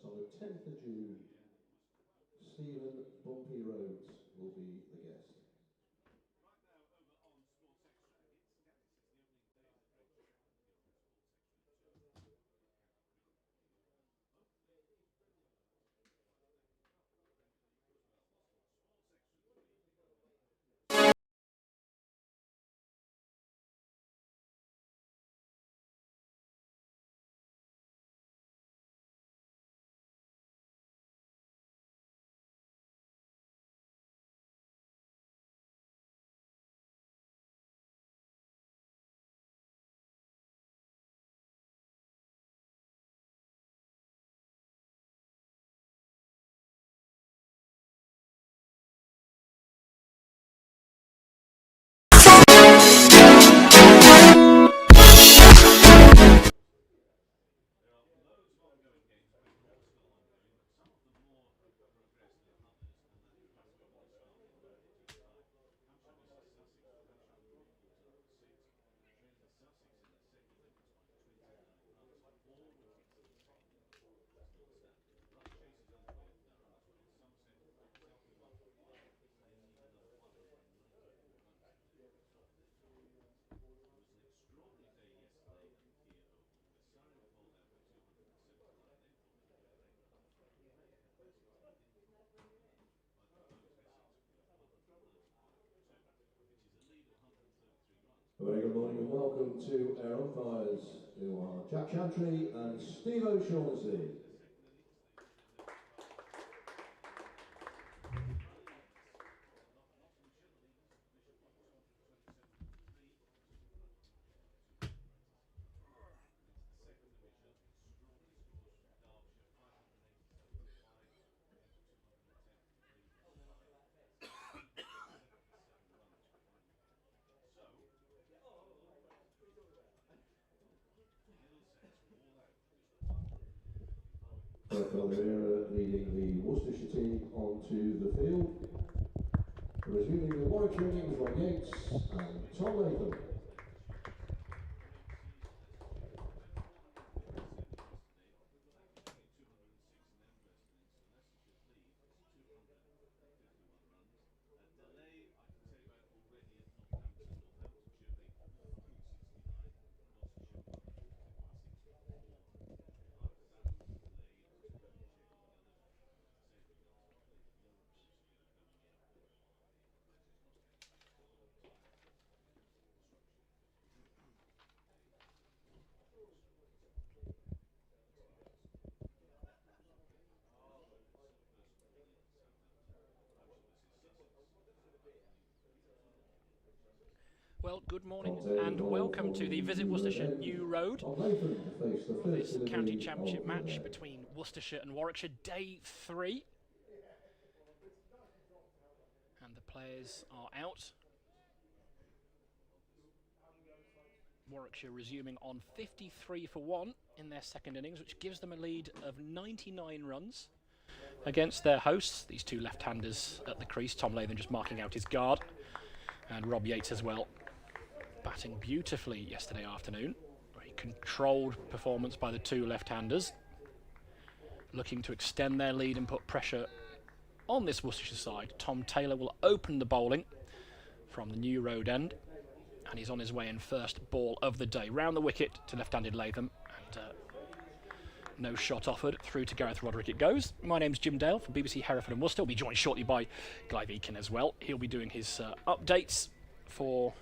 on the 10th of June. Stephen Bumpy Rhodes will be the guest. A very good morning and welcome to our umpires, who are Jack Chantry and Steve O'Shaughnessy. Oliveira leading the Worcestershire team onto the field. Resuming the Warwickshire innings, Rob Yates and Tom Latham. Well, good morning and welcome to the Visit Worcestershire New Road. This county championship match between Worcestershire and Warwickshire, day 3. And the players are out. Warwickshire resuming on 53 for 1 in their second innings, which gives them a lead of 99 runs against their hosts, these two left-handers at the crease. Tom Latham just marking out his guard, and Rob Yates as well, batting beautifully yesterday afternoon. Very controlled performance by the two left-handers, looking to extend their lead and put pressure on this Worcestershire side. Tom Taylor will open the bowling from the New Road end, and he's on his way in first ball of the day. Round the wicket to left-handed Latham, and no shot offered. Through to Gareth Roderick it goes. My name's Jim Dale from BBC Hereford and Worcester. We'll be joined shortly by Clive Eakin as well. He'll be doing his updates for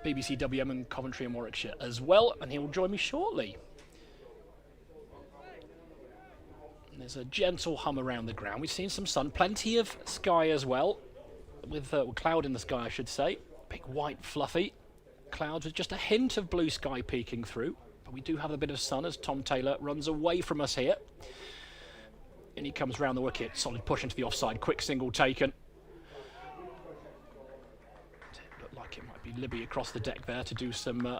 BBC WM and Coventry and Warwickshire as well, and he will join me shortly. And there's a gentle hum around the ground. We've seen some sun, plenty of sky as well, with cloud in the sky I should say. Big white fluffy clouds with just a hint of blue sky peeking through, but we do have a bit of sun as Tom Taylor runs away from us here. And he comes round the wicket, solid push into the offside, quick single taken. It might be Libby across the deck there to do some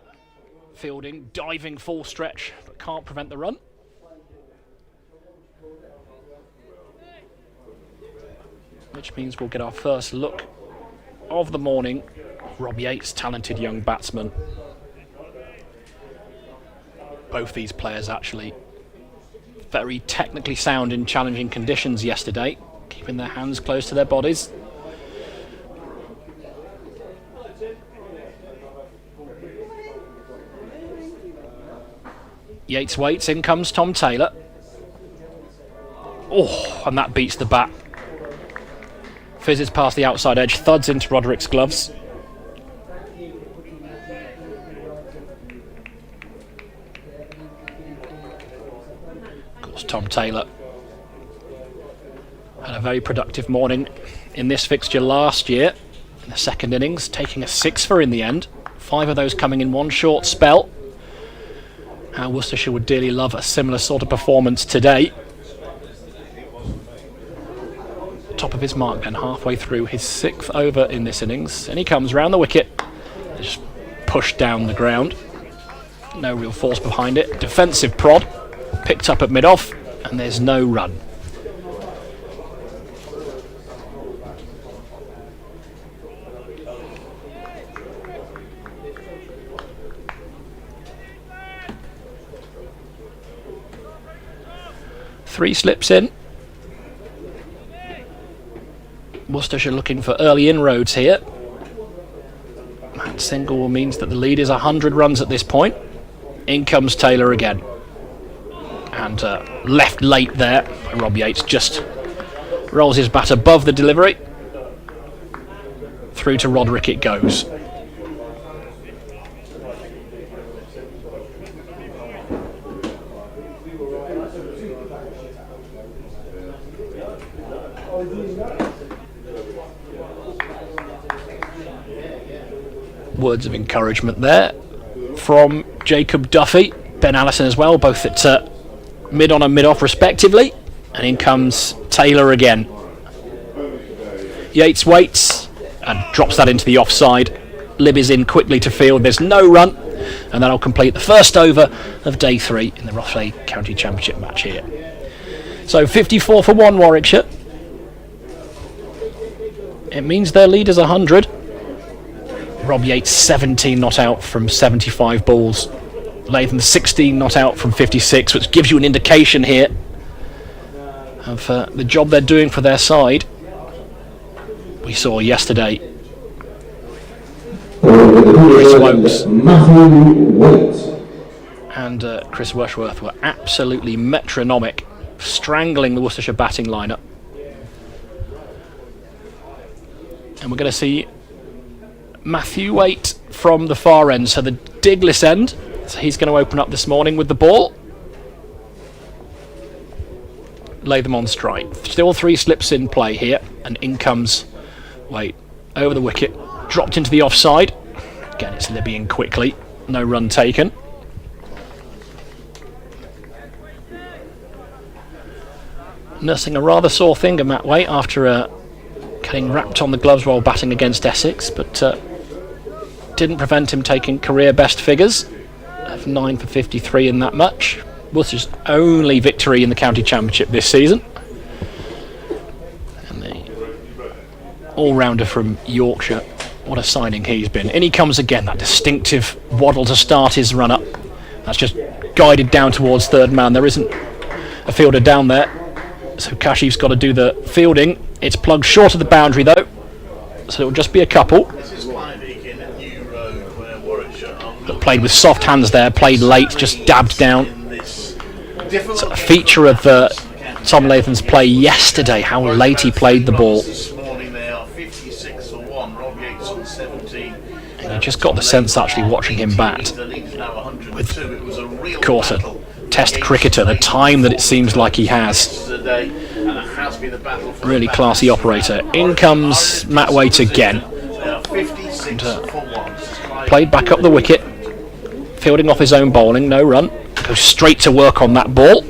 fielding, diving full stretch, but can't prevent the run. Which means we'll get our first look of the morning. Rob Yates, talented young batsman. Both these players actually very technically sound in challenging conditions yesterday, keeping their hands close to their bodies. Yates waits, in comes Tom Taylor. Oh, and that beats the bat. Fizzes past the outside edge, thuds into Roderick's gloves. Of course, Tom Taylor had a very productive morning in this fixture last year in the second innings, taking a 6-for in the end. 5 of those coming in one short spell. How Worcestershire would dearly love a similar sort of performance today. Top of his mark then, halfway through his 6th over in this innings, and he comes round the wicket, just pushed down the ground, no real force behind it. Defensive prod picked up at mid-off, and there's no run. Three slips in. Worcestershire looking for early inroads here. That single means that the lead is 100 runs at this point. In comes Taylor again. And left late there. Rob Yates just rolls his bat above the delivery. Through to Roderick it goes. Words of encouragement there from Jacob Duffy, Ben Allison as well, both at mid-on and mid-off respectively. And in comes Taylor again. Yates waits and drops that into the offside. Libby's in quickly to field, there's no run, and that'll complete the first over of day 3 in the Rothesay County Championship match here. So 54 for 1 Warwickshire. It means their lead is 100. Rob Yates 17 not out from 75 balls. Latham 16 not out from 56, which gives you an indication here of the job they're doing for their side. We saw yesterday Chris Wokes and Chris Rushworth were absolutely metronomic, strangling the Worcestershire batting lineup. And we're going to see Matthew Waite from the far end, so the Diglis end. So he's going to open up this morning with the ball. Lay them on strike. Still 3 slips in play here, and in comes Waite over the wicket, dropped into the offside. Again, it's Libby in quickly, no run taken. Nursing a rather sore finger, Matt Waite, after getting wrapped on the gloves while batting against Essex, but didn't prevent him taking career best figures of 9 for 53 in that match. Worcester's only victory in the county championship this season. And the all-rounder from Yorkshire, what a signing he's been. In he comes again, that distinctive waddle to start his run-up. That's just guided down towards third man. There isn't a fielder down there, so Kashif's got to do the fielding. It's plugged short of the boundary though, so it'll just be a couple. This is Clivic in a new road where Warwickshire But played with soft hands there, played late, just dabbed down. It's a feature of Tom Latham's play yesterday, how late he played the ball. This morning they are 56 for 1, Rob Yates on 17. And you just got the sense actually watching him bat. With, of course, a test cricketer, the time that it seems like he has. Really classy operator. In comes Matt Waite again. And, played back up the wicket, fielding off his own bowling, no run. Goes straight to work on that ball.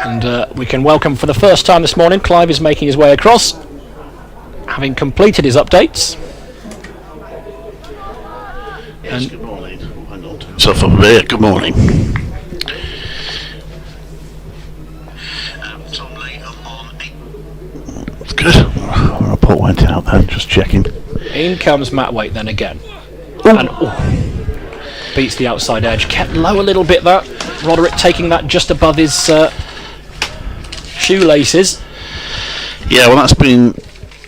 And we can welcome for the first time this morning, Clive is making his way across, having completed his updates. Yes, good morning. Hang on to himself over there. Good morning. Tom Latham on 8. That's good. Our report went out then, just checking. In comes Matt Waite then again. Ooh. And beats the outside edge. Kept low a little bit, that. Roderick taking that just above his shoelaces. Yeah, well, that's been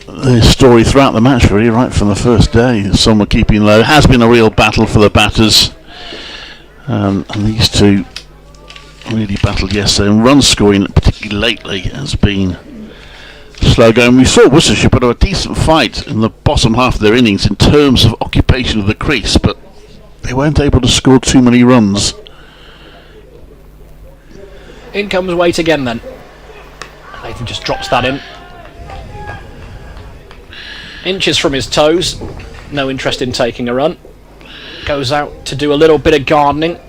the story throughout the match, really, right from the first day. Some were keeping low. It has been a real battle for the batters. And these two really battled yesterday. And run scoring, particularly lately, has been slow going. We saw Worcestershire put up a decent fight in the bottom half of their innings in terms of occupation of the crease, but they weren't able to score too many runs. In comes Waite again then. Nathan just drops that in. Inches from his toes. No interest in taking a run. Goes out to do a little bit of gardening.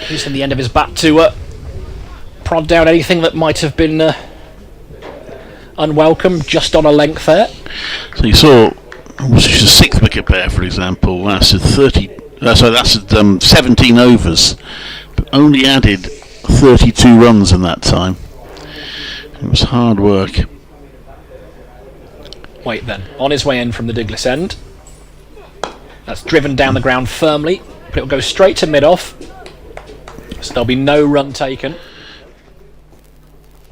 Using the end of his bat to prod down anything that might have been unwelcome, just on a length there. So you saw Worcestershire's 6th wicket pair, for example, lasted 17 overs, but only added 32 runs in that time. It was hard work. Waite then, on his way in from the Douglas end. That's driven down the ground firmly, but it'll go straight to mid-off. So there'll be no run taken.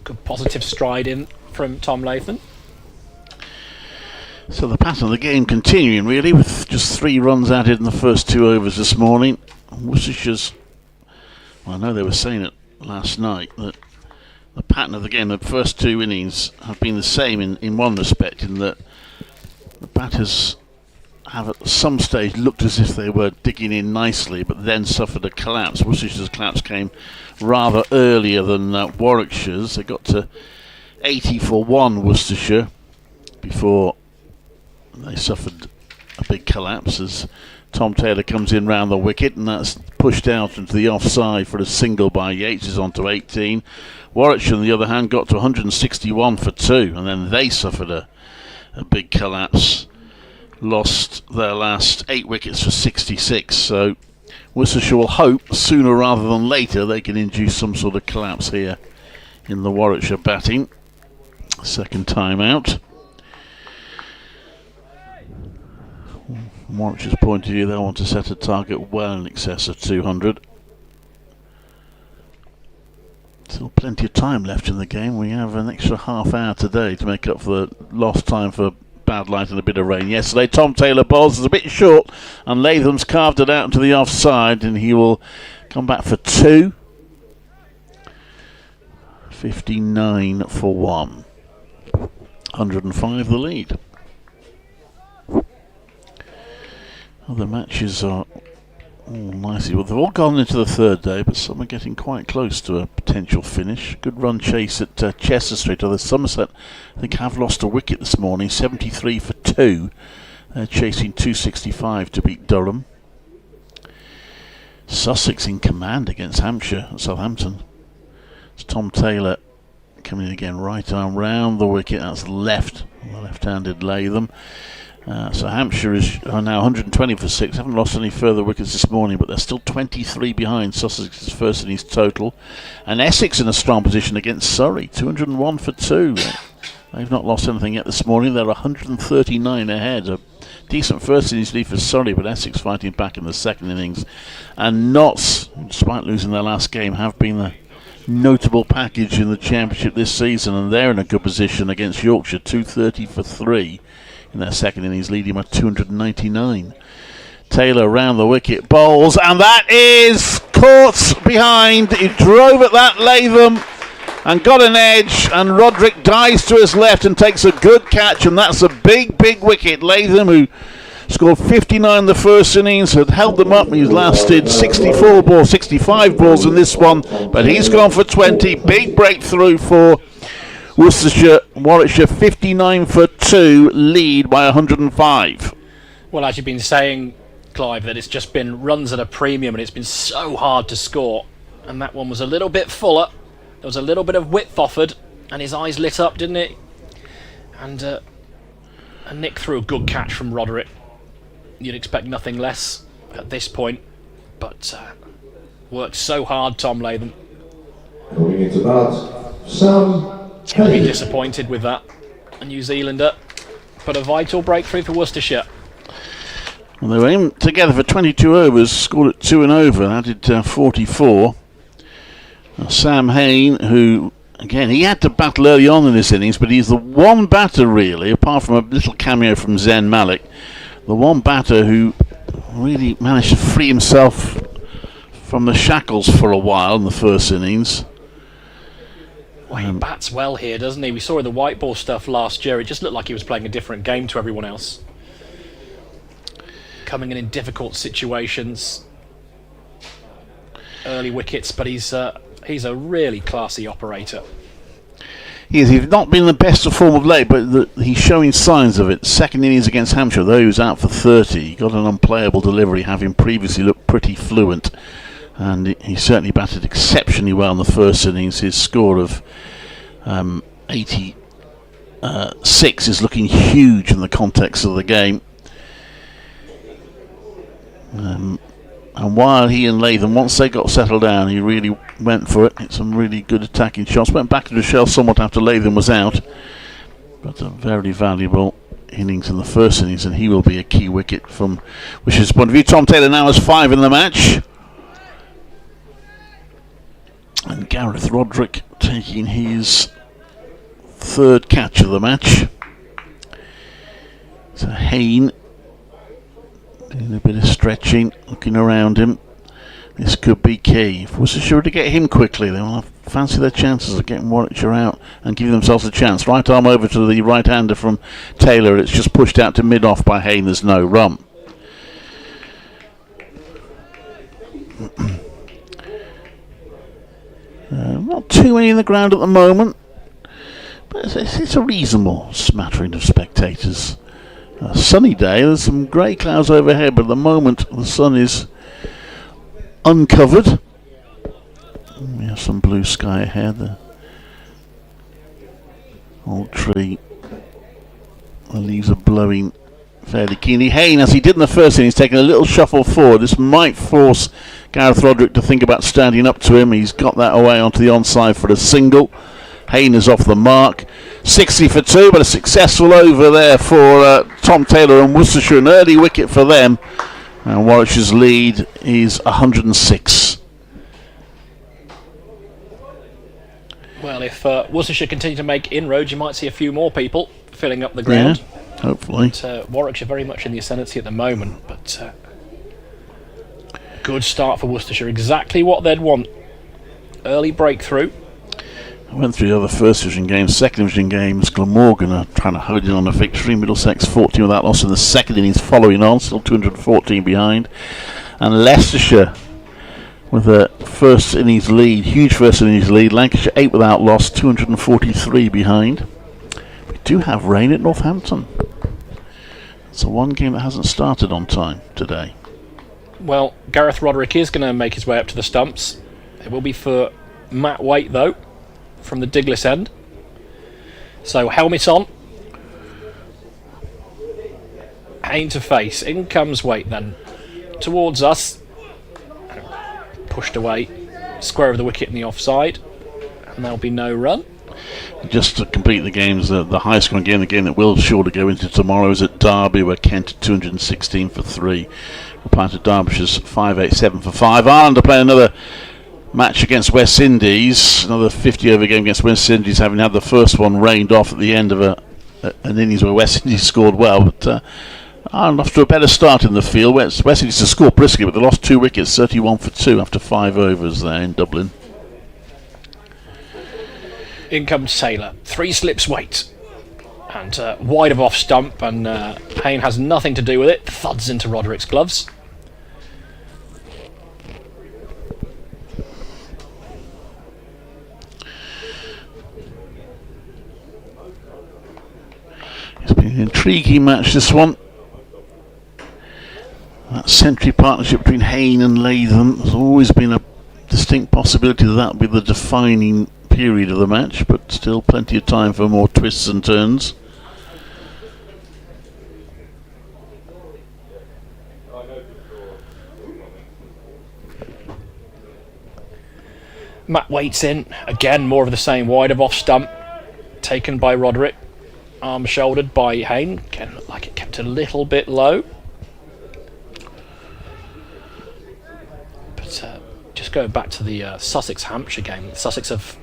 Good positive stride in from Tom Latham. So the pattern of the game continuing, really, with just 3 runs added in the first 2 overs this morning. Worcestershire's, well, I know they were saying it last night, that the pattern of the game, the first 2 innings, have been the same in one respect, in that the batters have at some stage looked as if they were digging in nicely, but then suffered a collapse. Worcestershire's collapse came rather earlier than Warwickshire's. They got to 80 for 1, Worcestershire, before they suffered a big collapse as Tom Taylor comes in round the wicket, and that's pushed out into the offside for a single by Yates, is on to 18. Warwickshire, on the other hand, got to 161 for 2, and then they suffered a big collapse. Lost their last 8 wickets for 66, so Worcestershire will hope sooner rather than later they can induce some sort of collapse here in the Warwickshire batting. Second time out. From Warwickshire's point of view, they want to set a target well in excess of 200. Still plenty of time left in the game. We have an extra half hour today to make up for the lost time for bad light and a bit of rain yesterday. Tom Taylor bowls is a bit short, and Latham's carved it out into the offside, and he will come back for 2. 59 for 1. 105 the lead. Other matches are all nicely. Well, they've all gone into the third day, but some are getting quite close to a potential finish. Good run chase at Chester Street. Although Somerset, I think, have lost a wicket this morning. 73 for 2. They're chasing 265 to beat Durham. Sussex in command against Hampshire at Southampton. It's Tom Taylor coming in again, right arm round the wicket. That's left, the left-handed Latham. So Hampshire are now 120 for 6. Haven't lost any further wickets this morning, but they're still 23 behind Sussex's first innings total. And Essex in a strong position against Surrey, 201 for 2. They've not lost anything yet this morning. They're 139 ahead. A decent first innings lead for Surrey, but Essex fighting back in the second innings. And Notts, despite losing their last game, have been the notable package in the Championship this season, and they're in a good position against Yorkshire, 230 for 3. In their second innings, leading by 299. Taylor round the wicket, bowls, and that is caught behind. He drove at that Latham and got an edge, and Roderick dives to his left and takes a good catch, and that's a big, big wicket. Latham, who scored 59 the first innings, had held them up. He's lasted 65 balls in this one, but he's gone for 20. Big breakthrough for Worcestershire. Warwickshire 59 for 2, lead by 105. Well, as you've been saying, Clive, that it's just been runs at a premium, and it's been so hard to score. And that one was a little bit fuller. There was a little bit of width offered, and his eyes lit up, didn't it? And Nick threw a good catch from Roderick. You'd expect nothing less at this point, but worked so hard, Tom Latham. Coming into bat, Sam. He'll be disappointed with that, a New Zealander, but a vital breakthrough for Worcestershire. And they were in together for 22 overs, scored at 2 and over, added 44. Sam Hain, who, again, he had to battle early on in this innings, but he's the one batter, really, apart from a little cameo from Zen Malik, the one batter who really managed to free himself from the shackles for a while in the first innings. Well, he bats well here, doesn't he? We saw the white ball stuff last year. It just looked like he was playing a different game to everyone else. Coming in difficult situations. Early wickets, but he's a really classy operator. He's not been in the best of form of late, but he's showing signs of it. Second innings against Hampshire, though he was out for 30. He got an unplayable delivery, having previously looked pretty fluent. And he certainly batted exceptionally well in the first innings. His score of 86 is looking huge in the context of the game. And while he and Latham, once they got settled down, he really went for it. Hit some really good attacking shots. Went back to the shell somewhat after Latham was out. But a very valuable innings in the first innings, and he will be a key wicket from Worcester's point of view. Tom Taylor now has 5 in the match. And Gareth Roderick taking his 3rd catch of the match. So Hain doing a bit of stretching, looking around him. This could be key. If Worcestershire were to get him quickly, they will fancy their chances of getting Warwickshire out and giving themselves a chance. Right arm over to the right-hander from Taylor. It's just pushed out to mid-off by Hain. There's no run. Not too many in the ground at the moment, but it's a reasonable smattering of spectators. A sunny day, there's some grey clouds overhead, but at the moment the sun is uncovered. We have some blue sky ahead. The old tree, the leaves are blowing fairly keenly. Hain, as he did in the first inning, he's taking a little shuffle forward. This might force Gareth Roderick to think about standing up to him. He's got that away onto the onside for a single. Hain is off the mark. 60 for 2, but a successful over there for Tom Taylor and Worcestershire. An early wicket for them. And Warwickshire's lead is 106. Well, if Worcestershire continue to make inroads, you might see a few more people filling up the ground. Yeah, hopefully. But, Warwickshire very much in the ascendancy at the moment, but good start for Worcestershire. Exactly what they'd want. Early breakthrough. I went through the other first division games, second division games. Glamorgan are trying to hold in on a victory. Middlesex 14 without loss in the second innings following on, still 214 behind. And Leicestershire with a first innings lead, huge first innings lead. Lancashire 8 without loss, 243 behind. We do have rain at Northampton. It's the one game that hasn't started on time today. Well, Gareth Roderick is going to make his way up to the stumps. It will be for Matt Waite, though, from the Diglis end. So, helmet on. Hain to face. In comes Waite then. Towards us. Pushed away. Square of the wicket in the offside. And there'll be no run. Just to complete the games, the high scoring game, the game that will surely go into tomorrow, is at Derby, where Kent 216 for 3. Replying to Derbyshire's 587 for 5. Ireland are playing another match against West Indies, another 50 over game against West Indies, having had the first one rained off at the end of an innings where West Indies scored well. But Ireland off to a better start in the field. West Indies to score briskly, but they lost 2 wickets, 31 for 2 after 5 overs there in Dublin. In comes Taylor. 3 slips Waite. And wide of off stump, and Hain has nothing to do with it. Thuds into Roderick's gloves. It's been an intriguing match, this one. That century partnership between Hain and Latham has always been a distinct possibility that will be the defining period of the match, but still plenty of time for more twists and turns. Matt Waite's in. Again, more of the same. Wide of off stump. Taken by Roderick. Arm shouldered by Hain. Again, looked like it kept a little bit low. But just going back to the Sussex-Hampshire game, Sussex have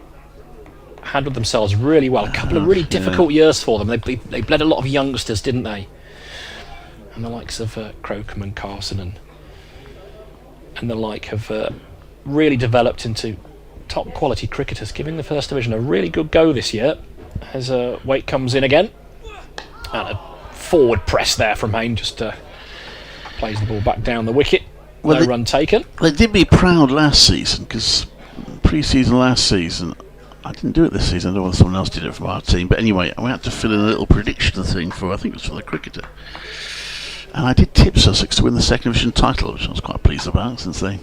handled themselves really well. A couple of really difficult years for them. They bled a lot of youngsters, didn't they? And the likes of Crocombe and Carson and the like have really developed into top quality cricketers, giving the First Division a really good go this year. As Waite comes in again, and a forward press there from Hayne, just plays the ball back down the wicket. No run taken. They did me proud last season, because pre-season last season, I didn't do it this season, I don't know whether someone else did it from our team, but anyway, we had to fill in a little prediction thing for, I think it was for the cricketer. And I did tip Sussex to win the second division title, which I was quite pleased about, since they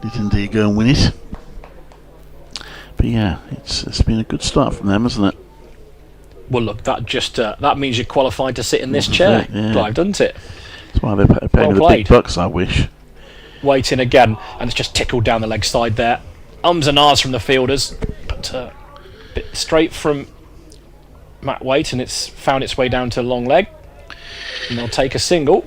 did indeed go and win it. But yeah, it's been a good start from them, hasn't it? Well, look, that means you're qualified to sit in this chair, Clive, doesn't it? That's why they're paying the big bucks, I wish. Waiting again, and it's just tickled down the leg side there. Ums and ahs from the fielders, but a bit straight from Matt Waite, and it's found its way down to long leg. And they'll take a single.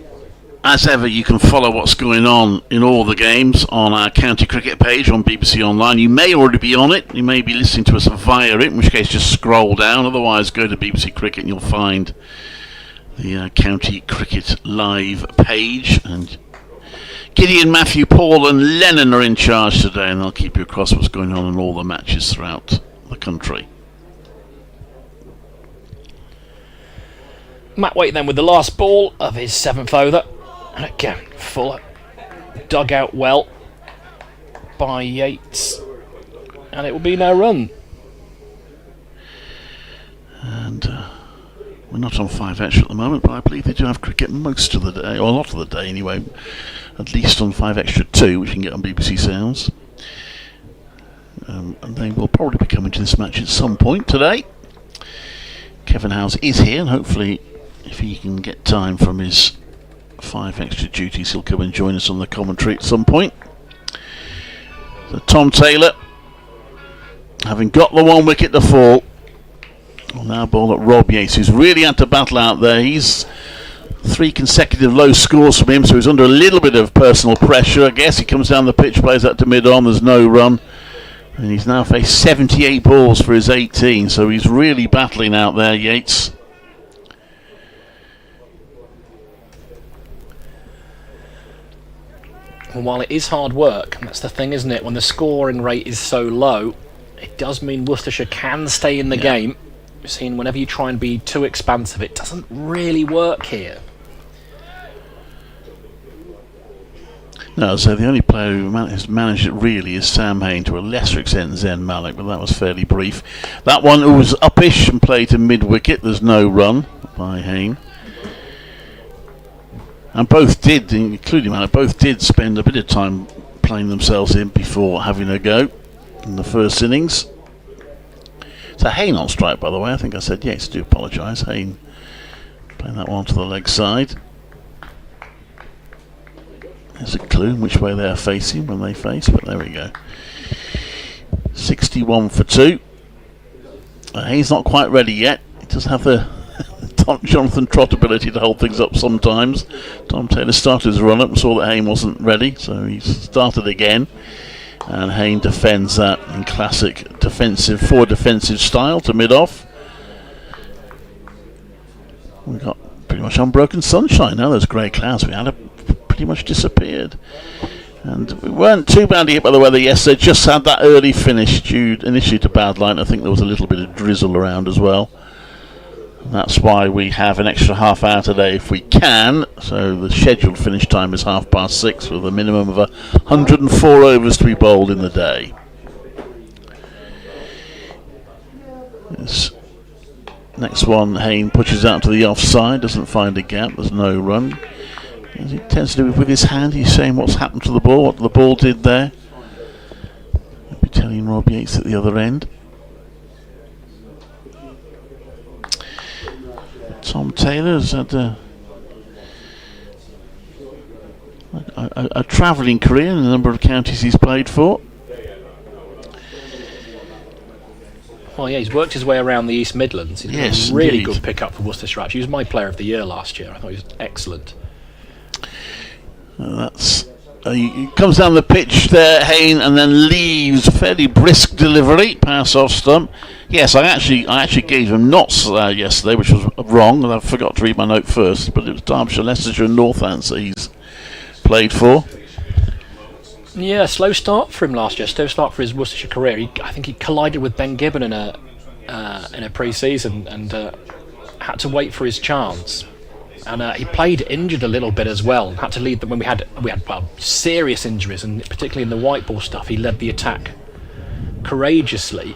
As ever, you can follow what's going on in all the games on our county cricket page on BBC Online. You may already be on it. You may be listening to us via it, in which case just scroll down. Otherwise, go to BBC Cricket and you'll find the county cricket live page. And Gideon, Matthew, Paul and Lennon are in charge today, and they'll keep you across what's going on in all the matches throughout the country. Matt Waite then with the last ball of his 7th over. And again, Fuller dug out well by Yates. And it will be no run. And we're not on 5 extra at the moment, but I believe they do have cricket most of the day, or a lot of the day anyway. At least on 5 extra 2, which you can get on BBC Sounds. And they will probably be coming to this match at some point today. Kevin Howes is here, and hopefully, if he can get time from his 5 extra duties, he'll come and join us on the commentary at some point. So Tom Taylor, having got the 1 wicket to fall, will now bowl at Rob Yates, who's really had to battle out there. He's 3 consecutive low scores from him, so he's under a little bit of personal pressure, I guess. He comes down the pitch, plays that to mid-on, there's no run. And he's now faced 78 balls for his 18, so he's really battling out there, Yates. And while it is hard work, and that's the thing, isn't it? When the scoring rate is so low, it does mean Worcestershire can stay in the game. We've seen whenever you try and be too expansive, it doesn't really work here. No, so the only player who has managed it really is Sam Hayne, to a lesser extent Zen Malik, but that was fairly brief. That one was uppish and played to mid-wicket. There's no run by Hayne. And both did, including Malik, both did spend a bit of time playing themselves in before having a go in the first innings. So Hayne on strike, by the way. I think I said yes, I do apologise. Hayne playing that one to the leg side. There's a clue which way they are facing when they face, but there we go. 61 for 2. Hayne's not quite ready yet. He does have the Jonathan Trott ability to hold things up sometimes. Tom Taylor started his run up and saw that Hayne wasn't ready, so he started again. And Hayne defends that in classic forward defensive style to mid-off. We've got pretty much unbroken sunshine now. Those grey clouds we had have pretty much disappeared. And we weren't too badly hit by the weather yesterday, just had that early finish due initially to bad light. I think there was a little bit of drizzle around as well. And that's why we have an extra half hour today if we can. So the scheduled finish time is 6:30 with a minimum of 104 overs to be bowled in the day. This next one, Hayne pushes out to the offside, doesn't find a gap, there's no run. As he tends to do with his hand, he's saying what's happened to the ball, what the ball did there. He'll be telling Rob Yates at the other end. Tom Taylor's had a travelling career in a number of counties he's played for. Well, yeah, he's worked his way around the East Midlands. He's Yes, a really indeed. good pickup for Worcestershire. Actually, he was my player of the year last year. I thought he was excellent. That's He comes down the pitch there, Hayne, and then leaves. Fairly brisk delivery, pass off stump. Yes, I actually gave him knots yesterday, which was wrong, and I forgot to read my note first. But it was Derbyshire, Leicestershire, and Northants that he's played for. Yeah, slow start for him last year. Slow start for his Worcestershire career. I think he collided with Ben Gibbon in a pre-season and had to wait for his chance. And he played injured a little bit as well. Had to lead them when we had serious injuries, and particularly in the white ball stuff, he led the attack courageously.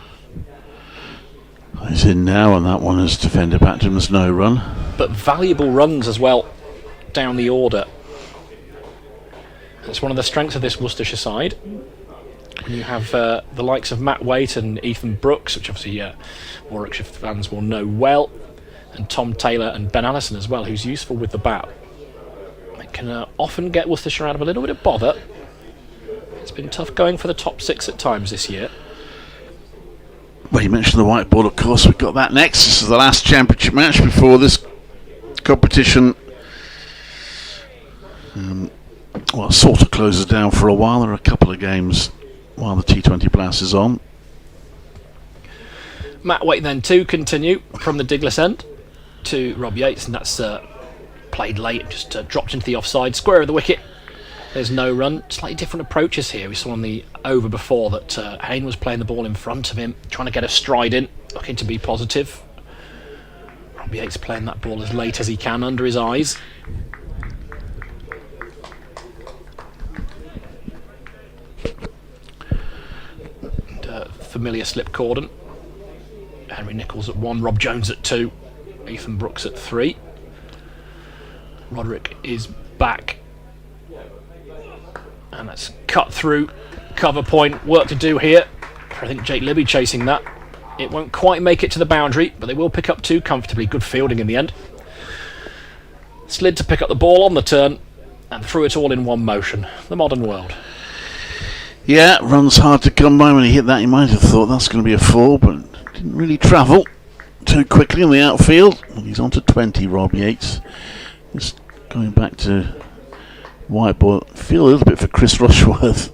He's in now, and that one is defended back to him. There's no run, but valuable runs as well down the order. It's one of the strengths of this Worcestershire side. When you have the likes of Matt Waite and Ethan Brooks, which obviously Warwickshire fans will know well, and Tom Taylor and Ben Allison as well, who's useful with the bat. It can often get Worcestershire out of a little bit of bother. It's been tough going for the top six at times this year. Well, you mentioned the whiteboard, of course. We've got that next. This is the last championship match before this competition. Well, it sort of closes down for a while. There are a couple of games while the T20 Blast is on. Matt Waite then to continue from the Diglis end to Rob Yates, and that's played late, just dropped into the offside square of the wicket. There's no run. Slightly different approaches here. We saw on the over before that Hayne was playing the ball in front of him, trying to get a stride in, looking to be positive. Rob Yates playing that ball as late as he can under his eyes. And, familiar slip cordon. Henry Nichols at 1, Rob Jones at 2, Ethan Brooks at 3. Roderick is back. And that's cut through, cover point, work to do here. I think Jake Libby chasing that. It won't quite make it to the boundary, but they will pick up 2 comfortably. Good fielding in the end. Slid to pick up the ball on the turn and threw it all in one motion. The modern world. Yeah, runs hard to come by. When he hit that, you might have thought that's going to be a 4, but didn't really travel too quickly in the outfield. He's on to 20, Rob Yates. Just going back to white ball. Feel a little bit for Chris Rushworth,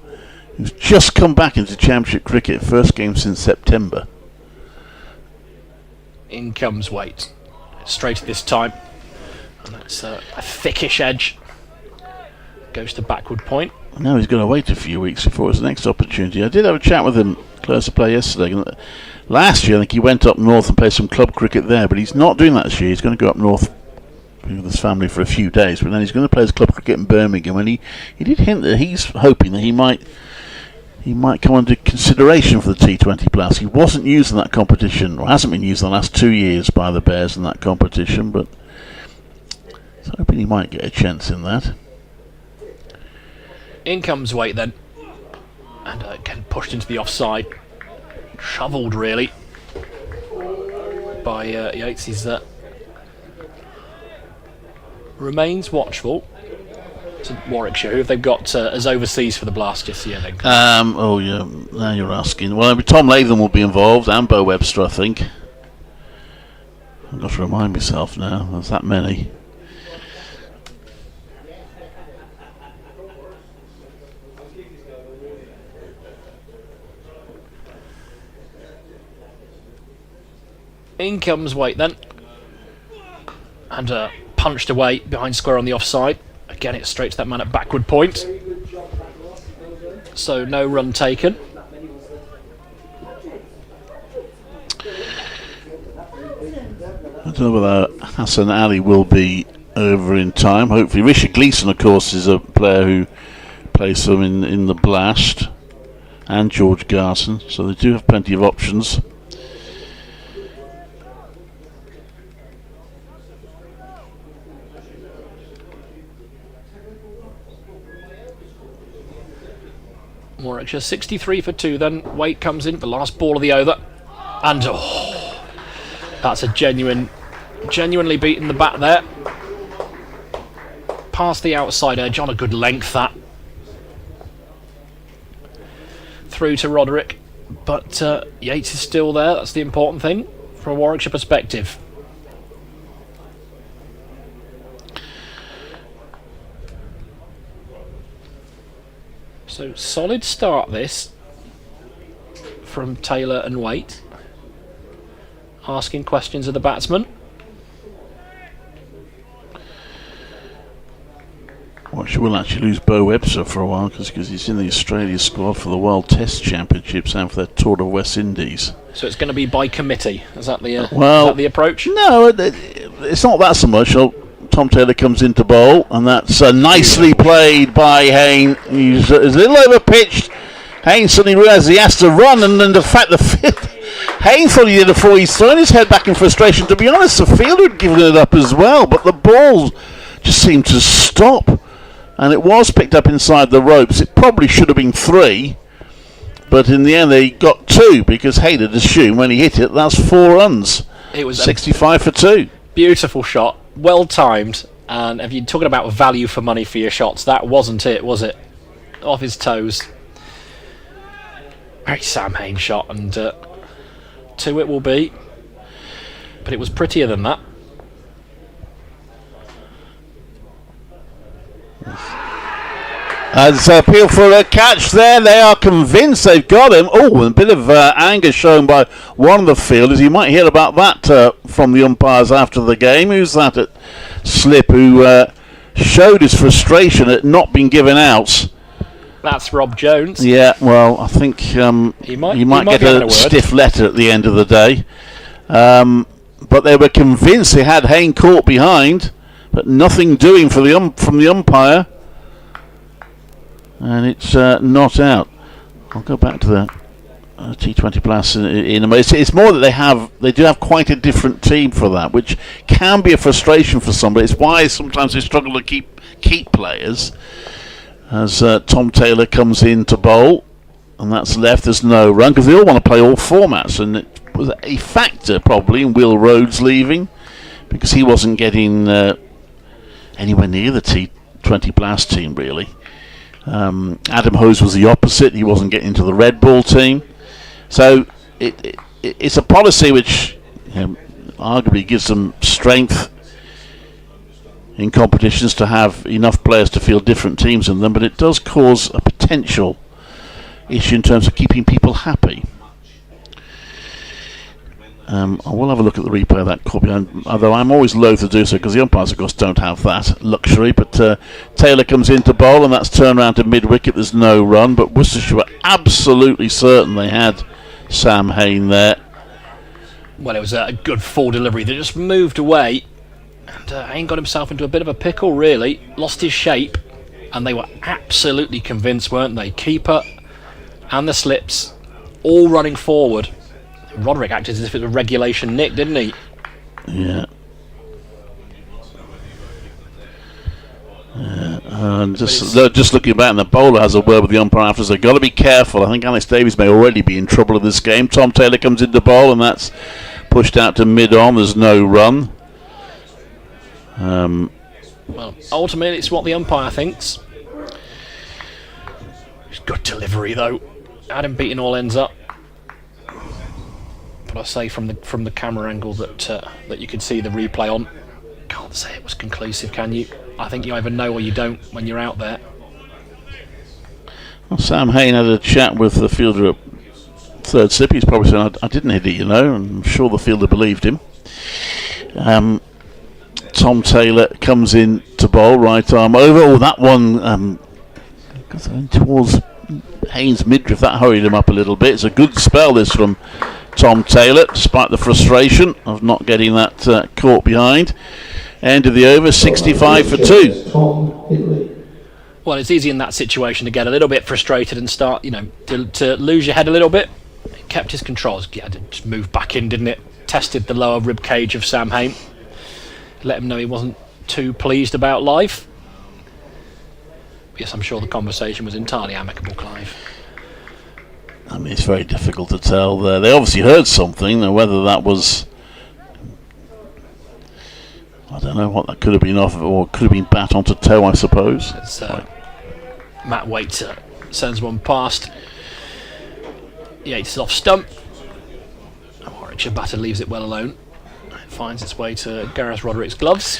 who's just come back into Championship cricket, first game since September. In comes Waite. Straight at this time. And that's a thickish edge. Goes to backward point. Now he's going to wait a few weeks before his next opportunity. I did have a chat with him, closer play yesterday. Last year, I think he went up north and played some club cricket there, but he's not doing that this year. He's going to go up north with his family for a few days, but then he's going to play his club cricket in Birmingham. And he did hint that he's hoping that he might come under consideration for the T20 Blast. He wasn't used in that competition, or hasn't been used in the last 2 years by the Bears in that competition, but he's hoping he might get a chance in that. In comes Waite then, and again pushed into the offside, shovelled really by Yates. He's remains watchful. To Warwickshire, who have they got as overseas for the Blast this year then? Oh yeah, now you're asking. Well, Tom Latham will be involved, and Bo Webster, I think. I've got to remind myself now. There's that many. In comes Waite then, and punched away behind square on the offside. Again, it's straight to that man at backward point. So no run taken. I don't know whether Hassan Ali will be over in time. Hopefully, Richard Gleeson, of course, is a player who plays some in the Blast, and George Garson. So they do have plenty of options. Warwickshire 63 for 2 then. Waite comes in, the last ball of the over. And that's a genuinely beaten the bat there. Past the outside edge on a good length that. Through to Roderick. But Yates is still there, that's the important thing from a Warwickshire perspective. So solid start this from Taylor and Waite, asking questions of the batsman. Watch, we'll actually lose Bo Webster for a while because he's in the Australia squad for the World Test Championships and for their Tour of West Indies. So it's going to be by committee. Is that the is well, that the approach? No, it's not that so much. Tom Taylor comes into bowl, and that's nicely played by Hayne. He's a little over pitched. Hayne suddenly realises he has to run, and then the fact Hayne thought he did it before he's thrown his head back in frustration. To be honest, the fielder had given it up as well, but the ball just seemed to stop. And it was picked up inside the ropes. It probably should have been 3, but in the end they got 2 because Hayden had assumed when he hit it that's 4 runs. It was 65 for 2. Beautiful shot, well timed, and if you're talking about value for money for your shots, that wasn't it, was it? Off his toes. Very Sam Hayne shot, and 2 it will be. But it was prettier than that. As appeal for a catch there, they are convinced they've got him. Oh, a bit of anger shown by one of the fielders. You might hear about that from the umpires after the game. Who's that at slip who showed his frustration at not being given out? That's Rob Jones. Yeah, well, I think he might get a stiff letter at the end of the day. But they were convinced they had Hayne caught behind, but nothing doing for from the umpire. And it's not out. I'll go back to the T20 Plus in a minute. It's more that they do have quite a different team for that, which can be a frustration for somebody. It's why sometimes they struggle to keep players. As Tom Taylor comes in to bowl, and that's left. There's no run because they all want to play all formats, and it was a factor probably in Will Rhodes leaving because he wasn't getting anywhere near the T20 Blast team really. Adam Hose was the opposite. He wasn't getting into the red ball team. So it's a policy which arguably gives them strength in competitions to have enough players to field different teams in them, but it does cause a potential issue in terms of keeping people happy. I will have a look at the replay of that caught behind, although I'm always loath to do so because the umpires, of course, don't have that luxury. But Taylor comes into bowl, and that's turned around to mid-wicket. There's no run, but Worcestershire were absolutely certain they had Sam Hayne there. Well, it was a good full delivery. They just moved away, and Hayne got himself into a bit of a pickle, really. Lost his shape, and they were absolutely convinced, weren't they? Keeper and the slips all running forward. Roderick acted as if it was a regulation nick, didn't he? Yeah. Just looking back, and the bowler has a word with the umpire after. So they've got to be careful. I think Alex Davies may already be in trouble in this game. Tom Taylor comes into bowl, and that's pushed out to mid-on. There's no run. Well, ultimately, it's what the umpire thinks. It's good delivery, though. Had him beating all ends up. But I say from the camera angle that you could see the replay on, can't say it was conclusive, can you? I think you either know or you don't when you're out there. Well, Sam Hayne had a chat with the fielder at third slip. He's probably saying, I didn't hit it, and I'm sure the fielder believed him. Tom Taylor comes in to bowl, right arm over. Oh, that one towards Haynes' midriff. That hurried him up a little bit. It's a good spell, this, from Tom Taylor, despite the frustration of not getting that caught behind. End of the over, 65 for 2. Well, it's easy in that situation to get a little bit frustrated and start, to lose your head a little bit. It kept his controls. Yeah, it just moved back in, didn't it? Tested the lower rib cage of Sam Hayne. Let him know he wasn't too pleased about life. Yes, I'm sure the conversation was entirely amicable, Clive. I mean, it's very difficult to tell. They obviously heard something, whether that was, I don't know what that could have been off of, or could have been bat onto toe, I suppose. It's, Matt Waite sends one past. Yates is off stump. Warwickshire batter leaves it well alone. It finds its way to Gareth Roderick's gloves.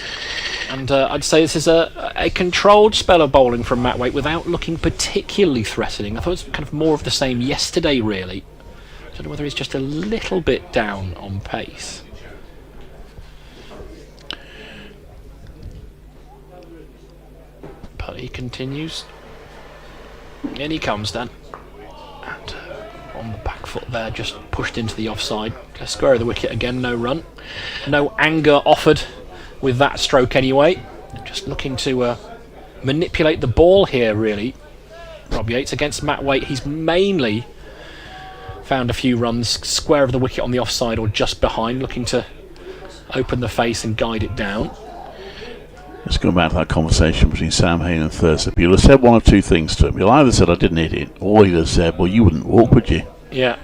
And I'd say this is a a controlled spell of bowling from Matt Waite without looking particularly threatening. I thought it was kind of more of the same yesterday, really. I don't know whether he's just a little bit down on pace. But he continues. In he comes then. And on the back foot there, just pushed into the offside. Square of the wicket again, no run. No anger offered with that stroke anyway. Just looking to manipulate the ball here, really. Rob Yates against Matt Waite. He's mainly found a few runs square of the wicket on the offside or just behind, looking to open the face and guide it down. Let's go back to that conversation between Sam Hain and Thursday. You'll have said one of two things to him. You'll either said, I didn't hit it, or he'd have said, well, you wouldn't walk, would you? Yeah.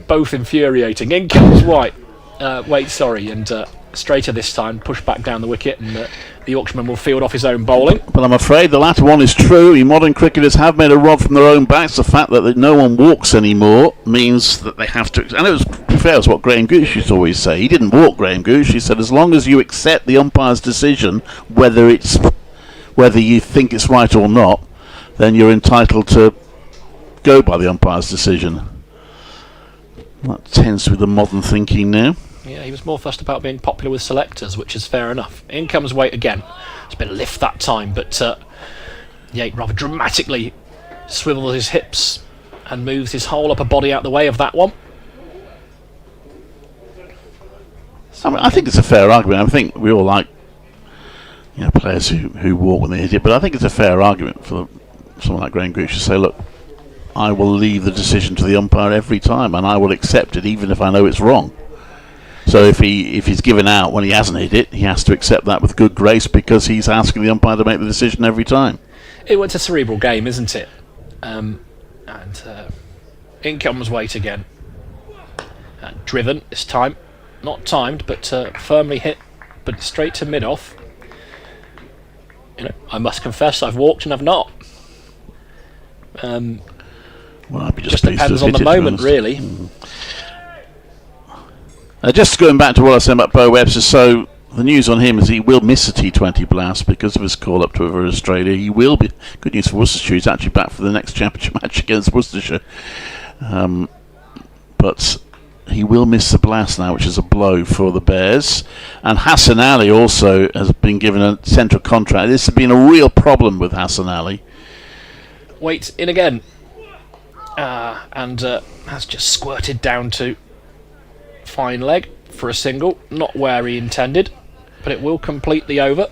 Both infuriating. In comes Waite, and straighter this time, pushed back down the wicket, and the Yorkshireman will field off his own bowling. But I'm afraid the latter one is true. Modern cricketers have made a rod from their own backs. The fact that no one walks anymore means that they have to. And it was, to be fair, it was what Graham Gooch used to always say. He didn't walk Graham Gooch. He said, as long as you accept the umpire's decision, whether you think it's right or not, then you're entitled to go by the umpire's decision. That tends to be the modern thinking now. Yeah, he was more fussed about being popular with selectors, which is fair enough. In comes Waite again. It's been a lift that time, but Yates rather dramatically swivels his hips and moves his whole upper body out the way of that one. I think it's a fair argument. I think we all like players who walk when they hit it, but I think it's a fair argument for someone like Graham Gooch to say, look, I will leave the decision to the umpire every time, and I will accept it even if I know it's wrong. So if he's given out when he hasn't hit it, he has to accept that with good grace because he's asking the umpire to make the decision every time. It's a cerebral game, isn't it? In comes Waite again. Driven this time. Not timed, but firmly hit, but straight to mid-off. I must confess I've walked and I've not. Well, I'd be just depends on the moment, really. Just going back to what I was saying about Bo Webster, so the news on him is he will miss the T20 Blast because of his call up to over Australia. He will be. Good news for Worcestershire, he's actually back for the next championship match against Worcestershire. But he will miss the Blast now, which is a blow for the Bears. And Hassan Ali also has been given a central contract. This has been a real problem with Hassan Ali. Waite in again. And has just squirted down to fine leg for a single, not where he intended, but it will complete the over,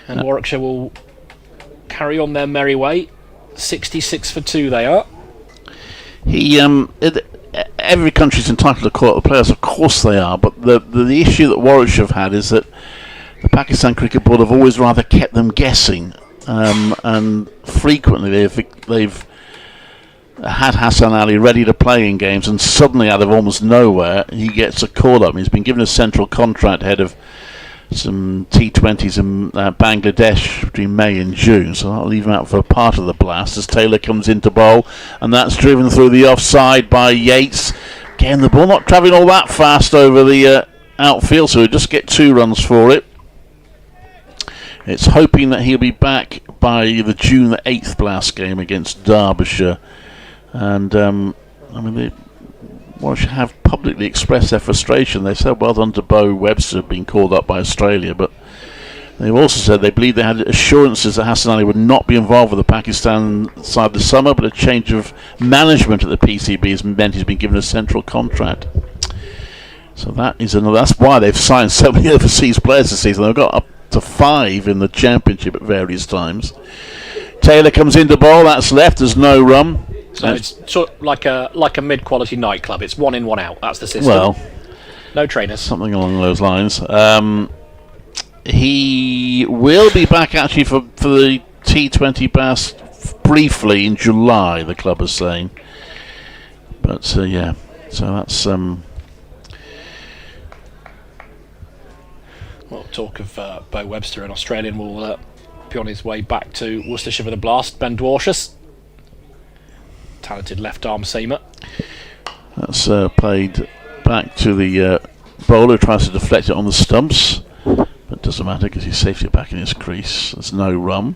and Warwickshire will carry on their merry way. 66 for 2 they are. Every country's entitled to call up the players, of course they are, but the issue that Warwickshire have had is that the Pakistan Cricket Board have always rather kept them guessing, and frequently they've had Hassan Ali ready to play in games, and suddenly out of almost nowhere he gets a call up. He's been given a central contract ahead of some T20s in Bangladesh between May and June, so I'll leave him out for a part of the Blast as Taylor comes into bowl, and that's driven through the offside by Yates. Again, the ball not travelling all that fast over the outfield, so he'll just get 2 runs for it. It's hoping that he'll be back by the June the 8th Blast game against Derbyshire. And they have publicly expressed their frustration. They said well done to Bo Webster being called up by Australia, but they've also said they believe they had assurances that Hassan Ali would not be involved with the Pakistan side this summer, but a change of management at the PCB has meant he's been given a central contract. So that's why they've signed so many overseas players this season. They've got up to 5 in the championship at various times. Taylor comes into bowl, that's left, there's no run. So it's sort of like a mid-quality nightclub. It's 1 in, 1 out. That's the system. Well, no trainers. Something along those lines. He will be back actually for the T20 Blast briefly in July, the club is saying. But so that's Well, talk of Bo Webster, an Australian will be on his way back to Worcestershire for the Blast. Ben Dwarshus, talented left arm seamer. That's played back to the bowler, tries to deflect it on the stumps, but doesn't matter because he's safely back in his crease. There's no run.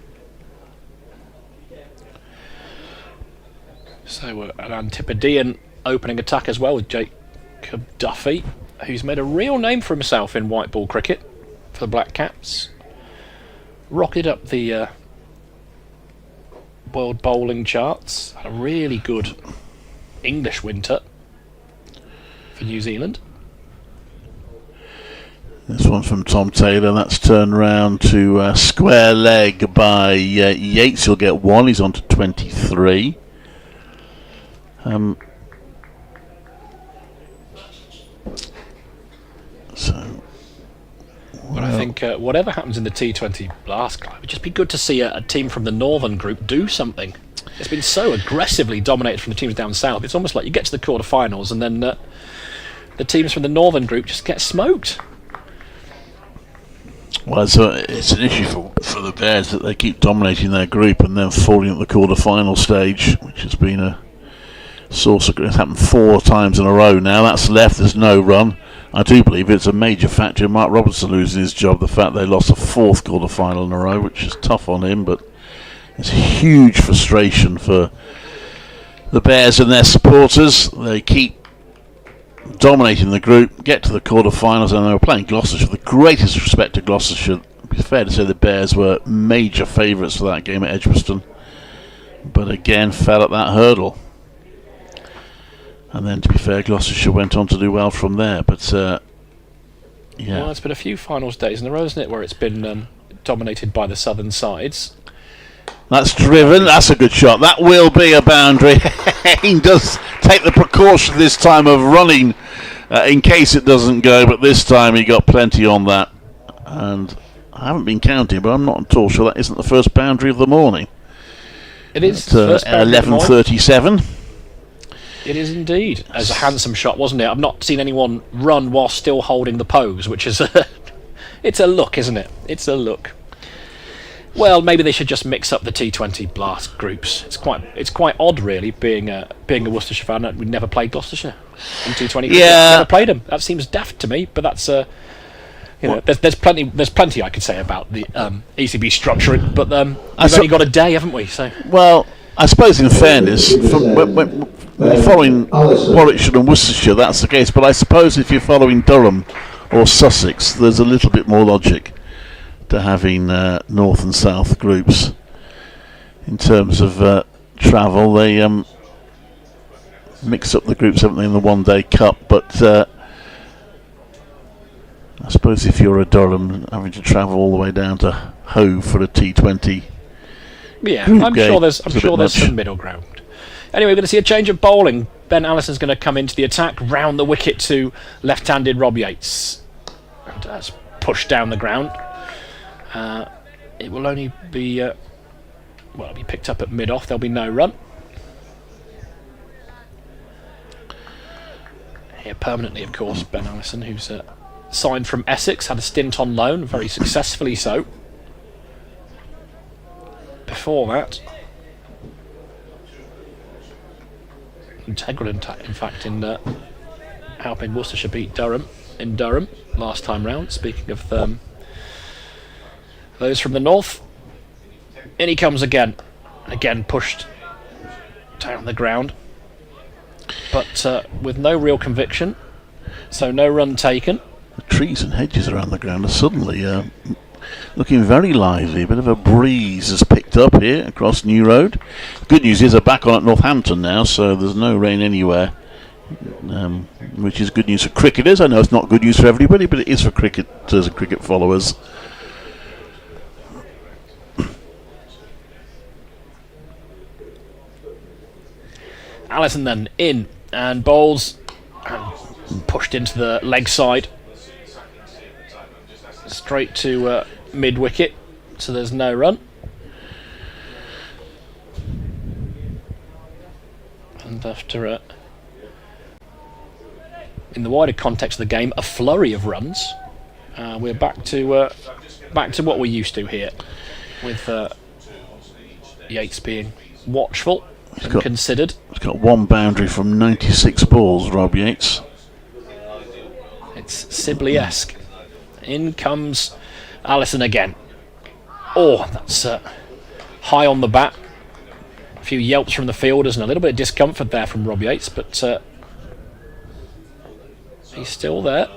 So an Antipodean opening attack as well with Jacob Duffy, who's made a real name for himself in white ball cricket for the Black Caps. Rocketed up the world bowling charts. Had a really good English winter for New Zealand. This one from Tom Taylor, that's turned round to square leg by Yates. He'll get 1, he's on to 23. But I think whatever happens in the T20 Blast Club, it would just be good to see a team from the Northern Group do something. It's been so aggressively dominated from the teams down south. It's almost like you get to the quarterfinals and then the teams from the Northern Group just get smoked. Well, it's an issue for the Bears that they keep dominating their group and then falling at the quarter-final stage, which has been a source of... It's happened 4 times in a row now. That's left, there's no run. I do believe it's a major factor in Mark Robertson losing his job, the fact they lost a 4th quarter-final in a row, which is tough on him, but it's a huge frustration for the Bears and their supporters. They keep dominating the group, get to the quarter-finals, and they were playing Gloucestershire. The greatest respect to Gloucestershire. It's fair to say the Bears were major favourites for that game at Edgbaston, but again fell at that hurdle. And then, to be fair, Gloucestershire went on to do well from there. But yeah, well, it's been a few finals days in a row, isn't it, where it's been dominated by the southern sides. That's driven. That's a good shot. That will be a boundary. He does take the precaution this time of running in case it doesn't go, but this time he got plenty on that. And I haven't been counting, but I'm not at all sure that isn't the first boundary of the morning. It is at 11:37. It is indeed. It was a handsome shot, wasn't it? I've not seen anyone run while still holding the pose, which is it's a look, isn't it? It's a look. Well, maybe they should just mix up the T20 Blast groups. It's quite odd, really, being a Worcestershire fan. We never played Gloucestershire in T20. Yeah, never played them. That seems daft to me, but that's there's plenty I could say about the ECB structuring, but we've only got a day, haven't we? So well, I suppose in fairness, when you're following Warwickshire and Worcestershire, that's the case. But I suppose if you're following Durham or Sussex, there's a little bit more logic to having north and south groups in terms of travel. They mix up the groups, haven't they, in the one-day cup? But I suppose if you're a Durham, having to travel all the way down to Hove for a T20. Yeah, I'm sure there's some middle ground. Anyway, we're going to see a change of bowling. Ben Allison's going to come into the attack, round the wicket to left-handed Rob Yates. And that's pushed down the ground. It will only be... it'll be picked up at mid-off. There'll be no run. Here permanently, of course, Ben Allison, who's signed from Essex, had a stint on loan, very successfully so. Before that... integral in fact in helping Worcestershire beat Durham in Durham last time round. Speaking of those from the north, in he comes again pushed down the ground, but with no real conviction, so no run taken. The trees and hedges around the ground are suddenly looking very lively. A bit of a breeze has picked up here across New Road. Good news is they're back on at Northampton now, so there's no rain anywhere, which is good news for cricketers. I know it's not good news for everybody, but it is for cricketers and cricket followers. Allison then in and bowls and pushed into the leg side straight to mid-wicket, so there's no run. And after in the wider context of the game, a flurry of runs, we're back to what we're used to here, with Yates being watchful and considered. He's got one boundary from 96 balls, Rob Yates. It's Sibley-esque. In comes Allison again. Oh, that's high on the bat. A few yelps from the fielders and a little bit of discomfort there from Rob Yates, but he's still there.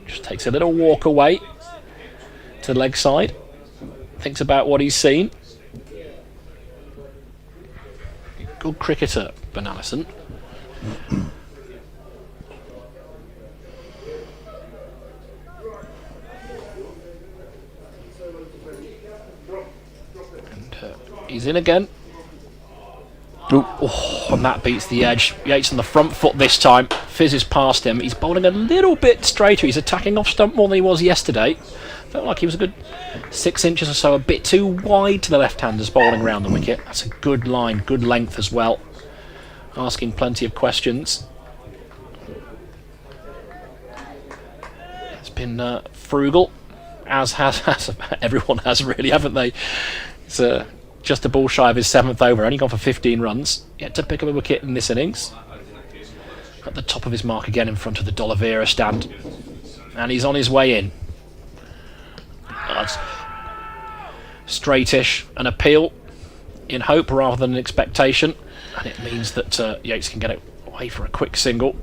Just takes a little walk away to the leg side. Thinks about what he's seen. Good cricketer, Ben Allison. He's in again. Oh, and that beats the edge. Yates on the front foot this time. Fizzes past him. He's bowling a little bit straighter. He's attacking off stump more than he was yesterday. Felt like he was a good 6 inches or so, a bit too wide to the left-handers bowling around the wicket. That's a good line, good length as well. Asking plenty of questions. It's been frugal, as everyone has really, haven't they? It's just a ball shy of his 7th over, only gone for 15 runs. Yet to pick up a wicket in this innings. At the top of his mark again in front of the D'Oliveira stand. And he's on his way in. That's straightish, an appeal in hope rather than an expectation. And it means that Yates can get it away for a quick single.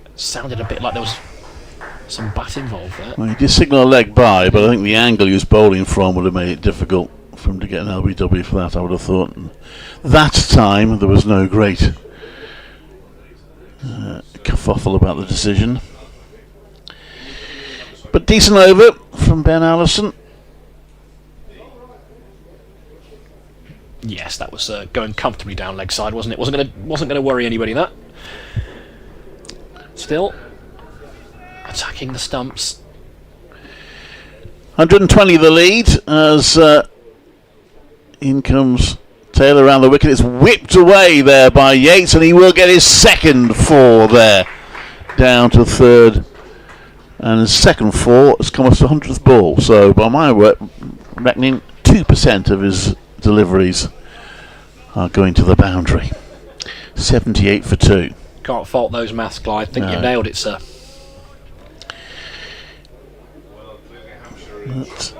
It sounded a bit like there was some bat involved there. Well, he did signal a leg by, but I think the angle he was bowling from would have made it difficult for him to get an LBW for that, I would have thought. And that time there was no great kerfuffle about the decision. But decent over from Ben Allison. Yes, that was going comfortably down leg side, wasn't it? Wasn't going to worry anybody, that. Still attacking the stumps. 120 the lead as in comes Taylor around the wicket. It's whipped away there by Yates, and he will get his second 4 there, down to third. And his second 4 has come off the 100th ball. So by my reckoning, 2% of his deliveries are going to the boundary. 78 for 2. Can't fault those maths, Clive. I think you nailed it, sir. That's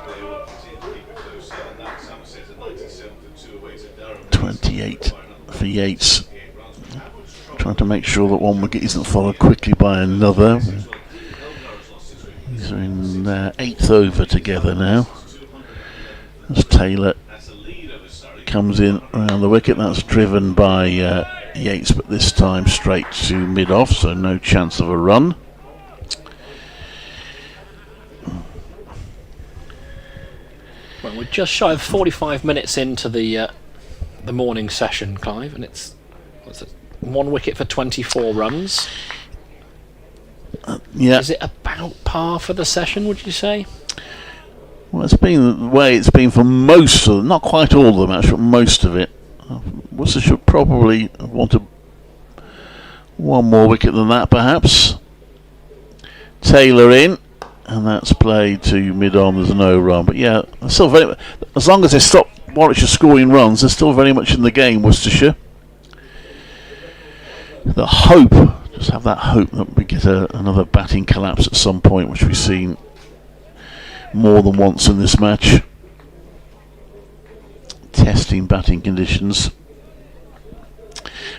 28 for Yates. Trying to make sure that one wicket isn't followed quickly by another. These are in 8th over together now. As Taylor comes in around the wicket, that's driven by Yates, but this time straight to mid-off, so no chance of a run. Well, we're just shy of 45 minutes into the morning session, Clive, and it's 1 wicket for 24 runs. Yeah. Is it about par for the session, would you say? Well, it's been the way it's been for most of them, not quite all of them actually, but most of it. Worcestershire should probably have wanted one more wicket than that, perhaps. Taylor in, and that's played to mid-on. There's no run, but yeah, still very. As long as they stop Warwickshire scoring runs, they're still very much in the game. Worcestershire. The hope, just have that hope that we get another batting collapse at some point, which we've seen more than once in this match. Testing batting conditions.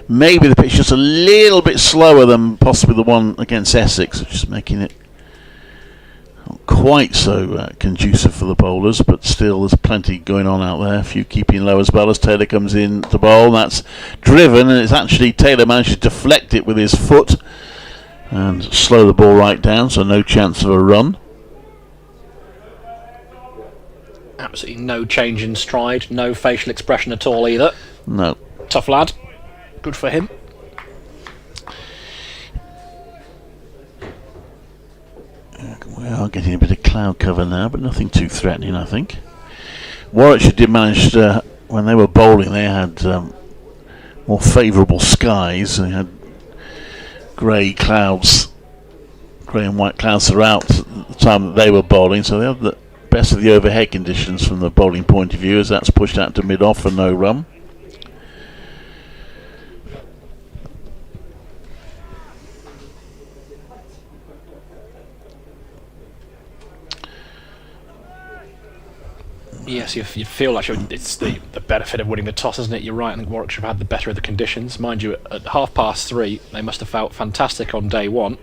Maybe the pitch is just a little bit slower than possibly the one against Essex, which is making it not quite so conducive for the bowlers, but still there's plenty going on out there. A few keeping low as well as Taylor comes in to bowl. That's driven, and it's actually Taylor managed to deflect it with his foot and slow the ball right down, so no chance of a run. Absolutely no change in stride, no facial expression at all either. No. Tough lad. Good for him. We are getting a bit of cloud cover now, but nothing too threatening, I think. Warwickshire did manage to, when they were bowling, they had more favourable skies. They had grey clouds, grey and white clouds throughout the time that they were bowling, so they had the best of the overhead conditions from the bowling point of view, as that's pushed out to mid-off for no run. Yes, you feel like it's the benefit of winning the toss, isn't it? You're right, I think Warwickshire have had the better of the conditions. Mind you, at 3:30, they must have felt fantastic on day one.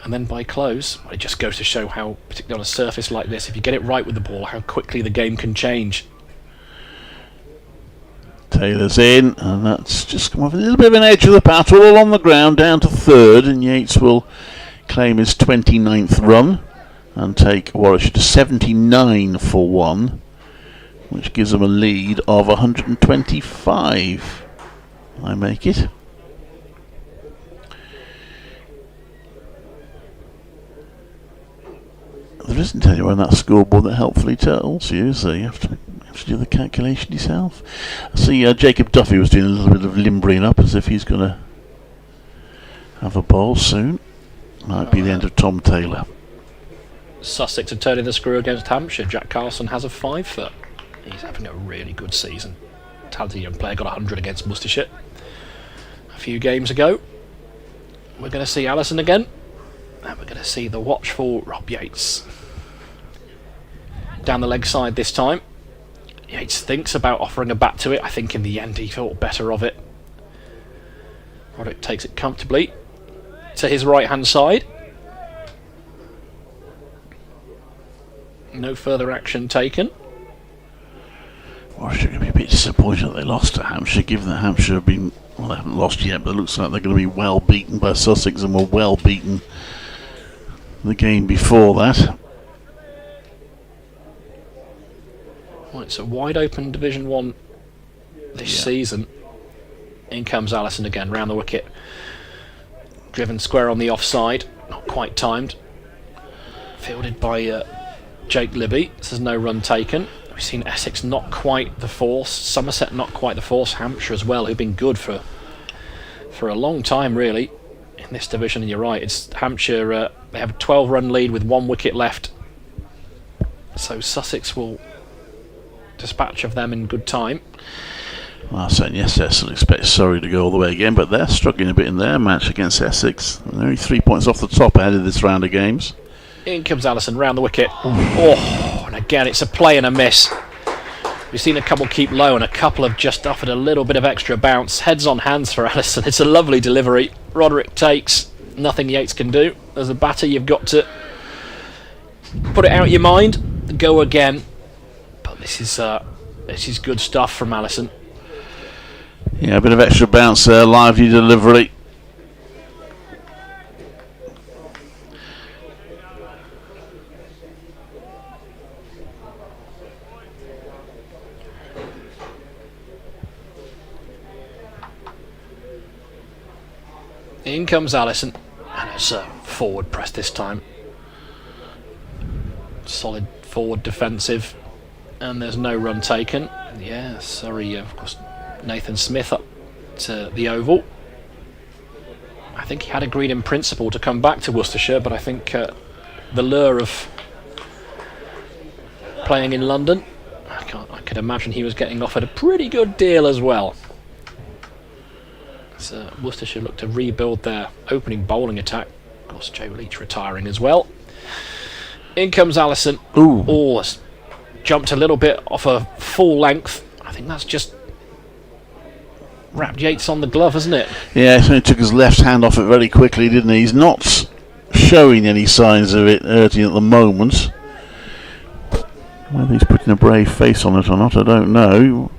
And then by close, it just goes to show how, particularly on a surface like this, if you get it right with the ball, how quickly the game can change. Taylor's in, and that's just come off a little bit of an edge of the bat, all along the ground, down to third, and Yates will claim his 29th run and take Warwickshire to 79 for 1, which gives them a lead of 125. I make it. There isn't anywhere on that scoreboard that helpfully tells you, so you have to do the calculation yourself. I see Jacob Duffy was doing a little bit of limbering up as if he's going to have a ball soon. Might be the end of Tom Taylor. Sussex are turning the screw against Hampshire. Jack Carlson has a 5-foot. He's having a really good season. Talented young player, got 100 against Worcestershire a few games ago. We're going to see Allison again, and we're going to see the watchful Rob Yates. Down the leg side this time. Yates thinks about offering a bat to it. I think in the end he thought better of it. Roddick takes it comfortably to his right hand side. No further action taken. Warwickshire going to be a bit disappointed that they lost to Hampshire, given that Hampshire have been, well, they haven't lost yet, but it looks like they're going to be well beaten by Sussex, and were well beaten the game before that. Right, so wide open Division 1 this season. In comes Allison again, round the wicket. Driven square on the offside, not quite timed. Fielded by Jake Libby. This is no run taken. We've seen Essex not quite the force, Somerset not quite the force, Hampshire as well, who've been good for a long time really in this division. And you're right, it's Hampshire. They have a 12-run lead with 1 wicket left, so Sussex will dispatch of them in good time. Well, saying yes, Essex expect Surrey to go all the way again, but they're struggling a bit in their match against Essex. They're only 3 points off the top ahead of this round of games. In comes Allison round the wicket. Oh, and again it's a play and a miss. We've seen a couple keep low and a couple have just offered a little bit of extra bounce. Heads on hands for Allison. It's a lovely delivery. Roderick takes. Nothing Yates can do. As a batter, you've got to put it out of your mind. Go again. But this is good stuff from Allison. Yeah, a bit of extra bounce there. Lively delivery. In comes Allison, and it's a forward press this time. Solid forward defensive, and there's no run taken. Yeah, sorry, of course, Nathan Smith up to the Oval. I think he had agreed in principle to come back to Worcestershire, but I think the lure of playing in London, I could imagine he was getting offered a pretty good deal as well. Worcestershire look to rebuild their opening bowling attack. Of course, Joe Leach retiring as well. In comes Allison. Ooh. Oh, jumped a little bit off a full length. I think that's just wrapped Yates on the glove, hasn't it? Yeah, so he took his left hand off it very quickly, didn't he? He's not showing any signs of it hurting at the moment. Whether he's putting a brave face on it or not, I don't know.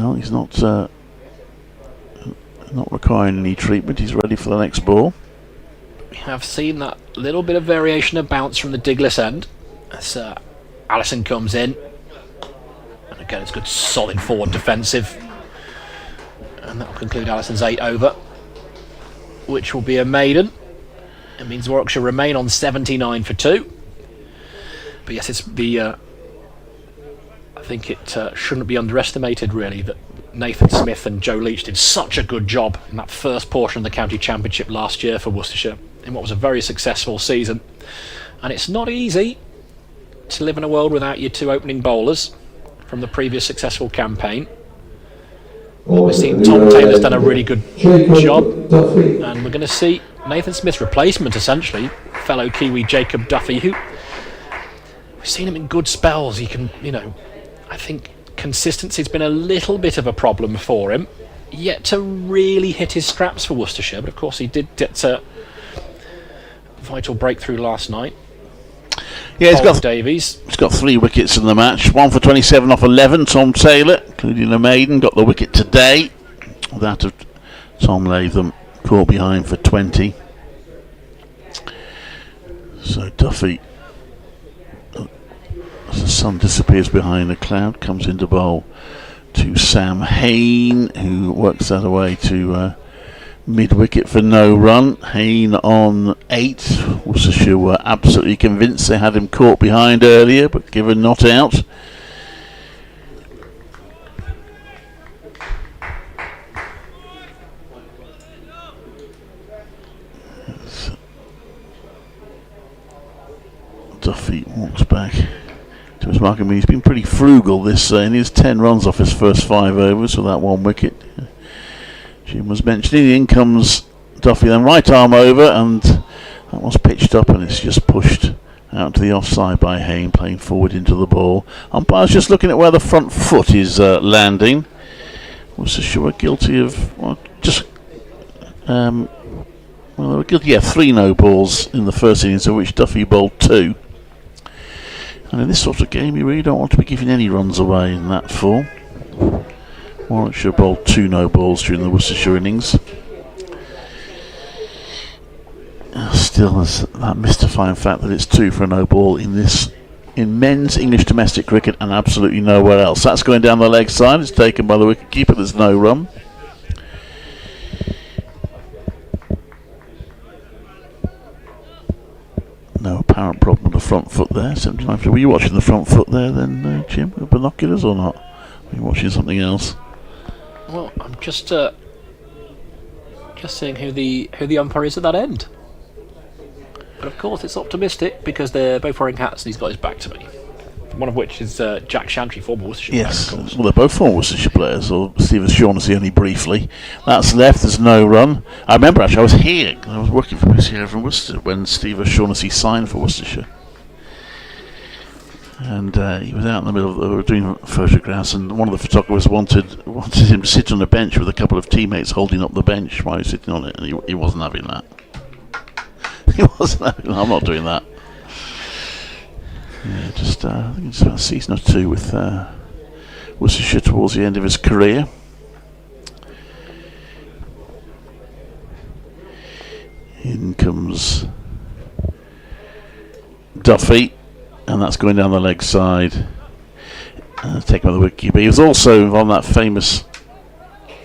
No, he's not requiring any treatment. He's ready for the next ball. We have seen that little bit of variation of bounce from the Diglis end as Allison comes in, and again it's good solid forward defensive, and that will conclude Allison's 8 over, which will be a maiden. It means Warwickshire remain on 79 for 2. But yes, it's the I think it shouldn't be underestimated really that Nathan Smith and Joe Leach did such a good job in that first portion of the county championship last year for Worcestershire in what was a very successful season. And it's not easy to live in a world without your 2 opening bowlers from the previous successful campaign. But we've seen Tom Taylor's done a really good job, and we're going to see Nathan Smith's replacement essentially, fellow Kiwi Jacob Duffy, who we've seen him in good spells. He can, I think consistency's been a little bit of a problem for him. Yet to really hit his straps for Worcestershire, but of course he did get a vital breakthrough last night. Yeah, Davies. He's got 3 wickets in the match. 1 for 27 off 11. Tom Taylor, including a maiden, got the wicket today. That of Tom Latham, caught behind for 20. So Duffy, as the sun disappears behind a cloud, comes into bowl to Sam Hain, who works that away to mid-wicket for no run. Hain on 8. Worcestershire were absolutely convinced they had him caught behind earlier, but given not out. Duffy walks back to his mark. I mean, he's been pretty frugal this in his 10 runs off his first 5 overs with that 1 wicket. Jim was mentioning. In comes Duffy, then right arm over, and that was pitched up, and it's just pushed out to the offside by Hain, playing forward into the ball. Umpire's just looking at where the front foot is landing. Worcestershire were guilty of they were guilty of 3 no balls in the first innings, of which Duffy bowled 2. And in this sort of game, you really don't want to be giving any runs away in that form. Warwickshire bowled 2 no balls during the Worcestershire innings. Still, there's that mystifying fact that it's 2 for a no ball in men's English domestic cricket and absolutely nowhere else. That's going down the leg side. It's taken by the wicketkeeper. There's no run. No apparent problem with the front foot there. 79. Were you watching the front foot there then, Jim, with binoculars or not? Were you watching something else? Well, I'm just seeing who the umpire is at that end. But of course, it's optimistic because they're both wearing hats, and he's got his back to me. One of which is Jack Shantry, former Worcestershire player, yes, of course. Well, they're both former Worcestershire players, or Steve O'Shaughnessy only briefly. That's left, there's no run. I remember actually, I was here, I was working for here from Worcester when Steve O'Shaughnessy signed for Worcestershire. And he was out in the middle they were doing photographs, and one of the photographers wanted him to sit on a bench with a couple of teammates holding up the bench while he was sitting on it, and he wasn't having that. He wasn't having that. I'm not doing that. Yeah, I think it's about a season or 2 with Worcestershire towards the end of his career. In comes Duffy, and that's going down the leg side. Taken by the wicketkeeper. He was also on that famous,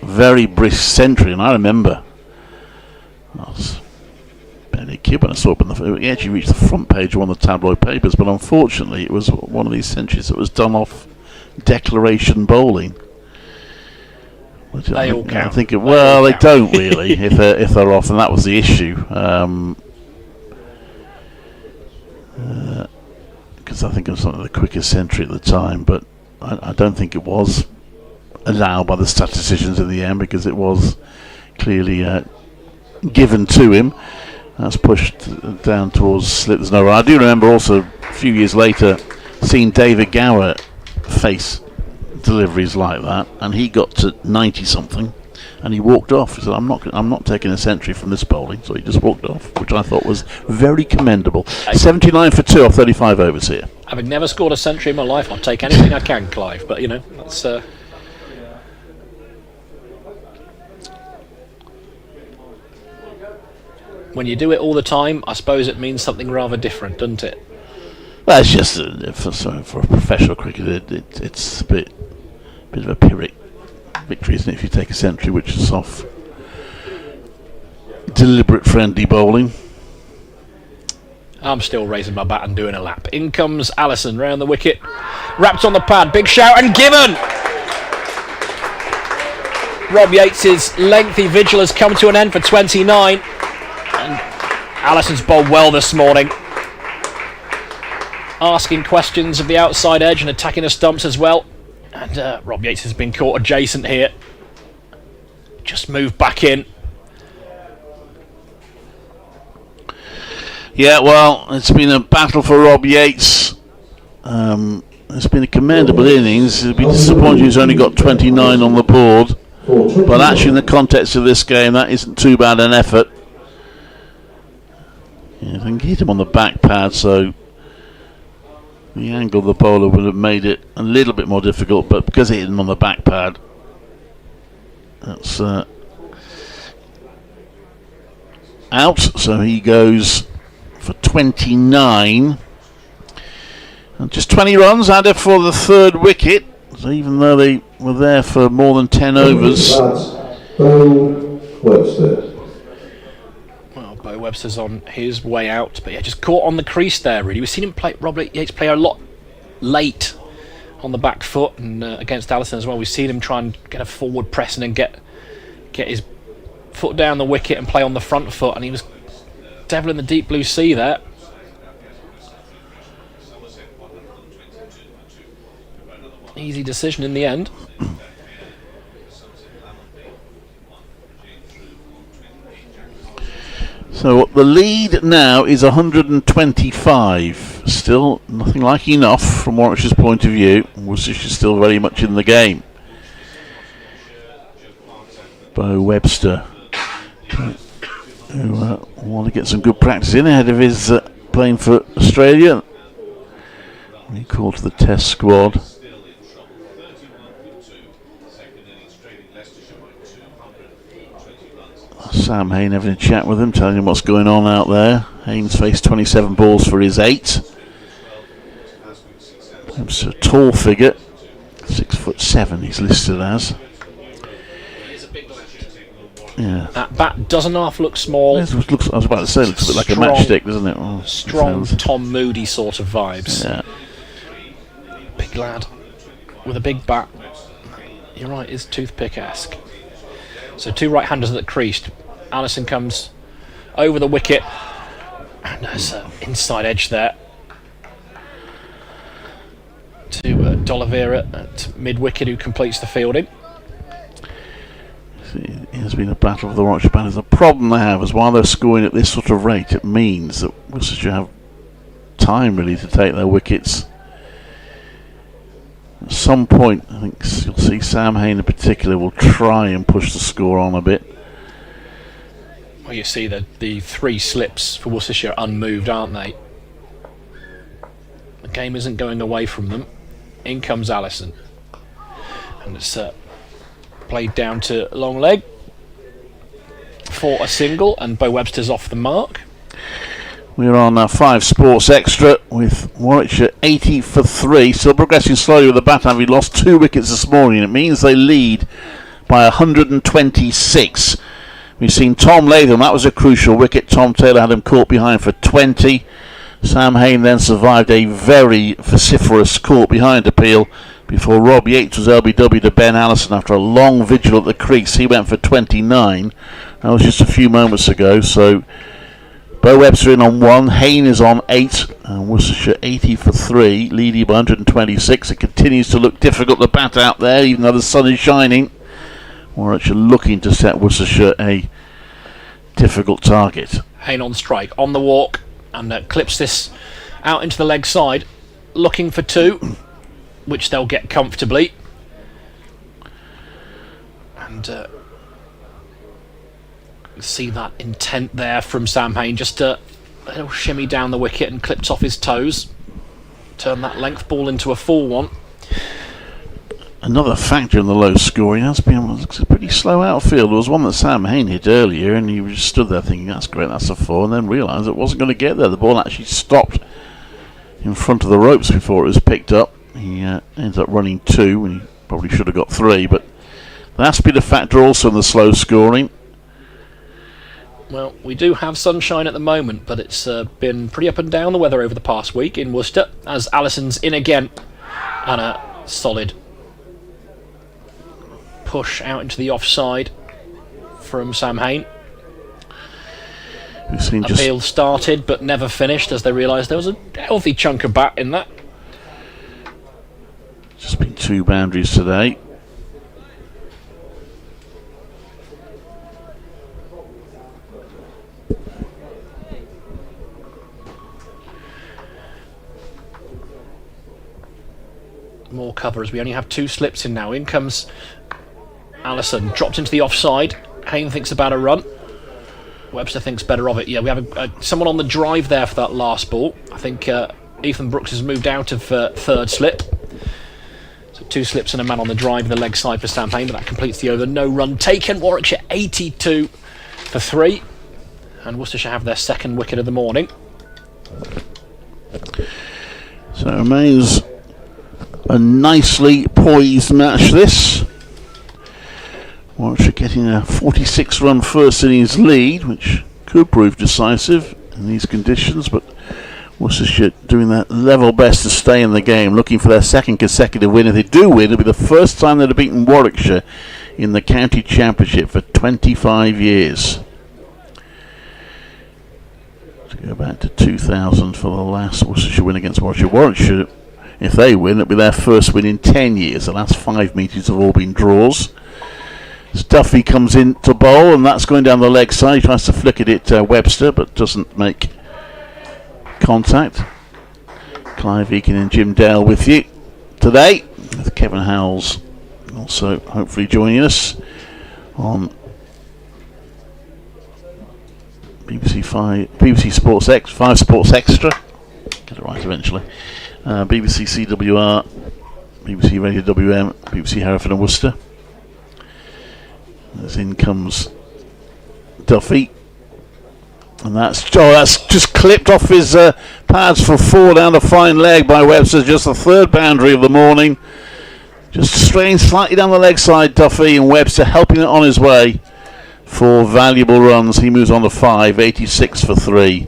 very brisk century, and I remember. When I saw it, he actually reached the front page of one of the tabloid papers, but unfortunately it was one of these centuries that was done off declaration bowling. They all count. I think they don't really if they're off, and that was the issue. Because I think it was something of the quickest century at the time, but I don't think it was allowed by the statisticians in the end, because it was clearly given to him. That's pushed down towards slip. There's no run. I do remember also a few years later seeing David Gower face deliveries like that, and he got to 90 something, and he walked off. He said, "I'm not taking a century from this bowling," so he just walked off, which I thought was very commendable. 79 for 2 off 35 overs here. Having never scored a century in my life, I'll take anything I can, Clive. But that's. When you do it all the time, I suppose it means something rather different, doesn't it? Well, it's just for a professional cricketer, it's a bit of a Pyrrhic victory, isn't it? If you take a century, which is off deliberate friendly bowling. I'm still raising my bat and doing a lap. In comes Allison round the wicket, wrapped on the pad, big shout and given. Rob Yates's lengthy vigil has come to an end for 29. And Allison's bowled well this morning, asking questions of the outside edge and attacking the stumps as well. And Rob Yates has been caught adjacent here. Just moved back in. Yeah, well, it's been a battle for Rob Yates It's been a commendable innings. It'd be disappointing he's only got 29 on the board. But actually, in the context of this game, that isn't too bad an effort. Yeah, I think he hit him on the back pad, so the angle of the bowler would have made it a little bit more difficult. But because he hit him on the back pad, that's out. So he goes for 29. And just 20 runs added for the third wicket. So even though they were there for more than 10 overs. Bo Webster. Well, Bo Webster's on his way out, but yeah, just caught on the crease there, really. We've seen him play, Robert Yates play a lot late on the back foot, and against Allison as well. We've seen him try and get a forward pressing and get his foot down the wicket and play on the front foot, and he was devil in the deep blue sea there. Easy decision in the end. So the lead now is 125. Still nothing like enough from Warwickshire's point of view. Worcestershire still very much in the game. Bo Webster, who want to get some good practice in ahead of his playing for Australia. He called to the Test squad. Sam Hain having a chat with him, telling him what's going on out there. Hain's faced 27 balls for his 8. He's a tall figure, 6'7" he's listed as. Yeah. That bat doesn't half look small. I was about to say, it looks a bit like a matchstick, doesn't it? Oh, strong Tom Moody sort of vibes. Yeah. Big lad with a big bat. You're right, it's toothpick-esque. So 2 right-handers at the crease. Allison comes over the wicket, and there's an inside edge there to D'Oliveira at mid-wicket, who completes the fielding. It has been a battle of the Warwickshire batters. The problem they have is while they're scoring at this sort of rate, it means that Worcestershire have time really to take their wickets. At some point, I think you'll see Sam Hain in particular will try and push the score on a bit. Well, you see the 3 slips for Worcestershire unmoved, aren't they? The game isn't going away from them. In comes Allison, and it's played down to long leg for a single, and Bo Webster's off the mark. We're on 5 Sports Extra with Warwickshire 80 for 3. Still progressing slowly with the bat, having lost 2 wickets this morning. It means they lead by 126. We've seen Tom Latham, that was a crucial wicket. Tom Taylor had him caught behind for 20. Sam Hain then survived a very vociferous caught behind appeal before Rob Yates was LBW to Ben Allison after a long vigil at the crease. He went for 29. That was just a few moments ago. So Bo Webster in on 1, Hain is on 8, and Worcestershire 80 for 3, leading by 126. It continues to look difficult to bat out there, even though the sun is shining. Warwickshire looking to set Worcestershire a difficult target. Hain on strike, on the walk, and clips this out into the leg side, looking for 2, which they'll get comfortably. And see that intent there from Sam Hain, just a little shimmy down the wicket and clipped off his toes. Turn that length ball into a full one. Another factor in the low scoring has been a pretty slow outfield. There was one that Sam Hain hit earlier, and he just stood there thinking, that's great, that's a 4, and then realised it wasn't going to get there. The ball actually stopped in front of the ropes before it was picked up. He ended up running 2, and he probably should have got 3, but that's been a factor also in the slow scoring. Well, we do have sunshine at the moment, but it's been pretty up and down the weather over the past week in Worcester, as Allison's in again, and a solid push out into the offside from Sam Hain. We've seen appeal started but never finished, as they realised there was a healthy chunk of bat in that. Just been 2 boundaries today. cover as we only have 2 slips in now. In comes Allison, dropped into the offside. Hayne thinks about a run. Webster thinks better of it. Yeah, we have someone on the drive there for that last ball. I think Ethan Brooks has moved out of 3rd slip. So 2 slips and a man on the drive, the leg side for Sam Hayne, but that completes the over. No run taken. Warwickshire 82 for 3. And Worcestershire have their 2nd wicket of the morning. So it remains a nicely poised match, this. Warwickshire getting a 46-run first innings lead, which could prove decisive in these conditions, but Worcestershire doing their level best to stay in the game, looking for their 2nd consecutive win. If they do win, it'll be the first time they've beaten Warwickshire in the county championship for 25 years. To go back to 2000 for the last Worcestershire win against Warwickshire. Warwickshire, if they win, it'll be their first win in 10 years. The last 5 meetings have all been draws. Duffy comes in to bowl, and that's going down the leg side. He tries to flick it at Webster, but doesn't make contact. Clive Eakin and Jim Dale with you today, with Kevin Howells also hopefully joining us on BBC Sports 5 Sports Extra. Get it right eventually. BBC CWR, BBC Radio WM, BBC Hereford and Worcester. As in comes Duffy, and that's just clipped off his pads for 4 down a fine leg by Webster. Just the 3rd boundary of the morning. Just straying slightly down the leg side, Duffy, and Webster helping it on his way for valuable runs. He moves on to 5, 86 for 3.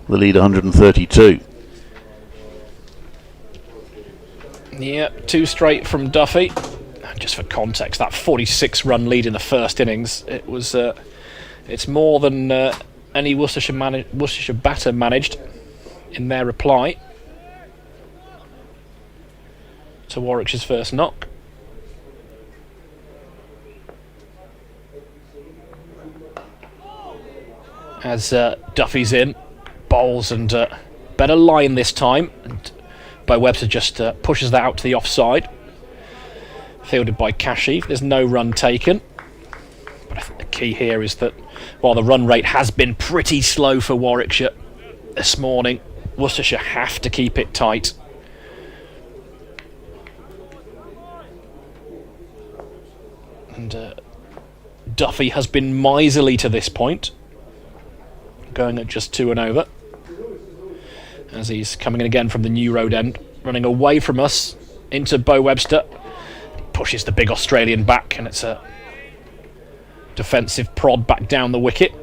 The lead 132. Yeah, 2 straight from Duffy. Just for context, that 46-run lead in the first innings, it was it's more than any Worcestershire batter managed in their reply to Warwickshire's first knock. As Duffy's in, bowls, and better line this time, and Bo Webster just pushes that out to the offside. Fielded by Kashif. There's no run taken. But I think the key here is that while the run rate has been pretty slow for Warwickshire this morning, Worcestershire have to keep it tight. And Duffy has been miserly to this point, going at just 2 and over. As he's coming in again from the New Road end, running away from us into Bo Webster. Pushes the big Australian back, and it's a defensive prod back down the wicket.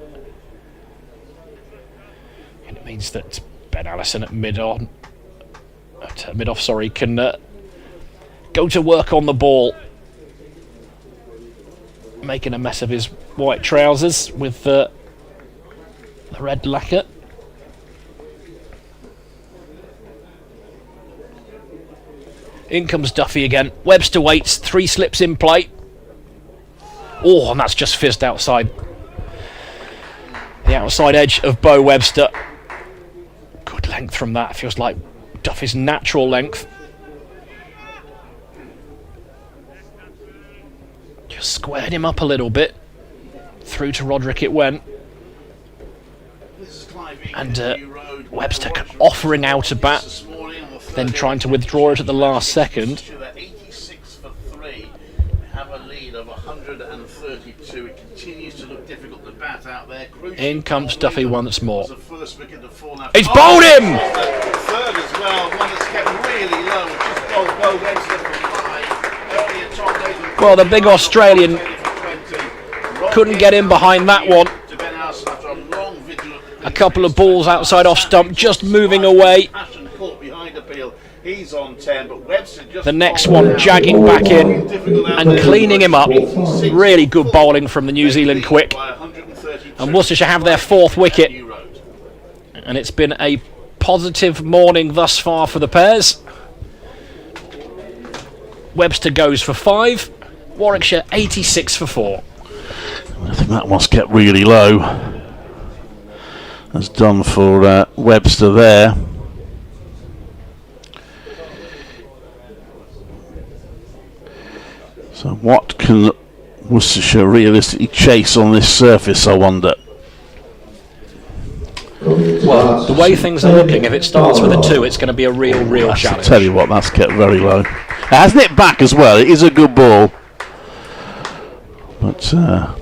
And it means that Ben Allison at mid-off, can go to work on the ball, making a mess of his white trousers with the red lacquer. In comes Duffy again. Webster waits. 3 slips in play. Oh, and that's just fizzed outside the outside edge of Bo Webster. Good length from that. Feels like Duffy's natural length. Just squared him up a little bit. Through to Roderick it went. And Webster offering out a bat, then trying to withdraw it at the last second. 86 for 3. Have a lead of 132. It continues to look difficult to bat out there. In comes Duffy once more. He's bowled him! Third as well, one that's kept really low. Just Bo Webster for 5. Well, the big Australian couldn't get in behind that one. A couple of balls outside off stump, just moving away. He's on 10, but Webster just the next one jagging back in and cleaning him up. Really good bowling from the New Zealand quick. And Worcestershire have their 4th wicket. And it's been a positive morning thus far for the pairs. Webster goes for 5. Warwickshire 86 for 4. I think that one's kept really low. That's done for Webster there. So what can Worcestershire realistically chase on this surface, I wonder? Well, the way things are looking, if it starts with a 2, it's going to be a real challenge. I tell you what, that's kept very low. It hasn't it back as well. It is a good ball, but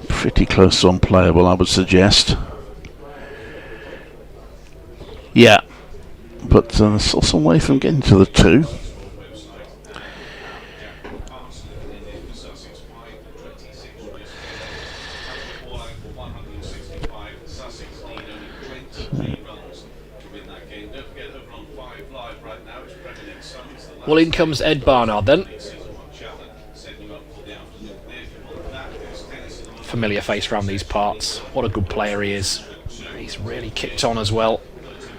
pretty close to unplayable, I would suggest. Yeah, but still some way from getting to the 2. Well, in comes Ed Barnard then. Familiar face around these parts. What a good player he is. He's really kicked on as well.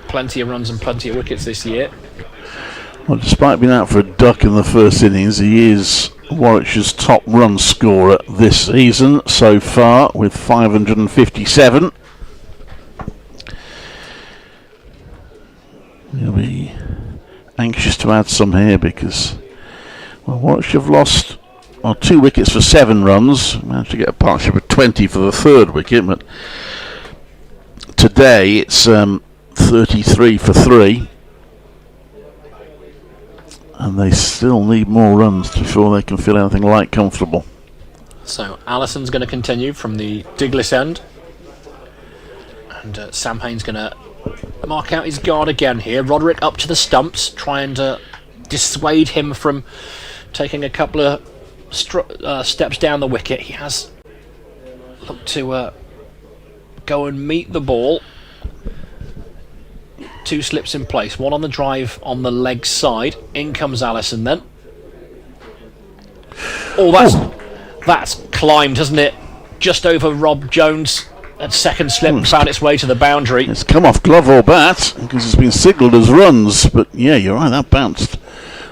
Plenty of runs and plenty of wickets this year. Well, despite being out for a duck in the first innings, he is Warwickshire's top run scorer this season so far with 557. He'll be anxious to add some here because, well, Warwickshire have lost 2 wickets for 7 runs. Managed to get a partnership of 20 for the 3rd wicket, but today it's 33 for 3, and they still need more runs before they can feel anything like comfortable. So Allison's going to continue from the Diglis end, and Sam Hain's going to mark out his guard again here. Roderick up to the stumps, trying to dissuade him from taking a couple of steps down the wicket. He has looked to go and meet the ball. 2 slips in place, 1 on the drive on the leg side. In comes Allison then. Oh, that's climbed, hasn't it? Just over Rob Jones. That second slip found its way to the boundary. It's come off glove or bat because it's been signalled as runs. But yeah, you're right, that bounced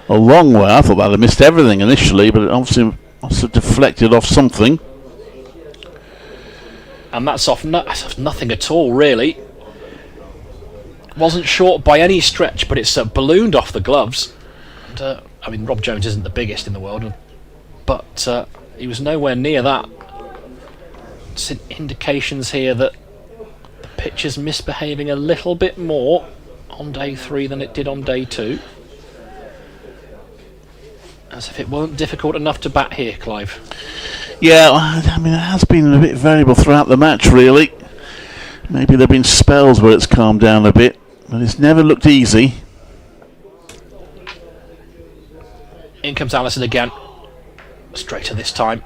a long way. I thought that had missed everything initially, but it obviously also deflected off something. And that's off nothing at all, really. Wasn't short by any stretch, but it's ballooned off the gloves. And, I mean, Rob Jones isn't the biggest in the world, but he was nowhere near that. It's indications here that the pitch is misbehaving a little bit more on day 3 than it did on day 2. As if it weren't difficult enough to bat here, Clive. Yeah, I mean, it has been a bit variable throughout the match, really. Maybe there have been spells where it's calmed down a bit, but it's never looked easy. In comes Allison again. Straighter this time.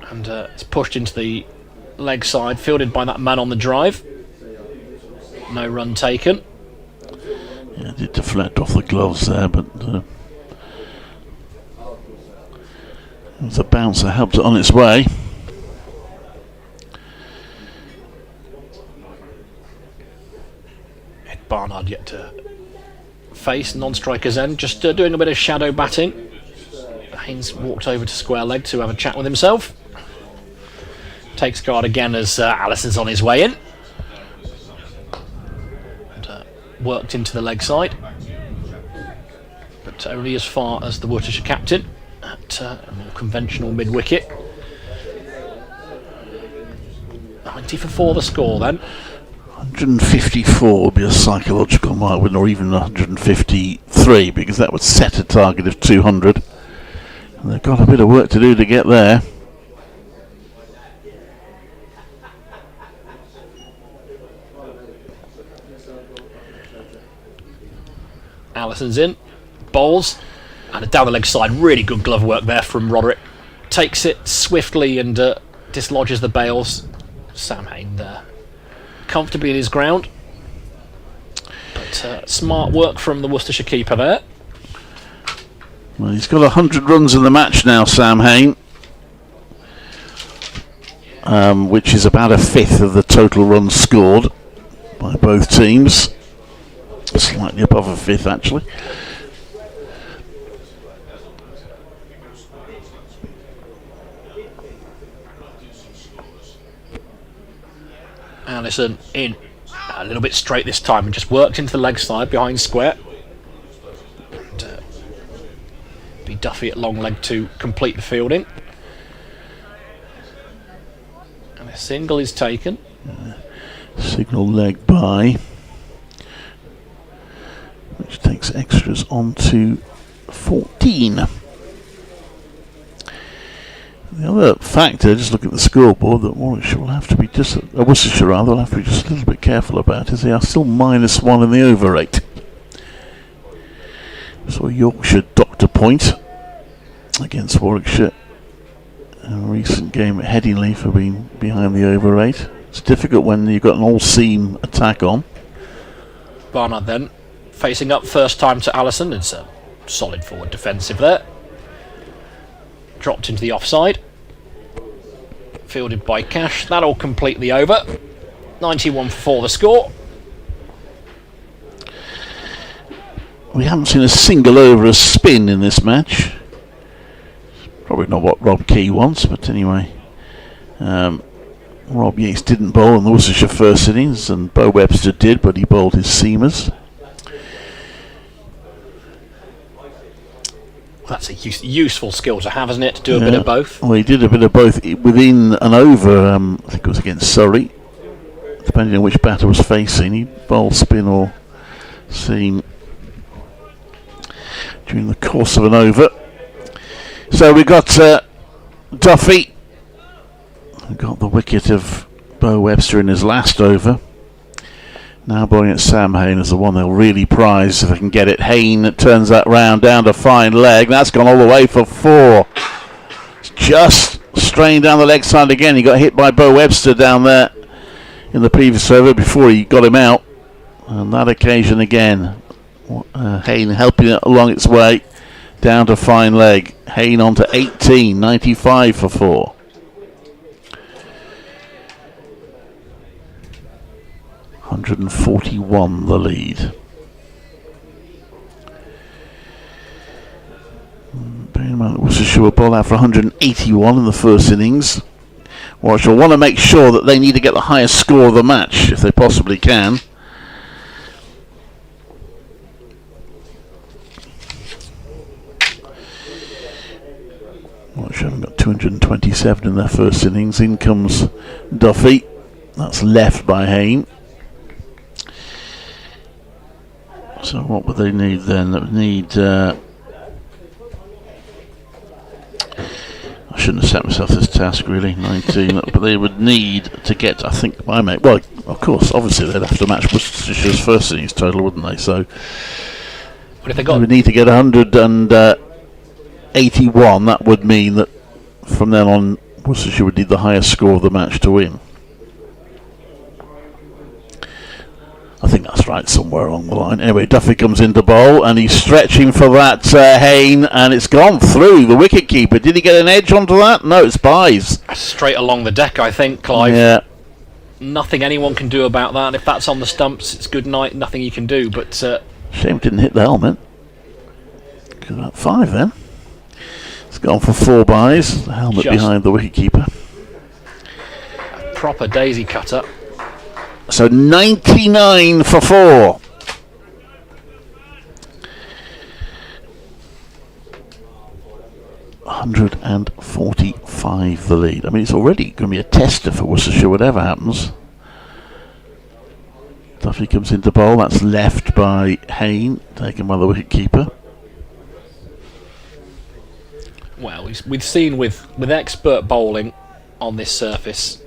And it's pushed into the leg side, fielded by that man on the drive. No run taken. Yeah, it did deflect off the gloves there, but the bouncer helped it on its way. Ed Barnard yet to face non-striker's end, just doing a bit of shadow batting. Haynes walked over to square leg to have a chat with himself. Takes guard again as Allison's on his way in. And worked into the leg side. But only as far as the Worcestershire captain at a more conventional mid-wicket. 90 for 4 the score then. 154 would be a psychological mark, or even 153, because that would set a target of 200. And they've got a bit of work to do to get there. Allison's in, bowls, and down the leg side. Really good glove work there from Roderick. Takes it swiftly and dislodges the bails. Sam Hain there, comfortably in his ground. But smart work from the Worcestershire keeper there. Well, he's got 100 runs in the match now, Sam Hain, which is about a fifth of the total runs scored by both teams. Slightly above a fifth, actually. Allison in a little bit straight this time and just worked into the leg side behind square. And, be Duffy at long leg to complete the fielding. A single is taken. Signal leg by, which takes extras on to 14. The other factor, just looking at the scoreboard, that Warwickshire will have to be Worcestershire rather, will have to be just a little bit careful about is they are still -1 in the over rate. So Yorkshire docked a point against Warwickshire in a recent game at Headingley for being behind the over rate. It's difficult when you've got an all-seam attack on. Barnard then facing up first time to Allison. It's a solid forward defensive there. Dropped into the offside. Fielded by Cash. That'll complete the over. 91 for 4 the score. We haven't seen a single over a spin in this match. Probably not what Rob Key wants, but anyway. Rob Yates didn't bowl in the Worcestershire first innings, and Bo Webster did, but he bowled his seamers. That's a useful skill to have, isn't it? To do a bit of both. Well, he did a bit of both within and over. I think it was against Surrey. Depending on which batter was facing, he'd bowl spin or seam during the course of an over. So we got Duffy. We got the wicket of Bo Webster in his last over. Now bowling at Sam Hayne is the one they'll really prize if they can get it. Hayne turns that round down to fine leg. That's gone all the way for 4. It's just strained down the leg side again. He got hit by Bo Webster down there in the previous over before he got him out. On that occasion again, Hayne helping it along its way down to fine leg. Hayne on to 18, 95 for 4. $141 the lead. Bearing in mind that Worcestershire will bowl out for 181 in the first innings. Warwickshire want to make sure that they need to get the highest score of the match if they possibly can. Warwickshire haven't got 227 in their first innings. In comes Duffy. That's left by Hayne. So what would they need then? They would need... I shouldn't have set myself this task really, 19, but they would need to get, I think, my mate, well, of course, obviously they'd have to match Worcestershire's first innings total, wouldn't they? So what if they got? They would need to get 181, that would mean that from then on Worcestershire would need the highest score of the match to win. I think that's right, somewhere along the line. Anyway, Duffy comes into bowl and he's stretching for that Hayne, and it's gone through the wicket keeper. Did he get an edge onto that? No, it's Byes. Straight along the deck, I think, Clive. Yeah. Nothing anyone can do about that. If that's on the stumps, it's good night. Nothing you can do. But shame it didn't hit the helmet. Could have 5 then. It's gone for 4 Byes. The helmet Just behind the wicket keeper. a proper daisy cutter. So 99 for 4. $145 the lead. I mean, it's already going to be a tester for Worcestershire, whatever happens. Duffy comes into bowl. That's left by Hayne, taken by the wicket keeper. Well, we've seen with expert bowling on this surface,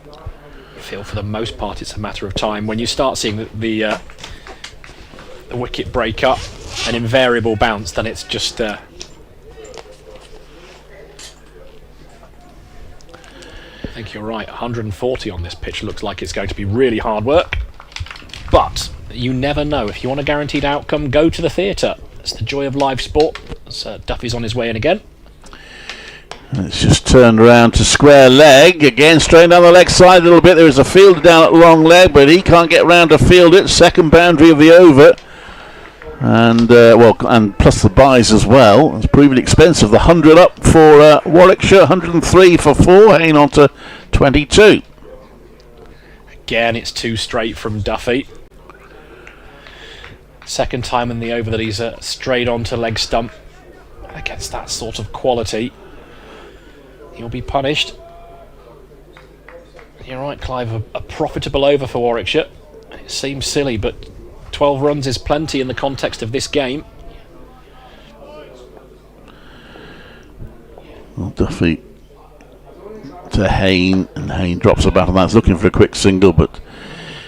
I feel for the most part it's a matter of time. When you start seeing the wicket break up, an invariable bounce, then it's just... I think you're right, 140 on this pitch looks like it's going to be really hard work. But you never know. If you want a guaranteed outcome, go to the theatre. It's the joy of live sport. So Duffy's on his way in again. It's just turned around to square leg. Again, straight down the leg side a little bit. There is a fielder down at long leg, but he can't get round to field it. Second boundary of the over. And, and plus the buys as well. It's proving expensive. The 100 up for Warwickshire, 103 for 4. Hayne on to 22. Again, it's 2 straight from Duffy. Second time in the over that he's strayed onto leg stump. Against that sort of quality, he'll be punished. You're right, Clive, a profitable over for Warwickshire. It seems silly, but 12 runs is plenty in the context of this game. Well, Duffy to Hayne, and Hayne drops a bat, and that's looking for a quick single, but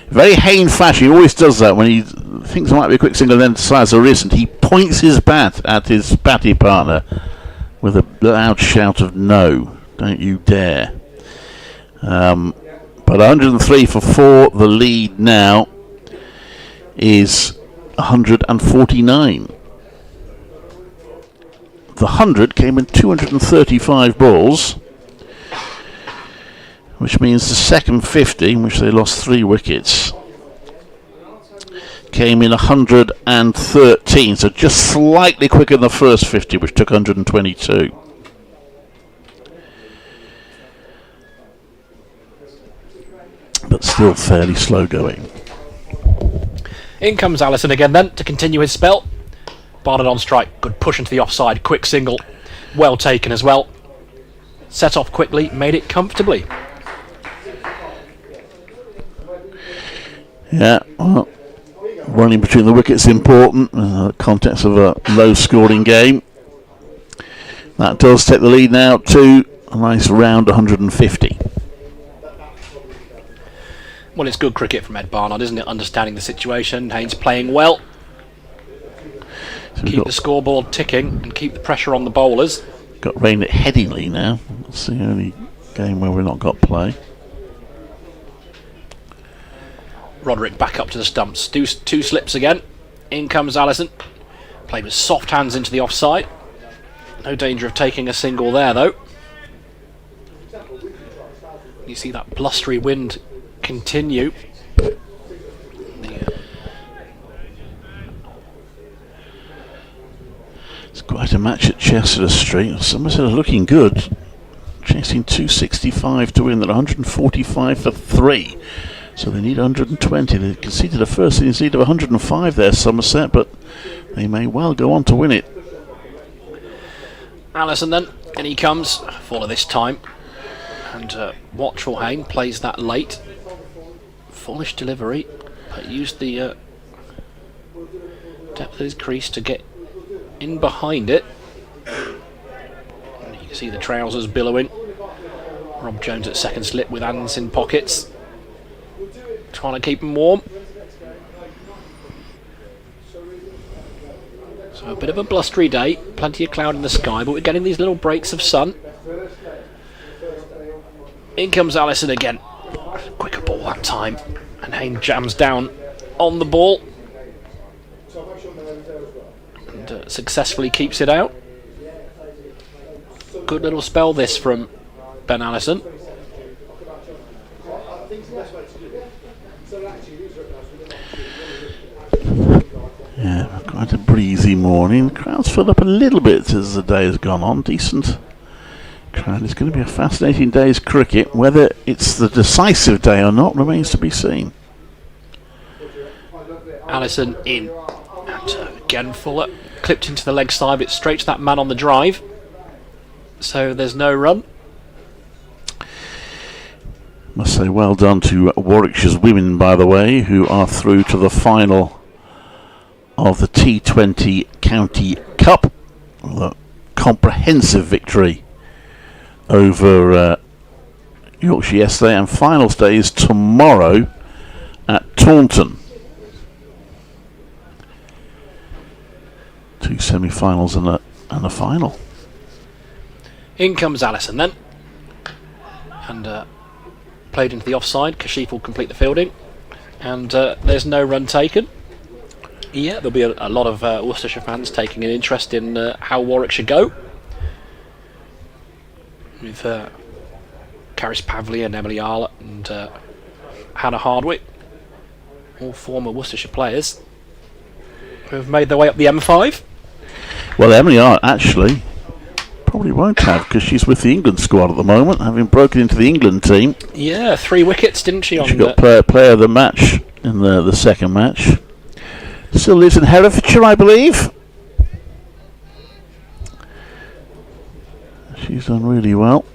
very Hayne fashion. He always does that when he thinks there might be a quick single and then decides there isn't. He points his bat at his batting partner with a loud shout of no, don't you dare. But 103 for 4, the lead now is 149. The 100 came in 235 balls, which means the second 50, in which they lost 3 wickets, came in 113, so just slightly quicker than the first 50, which took 122. But still fairly slow going. In comes Allison again then to continue his spell. Barnard on strike, good push into the offside, quick single, well taken as well. Set off quickly, made it comfortably. Yeah, well, running between the wickets is important in the context of a low-scoring game. That does take the lead now to a nice round 150. Well, it's good cricket from Ed Barnard, isn't it? Understanding the situation, Haynes playing well. So keep the scoreboard ticking and keep the pressure on the bowlers. Got rain at Headingley now. That's the only game where we've not got play. Roderick back up to the stumps. Two slips again. In comes Allison. Played with soft hands into the offside. No danger of taking a single there, though. You see that blustery wind continue. It's quite a match at Chester Street. Somerset are looking good. Chasing 265 to win. They're 145 for 3. So they need 120. They conceded a first innings lead of 105 there, Somerset, but they may well go on to win it. Allison then, and he comes. Follow this time. And watchful Hayne plays that late. Foolish delivery, but used the depth of his crease to get in behind it. And you can see the trousers billowing. Rob Jones at second slip with hands in pockets, trying to keep him warm. So a bit of a blustery day, plenty of cloud in the sky, but we're getting these little breaks of sun. In comes Allison again. Quicker ball that time, and Hayne jams down on the ball and successfully keeps it out. Good little spell this from Ben Allison. Yeah, quite a breezy morning. The crowd's filled up a little bit as the day has gone on. Decent crowd. It's going to be a fascinating day's cricket. Whether it's the decisive day or not remains to be seen. Allison in, and again Fuller clipped into the leg side, but straight to that man on the drive. So there's no run. Must say well done to Warwickshire's women, by the way, who are through to the final of the T20 County Cup. A comprehensive victory over Yorkshire yesterday, and final day is tomorrow at Taunton. 2 semi-finals and a final. In comes Allison then, and played into the offside. Kashif will complete the fielding, and there's no run taken. Yeah, there'll be a lot of Worcestershire fans taking an interest in how Warwickshire go. With Caris Pavley and Emily Arlett and Hannah Hardwick, all former Worcestershire players who have made their way up the M5. Well, Emily Arlett actually probably won't have, because she's with the England squad at the moment, having broken into the England team. Yeah, 3 wickets, didn't she? She got player of the match in the second match. Still lives in Herefordshire, I believe. She's done really well.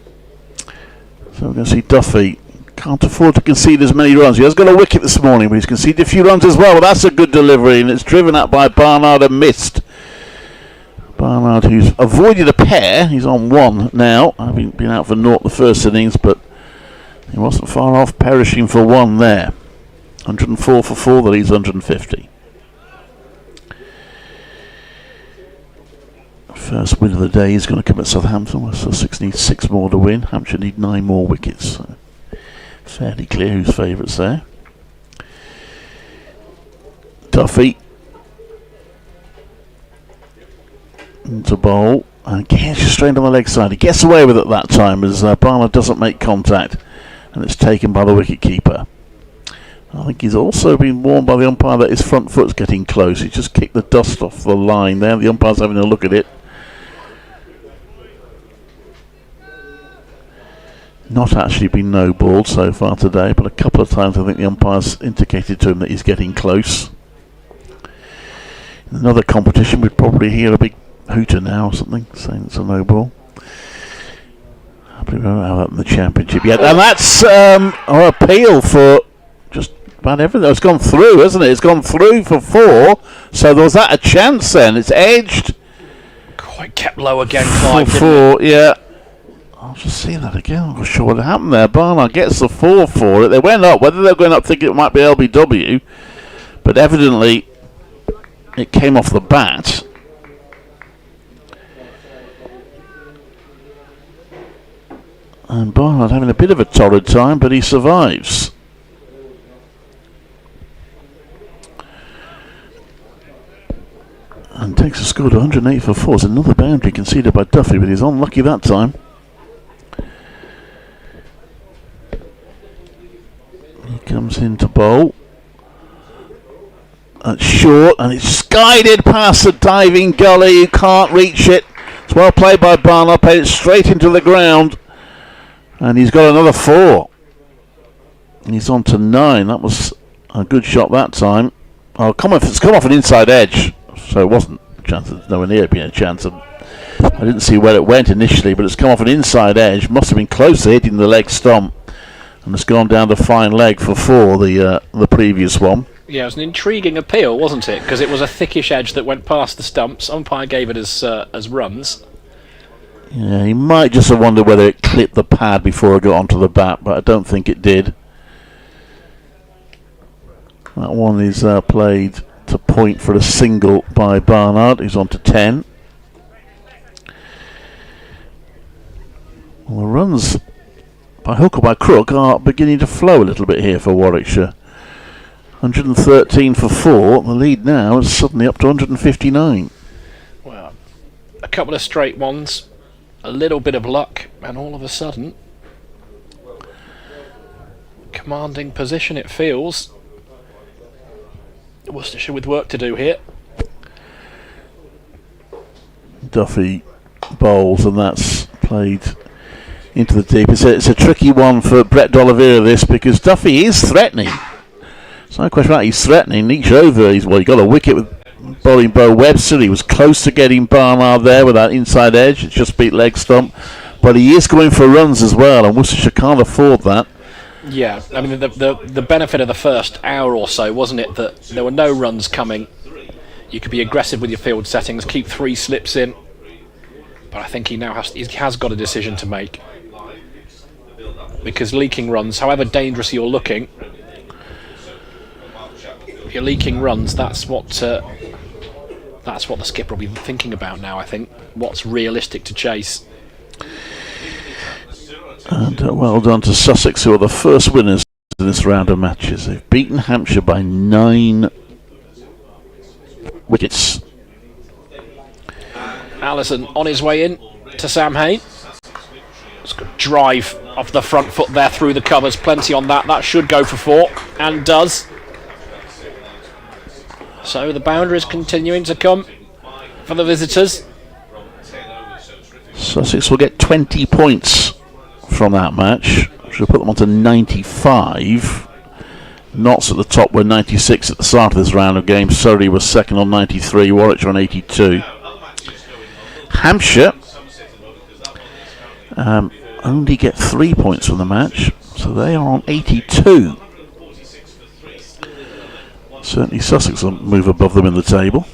So we're going to see Duffy Can't afford to concede as many runs. He has got a wicket this morning, but he's conceded a few runs as well. That's a good delivery, and it's driven up by Barnard and missed. Barnard, who's avoided a pair, he's on one now, having been out for naught the first innings, but he wasn't far off perishing for one there. 104 for 4, that leaves 150. First win of the day is going to come at Southampton, where Sussex needs 6 more to win. Hampshire need 9 more wickets. So fairly clear who's favourites there. Duffy into bowl, and gets straight on the leg side. He gets away with it that time as Barnard doesn't make contact, and it's taken by the wicket-keeper. I think he's also been warned by the umpire that his front foot's getting close. He just kicked the dust off the line there. The umpire's having a look at it. Not actually been no-balled so far today, but a couple of times I think the umpire's indicated to him that he's getting close. In another competition we'd probably hear a big hooter now or something, saying it's a no-ball. I believe we won't have that in the championship yet. And that's our appeal for just about everything. It's gone through, hasn't it? It's gone through for 4, so there was that a chance then. It's edged. Quite kept low again, Clive, for 4, yeah. I'll just see that again. I'm not sure what happened there. Barnard gets the 4 for it. They went up, whether they're going up thinking it might be LBW, but evidently it came off the bat. And Barnard having a bit of a torrid time, but he survives. And takes a score to 108 for 4. It's another boundary conceded by Duffy, but he's unlucky that time. He comes in to bowl. That's short, and it's guided past the diving gully. You can't reach it. It's well played by Barnard, played it straight into the ground. And he's got another 4. And he's on to 9. That was a good shot that time. Oh, it's come off an inside edge, so it wasn't a chance. There's nowhere near being a chance. I didn't see where it went initially, but it's come off an inside edge. Must have been close to hitting the leg stump. And it's gone down to fine leg for 4, the previous one. Yeah, it was an intriguing appeal, wasn't it? Because it was a thickish edge that went past the stumps. Umpire gave it as runs. Yeah, he might just have wondered whether it clipped the pad before it got onto the bat, but I don't think it did. That one is played to point for a single by Barnard, who's on to 10. Well, the runs by hook or by crook are beginning to flow a little bit here for Warwickshire. 113 for 4. The lead now is suddenly up to 159. Well, a couple of straight ones, a little bit of luck, and all of a sudden, commanding position it feels. Worcestershire with work to do here. Duffy bowls, and that's played into the deep. It's a tricky one for Brett D'Oliveira, this, because Duffy is threatening. There's no question about it. He's threatening. Each over, he got a wicket with bowling Bo Webster. He was close to getting Barnard there with that inside edge. It's just beat leg stump. But he is going for runs as well, and Worcestershire can't afford that. Yeah, I mean, the benefit of the first hour or so, wasn't it, that there were no runs coming. You could be aggressive with your field settings, keep 3 slips in. But I think he has got a decision to make. Because leaking runs, however dangerous you're looking, if you're leaking runs, that's what the skipper will be thinking about now, I think. What's realistic to chase. And well done to Sussex, who are the first winners in this round of matches. They've beaten Hampshire by 9 wickets. Allison on his way in to Sam Hain. It's got drive off the front foot there through the covers. Plenty on that. That should go for 4, and does. So the boundary is continuing to come for the visitors. Sussex will get 20 points from that match, which will put them on to 95. Notts at the top were 96 at the start of this round of games. Surrey was second on 93, Warwickshire on 82. Hampshire only get 3 points from the match. So they are on 82. Certainly Sussex will move above them in the table.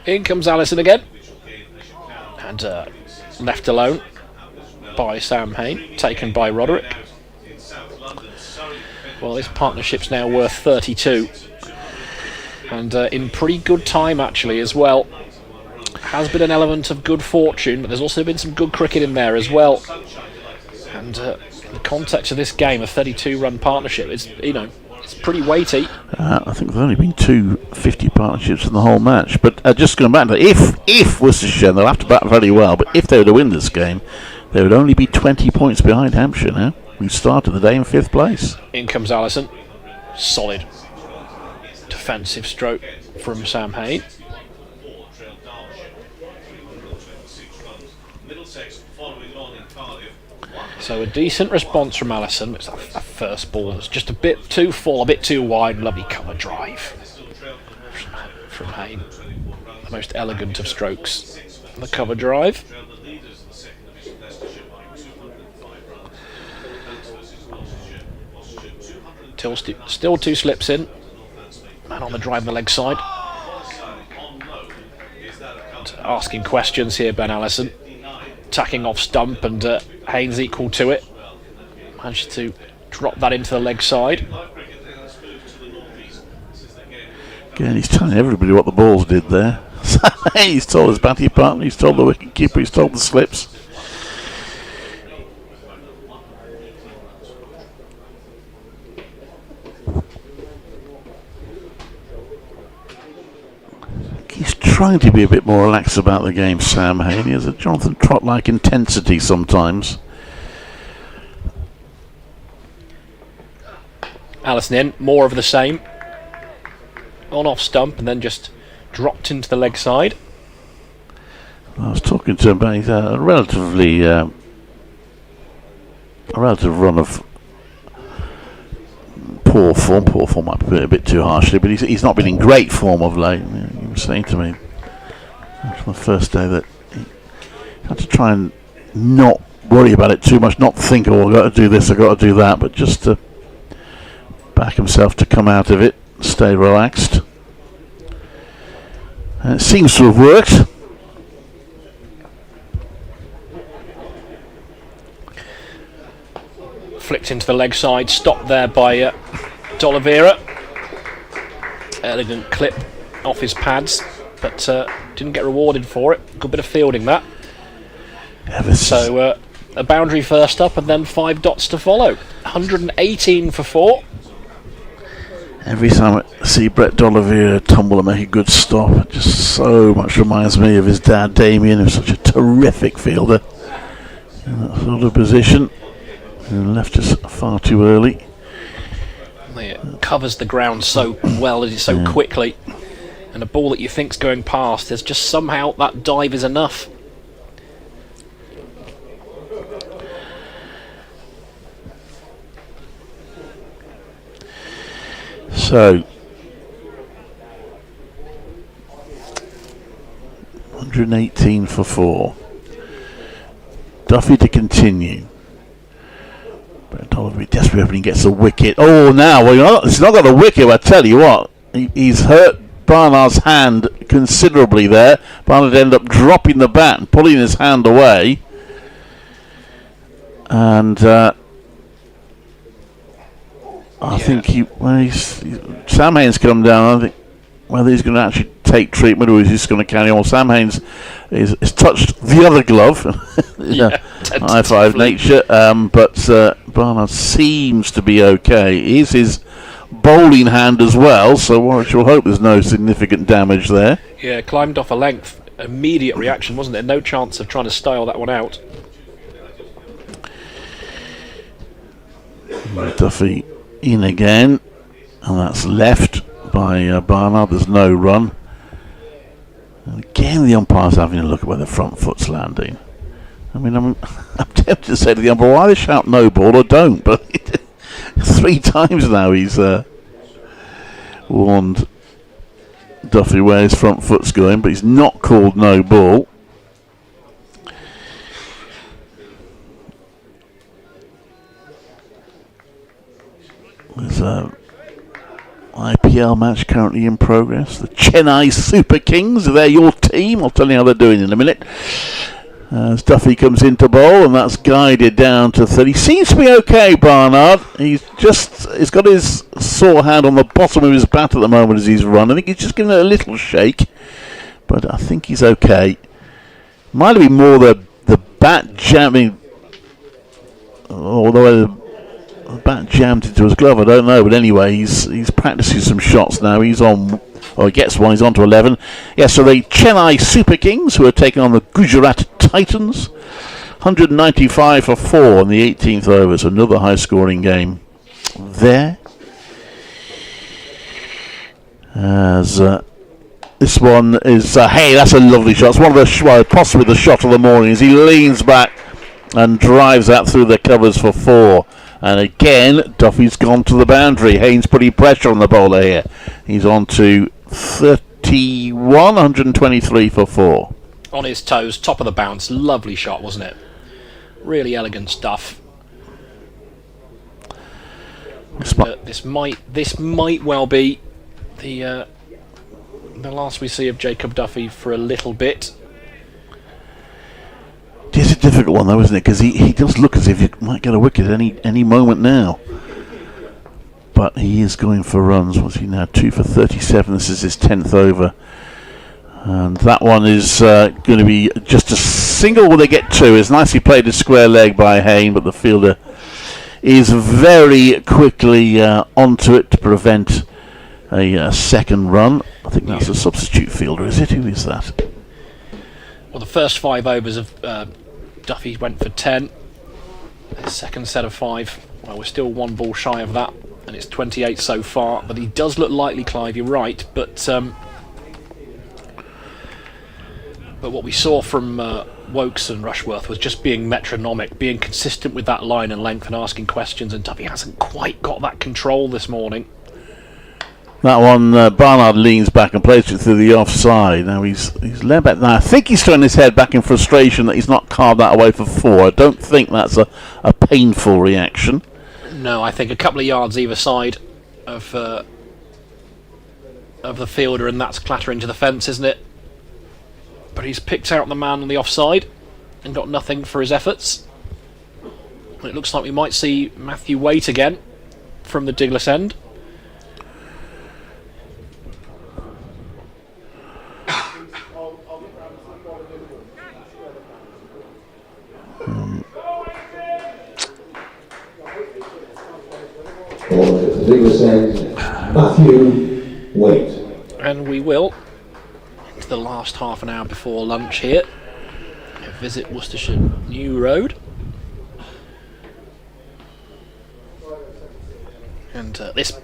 In comes Allison again. And left alone by Sam Hain, taken by Roderick. Well, this partnership's now worth 32. And in pretty good time, actually, as well. Has been an element of good fortune, but there's also been some good cricket in there as well. And in the context of this game, a 32-run partnership, it's pretty weighty. I think there's only been 2 50 partnerships in the whole match. But just going back to if Worcestershire, they'll have to bat very well, but if they were to win this game, they would only be 20 points behind Hampshire now. We started the day in 5th place. In comes Allison. Solid defensive stroke from Sam Hain. So a decent response from Allison. It's that first ball that's just a bit too full, a bit too wide. Lovely cover drive from Hain. The most elegant of strokes. The cover drive. Still 2 slips in. Man on the drive on the leg side. And asking questions here, Ben Allison. Tacking off stump, and Haynes equal to it. Managed to drop that into the leg side. Again, he's telling everybody what the balls did there. He's told his batting partner, he's told the wicket keeper, he's told the slips. He's trying to be a bit more relaxed about the game, Sam Hain. He has a Jonathan Trott-like intensity sometimes. Allison in, more of the same. On off stump and then just dropped into the leg side. I was talking to him about a relative run of poor form. Poor form might be put a bit too harshly, but he's not been in great form of late. He was saying to me from the first day that he had to try and not worry about it too much, not think, oh, I've got to do this, I've got to do that, but just to back himself to come out of it, stay relaxed. And it seems to have worked. Flicked into the leg side, stopped there by D'Oliveira. Elegant clip off his pads, but didn't get rewarded for it. Good bit of fielding that. So a boundary first up and then 5 dots to follow. 118 for 4. Every time I see Brett D'Oliveira tumble and make a good stop, it just so much reminds me of his dad Damien, who's such a terrific fielder in that sort of position. And left us far too early. It covers the ground so well, so quickly, and a ball that you think's going past, there's just somehow that dive is enough. So 118 for 4. Duffy to continue. But D'Oliveira desperately hoping he gets a wicket. Oh, now, well, it's not got a wicket, but I tell you what, he's hurt Barnard's hand considerably there. Barnard ended up dropping the bat and pulling his hand away. And I think Sam Hain's come down. I think whether he's going to actually take treatment or he's just going to carry on. Sam Hain's is touched the other glove. High five nature. But Barnard seems to be okay. It is his bowling hand as well, so Warwickshire will hope there's no significant damage there. Yeah, climbed off a length. Immediate reaction, wasn't there? No chance of trying to style that one out. Duffy in again, and that's left by Barnard. There's no run. And again, the umpire's having a look at where the front foot's landing. I mean, I'm tempted to say to the umpire, why they shout no ball or don't, but 3 times now he's warned Duffy where his front foot's going, but he's not called no ball. IPL match currently in progress. The Chennai Super Kings, they're your team. I'll tell you how they're doing in a minute. As Duffy comes into bowl, and that's guided down to 30. Seems to be okay, Barnard. He's got his sore hand on the bottom of his bat at the moment as he's run. I think he's just giving it a little shake, but I think he's okay. Might have been more the bat jamming, although the bat jammed into his glove, I don't know. But anyway, he's practicing some shots now. He's on. He gets one, he's on to 11. Yes, so the Chennai Super Kings, who are taking on the Gujarat Titans. 195 for 4 in the 18th over, so another high-scoring game there. As this one is, hey, that's a lovely shot. It's one of the, possibly the shot of the morning, as he leans back and drives that through the covers for 4. And again, Duffy's gone to the boundary. Haynes putting pressure on the bowler here. He's on to 31, 123 for 4. On his toes, top of the bounce. Lovely shot, wasn't it? Really elegant stuff. This might well be the last we see of Jacob Duffy for a little bit. It's a difficult one though, isn't it? Because he does look as if he might get a wicket any moment now. But he is going for runs. What's he now? 2 for 37. This is his 10th over. And that one is going to be just a single. Will they get 2? It's nicely played a square leg by Hayne, but the fielder is very quickly onto it to prevent a second run. I think that's a substitute fielder, is it? Who is that? Well, the first 5 overs of Duffy went for 10. His second set of 5, well, we're still 1 ball shy of that, and it's 28 so far. But he does look likely, Clive, you're right. But what we saw from Wokes and Rushworth was just being metronomic, being consistent with that line and length and asking questions, and Duffy hasn't quite got that control this morning. That one, Barnard leans back and plays it through the offside. Now he's led back now. I think he's throwing his head back in frustration that he's not carved that away for 4. I don't think that's a painful reaction. No, I think a couple of yards either side of the fielder, and that's clattering to the fence, isn't it? But he's picked out the man on the offside and got nothing for his efforts. It looks like we might see Matthew Waite again from the Douglas end. Matthew Waite. And we will, into the last half an hour before lunch here, visit Worcestershire New Road. And this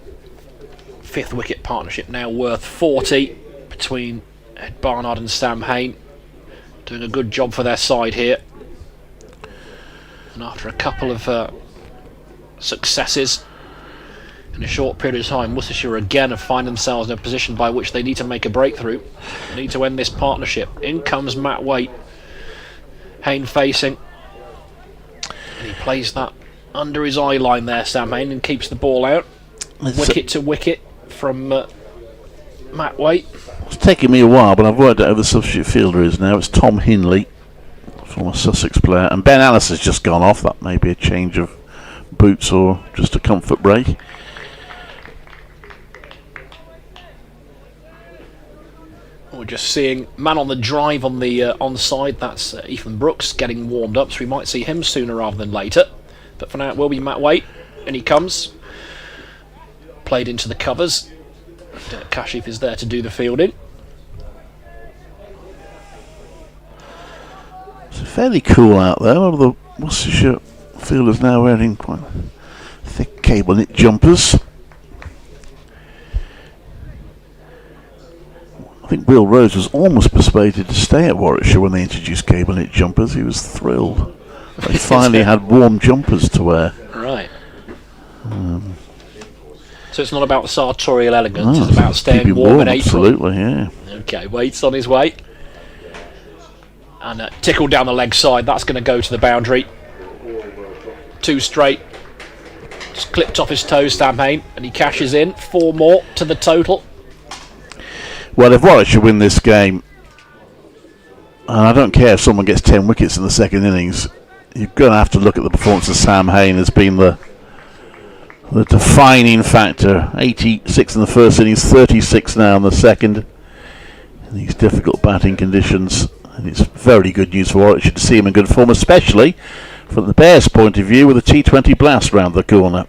5th wicket partnership now worth 40 between Ed Barnard and Sam Hayne, doing a good job for their side here. And after a couple of successes in a short period of time, Worcestershire again have found themselves in a position by which they need to make a breakthrough. They need to end this partnership. In comes Matt Waite, Hayne facing, and he plays that under his eye line there, Sam Hayne, and keeps the ball out. Wicket to wicket from Matt Waite. It's taken me a while, but I've worked out who the substitute fielder is now. It's Tom Hinley, former Sussex player, and Ben Alice has just gone off. That may be a change of boots or just a comfort break. We're just seeing man on the drive on the onside. That's Ethan Brooks getting warmed up, so we might see him sooner rather than later. But for now it will be Matt Waite, and he comes. Played into the covers. Kashif is there to do the fielding. It's fairly cool out there. A lot of the Worcestershire fielders now wearing quite thick cable knit jumpers. I think Will Rose was almost persuaded to stay at Warwickshire when they introduced cable knit jumpers. He was thrilled. They finally had warm jumpers to wear. Right. So it's not about the sartorial elegance, it's about staying warm in April. Absolutely, yeah. Okay, Waite's on his way. And tickle down the leg side, that's going to go to the boundary. 2 straight. Just clipped off his toes, Sam Hain, and he cashes in. 4 more to the total. Well, if Warwickshire win this game, and I don't care if someone gets 10 wickets in the second innings, you're going to have to look at the performance of Sam Hain as being the defining factor. 86 in the first innings, 36 now in the second. In these difficult batting conditions, and it's very good news for Warwickshire to see him in good form, especially from the Bears' point of view with a T20 blast round the corner.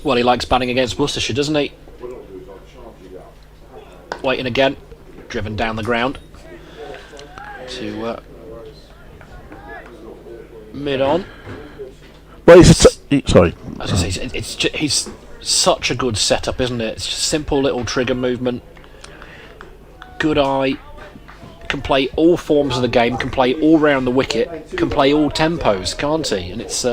Well, he likes batting against Worcestershire, doesn't he? Waiting again, driven down the ground to mid-on. Well, sorry. I was going to say, he's such a good setup, isn't it? It's just simple little trigger movement, good eye, can play all forms of the game, can play all round the wicket, can play all tempos, can't he? And it's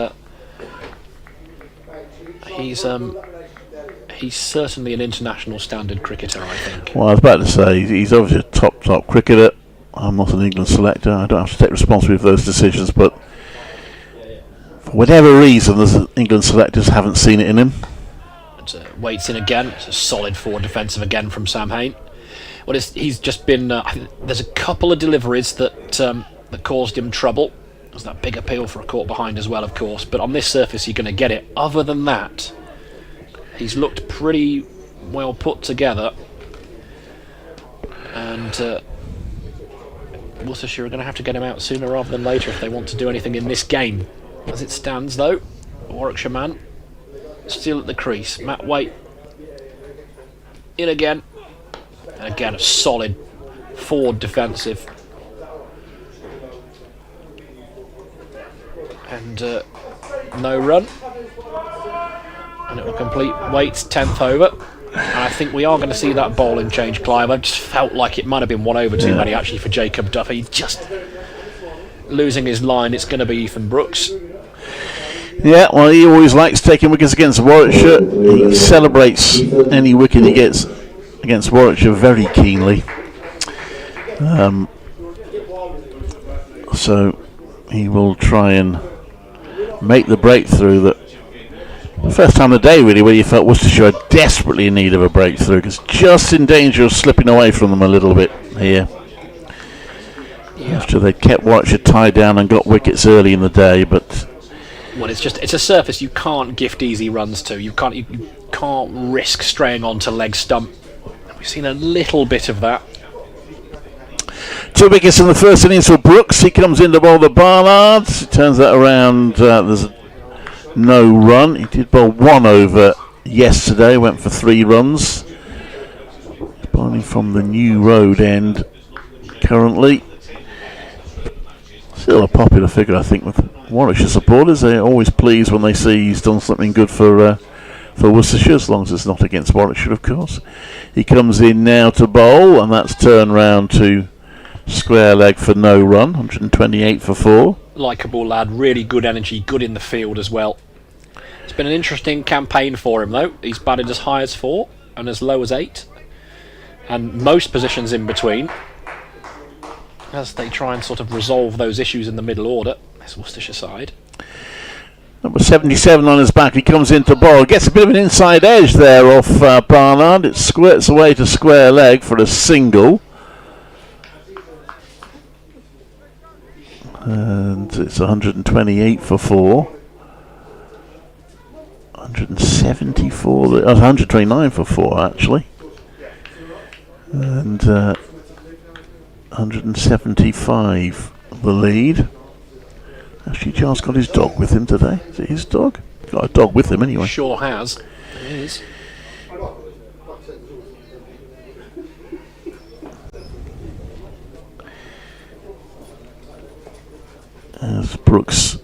he's certainly an international standard cricketer, I think. Well, I was about to say, he's obviously a top cricketer. I'm not an England selector. I don't have to take responsibility for those decisions, but for whatever reason, the England selectors haven't seen it in him. Waits in again. It's a solid forward defensive again from Sam Hain. Well, he's just been... I think there's a couple of deliveries that caused him trouble. There's that big appeal for a caught behind as well, of course. But on this surface, you're going to get it. Other than that, he's looked pretty well put together. And Worcestershire are going to have to get him out sooner rather than later if they want to do anything in this game. As it stands, though, Warwickshire man still at the crease. Matt Waite in again. And again, a solid forward defensive. And no run. And it will complete Waite's 10th over. And I think we are going to see that bowling change, Clive. I just felt like it might have been 1 over too many actually for Jacob Duffy. Just losing his line. It's going to be Ethan Brooks. Yeah, well, he always likes taking wickets against Warwickshire. He celebrates any wicket he gets against Warwickshire very keenly. So he will try and make the breakthrough that the first time of the day, really, where you felt Worcestershire are desperately in need of a breakthrough, because just in danger of slipping away from them a little bit here. Yeah. After they kept Warwickshire tied down and got wickets early in the day, but well, it's a surface you can't gift easy runs to. You can't risk straying onto leg stump. We've seen a little bit of that. 2 wickets in the first innings for Brooks. He comes in to bowl the Barnards. He turns that around. There's no run. He did bowl 1 over yesterday. Went for 3 runs. Bowling from the New Road end currently. Still a popular figure, I think, with Warwickshire supporters. They're always pleased when they see he's done something good for Worcestershire, as long as it's not against Warwickshire, of course. He comes in now to bowl, and that's turned round to square leg for no run, 128 for 4. Likeable lad, really good energy, good in the field as well. It's been an interesting campaign for him, though. He's batted as high as 4 and as low as 8, and most positions in between, as they try and sort of resolve those issues in the middle order. This Worcestershire side. Number 77 on his back. He comes into bowl. Gets a bit of an inside edge there off Barnard. It squirts away to square leg for a single. And it's 128 for 4. 174. 129 for 4, actually. And 175 the lead. Actually, Giles got his dog with him today. Is it his dog? Got a dog with him anyway. Sure has. It is. As Brooks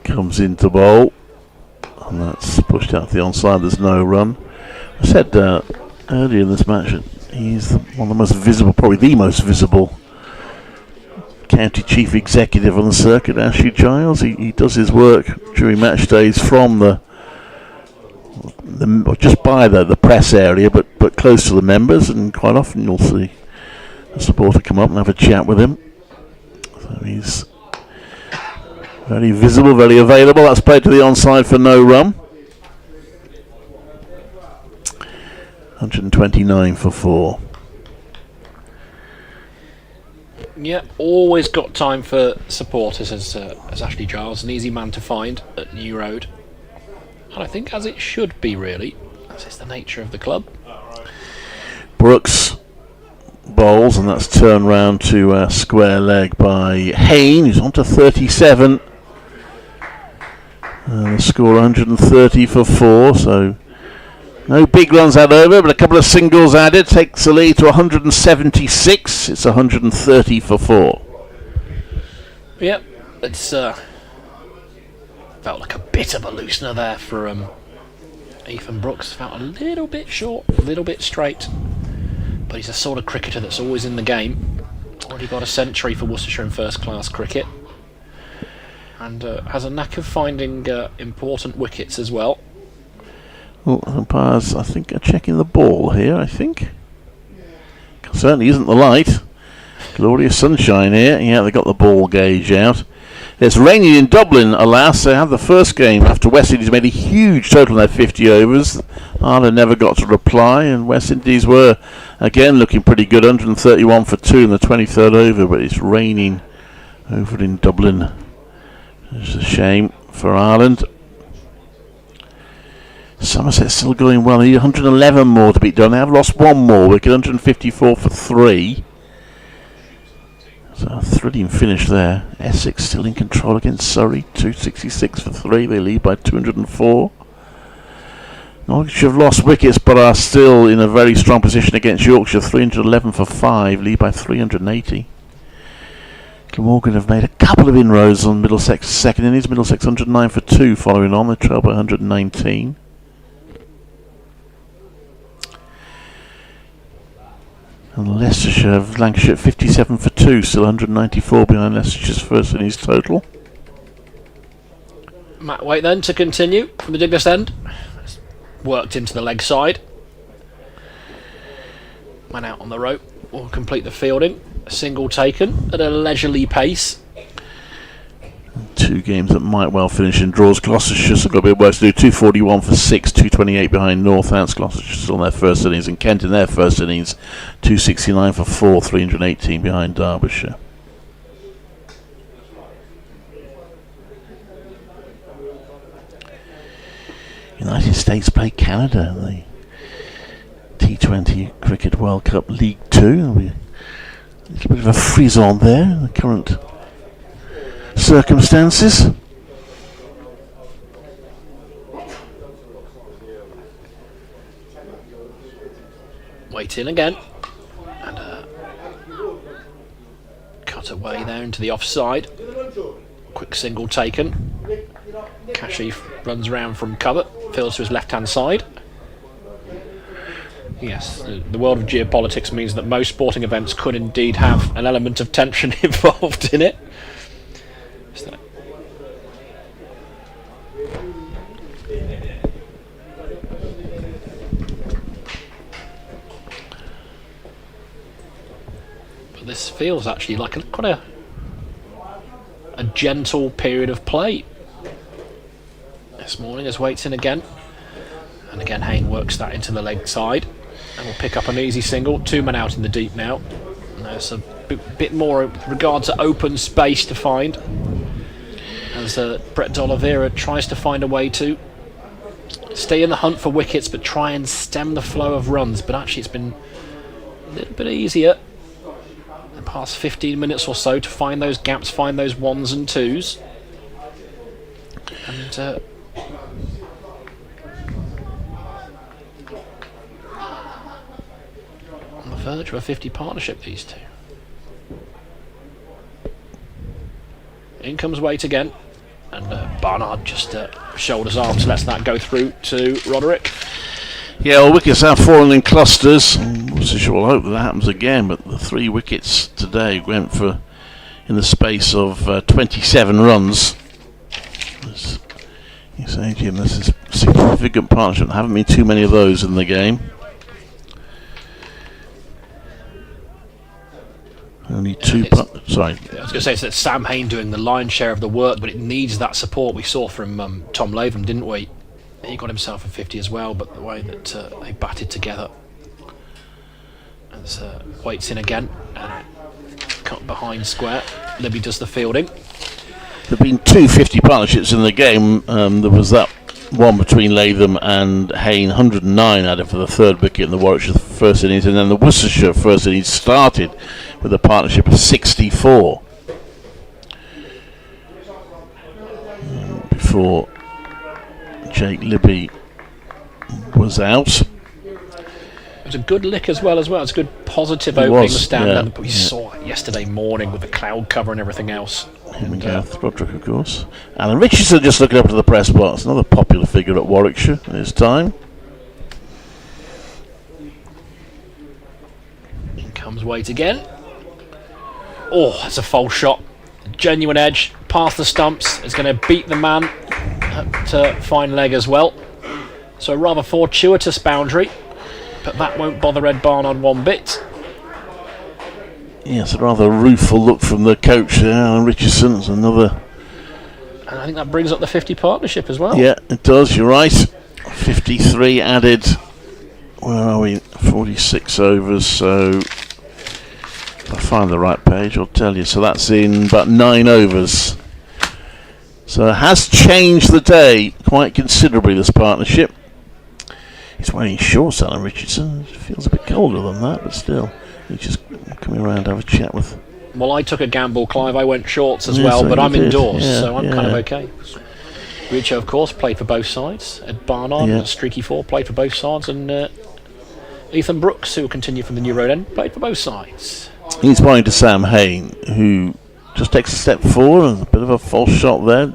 comes into bowl, and that's pushed out to the onside. There's no run. I said earlier in this match that he's one of the most visible, probably the most visible county chief executive on the circuit, Ashley Giles. He does his work during match days from the just by the press area, but close to the members, and quite often you'll see a supporter come up and have a chat with him. So he's Very visible, very available. That's played to the onside for no run. 129 for 4. Yeah, always got time for supporters as Ashley Giles, an easy man to find at New Road. And I think as it should be, really. As is the nature of the club. Brooks bowls, and that's turned round to square leg by Hayne, who's on to 37. The score 130 for 4, so no big runs out over, but a couple of singles added takes the lead to 176. It's 130 for 4. Yep, it's felt like a bit of a loosener there for Ethan Brooks. Felt a little bit short, a little bit straight, but he's a sort of cricketer that's always in the game. Already got a century for Worcestershire in first-class cricket, and has a knack of finding important wickets as well. Well, umpires, I think, are checking the ball here, I think. Certainly isn't the light. Glorious sunshine here. Yeah, they got the ball gauge out. It's raining in Dublin, alas. They had the first game after West Indies made a huge total in their 50 overs. Ireland never got to reply, and West Indies were, again, looking pretty good. 131 for 2 in the 23rd over, but it's raining over in Dublin. It's a shame for Ireland. Somerset's still going well. They need 111 more to beat done. They have lost one more wicket, 154 for 3. So a thrilling finish there. Essex still in control against Surrey, 266 for 3. They lead by 204. Norwich have lost wickets but are still in a very strong position against Yorkshire, 311 for 5. Lead by 380. Glamorgan have made a couple of inroads on Middlesex second innings. Middlesex 109 for 2 following on. They trail by 119. And Leicestershire have Lancashire at 57 for 2, still 194 behind Leicestershire's first innings total. Matt Waite then to continue from the Douglas end. Worked into the leg side. Man out on the rope will complete the fielding. A single taken at a leisurely pace. 2 games that might well finish in draws. Gloucestershire's got a bit of work to do. 241 for 6, 228 behind Northants. Gloucestershire still in their first innings, and Kent in their first innings, 269 for 4, 318 behind Derbyshire. United States play Canada in the T20 Cricket World Cup League 2. There'll be a little bit of a frisson there in the current circumstances. Wait in again, and cut away there into the offside. Quick single taken. Kashif runs around from cover, fields to his left hand side. Yes, the world of geopolitics means that most sporting events could indeed have an element of tension involved in it. So, but this feels actually like quite a gentle period of play this morning as Waite's in again. And again Hayne works that into the leg side and will pick up an easy single. 2 men out in the deep now. And there's a bit more with regard to open space to find as Brett D'Oliveira tries to find a way to stay in the hunt for wickets but try and stem the flow of runs. But actually it's been a little bit easier in the past 15 minutes or so to find those gaps, find those 1s and 2s. And on the verge of a 50 partnership, these two. In comes Waite again, and Barnard just shoulders arms, lets that go through to Roderick. Yeah, well, wickets have fallen in clusters. Worcestershire will hope that happens again, but the 3 wickets today went for, in the space of 27 runs. You say, Jim, this is a significant partnership. There haven't been too many of those in the game. Only two. Sorry. I was going to say it's Sam Hain doing the lion's share of the work, but it needs that support we saw from Tom Latham, didn't we? He got himself a 50 as well, but the way that they batted together. As Waits in again, cut behind square. Libby does the fielding. There have been 2 50 partnerships in the game. There was that one between Latham and Hain, 109 added for the third wicket in the Warwickshire first innings, and then the Worcestershire first innings started with a partnership of 64 before Jake Libby was out. It was a good lick as well. It's a good positive opening stand, and we saw it yesterday morning with the cloud cover and everything else. Him and Gareth Broderick, of course. Alan Richardson just looking up to the press box, another popular figure at Warwickshire in his time. In comes Wade again. Oh, that's a false shot. Genuine edge, past the stumps. It's going to beat the man at fine leg as well. So a rather fortuitous boundary, but that won't bother Ed Barnard one bit. Yes, a rather rueful look from the coach there, Alan Richardson. It's another. And I think that brings up the 50 partnership as well. Yeah, it does, you're right. 53 added. Where are we? 46 overs, so if I find the right page, I'll tell you. So that's in about 9 overs. So it has changed the day quite considerably, this partnership. He's wearing shorts, Alan Richardson. It feels a bit colder than that, but still. He's just coming around to have a chat with. Well, I took a gamble, Clive. I went shorts as well, so but I'm indoors, so I'm kind of okay. Richo, of course, played for both sides. Ed Barnard, Streaky 4, played for both sides, and Ethan Brooks, who will continue from the New Road End, played for both sides. He's pointing to Sam Hain, who just takes a step forward, and a bit of a false shot there.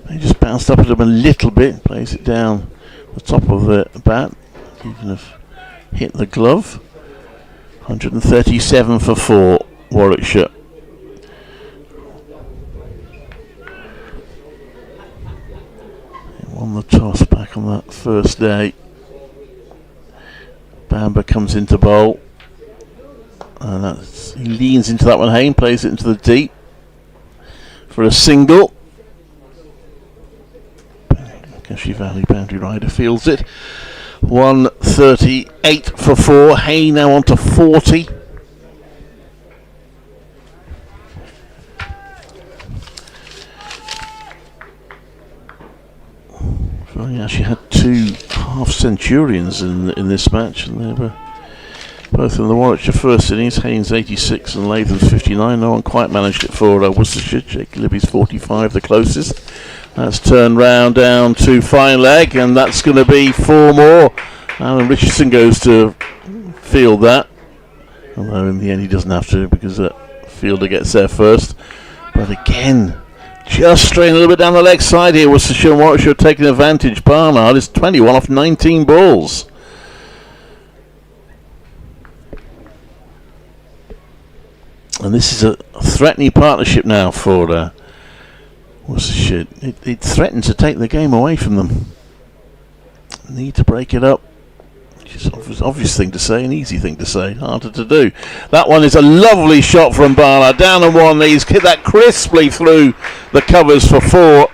He just bounced up at him a little bit, plays it down the top of the bat. He can have hit the glove. 137 for 4, Warwickshire. He won the toss back on that first day. Bamber comes into bowl. And he leans into that one, Hain plays it into the deep for a single. Cashy Valley boundary rider fields it. 138 for 4. Hain now on to 40. So he actually had 2 half centurions in this match, and they were both in the Warwickshire first innings. Hain's 86 and Latham's 59. No one quite managed it for Worcestershire. Jake Libby's 45, the closest. That's turned round down to fine leg, and that's going to be 4 more. Alan Richardson goes to field that, although in the end he doesn't have to because the fielder gets there first. But again, just straying a little bit down the leg side here. Worcestershire and Warwickshire taking advantage. Barnard is 21 off 19 balls. And this is a threatening partnership now for Worcestershire. It threatened to take the game away from them. Need to break it up. Which is an obvious thing to say, an easy thing to say, harder to do. That one is a lovely shot from Barnard. Down on one, he's hit that crisply through the covers for 4.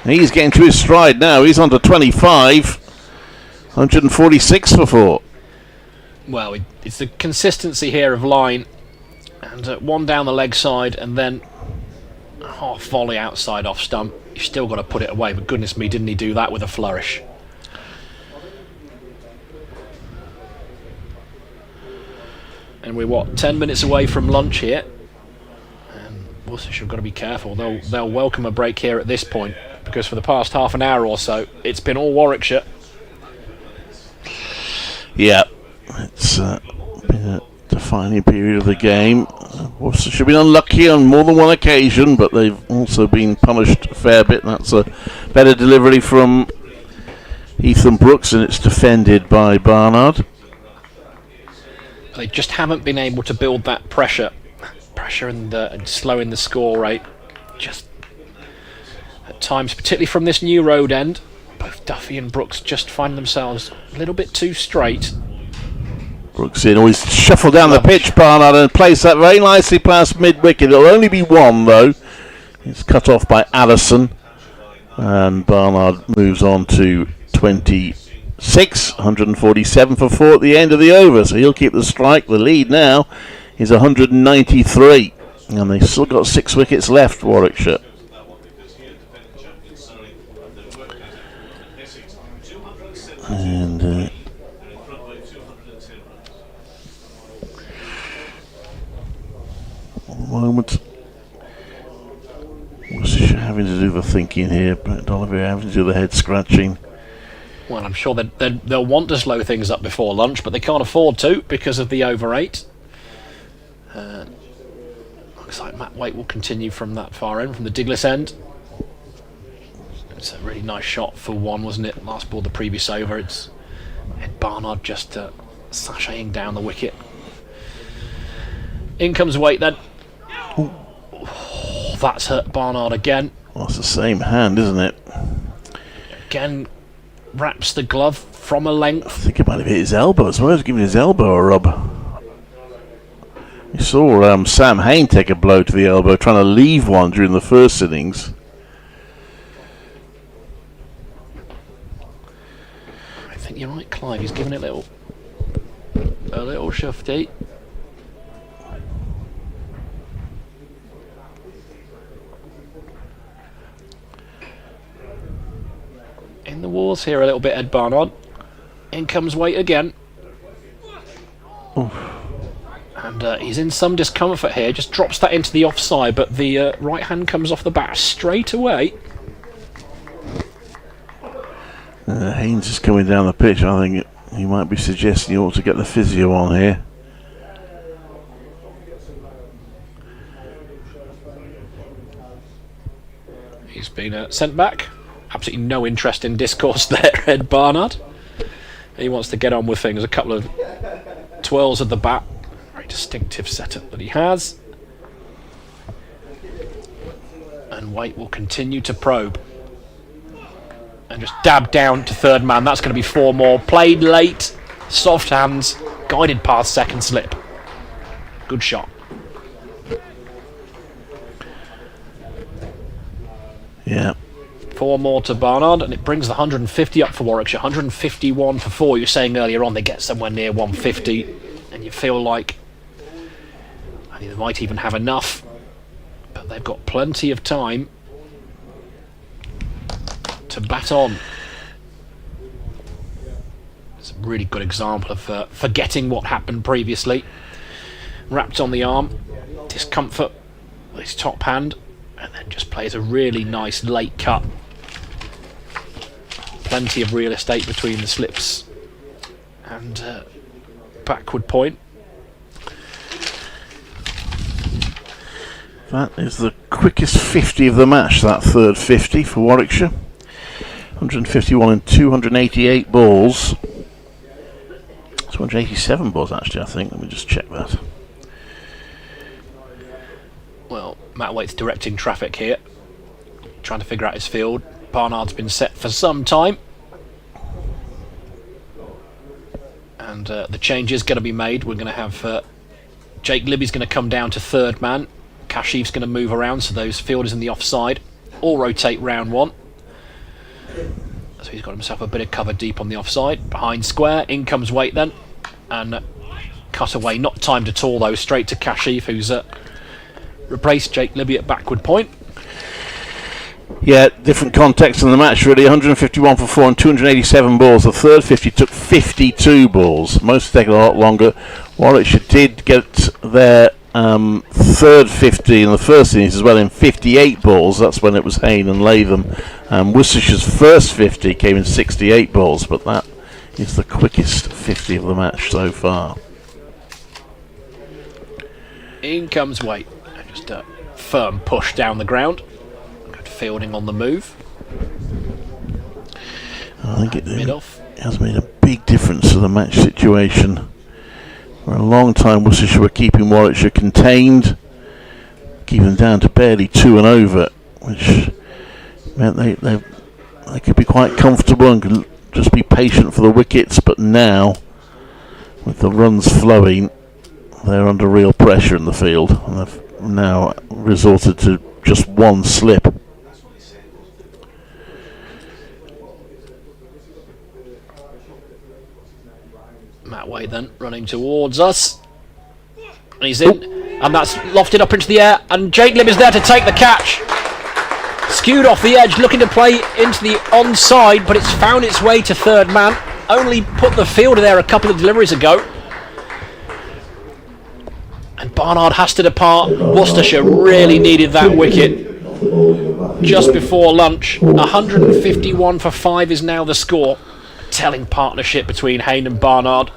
He's getting to his stride now. He's on to 25. 146 for 4. Well, it's the consistency here of line. And one down the leg side, and then volley outside off stump. You've still got to put it away, but goodness me, didn't he do that with a flourish? And we're 10 minutes away from lunch here, and Worcestershire have got to be careful. They'll welcome a break here at this point, because for the past half an hour or so it's been all Warwickshire. Yeah, it's been a defining period of the game. Worcestershire have been unlucky on more than one occasion, but they've also been punished a fair bit. That's a better delivery from Ethan Brooks, and it's defended by Barnard. They just haven't been able to build that pressure and slowing the score rate. Just at times, particularly from this New Road end, both Duffy and Brooks just find themselves a little bit too straight. Brooks in. He's shuffled down the pitch, Barnard, and placed that very nicely past mid-wicket. It'll only be one, though. It's cut off by Addison. And Barnard moves on to 26, 147 for 4 at the end of the over. So he'll keep the strike. The lead now is 193. And they've still got 6 wickets left, Warwickshire. And moment, Worcestershire having to do the thinking here, but Oliver having to do the head scratching. Well, I'm sure they'll want to slow things up before lunch, but they can't afford to because of the over 8. Looks like Matt Waite will continue from that far end, from the Diglis end. It's a really nice shot for 1, wasn't it? Last ball the previous over. It's Ed Barnard just sashaying down the wicket. In comes Waite then. Oh, that's hurt Barnard again. Well, it's the same hand, isn't it? Again, wraps the glove from a length. I think it might have hit his elbow as well. He was giving his elbow a rub. You saw Sam Hain take a blow to the elbow, trying to leave one during the first innings. I think you're right, Clive. He's giving it a little shufty. In the walls here a little bit, Ed Barnard. In comes Waite again. Oof. And he's in some discomfort here. Just drops that into the offside, but the right hand comes off the bat straight away. Haynes is coming down the pitch. I think he might be suggesting he ought to get the physio on here. He's been sent back. Absolutely no interest in discourse there, Ed Barnard. He wants to get on with things. A couple of twirls of the bat. Very distinctive setup that he has. And Waite will continue to probe. And just dab down to third man. That's going to be 4 more. Played late. Soft hands. Guided past second slip. Good shot. Yeah. 4 more to Barnard, and it brings the 150 up for Warwickshire. 151 for 4. You were saying earlier on they get somewhere near 150, and you feel like I think they might even have enough, but they've got plenty of time to bat on. It's a really good example of forgetting what happened previously. Wrapped on the arm, discomfort with his top hand, and then just plays a really nice late cut. Plenty of real estate between the slips and backward point. That is the quickest 50 of the match, that third 50 for Warwickshire. 151 and 288 balls. 287 balls actually, I think. Let me just check that. Well, Matt Waite's directing traffic here, trying to figure out his field. Barnard's been set for some time, and the change is going to be made. We're going to have Jake Libby's going to come down to third man. Kashif's going to move around, so those fielders in the offside all rotate round 1. So he's got himself a bit of cover deep on the offside. Behind square, in comes Waite then, and cut away. Not timed at all though. Straight to Kashif, who's replaced Jake Libby at backward point. Yeah, different context in the match really. 151 for 4 and 287 balls. The third 50 took 52 balls. Most taken a lot longer. Warwickshire did get their third 50 in the first innings as well in 58 balls. That's when it was Hain and Latham. Worcestershire's first 50 came in 68 balls, but that is the quickest 50 of the match so far. In comes Waite. Just a firm push down the ground. Good fielding on the move. I think it Mid-off. has made a big difference to the match situation. For a long time Worcestershire were keeping Warwickshire contained, keeping them down to barely 2 and over, which meant they could be quite comfortable and could just be patient for the wickets. But now with the runs flowing, they're under real pressure in the field, and they've now resorted to just one slip. Matt Wade then running towards us. And he's in, and that's lofted up into the air, and Jake Libb is there to take the catch. Skewed off the edge, looking to play into the onside, but it's found its way to third man. Only put the fielder there a couple of deliveries ago. And Barnard has to depart. Worcestershire really needed that wicket just before lunch. 151 for 5 is now the score. Telling partnership between Hayne and Barnard.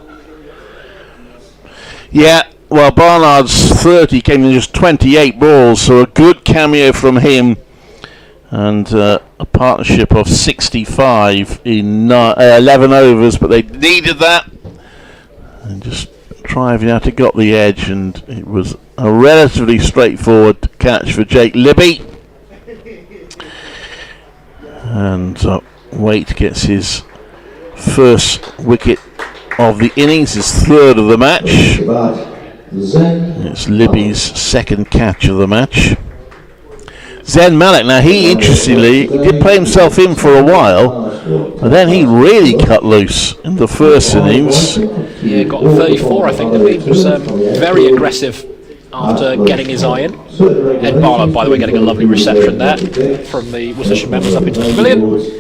Yeah, well, Barnard's 30 came in just 28 balls, so a good cameo from him. And a partnership of 65 in 11 overs, but they needed that. And just driving out, it got the edge, and it was a relatively straightforward catch for Jake Libby. And Waite gets his first wicket of the innings, his third of the match. It's Libby's second catch of the match. Zen Malik, now he interestingly did play himself in for a while, but then he really cut loose in the first innings. Yeah, got 34 I think. He was very aggressive after getting his eye in. Ed Barnard, by the way, getting a lovely reception there from the Worcestershire members up into the pavilion.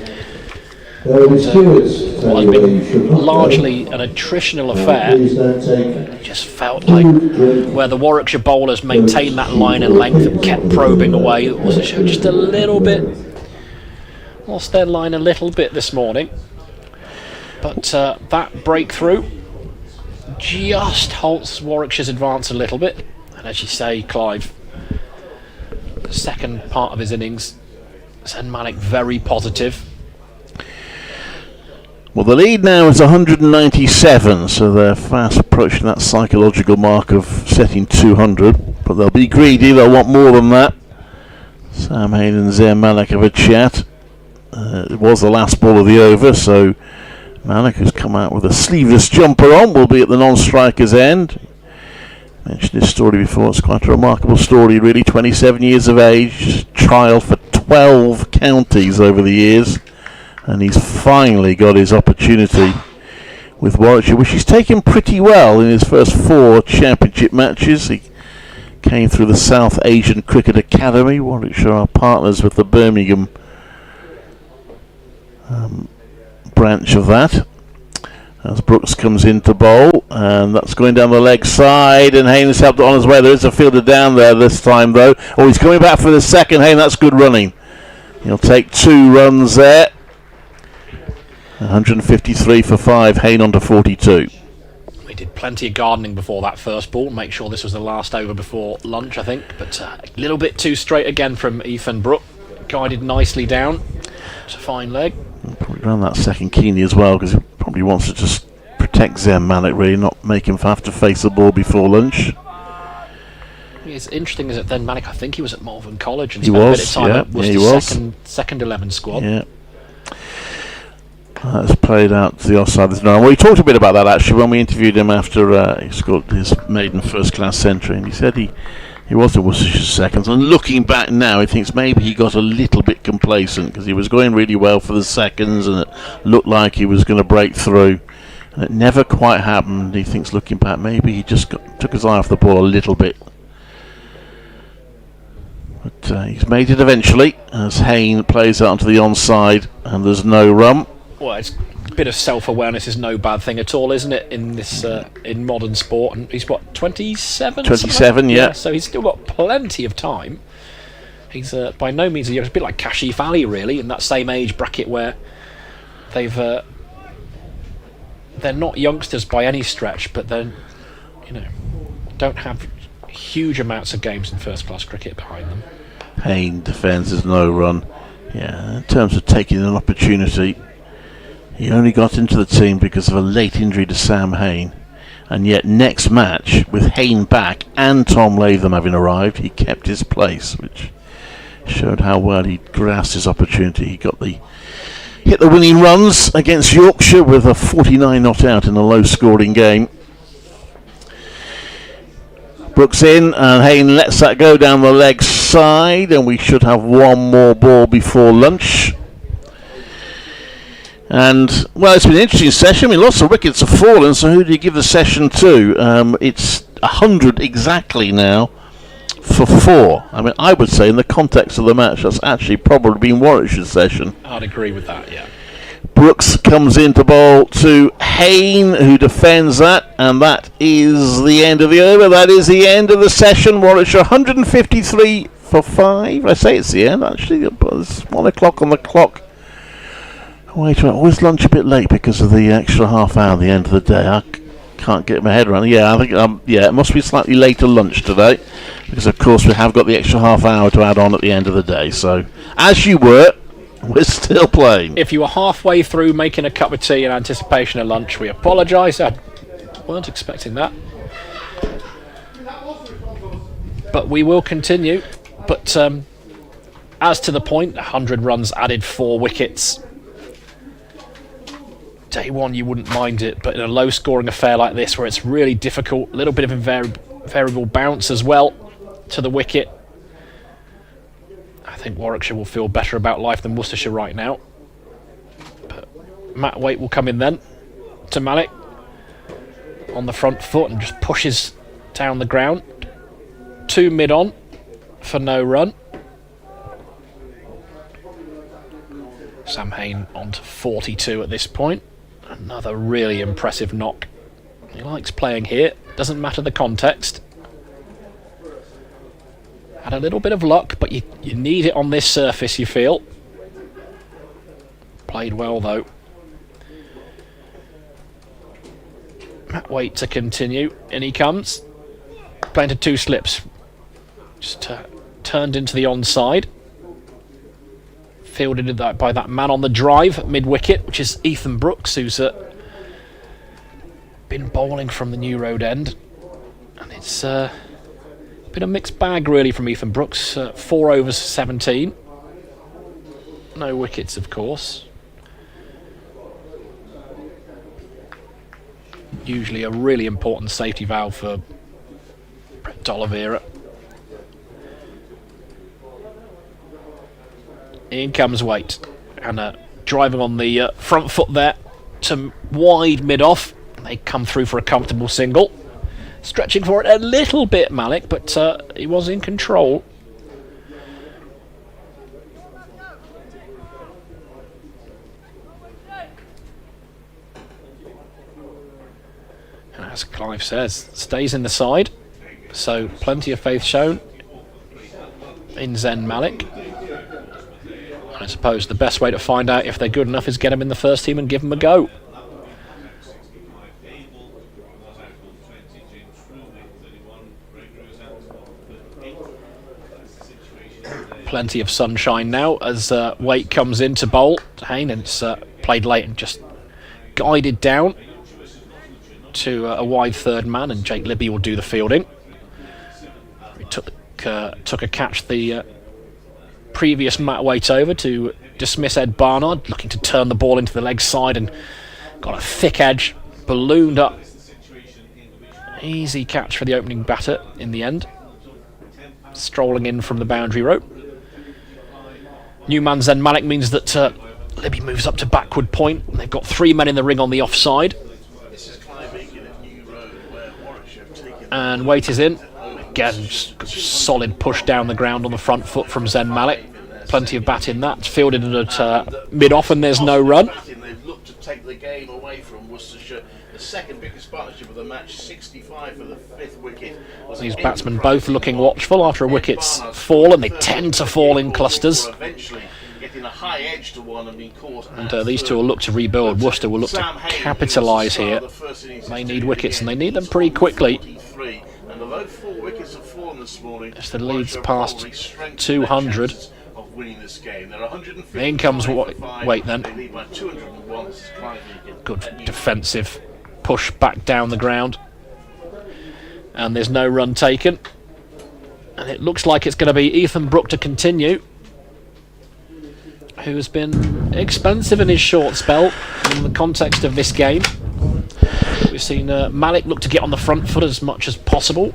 What has been largely an attritional affair, it just felt like where the Warwickshire bowlers maintained that line and length and kept probing away, Worcestershire just a little bit lost their line a little bit this morning. But that breakthrough just halts Warwickshire's advance a little bit. And as you say, Clive, the second part of his innings, Zen Malik very positive. Well, the lead now is 197, so they're fast approaching that psychological mark of setting 200, but they'll be greedy, they'll want more than that. Sam Hayne and Zen Malik have a chat. It was the last ball of the over, so Malik, who's come out with a sleeveless jumper on, will be at the non-striker's end. Mentioned this story before, it's quite a remarkable story really. 27 years of age, trial for 12 counties over the years, and he's finally got his opportunity with Warwickshire, which he's taken pretty well in his first 4 championship matches. He came through the South Asian Cricket Academy. Warwickshire are partners with the Birmingham branch of that. As Brooks comes in to bowl, and that's going down the leg side, and Haynes helped it on his way. There is a fielder down there this time though. Oh, he's coming back for the second. Haynes, that's good running. He'll take 2 runs there. 153 for 5, Hayne on to 42. We did plenty of gardening before that first ball, make sure this was the last over before lunch I think, but a little bit too straight again from Ethan Brook. Guided nicely down. It's a fine leg. Probably around that second keenly as well, because he probably wants to just protect Zen Malik, really, not make him have to face the ball before lunch. It's interesting is that then Malik, I think he was at Malvern College and he spent was, a bit of time yeah, at Worcester's second 11 squad. Yeah. That's played out to the offside. Well, we talked a bit about that actually when we interviewed him after he scored his maiden first-class century, and he said he was at Worcestershire seconds, and looking back now he thinks maybe he got a little bit complacent because he was going really well for the seconds and it looked like he was going to break through, and it never quite happened. He thinks looking back maybe he just took his eye off the ball a little bit, but he's made it eventually as Hayne plays out onto the onside and there's no run. Well, it's a bit of self-awareness is no bad thing at all, isn't it, in this in modern sport? And he's what, 27? 27, yeah. So he's still got plenty of time. He's by no means a bit like Kashif Ali, really, in that same age bracket where they've they're not youngsters by any stretch, but then don't have huge amounts of games in first-class cricket behind them. Hayne defends, there's no run. Yeah, in terms of taking an opportunity, he only got into the team because of a late injury to Sam Hayne, and yet next match, with Hayne back and Tom Latham having arrived, he kept his place, which showed how well he grasped his opportunity. He hit the winning runs against Yorkshire with a 49 not out in a low-scoring game. Brooks in, and Hayne lets that go down the leg side, and we should have one more ball before lunch. And, well, it's been an interesting session. I mean, lots of wickets have fallen, so who do you give the session to? It's 100 exactly now for 4. I mean, I would say in the context of the match, that's actually probably been Warwickshire's session. I'd agree with that, yeah. Brooks comes in to bowl to Hayne, who defends that, and that is the end of the over. That is the end of the session. Warwickshire 153 for 5. I say it's the end, actually. It's 1 o'clock on the clock. Wait, I always lunch a bit late because of the extra half hour at the end of the day. I can't get my head around it. Yeah, I think it must be slightly later lunch today, because of course we have got the extra half hour to add on at the end of the day. So, as you were, we're still playing. If you were halfway through making a cup of tea in anticipation of lunch, we apologise. I weren't expecting that. But we will continue. But as to the point, 100 runs added, 4 wickets. Day one, you wouldn't mind it, but in a low-scoring affair like this, where it's really difficult, a little bit of variable bounce as well to the wicket, I think Warwickshire will feel better about life than Worcestershire right now. But Matt Waite will come in then to Malik on the front foot and just pushes down the ground. 2 mid-on for no run. Sam Hayne on to 42 at this point. Another really impressive knock. He likes playing here, doesn't matter the context. Had a little bit of luck, but you need it on this surface, you feel. Played well, though. Matt Waite to continue. In he comes. Playing to 2 slips. Just turned into the onside. Fielded by that man on the drive, mid-wicket, which is Ethan Brooks, who's been bowling from the New Road end. And it's been a mixed bag, really, from Ethan Brooks. 4 overs, 17. No wickets, of course. Usually a really important safety valve for Brett D'Oliveira. In comes Waite, and driving on the front foot there to wide mid-off. They come through for a comfortable single. Stretching for it a little bit, Malik, but he was in control. And as Clive says, stays in the side, so plenty of faith shown in Zen Malik. I suppose the best way to find out if they're good enough is get them in the first team and give them a go. Plenty of sunshine now as Waite comes in to bowl to Hayne, and it's played late and just guided down to a wide third man, and Jake Libby will do the fielding. He took a catch the previous Matt Waite over to dismiss Ed Barnard, looking to turn the ball into the leg side, and got a thick edge, ballooned up. Easy catch for the opening batter in the end, strolling in from the boundary rope. New man Zen Malik means that Libby moves up to backward point, and they've got 3 men in the ring on the offside. And Waite is in. Again, solid push down the ground on the front foot from Zen Malik. Plenty of bat in that. It's fielded at mid-off, and there's no run. They've looked to take the game away from Worcestershire. The second biggest partnership of the match, 65 for the 5th wicket. These batsmen both looking watchful after a wicket's fall, and they tend to fall in clusters. And these two will look to rebuild. Worcester will look to capitalise here. They need wickets, and they need them pretty quickly. As the lead's past 200. In comes Waite then. Good defensive push back down the ground. And there's no run taken. And it looks like it's going to be Ethan Brook to continue, who has been expensive in his short spell in the context of this game. We've seen Malik look to get on the front foot as much as possible.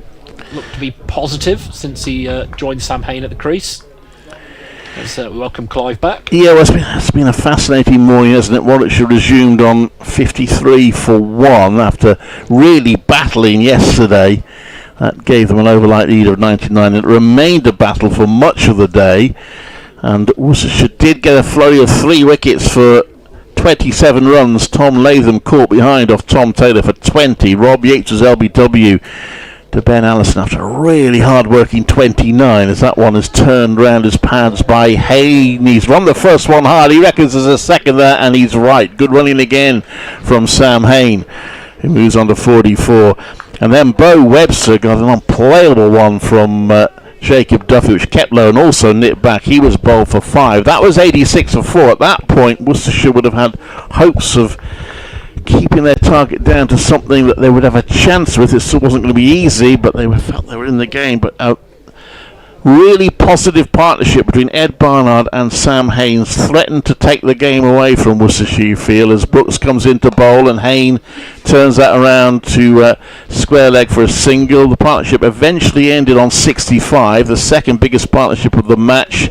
looked to be positive since he joined Sam Hain at the crease. Let's welcome Clive back. Yeah, well, it's been a fascinating morning, hasn't it? Warwickshire resumed on 53 for 1 after really battling yesterday. That gave them an overlight lead of 99. It remained a battle for much of the day, and Worcestershire did get a flurry of 3 wickets for 27 runs. Tom Latham caught behind off Tom Taylor for 20. Rob Yates was LBW to Ben Allison after a really hard-working 29, as that one has turned round his pads by Hain. He's run the first one hard. He reckons there's a second there, and he's right. Good running again from Sam Hain, who moves on to 44. And then Bo Webster got an unplayable one from Jacob Duffy, which kept low and also nipped back. He was bowled for 5. That was 86 for 4. At that point, Worcestershire would have had hopes of keeping their target down to something that they would have a chance with. It still wasn't going to be easy, but they felt they were in the game. But a really positive partnership between Ed Barnard and Sam Hain threatened to take the game away from Worcestershire, you feel, as Brooks comes into bowl and Hain turns that around to square leg for a single. The partnership eventually ended on 65, the second biggest partnership of the match.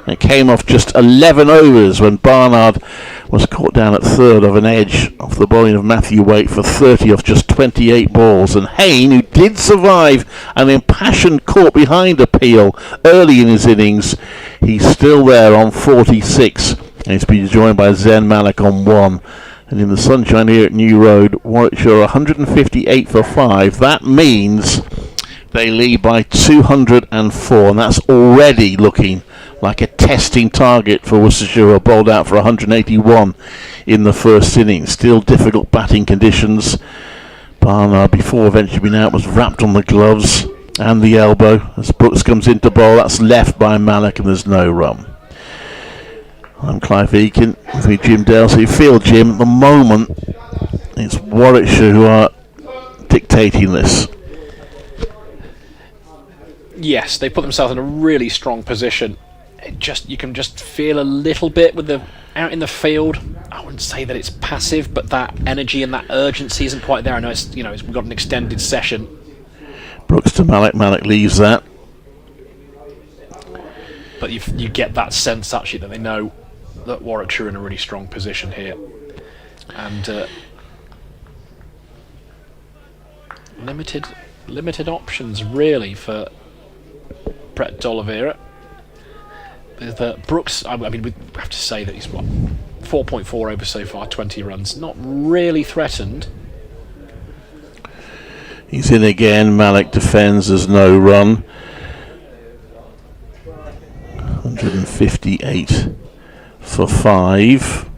It came off just 11 overs when Barnard was caught down at third of an edge off the bowling of Matthew Waite for 30 off just 28 balls. And Hain, who did survive an impassioned caught behind appeal early in his innings, he's still there on 46. And he's been joined by Zen Malik on 1. And in the sunshine here at New Road, Warwickshire 158 for 5. That means they lead by 204, and that's already looking like a testing target for Worcestershire, who are bowled out for 181 in the first innings. Still difficult batting conditions. Barnard, before eventually being out, was wrapped on the gloves and the elbow. As Brooks comes into bowl, that's left by Malik, and there's no run. I'm Clive Eakin with me, Jim Dale. So you feel, Jim, at the moment it's Warwickshire who are dictating this. Yes, they put themselves in a really strong position. You can just feel a little bit with the out in the field. I wouldn't say that it's passive, but that energy and that urgency isn't quite there. I know we've got an extended session. Brooks to Malik. Malik leaves that. But you get that sense actually that they know that Warwickshire are in a really strong position here, and limited options really for Brett D'Oliveira. Brooks, I mean, we have to say that he's 4.4 over so far, 20 runs, not really threatened. He's in again. Malik defends. There's no run. 158 for 5.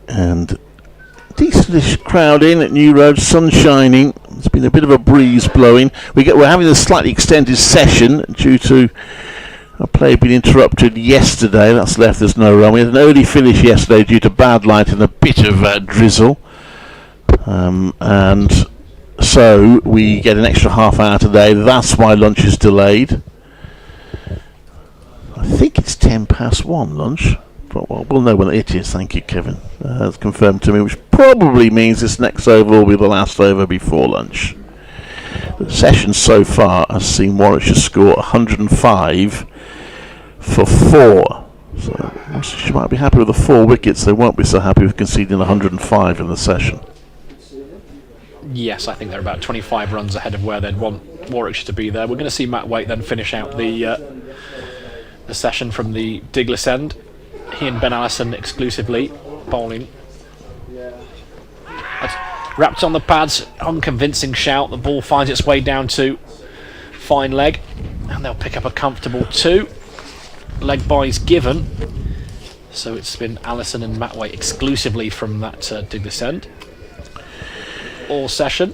And decentish crowd in at New Road, sun shining. There's been a bit of a breeze blowing. We're having a slightly extended session due to a play being interrupted yesterday. That's left, there's no run. We had an early finish yesterday due to bad light and a bit of drizzle. And so we get an extra half hour today. That's why lunch is delayed. I think it's 1:10 lunch. Well, we'll know when it is. Thank you, Kevin. That's confirmed to me, which probably means this next over will be the last over before lunch. The session so far has seen Warwickshire score 105 for 4. So Worcestershire might be happy with the 4 wickets. They won't be so happy with conceding 105 in the session. Yes, I think they're about 25 runs ahead of where they'd want Warwickshire to be there. We're going to see Matt Waite then finish out the session from the Diglis end. He and Ben Allison exclusively bowling. That's wrapped on the pads, unconvincing shout. The ball finds its way down to fine leg, and they'll pick up a comfortable 2. Leg byes given, so it's been Allison and Matt Waite exclusively from that Diglis end all session.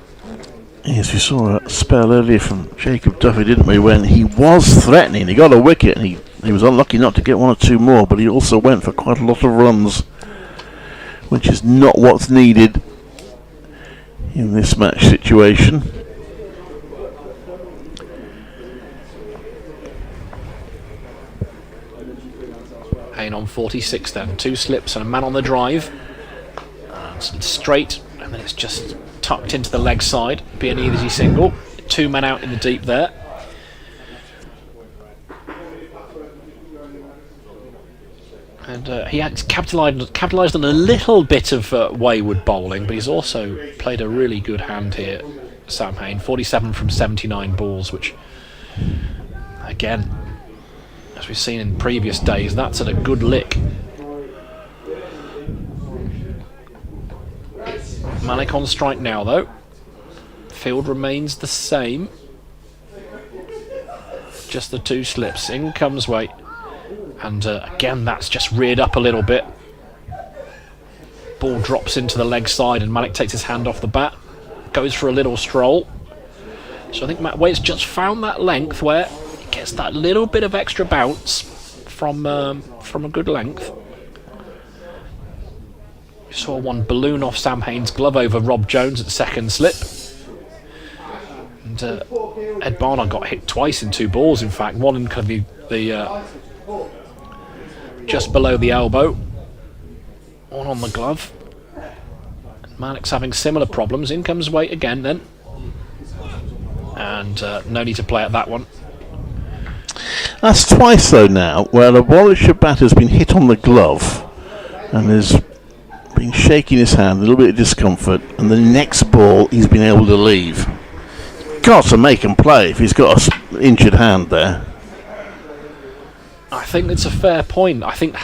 Yes, we saw a spell earlier from Jacob Duffy, didn't we, when he was threatening. He got a wicket and he was unlucky not to get 1 or 2 more, but he also went for quite a lot of runs, which is not what's needed in this match situation. Hain on 46 then. 2 slips and a man on the drive. Straight, and then it's just tucked into the leg side. Be an easy single. 2 men out in the deep there. And he had capitalised on a little bit of wayward bowling, but he's also played a really good hand here, Sam Hain. 47 from 79 balls, which, again, as we've seen in previous days, that's at a good lick. Malik on strike now, though. Field remains the same. Just the 2 slips. In comes Waite. And again, that's just reared up a little bit. Ball drops into the leg side and Malik takes his hand off the bat. Goes for a little stroll. So I think Matt Waite's just found that length where he gets that little bit of extra bounce from a good length. We saw one balloon off Sam Hain's glove over Rob Jones at the second slip. And Ed Barnard got hit twice in 2 balls, in fact. One in kind of the just below the elbow. One on the glove. And Malik's having similar problems. In comes Waite again then. And no need to play at that one. That's twice though now, where the Warwickshire batter's been hit on the glove and has been shaking his hand, a little bit of discomfort, and the next ball he's been able to leave. Got to make him play if he's got an injured hand there. I think it's a fair point. I think,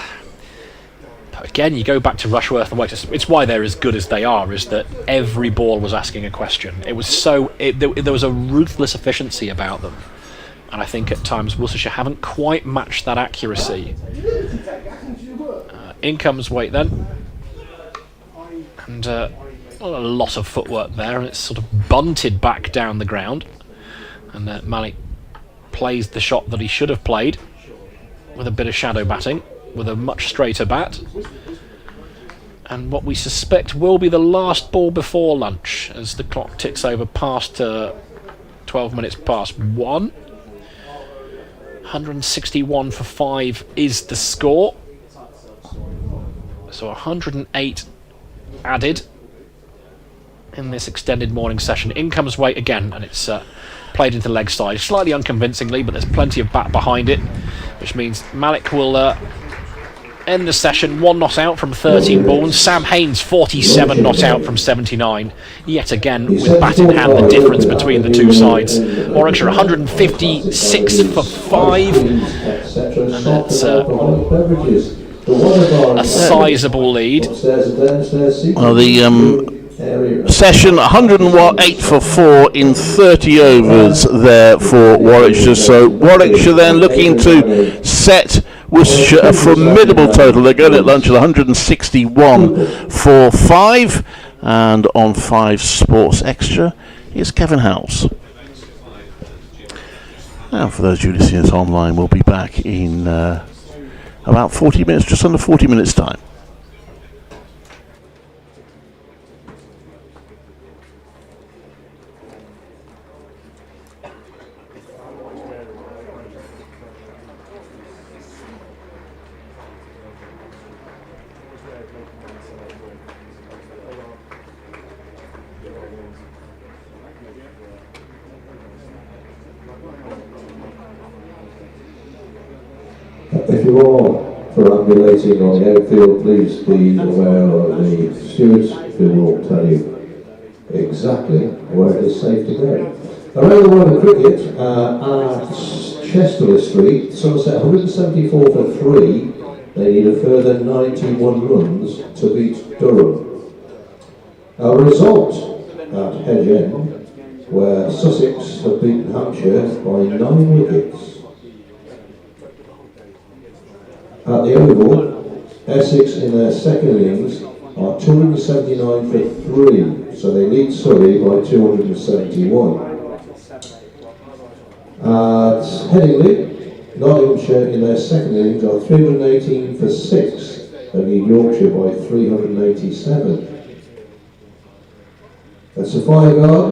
again, you go back to Rushworth and Waite. It's why they're as good as they are, is that every ball was asking a question. It was there was a ruthless efficiency about them. And I think at times Worcestershire haven't quite matched that accuracy. In comes Waite then. And a lot of footwork there, and it's sort of bunted back down the ground. And Malik plays the shot that he should have played, with a bit of shadow batting, with a much straighter bat. And what we suspect will be the last ball before lunch, as the clock ticks over past 12 minutes past 1. 161 for 5 is the score. So 108 added in this extended morning session. In comes Waite again, and it's played into the leg side, slightly unconvincingly, but there's plenty of bat behind it, which means Malik will end the session 1 not out from 13 balls. Sam Hain's 47 not out from 79. Yet again, with bat in hand, the difference between the 2 sides. Warwickshire 156 for 5, and it's a sizeable lead. Well, the session 108 for 4 in 30 overs there for Warwickshire. So Warwickshire then looking to set Worcestershire a formidable total. They're going at lunch at 161 for 5. And on 5 Sports Extra is Kevin Howells. Now, for those of you listening online, we'll be back in about 40 minutes, just under 40 minutes time. If you are perambulating on the outfield, please be aware of the stewards who will tell you exactly where it is safe to go. Around the world of cricket, at Chester Street, Somerset 174 for 3. They need a further 91 runs to beat Durham. Our result at Hedge End, where Sussex have beaten Hampshire by 9 wickets. At the Oval, Essex in their second innings are 279 for 3, so they lead Surrey by 271. At Headingley, Nottinghamshire in their second innings are 318 for 6, they lead Yorkshire by 387. At Sophia Garden,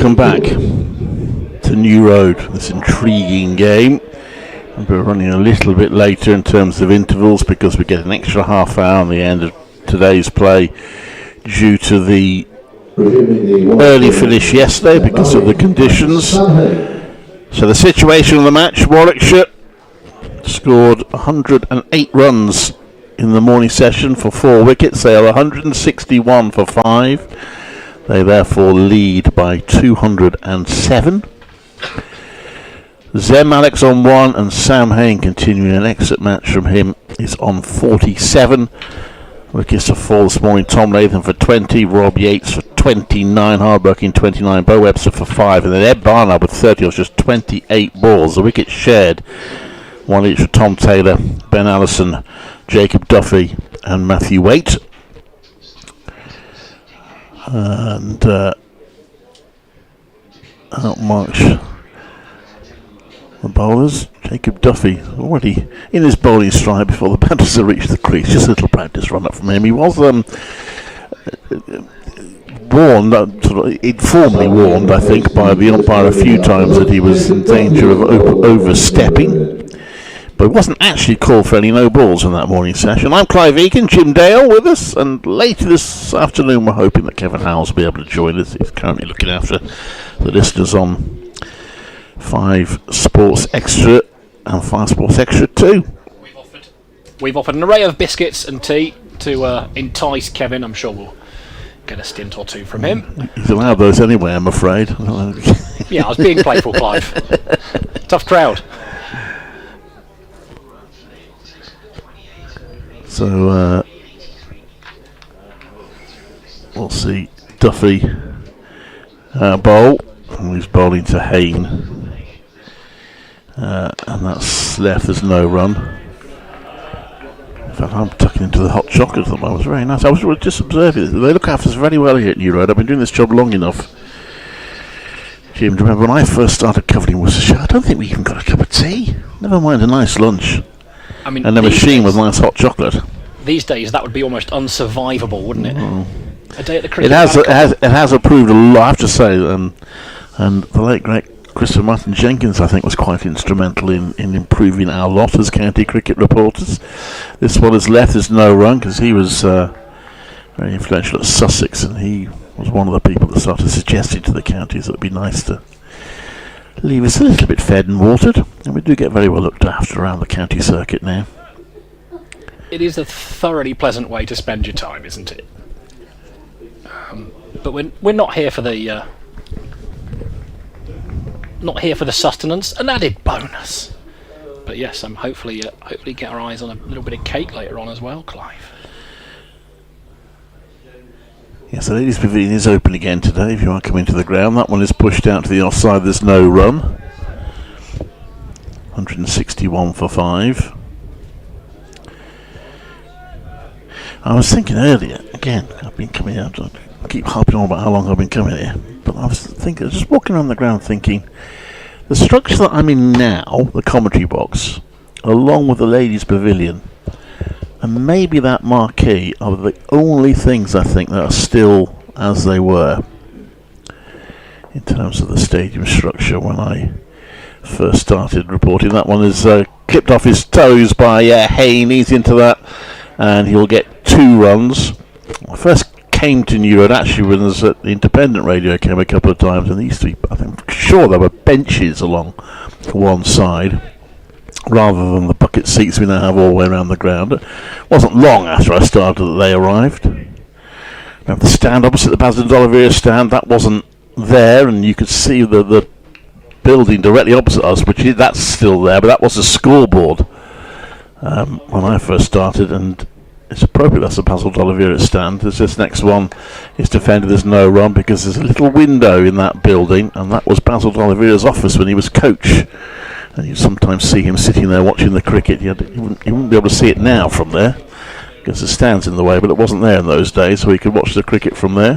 welcome back to New Road, this intriguing game. We're running a little bit later in terms of intervals because we get an extra half hour on the end of today's play due to the early finish yesterday because of the conditions. So the situation of the match, Warwickshire scored 108 runs in the morning session for 4 wickets. They are 161 for 5. They therefore lead by 207. Zem Alex on 1 and Sam Hain continuing an exit match from him is on 47. Wickets to fall this morning, Tom Latham for 20, Rob Yates for 29, hardworking 29, Bo Webster for 5, and then Ed Barnard with 30 off just 28 balls. The wickets shared, one each for Tom Taylor, Ben Allison, Jacob Duffy and Matthew Waite. And out march the bowlers. Jacob Duffy already in his bowling stride before the batters have reached the crease. Just a little practice run up from him. He was warned, informally warned, I think, by the umpire a few times that he was in danger of overstepping. But it wasn't actually called for any no balls in that morning session. I'm Clive Egan, Jim Dale with us, and later this afternoon we're hoping that Kevin Howells will be able to join us. He's currently looking after the listeners on 5 Sports Extra and 5 Sports Extra 2. We've offered an array of biscuits and tea to entice Kevin. I'm sure we'll get a stint or two from him. He's allowed those anyway, I'm afraid. Yeah, I was being playful, Clive. Tough crowd. So we'll see Duffy bowl, and he's bowling to Hain, and that's left. There's no run. In fact, I'm tucking into the hot chocolate at the moment. It's very nice. I was just observing it. They look after us very well here at New Road. I've been doing this job long enough, Jim, to remember when I first started covering Worcestershire, I don't think we even got a cup of tea. Never mind a nice lunch. I mean, and a machine with nice hot chocolate. These days, that would be almost unsurvivable, wouldn't it? Oh. A day at the cricket. It has improved a lot, I have to say. And the late great Christopher Martin Jenkins, I think, was quite instrumental in improving our lot as county cricket reporters. This one is left. There's no run because he was very influential at Sussex, and he was one of the people that started suggesting to the counties that it would be nice to leave us a little bit fed and watered, and we do get very well looked after around the county circuit now. It is a thoroughly pleasant way to spend your time, isn't it? But we're not here for the sustenance, an added bonus. But yes, hopefully get our eyes on a little bit of cake later on as well, Clive. Yes, the ladies' pavilion is open again today if you want to come into the ground. That one is pushed out to the offside. There's no run. 161 for 5. I was thinking earlier, again, I've been coming out, I keep harping on about how long I've been coming here, but I was thinking, just walking around the ground thinking, the structure that I'm in now, the commentary box, along with the ladies' pavilion, and maybe that marquee are the only things I think that are still as they were in terms of the stadium structure when I first started reporting. That one is clipped off his toes by Hain. He's into that, and he'll get 2 runs. I first came to New Road actually when the independent radio came a couple of times, and there used to be, I'm sure there were benches along one side rather than the bucket seats we now have all the way around the ground. It wasn't long after I started that they arrived. We have the stand opposite the Basil D'Oliveira stand. That wasn't there, and you could see the building directly opposite us, that's still there, but that was a scoreboard when I first started, and it's appropriate that's the Basil D'Oliveira stand. This next one is defended. There's no run because there's a little window in that building, and that was Basil D'Oliveira's office when he was coach. And you sometimes see him sitting there watching the cricket. You wouldn't be able to see it now from there because the stand's in the way, but it wasn't there in those days, so he could watch the cricket from there.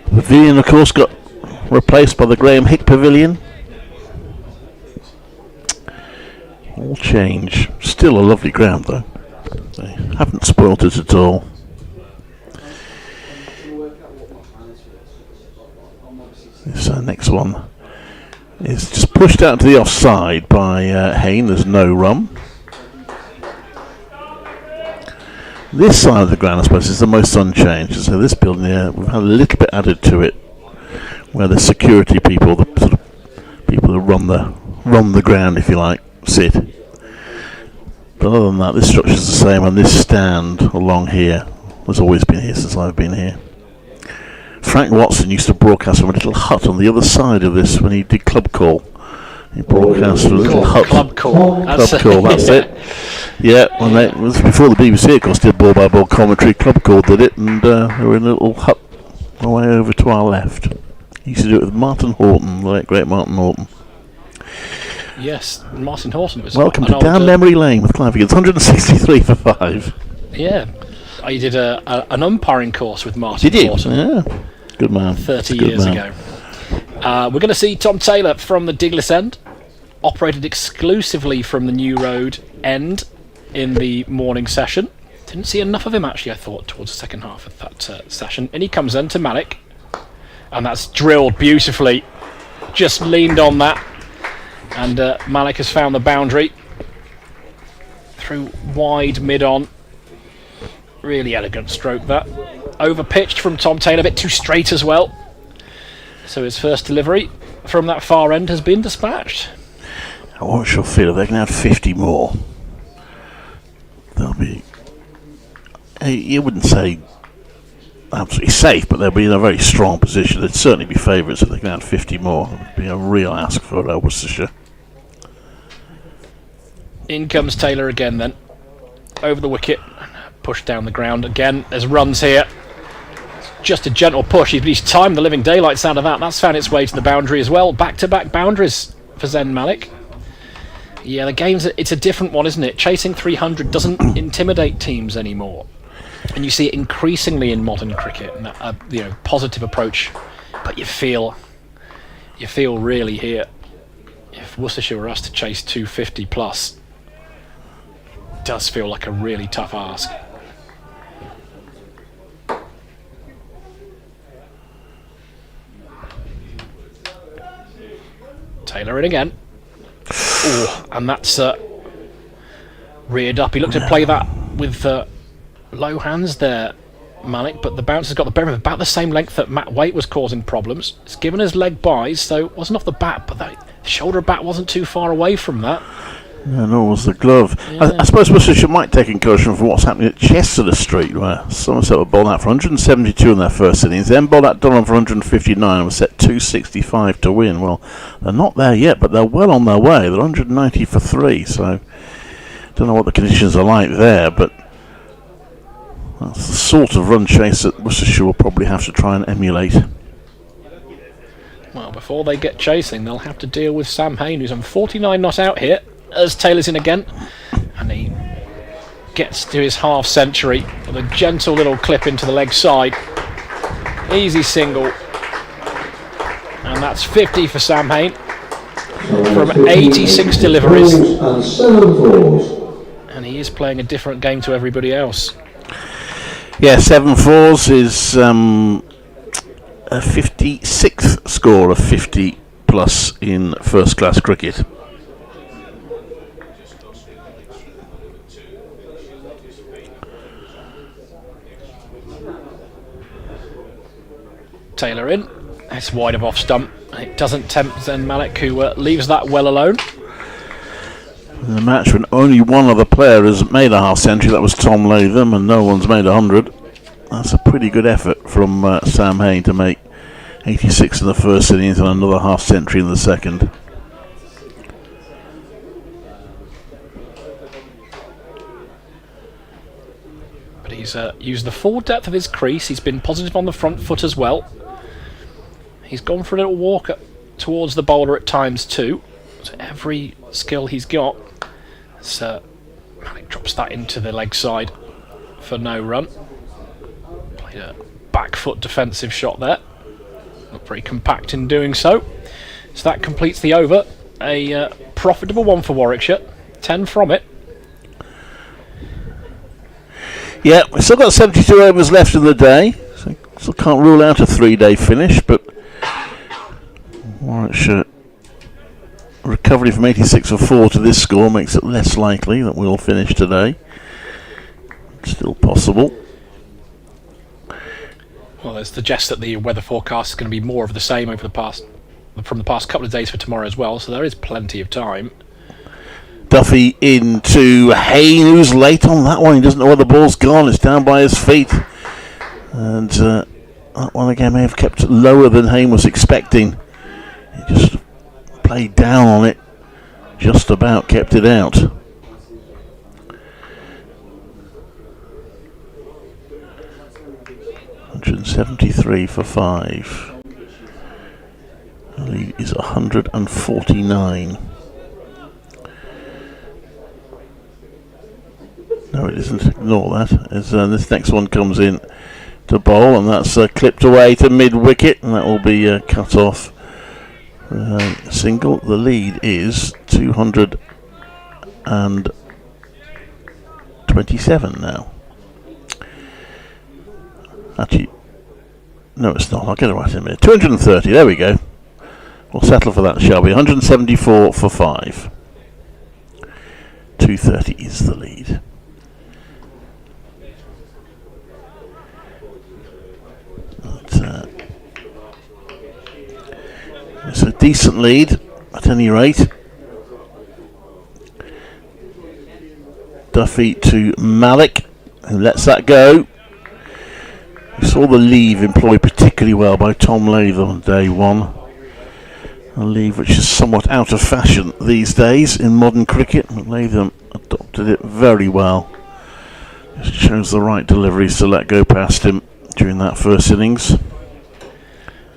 The pavilion, of course, got replaced by the Graham Hick Pavilion. All change. Still a lovely ground, though. They haven't spoilt it at all. This next one is just pushed out to the offside by Hayne. There's no run. This side of the ground, I suppose, is the most unchanged. So this building here, we've had a little bit added to it, where the security people, the sort of people who run the ground, if you like, sit. But other than that, this structure's the same, and this stand along here has always been here since I've been here. Frank Watson used to broadcast from a little hut on the other side of this when he did club call. He broadcast from a little hut. Club call. That's it. Yeah, when it was before the BBC, of course, did ball-by-ball commentary. Club call did it, and they were in a little hut away over to our left. He used to do it with Martin Horton, the late great Martin Horton. Yes, Martin Horton was. Welcome to down memory lane with Clive Higgins, 163 for 5. Yeah, I did an umpiring course with Martin Horton. Yeah, good man. 30 years ago. We're going to see Tom Taylor from the Diglis end, operated exclusively from the New Road end in the morning session. Didn't see enough of him, actually, I thought, towards the second half of that session. And he comes in to Malik, and that's drilled beautifully. Just leaned on that, and Malik has found the boundary through wide mid-on. Really elegant stroke, that. Over-pitched from Tom Taylor, a bit too straight as well. So his first delivery from that far end has been dispatched. I wonder what feel if they can add 50 more. They'll be, you wouldn't say absolutely safe, but they'll be in a very strong position. They'd certainly be favourites if they can add 50 more. It would be a real ask for Worcestershire. In comes Taylor again then. Over the wicket. Pushed down the ground again. There's runs here. Just a gentle push. He's timed the living daylights out of that. That's found its way to the boundary as well. Back-to-back boundaries for Zen Malik. Yeah, the game's it's a different one, isn't it? Chasing 300 doesn't intimidate teams anymore, and you see it increasingly in modern cricket. And that, positive approach. But you feel really here, if Worcestershire were asked to chase 250 plus, it does feel like a really tough ask. Taylor in again. Ooh, and that's reared up. He looked to play that with low hands there, Malik, but the bounce has got the better of about the same length that Matt Waite was causing problems. It's given us leg buys, so it wasn't off the bat, but the shoulder bat wasn't too far away from that. Yeah, nor was the glove. Yeah. I suppose Worcestershire might take encouragement from what's happening at Chester Street, where Somerset were bowled out for 172 in their first innings, then bowled out Durham for 159 and were set 265 to win. Well, they're not there yet, but they're well on their way. They're 190 for 3, so don't know what the conditions are like there, but that's the sort of run chase that Worcestershire will probably have to try and emulate. Well, before they get chasing, they'll have to deal with Sam Hayne, who's on 49 not out here, as Taylor's in again, and he gets to his half century with a gentle little clip into the leg side. Easy single, and that's 50 for Sam Hayne from 86 deliveries, and he is playing a different game to everybody else. Yeah, 7 fours is a 56th score of 50 plus in first class cricket. Taylor in. It's wide of off stump. It doesn't tempt Zen Malik, who leaves that well alone. In a match when only one other player has made a half century, that was Tom Latham, and no one's made 100. That's a pretty good effort from Sam Hayne to make 86 in the first innings and another half century in the second. But he's used the full depth of his crease. He's been positive on the front foot as well. He's gone for a little walk towards the bowler at times too. So every skill he's got. So Malik drops that into the leg side for no run. Played a back foot defensive shot there. Not very compact in doing so. So that completes the over. A profitable one for Warwickshire. 10 from it. Yeah, we've still got 72 overs left in the day. So still can't rule out a 3-day finish, but Warwickshire recovery from 86 for 4 to this score makes it less likely that we'll finish today. Still possible. Well, it suggests that the weather forecast is going to be more of the same from the past couple of days for tomorrow as well, so there is plenty of time. Duffy into Hayne, who's late on that one. He doesn't know where the ball's gone. It's down by his feet. And that one again may have kept lower than Hayne was expecting. He just played down on it. Just about kept it out. $173 for 5. The lead is 149. No, it isn't. Ignore that. As this next one comes in to bowl, and that's clipped away to mid-wicket, and that will be cut off. Single. The lead is 227 now. Actually, no, it's not. I'll get it right in a minute. 230. There we go. We'll settle for that, shall we? 174 for 5. 230 is the lead. It's a decent lead, at any rate. Duffy to Malik, who lets that go. We saw the leave employed particularly well by Tom Latham on day one. A leave which is somewhat out of fashion these days in modern cricket. Latham adopted it very well. Just chose the right deliveries to let go past him during that first innings.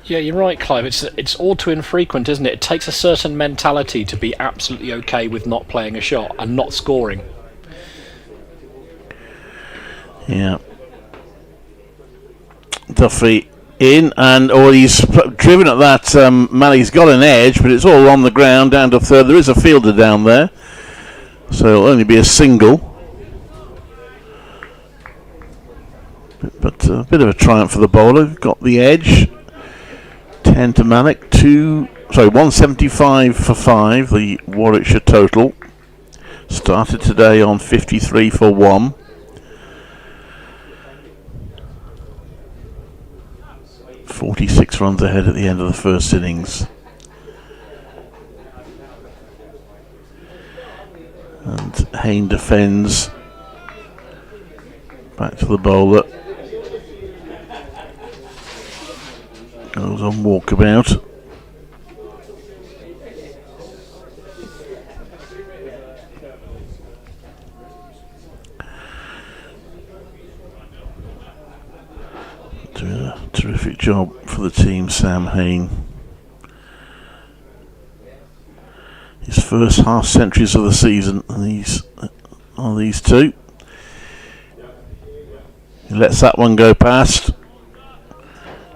Yeah, you're right, Clive. It's all too infrequent, isn't it? It takes a certain mentality to be absolutely okay with not playing a shot and not scoring. Yeah. Duffy in, and he's driven at that. Malik's got an edge, but it's all on the ground down to third. There is a fielder down there, so it'll only be a single. But a bit of a triumph for the bowler. Got the edge. 10 to Malik. 175 for 5. The Warwickshire total. Started today on 53 for 1. .46 runs ahead at the end of the first innings. And Hayne defends. Back to the bowler. Goes on walkabout. Doing a terrific job for the team, Sam Hayne. His first half centuries of the season, and these are these two. He lets that one go past.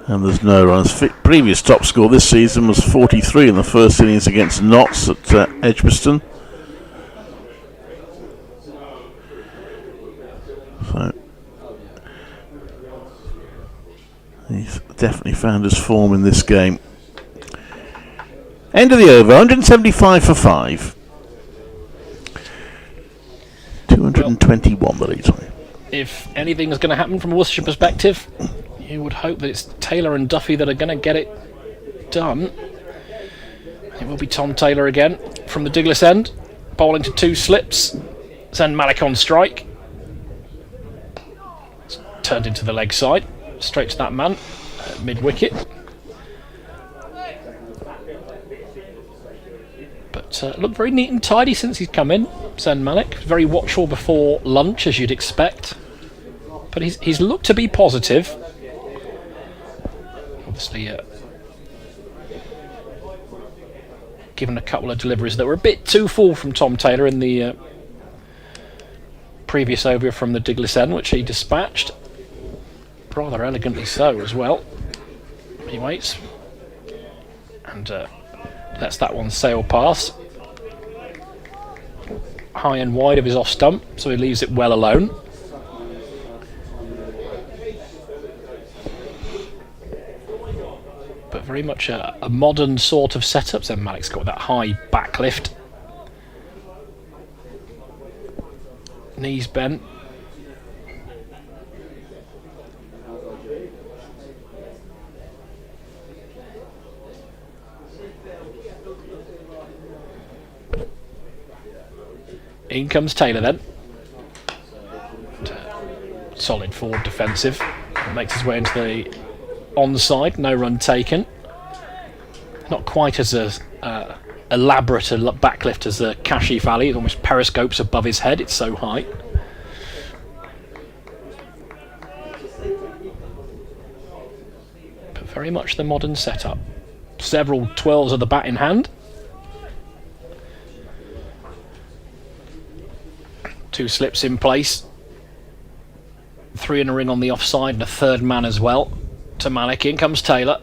And there's no runs. Previous top score this season was 43 in the first innings against Notts at Edgbaston. So he's definitely found his form in this game. End of the over, 175 for 5. 221 the lead. If anything is going to happen from a Worcestershire perspective, you would hope that it's Taylor and Duffy that are going to get it done. It will be Tom Taylor again from the Douglas end, bowling to 2 slips. Send Malik on strike. It's turned into the leg side, straight to that man, mid-wicket. But looked very neat and tidy since he's come in, Send Malik. Very watchful before lunch, as you'd expect. But he's looked to be positive. Obviously, given a couple of deliveries that were a bit too full from Tom Taylor in the previous over from the Douglas end, which he dispatched rather elegantly so as well. He waits and lets that one sail past high and wide of his off stump, so he leaves it well alone. very much a modern sort of setup. So Malik's got that high back lift. Knees bent. In comes Taylor then. Solid forward defensive. Makes his way into the onside. No run taken. Not quite as elaborate a backlift as Kashif Ali. It almost periscopes above his head. It's so high. But very much the modern setup. Several twirls of the bat in hand. 2 slips in place. 3 in a ring on the offside and a third man as well to Malik. In comes Taylor.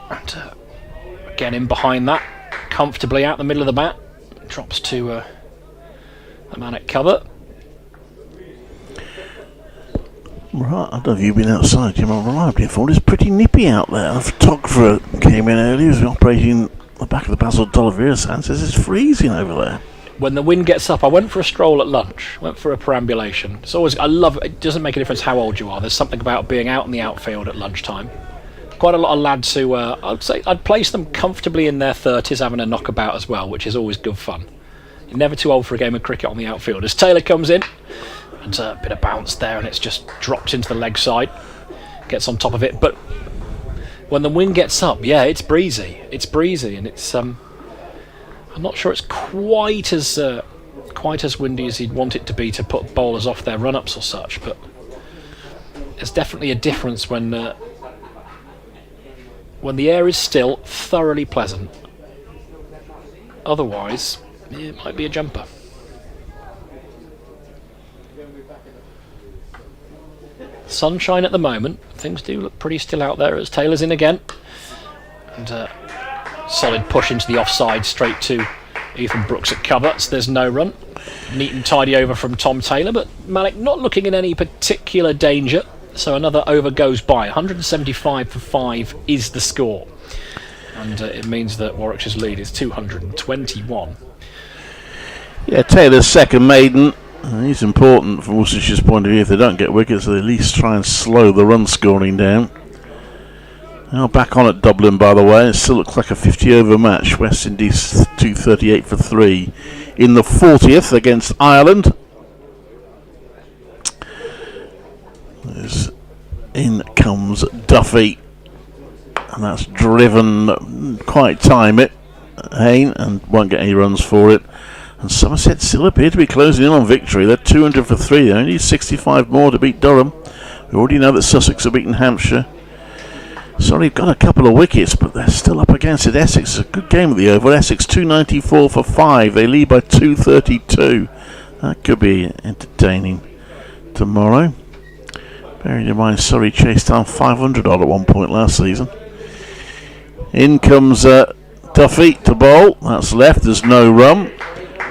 And again in behind that. Comfortably out the middle of the bat. Drops to the man at cover. Right, I don't know if you've been outside, Jim. I've arrived here for it. It's pretty nippy out there. The photographer came in early. He was operating the back of the Basil D'Oliveira stand. Says it's freezing over there. When the wind gets up, I went for a stroll at lunch, went for a perambulation. It's always, I love it. It doesn't make a difference how old you are. There's something about being out in the outfield at lunchtime. Quite a lot of lads who, I'd place them comfortably in their 30s having a knockabout as well, which is always good fun. You're never too old for a game of cricket on the outfield. As Taylor comes in, and a bit of bounce there, and it's just dropped into the leg side. Gets on top of it, but when the wind gets up, yeah, it's breezy. It's breezy, and it's I'm not sure it's quite as windy as he'd want it to be to put bowlers off their run-ups or such, but there's definitely a difference when the air is still thoroughly pleasant. Otherwise, it might be a jumper. Sunshine at the moment. Things do look pretty still out there as Taylor's in again. And solid push into the offside, straight to Ethan Brooks at cover, so there's no run. Neat and tidy over from Tom Taylor, but Malik not looking in any particular danger, so another over goes by. 175 for 5 is the score, and it means that Warwickshire's lead is 221. Yeah, Taylor's second maiden. He's important from Worcestershire's point of view. If they don't get wickets, they at least try and slow the run scoring down. Now back on at Dublin, by the way. It still looks like a 50-over match. West Indies 238 for 3 in the 40th against Ireland. In comes Duffy, and that's driven quite time it, Hayne, and won't get any runs for it. And Somerset still appear to be closing in on victory. They're 200 for 3. They only need 65 more to beat Durham. We already know that Sussex have beaten Hampshire. Sorry, got a couple of wickets, but they're still up against it. Essex, a good game at the Oval. Essex 294 for 5. They lead by 232. That could be entertaining tomorrow. Bearing in mind, Surrey chased down 500 odd at one point last season. In comes Duffy to bowl. That's left. There's no run.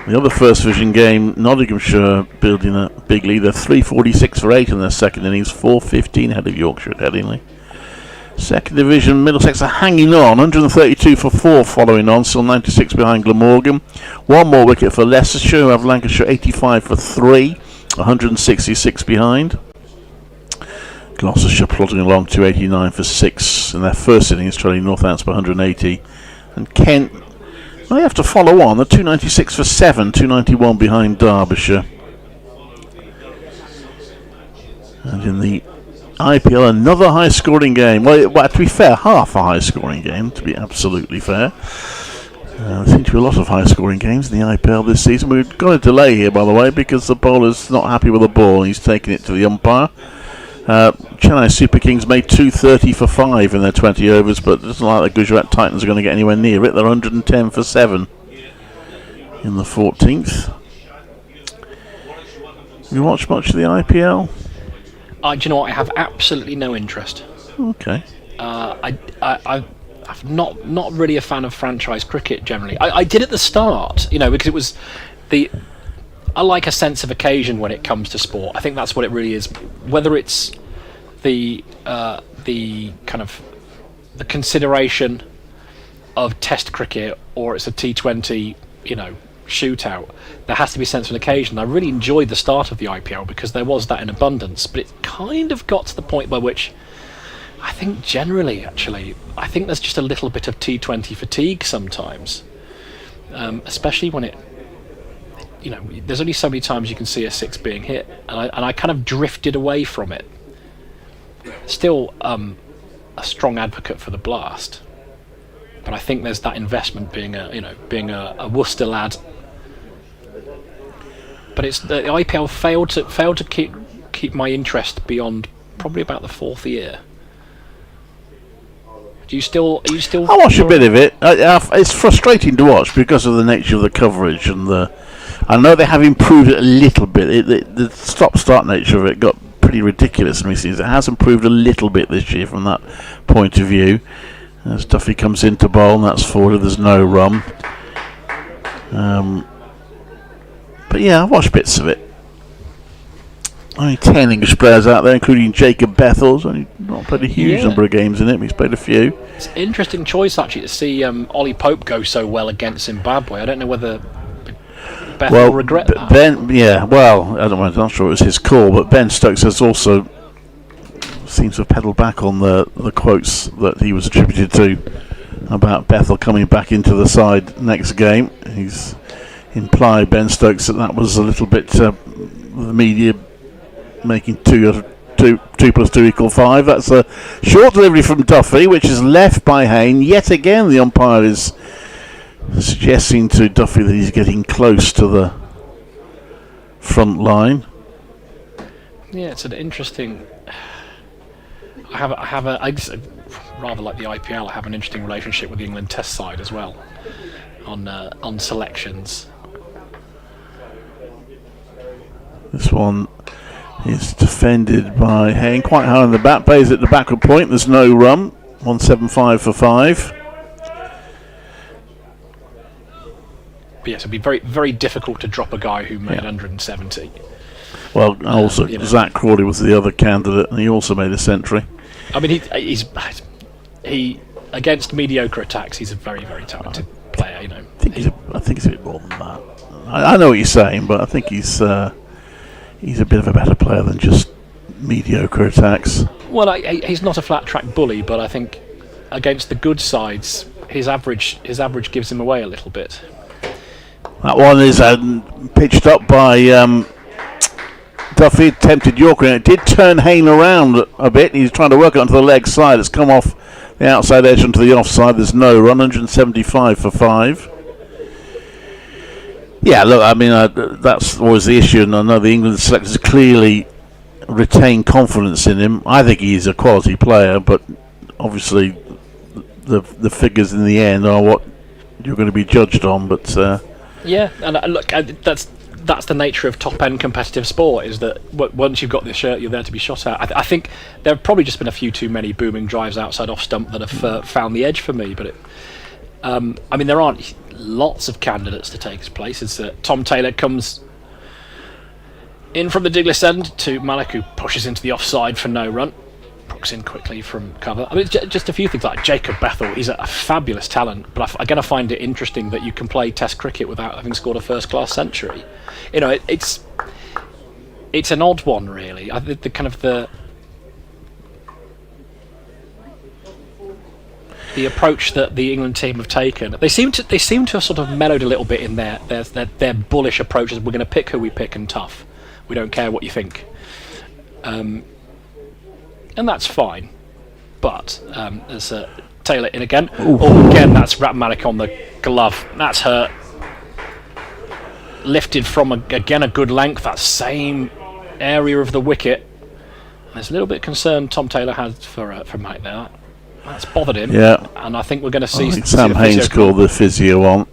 The other first division game, Nottinghamshire building a big lead. They're 346 for 8 in their second innings. 415 ahead of Yorkshire at Headingley. Second division, Middlesex are hanging on, 132 for 4 following on, still 96 behind Glamorgan. One more wicket for Leicestershire, who have Lancashire 85 for 3, 166 behind. Gloucestershire plodding along 289 for 6 in their first innings, trailing Northants by 180. And Kent, they have to follow on, they're 296 for 7, 291 behind Derbyshire. And in the IPL, another high-scoring game. Well, to be fair, half a high-scoring game, to be absolutely fair. There seem to be a lot of high-scoring games in the IPL this season. We've got a delay here, by the way, because the bowler's not happy with the ball. He's taking it to the umpire. Chennai Super Kings made 230 for 5 in their 20 overs, but it doesn't look like the Gujarat Titans are going to get anywhere near it. They're 110 for 7 in the 14th. Have you watched much of the IPL? Do you know what? I have absolutely no interest. Okay. I'm not really a fan of franchise cricket generally. I did at the start, because it was I like a sense of occasion when it comes to sport. I think that's what it really is. Whether it's the kind of the consideration of Test cricket or it's a T20, shootout, there has to be sense of an occasion. I really enjoyed the start of the IPL because there was that in abundance, but it kind of got to the point by which I think generally, actually, I think there's just a little bit of T20 fatigue sometimes, especially when there's only so many times you can see a six being hit, and I kind of drifted away from it. Still a strong advocate for the blast, but I think there's that investment being a Worcester lad. But it's the IPL failed to keep my interest beyond probably about the fourth year. Are you still? I watch a bit of it. It's frustrating to watch because of the nature of the coverage and I know they have improved it a little bit. The stop-start nature of it got pretty ridiculous in recent years. It has improved a little bit this year from that point of view. As Duffy comes into bowl, and that's forward. There's no run. But yeah, I've watched bits of it. Only 10 English players out there, including Jacob Bethel's. Only not played a huge number of games in it, but he's played a few. It's an interesting choice, actually, to see Ollie Pope go so well against Zimbabwe. I don't know whether Bethel will regret that. I'm not sure it was his call, but Ben Stokes has also seems to have pedalled back on the quotes that he was attributed to about Bethel coming back into the side next game. He's implied, Ben Stokes, that was a little bit the media making 2 plus 2 equal 5. That's a short delivery from Duffy, which is left by Hayne. Yet again, the umpire is suggesting to Duffy that he's getting close to the front line. Yeah, it's an interesting. I rather like the IPL. I have an interesting relationship with the England Test side as well on selections. This one is defended by Hayne quite high on the bat. Bays at the backward point. There's no run. 175 for 5. But yes, it'd be very, very difficult to drop a guy who made 170. Well, also Zach Crawley was the other candidate, and he also made a century. I mean, he against mediocre attacks, he's a very, very talented player. I think he's a bit more than that. I know what you're saying, but I think he's a bit of a better player than just mediocre attacks. Well, he's not a flat track bully, but I think against the good sides, his average gives him away a little bit. That one is pitched up by Duffy, attempted Yorker, and it did turn Hayne around a bit. He's trying to work it onto the leg side. It's come off the outside edge onto the offside. There's no run. 175 for 5. Yeah, look, I mean, that's always the issue, and I know the England selectors clearly retain confidence in him. I think he's a quality player, but obviously the figures in the end are what you're going to be judged on. But yeah, and look, that's the nature of top-end competitive sport, is that once you've got the shirt, you're there to be shot at. I think there have probably just been a few too many booming drives outside off stump that have found the edge for me, but I mean, there aren't lots of candidates to take his place. It's Tom Taylor comes in from the Douglas end to Malik, who pushes into the offside for no run. Brooks in quickly from cover. I mean, just a few things like Jacob Bethel. He's a fabulous talent, but I find it interesting that you can play Test cricket without having scored a first-class century. It's an odd one, really. I think the approach that the England team have taken, they seem to have sort of mellowed a little bit in their bullish approaches. We're going to pick who we pick and tough. We don't care what you think. And that's fine, but there's Taylor in again. Again, that's Rat Malik on the glove. That's hurt. Lifted from a good length, that same area of the wicket. There's a little bit of concern Tom Taylor has for Malik there. That's bothered him. Yeah, and I think we're going to see. Sam Haynes called the physio on.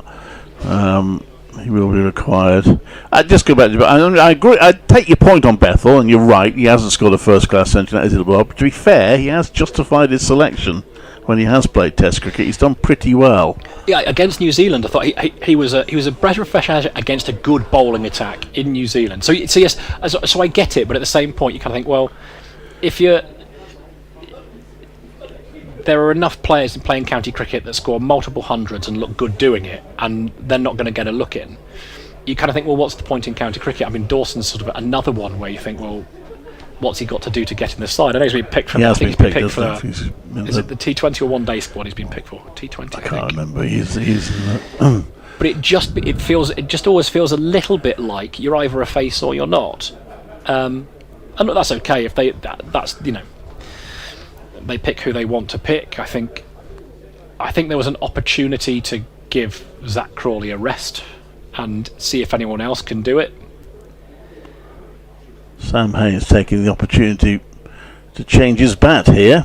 He will be required. Just go back to. I agree. I take your point on Bethel, and you're right. He hasn't scored a first-class century. That is it. But to be fair, he has justified his selection when he has played Test cricket. He's done pretty well. Yeah, against New Zealand, I thought he was a breath of fresh air against a good bowling attack in New Zealand. So yes, so I get it, but at the same point, you kind of think, well, if you're there are enough players in playing county cricket that score multiple hundreds and look good doing it, and they're not going to get a look in. You kind of think, well, what's the point in county cricket? I mean, Dawson's sort of another one where you think, well, what's he got to do to get in the side? I know he's been picked for. He has been picked for. Is it the T20 or one day squad he's been picked for? T20. I can't remember. He's But it just always feels a little bit like you're either a face or you're not. And that's okay if that's they pick who they want to pick. I think there was an opportunity to give Zach Crawley a rest and see if anyone else can do it. Sam Hayes taking the opportunity to change his bat here.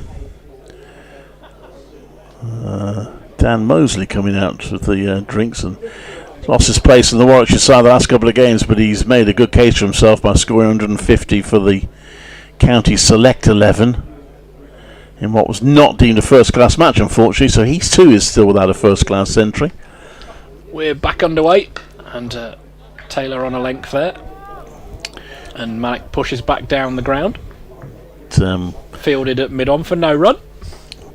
Dan Mosley coming out with the drinks and lost his place in the Warwickshire side the last couple of games, but he's made a good case for himself by scoring 150 for the County Select 11 in what was not deemed a first-class match, unfortunately, so he too is still without a first-class century. We're back underway, and Taylor on a length there, and Malik pushes back down the ground. Fielded at mid-on for no run.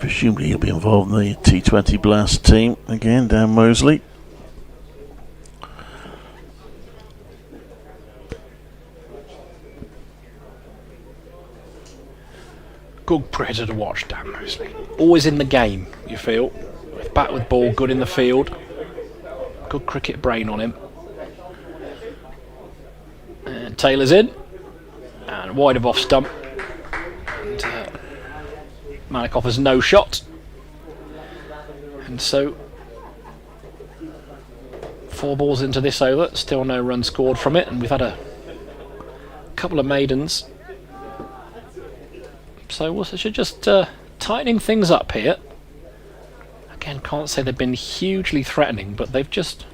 Presumably he'll be involved in the T20 Blast team again, Dan Mosley. Good cricketer to watch, Dan Mosley. Always in the game, you feel. With bat with ball, good in the field. Good cricket brain on him. And Taylor's in. And wide of off stump. And Malik offers no shot. And so 4 balls into this over, still no run scored from it, and we've had a couple of maidens. So Worcestershire just tightening things up here. Again, can't say they've been hugely threatening, but they've just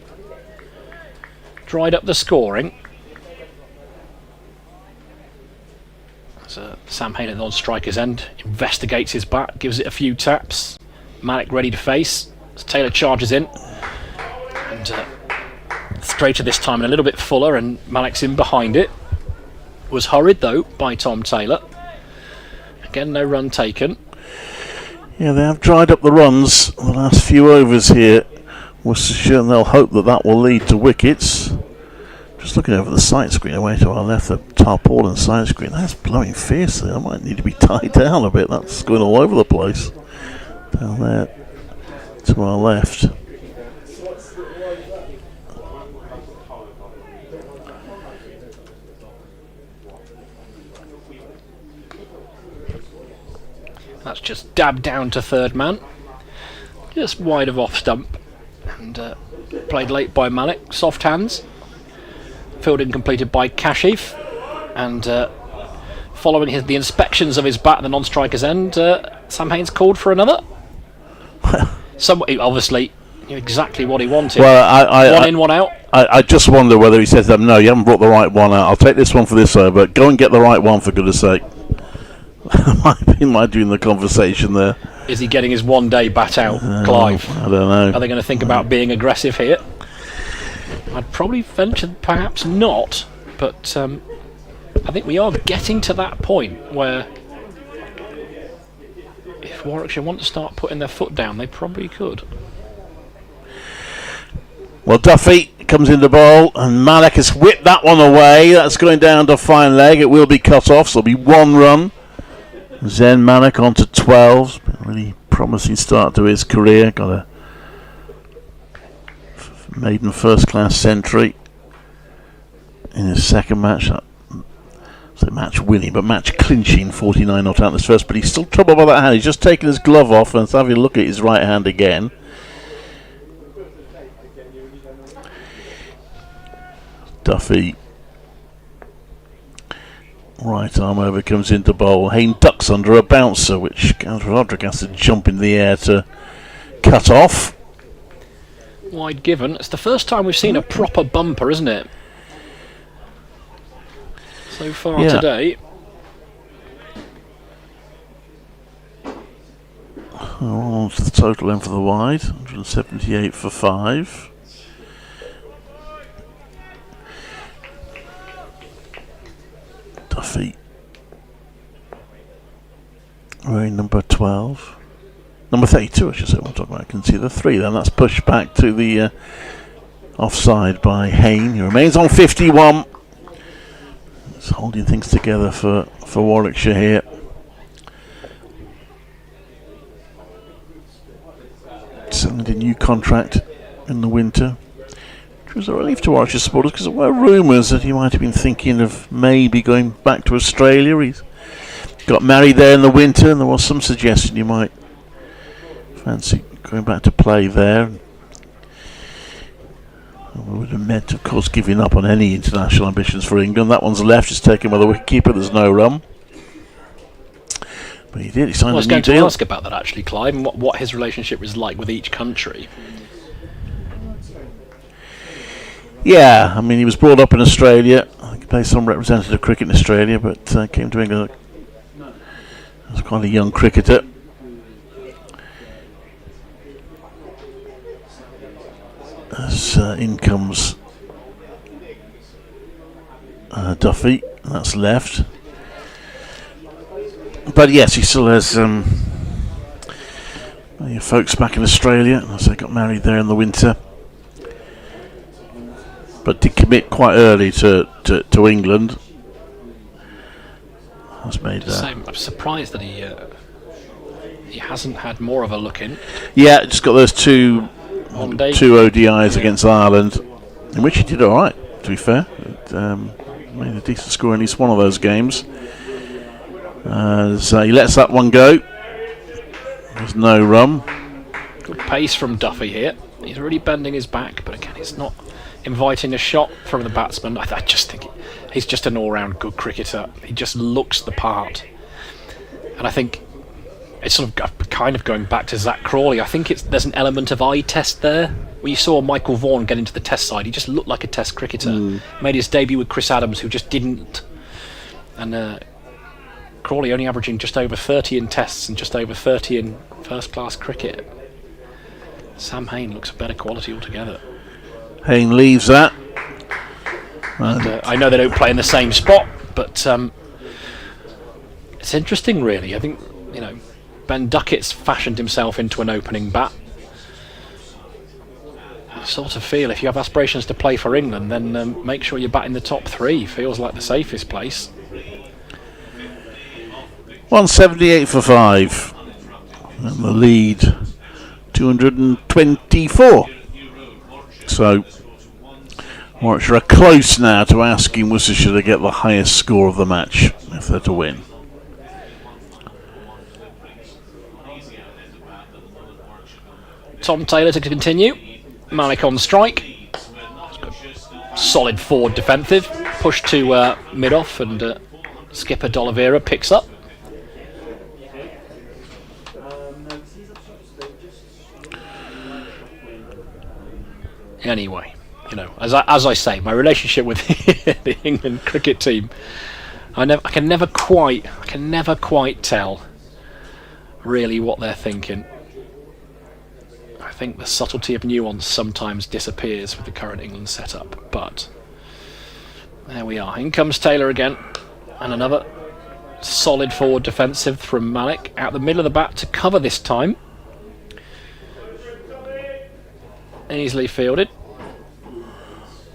dried up the scoring. So Sam Hayden on striker's end, investigates his bat, gives it a few taps. Malik ready to face as Taylor charges in. And straighter this time and a little bit fuller, and Malik's in behind it. Was hurried though by Tom Taylor. Again, no run taken. Yeah, they have dried up the runs the last few overs here, Worcestershire, and they'll hope that will lead to wickets. Just looking over the sight screen away to our left, the tarpaulin sight screen, that's blowing fiercely. I might need to be tied down a bit. That's going all over the place. Down there to our left. That's just dabbed down to third man. Just wide of off stump. And played late by Malik. Soft hands. Fielding completed by Kashif. And following the inspections of his bat at the non-striker's end, Sam Haynes called for another. Obviously, knew exactly what he wanted. Well, one in, one out. I just wonder whether he says to them, no, you haven't brought the right one out. I'll take this one for this over. Go and get the right one, for goodness sake. Might be my doing the conversation there. Is he getting his one-day bat out, Clive? I don't know. Are they going to think about being aggressive here? I'd probably venture perhaps not, but I think we are getting to that point where if Warwickshire want to start putting their foot down, they probably could. Well, Duffy comes in the bowl, and Malik has whipped that one away. That's going down to fine leg. It will be cut off, so it'll be 1 run. Zen Malik on to 12. Really promising start to his career. Got a maiden first-class century in his second match. So match winning, but match clinching. 49 not out in this first, but he's still troubled by that hand. He's just taken his glove off, and let's have a look at his right hand again. Duffy. Right arm over, comes into bowl. Hayne ducks under a bouncer, which Roderick has to jump in the air to cut off. Wide given. It's the first time we've seen a proper bumper, isn't it? So far today. On to the total end for the wide. 178 for 5. Duffy wearing number 12. Number 32, I should say. We'll talk about. I can see the 3 then. That's pushed back to the offside by Hayne. He remains on 51. It's holding things together for Warwickshire here. Signed a new contract in the winter, which was a relief to Warwickshire supporters because there were rumours that he might have been thinking of maybe going back to Australia. He's got married there in the winter, and there was some suggestion he might fancy going back to play there. We would have meant, of course, giving up on any international ambitions for England. That one's left, it's taken by the wicketkeeper, there's no run. But he did, he signed a new deal. I was going to ask about that actually, Clive, and what his relationship was like with each country. Yeah, I mean, he was brought up in Australia. He played some representative cricket in Australia, but came to England as quite a young cricketer. As in comes Duffy, that's left. But yes, he still has folks back in Australia. As they got married there in the winter, but did commit quite early to England. Has made I'm surprised that he hasn't had more of a look in. Yeah, just got those two ODIs against Ireland, in which he did all right. To be fair, made a decent score in at least one of those games. So he lets that one go. There's no run. Good pace from Duffy here. He's really bending his back, but again, he's not inviting a shot from the batsman. I just think he's just an all-round good cricketer. He just looks the part, and I think it's sort of kind of going back to Zach Crawley. I think there's an element of eye test there. When you saw Michael Vaughan get into the Test side, he just looked like a Test cricketer. Made his debut with Chris Adams, who just didn't, and Crawley only averaging just over 30 in Tests and just over 30 in first-class cricket. Sam Hayne looks a better quality altogether. Hayne leaves that. And I know they don't play in the same spot, but it's interesting, really. I think, Ben Duckett's fashioned himself into an opening bat. I sort of feel if you have aspirations to play for England, then make sure you bat in the top 3. Feels like the safest place. 178 for 5. And the lead, 224. So, Warwickshire are close now to asking Worcestershire to get the highest score of the match if they're to win. Tom Taylor to continue. Malik on strike. Solid forward defensive. Push to mid-off, and skipper D'Oliveira picks up. Anyway, as I say, my relationship with the England cricket team, I can never quite tell really what they're thinking. I think the subtlety of nuance sometimes disappears with the current England setup, but there we are. In comes Taylor again, and another solid forward defensive from Malik out the middle of the bat to cover this time. Easily fielded.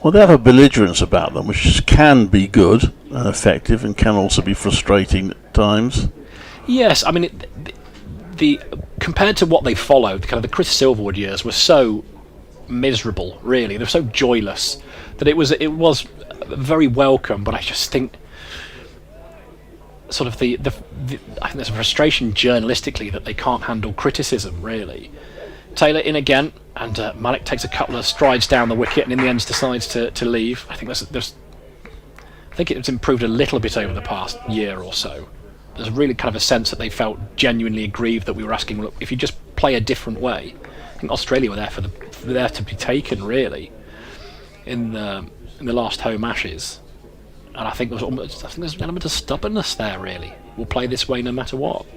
Well, they have a belligerence about them, which can be good and effective, and can also be frustrating at times. Yes, I mean, the compared to what they followed, kind of the Chris Silverwood years were so miserable. Really, they were so joyless that it was very welcome. But I just think, sort of I think there's a frustration journalistically that they can't handle criticism. Really. Taylor in again, and Malik takes a couple of strides down the wicket, and in the end decides to leave. I think I think it's improved a little bit over the past year or so. There's really kind of a sense that they felt genuinely aggrieved that we were asking, look, if you just play a different way. I think Australia were there to be taken, really, in the last home Ashes, and I think there's an element of stubbornness there. Really, we'll play this way no matter what.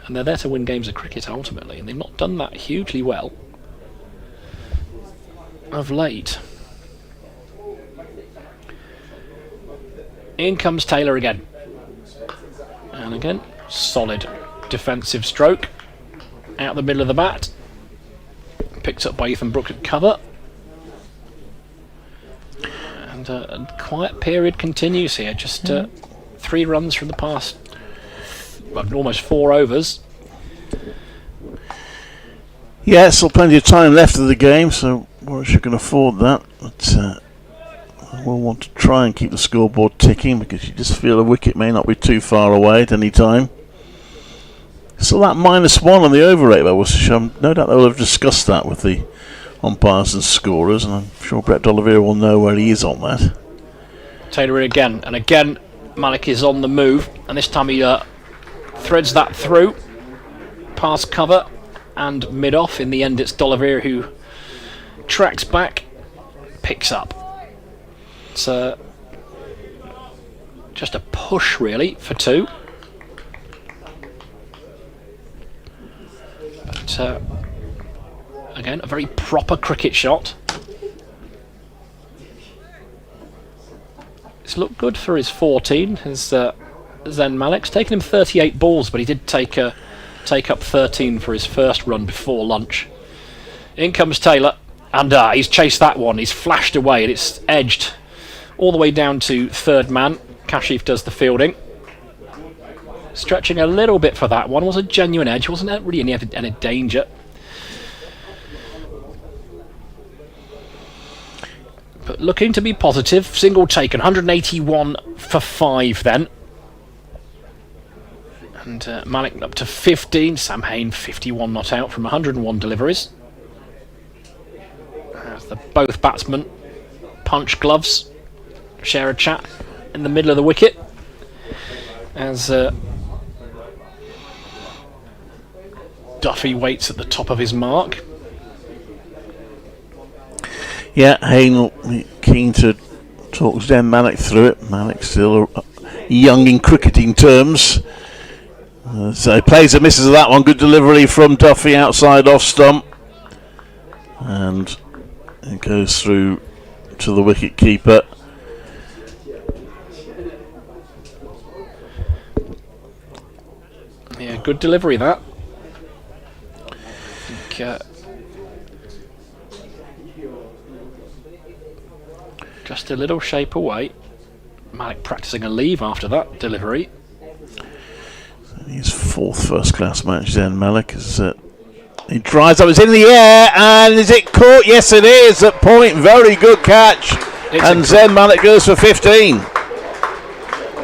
And they're there to win games of cricket ultimately, and they've not done that hugely well of late. In comes Taylor again. And again, solid defensive stroke. out the middle of the bat. Picked up by Ethan Brooks at cover. And a quiet period continues here. Just 3 runs from the past, well, almost 4 overs. Yeah, still plenty of time left of the game, so Warwickshire can afford that. But we'll want to try and keep the scoreboard ticking, because you just feel a wicket may not be too far away at any time. Still that -1 on the over rate by Worcestershire. No doubt they'll have discussed that with the umpires and scorers, and I'm sure Brett D'Oliveira will know where he is on that. Taylor in again, and again Malik is on the move, and this time he threads that through past cover and mid-off. In the end it's D'Oliveira who tracks back, picks up. It's just a push really for 2. But again, a very proper cricket shot. It's looked good for his 14. His Zen Malik's taken him 38 balls, but he did take up 13 for his first run before lunch. In comes Taylor, and he's chased that one. He's flashed away, and it's edged all the way down to third man. Kashif does the fielding. Stretching a little bit for that one. Was a genuine edge. Wasn't really any danger. But looking to be positive. Single taken. 181 for 5 then. And Malik up to 15. Sam Hain 51 not out from 101 deliveries. As both batsmen punch gloves. Share a chat in the middle of the wicket. As Duffy waits at the top of his mark. Yeah, Hain will be keen to talk Zen Malik through it. Malik's still young in cricketing terms. So he plays and misses that one. Good delivery from Duffy outside off stump. And it goes through to the wicket keeper. Yeah, good delivery that. I think, just a little shape away. Malik practicing a leave after that delivery. His 4th first-class match, Zen Malik. He drives up, it's in the air, and is it caught? Yes, it is at point. Very good catch. And Zen Malik goes for 15.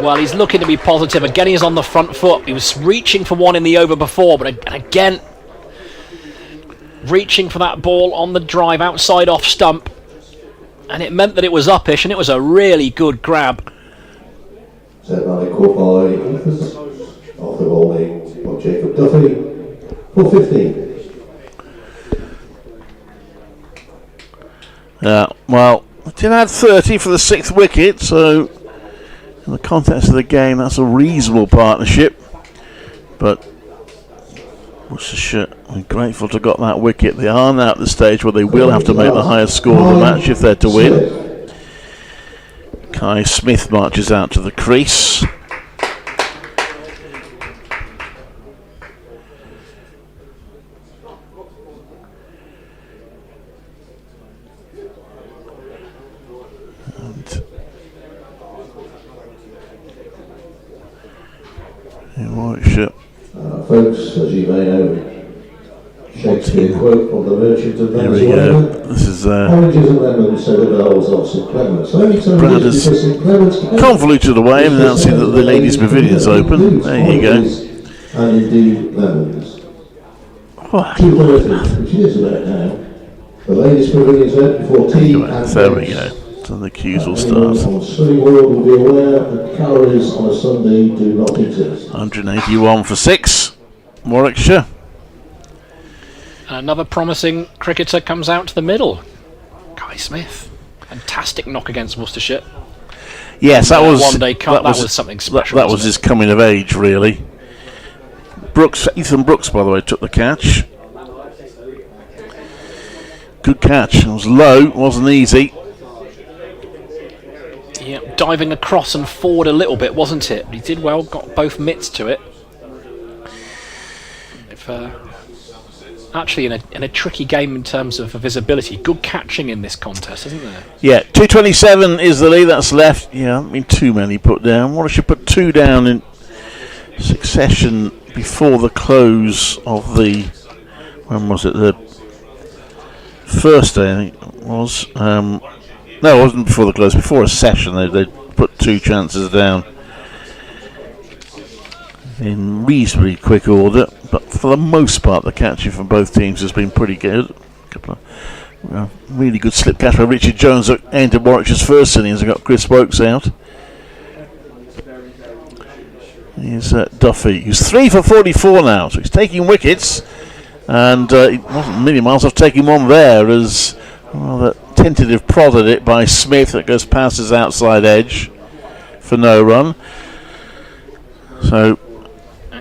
Well, he's looking to be positive. Again, he's on the front foot. He was reaching for one in the over before, but again, reaching for that ball on the drive outside off stump. And it meant that it was uppish, and it was a really good grab. Zen Malik caught by Ethers. Off the bowling by Jacob Duffy for 15. Yeah, well, it did add 30 for the 6th wicket, so in the context of the game, that's a reasonable partnership. But Worcestershire are grateful to have got that wicket. They are now at the stage where they will have to make the highest score of the match if they're to win. Kai Smith marches out to the crease. Warwickshire. Folks, as you may know, Shakespeare quote from the Merchant of Venice. Here we go. This is oranges and lemons, so the bells of St Clement's. Brad has convoluted away, announcing that the ladies' pavilion's open. There you go. And indeed lemons. 2:30, which is about now. The ladies' pavilion's open before tea and there we go. So the cues will start. On Swimming World will be aware that calories on a Sunday do not exist. 181 for 6, Warwickshire. Another promising cricketer comes out to the middle. Kai Smith. Fantastic knock against Worcestershire. Yes, that was one day cut. That was something special. That was his coming of age, really. Ethan Brooks, by the way, took the catch. Good catch. It was low, wasn't easy. Yeah, diving across and forward a little bit, wasn't it? He did well, got both mitts to it. If actually in a tricky game in terms of visibility. Good catching in this contest, isn't there? Yeah, 227 is the lead that's left. Yeah, I mean, too many put down. Warwickshire put 2 down in succession before the close of the, when was it, the first day, I think it was. No, it wasn't before the close, before a session. They put 2 chances down in reasonably quick order, but for the most part the catching from both teams has been pretty good. A couple of really good slip catch by Richard Jones that ended Warwickshire's first innings and got Chris Wokes out. Here's Duffy, who's 3 for 44 now, so he's taking wickets, and he wasn't a million miles off taking one there as rather tentative prodded it by Smith that goes past his outside edge for no run. So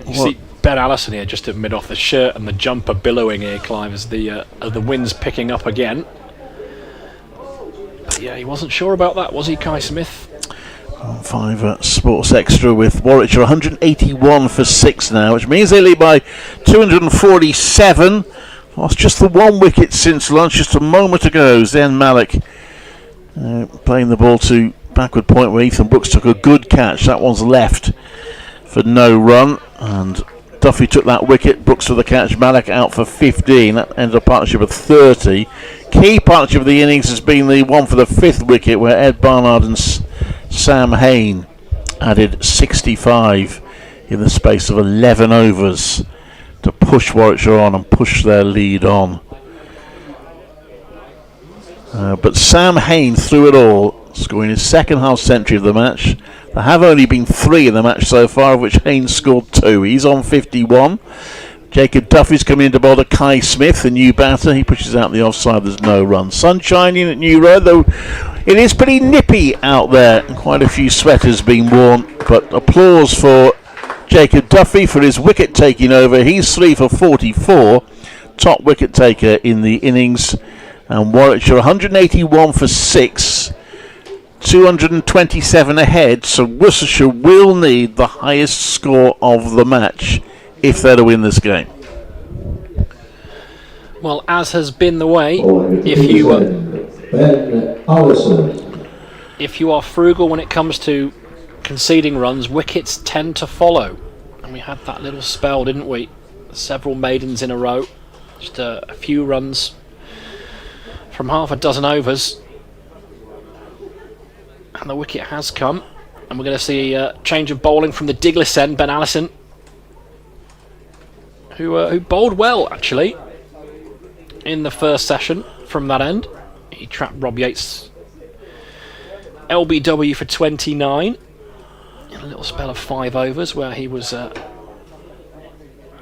you see Ben Allison here just to mid off the shirt and the jumper billowing here, Clive, as the wind's picking up again. But yeah, he wasn't sure about that, was he, Kai Smith? 5 Sports Extra with Warwickshire 181 for 6 now, which means they lead by 247. Lost just the 1 wicket since lunch, just a moment ago. Zen Malik playing the ball to backward point where Ethan Brooks took a good catch. That one's left for no run, and Duffy took that wicket. Brooks for the catch. Malik out for 15. That ended a partnership of 30. Key partnership of the innings has been the one for the 5th wicket, where Ed Barnard and Sam Hain added 65 in the space of 11 overs to push Warwickshire on and push their lead on. But Sam Hain through it all, scoring his second half century of the match. There have only been 3 in the match so far, of which Hain scored 2. He's on 51. Jacob Duffy's coming into bowl to Kai Smith, the new batter. He pushes out the offside. There's no run. Sun shining at New Road, though it is pretty nippy out there, and quite a few sweaters being worn. But applause for Jacob Duffy for his wicket taking over. He's 3 for 44, top wicket taker in the innings. And Warwickshire 181 for 6, 227 ahead. So Worcestershire will need the highest score of the match if they're to win this game. Well, as has been the way, if you are frugal when it comes to conceding runs, wickets tend to follow. And we had that little spell, didn't we? Several maidens in a row. Just a few runs from half a dozen overs. And the wicket has come. And we're going to see a change of bowling from the Diglis end, Ben Allison, who bowled well, actually, in the first session from that end. He trapped Rob Yates' LBW for 29 in a little spell of 5 overs where he was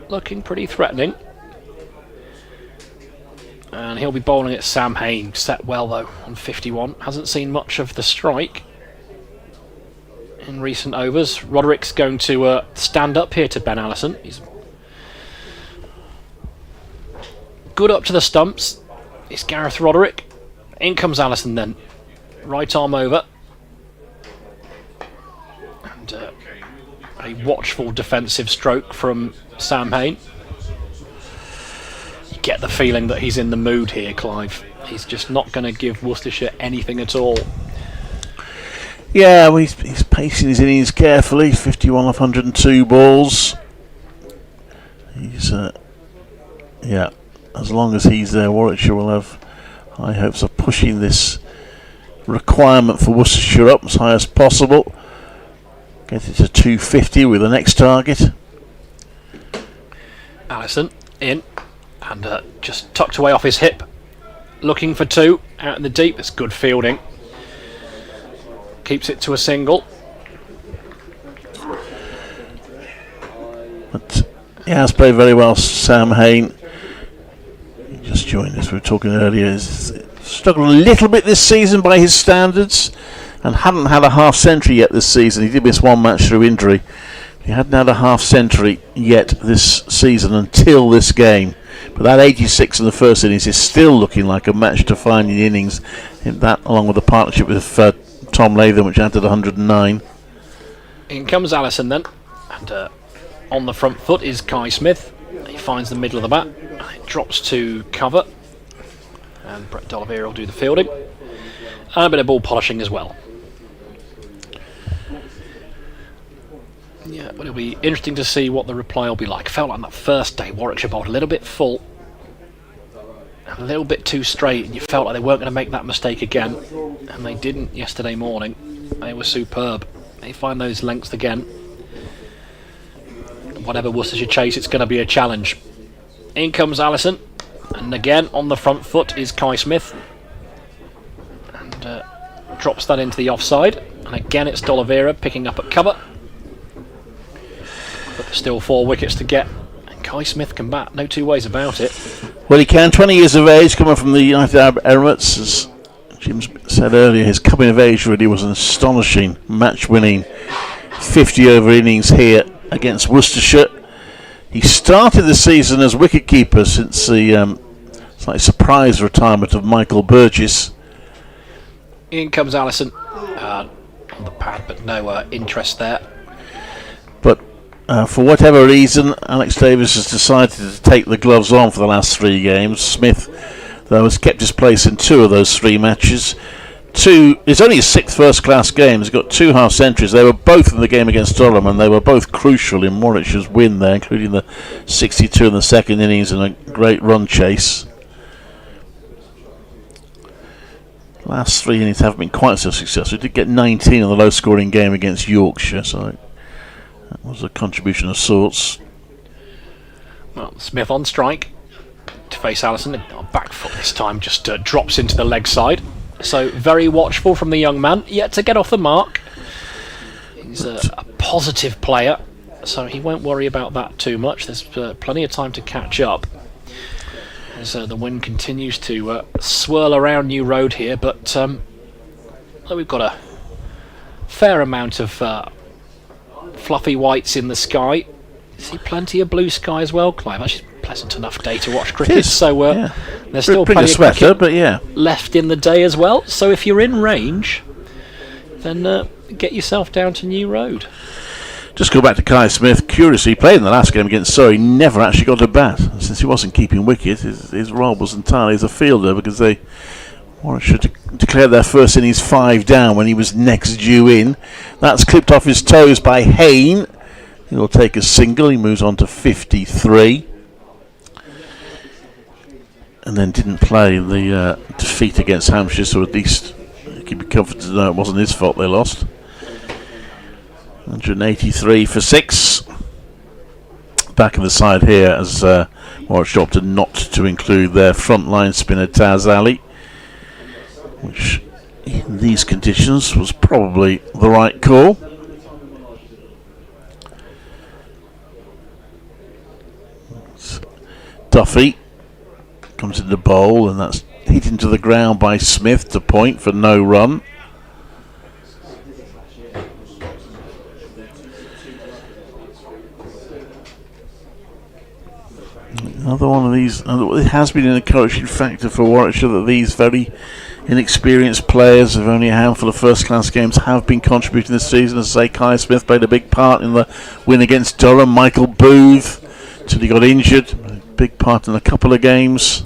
looking pretty threatening. And he'll be bowling at Sam Hain, set well though on 51. Hasn't seen much of the strike in recent overs. Roderick's going to stand up here to Ben Allison. He's good up to the stumps. It's Gareth Roderick. In comes Allison then. Right arm over. And a watchful defensive stroke from Sam Hain. You get the feeling that he's in the mood here, Clive. He's just not going to give Worcestershire anything at all. Yeah, well, he's pacing his innings carefully. 51 off 102 balls. He's, yeah. As long as he's there, Warwickshire will have high hopes of pushing this requirement for Worcestershire up as high as possible. Get it to 250 with the next target. Allison in and just tucked away off his hip. Looking for 2 out in the deep. It's good fielding. Keeps it to a single. But he has played very well, Sam Hain. Just joined us, we were talking earlier, he's struggled a little bit this season by his standards and hadn't had a half century yet this season. He did miss 1 match through injury. He hadn't had a half century yet this season until this game. But that 86 in the first innings is still looking like a match-defining innings. In that, along with the partnership with Tom Latham, which added 109. In comes Allison then. And on the front foot is Kai Smith. A finds the middle of the bat. It drops to cover. And Brett D'Oliveira will do the fielding. And a bit of ball polishing as well. Yeah, but it'll be interesting to see what the reply will be like. Felt like on that first day, Warwickshire bowled a little bit full. A little bit too straight, and you felt like they weren't going to make that mistake again. And they didn't yesterday morning. They were superb. They find those lengths again. Whatever Worcestershire chase, it's going to be a challenge. In comes Allison. And again, on the front foot is Kai Smith. And drops that into the offside. And again, it's D'Oliveira picking up at cover. But there's still 4 wickets to get. And Kai Smith can bat, no two ways about it. Well, he can. 20 years of age, coming from the United Arab Emirates. As Jim said earlier, his coming of age really was an astonishing match-winning 50-over innings here against Worcestershire. He started the season as wicket-keeper since the slightly surprise retirement of Michael Burgess. In comes Allison on the pad, but no interest there. But for whatever reason, Alex Davis has decided to take the gloves on for the last 3 games. Smith, though, has kept his place in 2 of those 3 matches. It's only his 6th first-class game. He's got 2 half-centuries. They were both in the game against Durham, and they were both crucial in Warwickshire's win there, including the 62 in the second innings and a great run chase. Last 3 innings haven't been quite so successful. He did get 19 in the low-scoring game against Yorkshire, so that was a contribution of sorts. Well, Smith on strike to face Allison. Back foot this time just drops into the leg side. So very watchful from the young man, yet to get off the mark. He's a positive player, so he won't worry about that too much. There's plenty of time to catch up. As the wind continues to swirl around New Road here, but we've got a fair amount of fluffy whites in the sky. See plenty of blue sky as well, Clive. Actually, pleasant enough day to watch cricket. So yeah. There's still Bring a plenty of sweater, cricket but yeah, left in the day as well. So if you're in range, then get yourself down to New Road. Just go back to Kai Smith. Curiously, he played in the last game against Surrey, never actually got a bat. Since he wasn't keeping wicket, his role was entirely as a fielder, because they Warwickshire declared their first innings 5 down when he was next due in. That's clipped off his toes by Hayne. He'll take a single. He moves on to 53. And then didn't play the defeat against Hampshire, so at least you can be comforted to know it wasn't his fault they lost. 183 for 6. Back of the side here as Warwickshire opted not to include their frontline spinner Taz Ali, which in these conditions was probably the right call. Duffy comes into the bowl, and that's hit into the ground by Smith to point for no run. Another one of these. It has been an encouraging factor for Warwickshire that these very inexperienced players of only a handful of first-class games have been contributing this season. As I say, Kai Smith played a big part in the win against Durham. Michael Booth, till he got injured, a big part in a couple of games.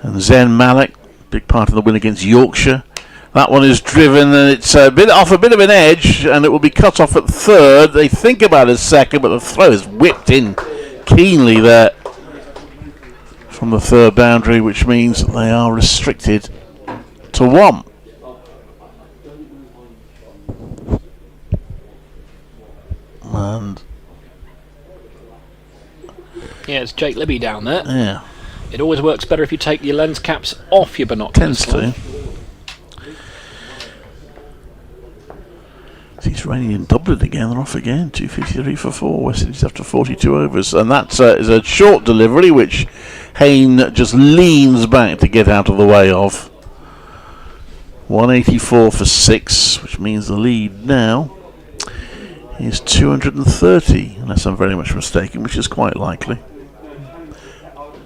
And Zen Malik, big part in the win against Yorkshire. That one is driven, and it's a bit off a bit of an edge, and it will be cut off at third. They think about a second, but the throw is whipped in keenly there from the third boundary, which means they are restricted to 1. And yeah, it's Jake Libby down there. Yeah, it always works better if you take your lens caps off your binoculars. Tends to. It's raining in Dublin again. They're off again. 253 for 4. West Indies after 42 overs, and that is a short delivery, which Hayne just leans back to get out of the way of. 184 for 6, which means the lead now is 230, unless I'm very much mistaken, which is quite likely.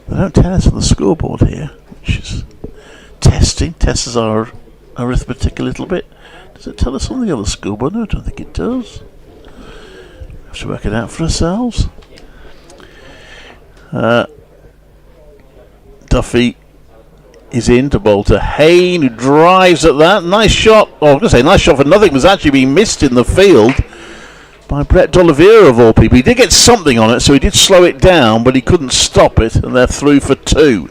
They don't tell us on the scoreboard here, which is tests our arithmetic a little bit. Does it tell us on the other scoreboard? No, I don't think it does. We have to work it out for ourselves. Duffy is in to bowl to Hayne, who drives at that. Nice shot. Oh, I was going to say nice shot for nothing. Was actually being missed in the field by Brett D'Oliveira of all people. He did get something on it, so he did slow it down, but he couldn't stop it, and they're through for 2.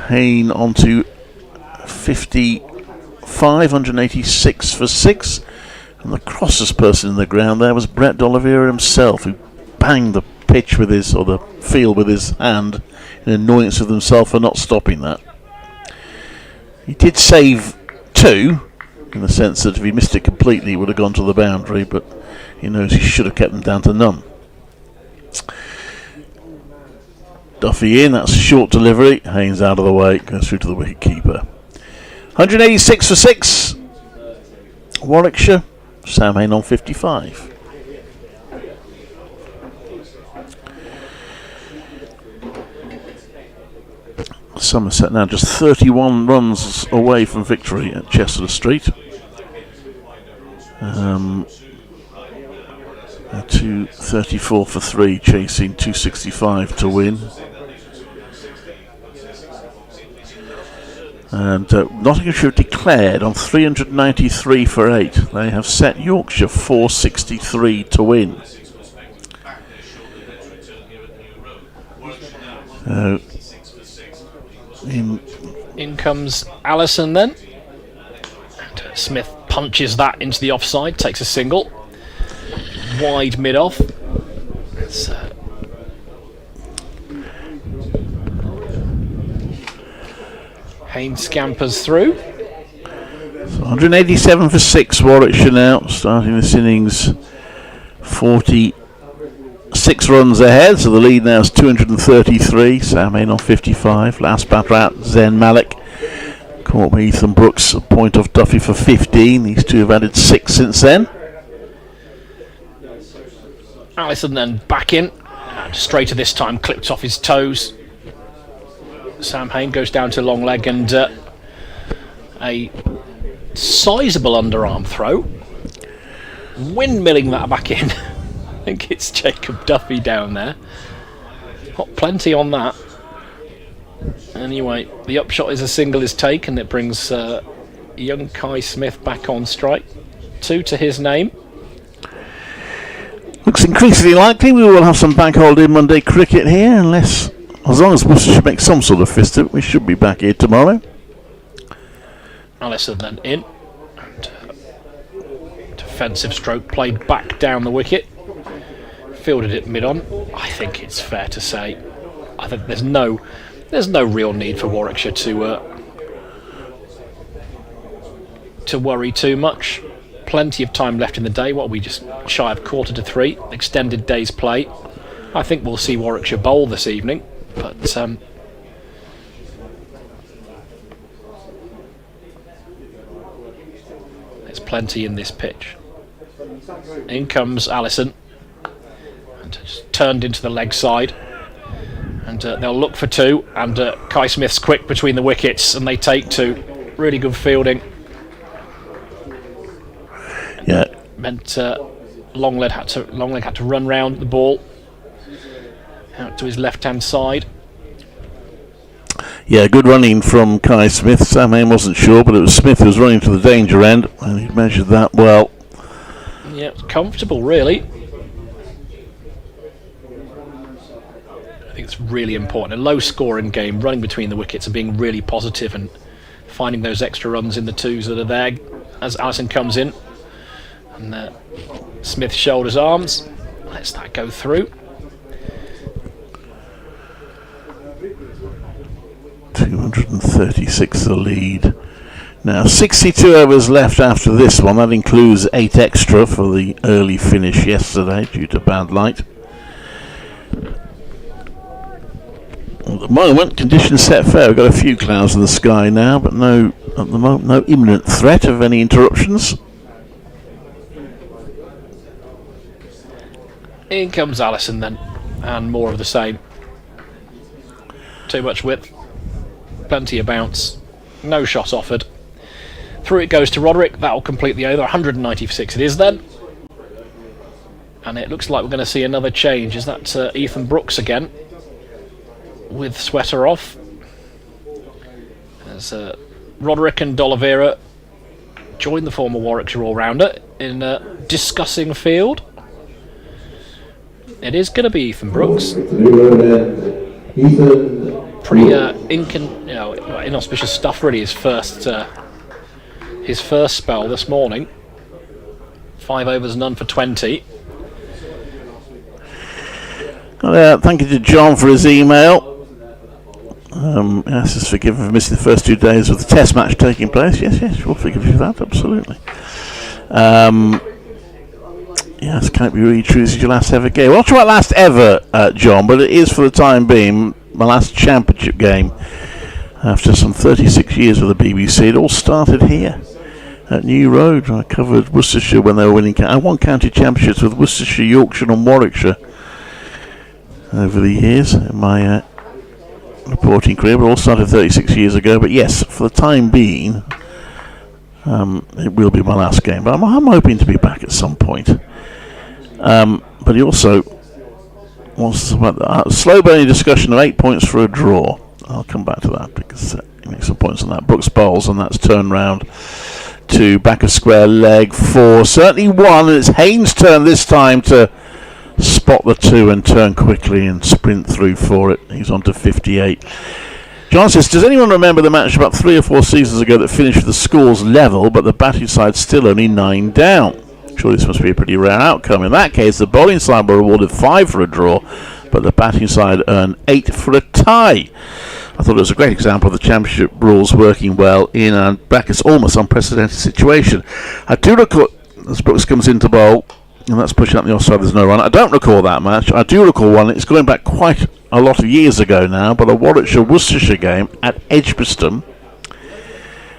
Hayne onto 186 for 6, and the crossest person in the ground there was Brett D'Oliveira himself, who banged the pitch with his, or the field with his hand, in annoyance of himself for not stopping that. He did save 2, in the sense that if he missed it completely, he would have gone to the boundary, but he knows he should have kept them down to none. Duffy in, that's a short delivery. Haynes out of the way, goes through to the wicket keeper. 186 for 6. Warwickshire, Sam Hayne on 55. Somerset now just 31 runs away from victory at Chester Street. 234 for 3, chasing 265 to win. And Nottinghamshire declared on 393 for 8. They have set Yorkshire 463 to win. In comes Allison then. And Smith punches that into the offside, takes a single. Wide mid-off. Haynes scampers through. So 187 for 6, Warwickshire now, starting this innings 46 runs ahead, so the lead now is 233. Sam Hayne on 55. Last batter out, Zen Malik. Caught by Ethan Brooks, a point off Duffy for 15. These two have added 6 since then. Allison then back in, and straighter this time, clipped off his toes. Sam Hayne goes down to long leg, and a sizable underarm throw. Windmilling that back in. I think it's Jacob Duffy down there. Got plenty on that. Anyway, the upshot is a single is taken. It brings young Kai Smith back on strike. 2 to his name. Looks increasingly likely we will have some bank holiday Monday cricket here, unless, as long as Worcestershire makes some sort of fist of it, we should be back here tomorrow. Allison then in. And, defensive stroke played back down the wicket. Fielded it mid-on. I think it's fair to say, I think there's no real need for Warwickshire to worry too much. Plenty of time left in the day. What are we, just shy of 2:45? Extended day's play. I think we'll see Warwickshire bowl this evening, but there's plenty in this pitch. In comes Allison, and just turned into the leg side, and they'll look for 2, and Kai Smith's quick between the wickets, and they take 2. Really good fielding. Yeah. Meant Longleg had to run round the ball out to his left-hand side. Yeah, good running from Kai Smith. Sam Hayne wasn't sure, but it was Smith who was running to the danger end, and he measured that well. Yeah, it's comfortable, really. I think it's really important. A low-scoring game, running between the wickets and being really positive and finding those extra runs in the 2s that are there as Allison comes in. And Smith shoulders arms, lets that go through. 236 the lead. Now 62 overs left after this one. That includes 8 extra for the early finish yesterday due to bad light. At the moment, conditions set fair. We've got a few clouds in the sky now, but no, at the moment, no imminent threat of any interruptions. In comes Allison then, and more of the same. Too much width, plenty of bounce, no shot offered. Through it goes to Roderick. That'll complete the over. 196 it is then. And it looks like we're going to see another change. Is that Ethan Brooks again? with sweater off. As Roderick and D'Oliveira join the former Warwickshire all-rounder in discussing field. It is going to be Ethan Brooks. Pretty inauspicious stuff, really. His first spell this morning. 5 overs, none for 20. Thank you to John for his email. Asks us forgiven for missing the first 2 days of the test match taking place. Yes, we'll forgive you for that, absolutely. Yes, can't be really true. This is your last ever game. Well, not sure about last ever, John, but it is for the time being my last championship game after some 36 years with the BBC. It all started here at New Road. I covered Worcestershire when they were winning. I won county championships with Worcestershire, Yorkshire and Warwickshire over the years in my reporting career, but all started 36 years ago. But yes, for the time being, it will be my last game. But I'm hoping to be back at some point. But he also wants a slow burning discussion of 8 points for a draw. I'll come back to that because he makes some points on that. Brooks bowls, and that's turned round to back of square leg 4. Certainly 1, and it's Haynes' turn this time to spot the 2 and turn quickly and sprint through for it. He's on to 58. John says, does anyone remember the match about 3 or 4 seasons ago that finished with the scores level, but the batting side still only 9 down? Surely this must be a pretty rare outcome. In that case, the bowling side were awarded 5 for a draw, but the batting side earned 8 for a tie. I thought it was a great example of the championship rules working well in a brackets almost unprecedented situation. I do recall, as Brooks comes into bowl, and that's pushing up the offside, there's no run. I don't recall that match. I do recall one. It's going back quite a lot of years ago now, but a Warwickshire-Worcestershire game at Edgbaston.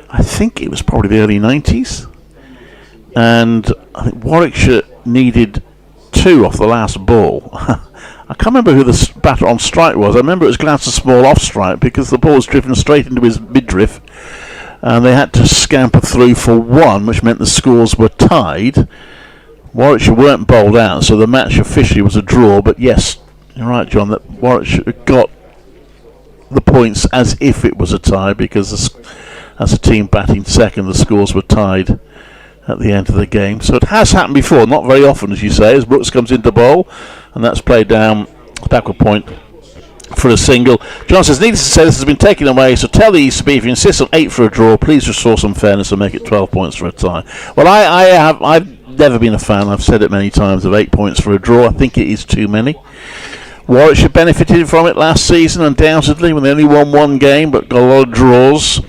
I think it was probably the early 90s. And I think Warwickshire needed 2 off the last ball. I can't remember who the batter on strike was. I remember it was Gladstone Small off strike because the ball was driven straight into his midriff. And they had to scamper through for 1, which meant the scores were tied. Warwickshire weren't bowled out, so the match officially was a draw. But yes, you're right, John, that Warwickshire got the points as if it was a tie because as a team batting second, the scores were tied at the end of the game. So it has happened before, not very often, as you say, as Brooks comes into bowl, and that's played down backward point for a single. John says, needless to say, this has been taken away, so tell the ECB if you insist on 8 for a draw, please restore some fairness and make it 12 points for a tie. Well, I've never been a fan, I've said it many times, of 8 points for a draw. I think it is too many. Warwickshire benefited from it last season, undoubtedly, when they only won 1 game, but got a lot of draws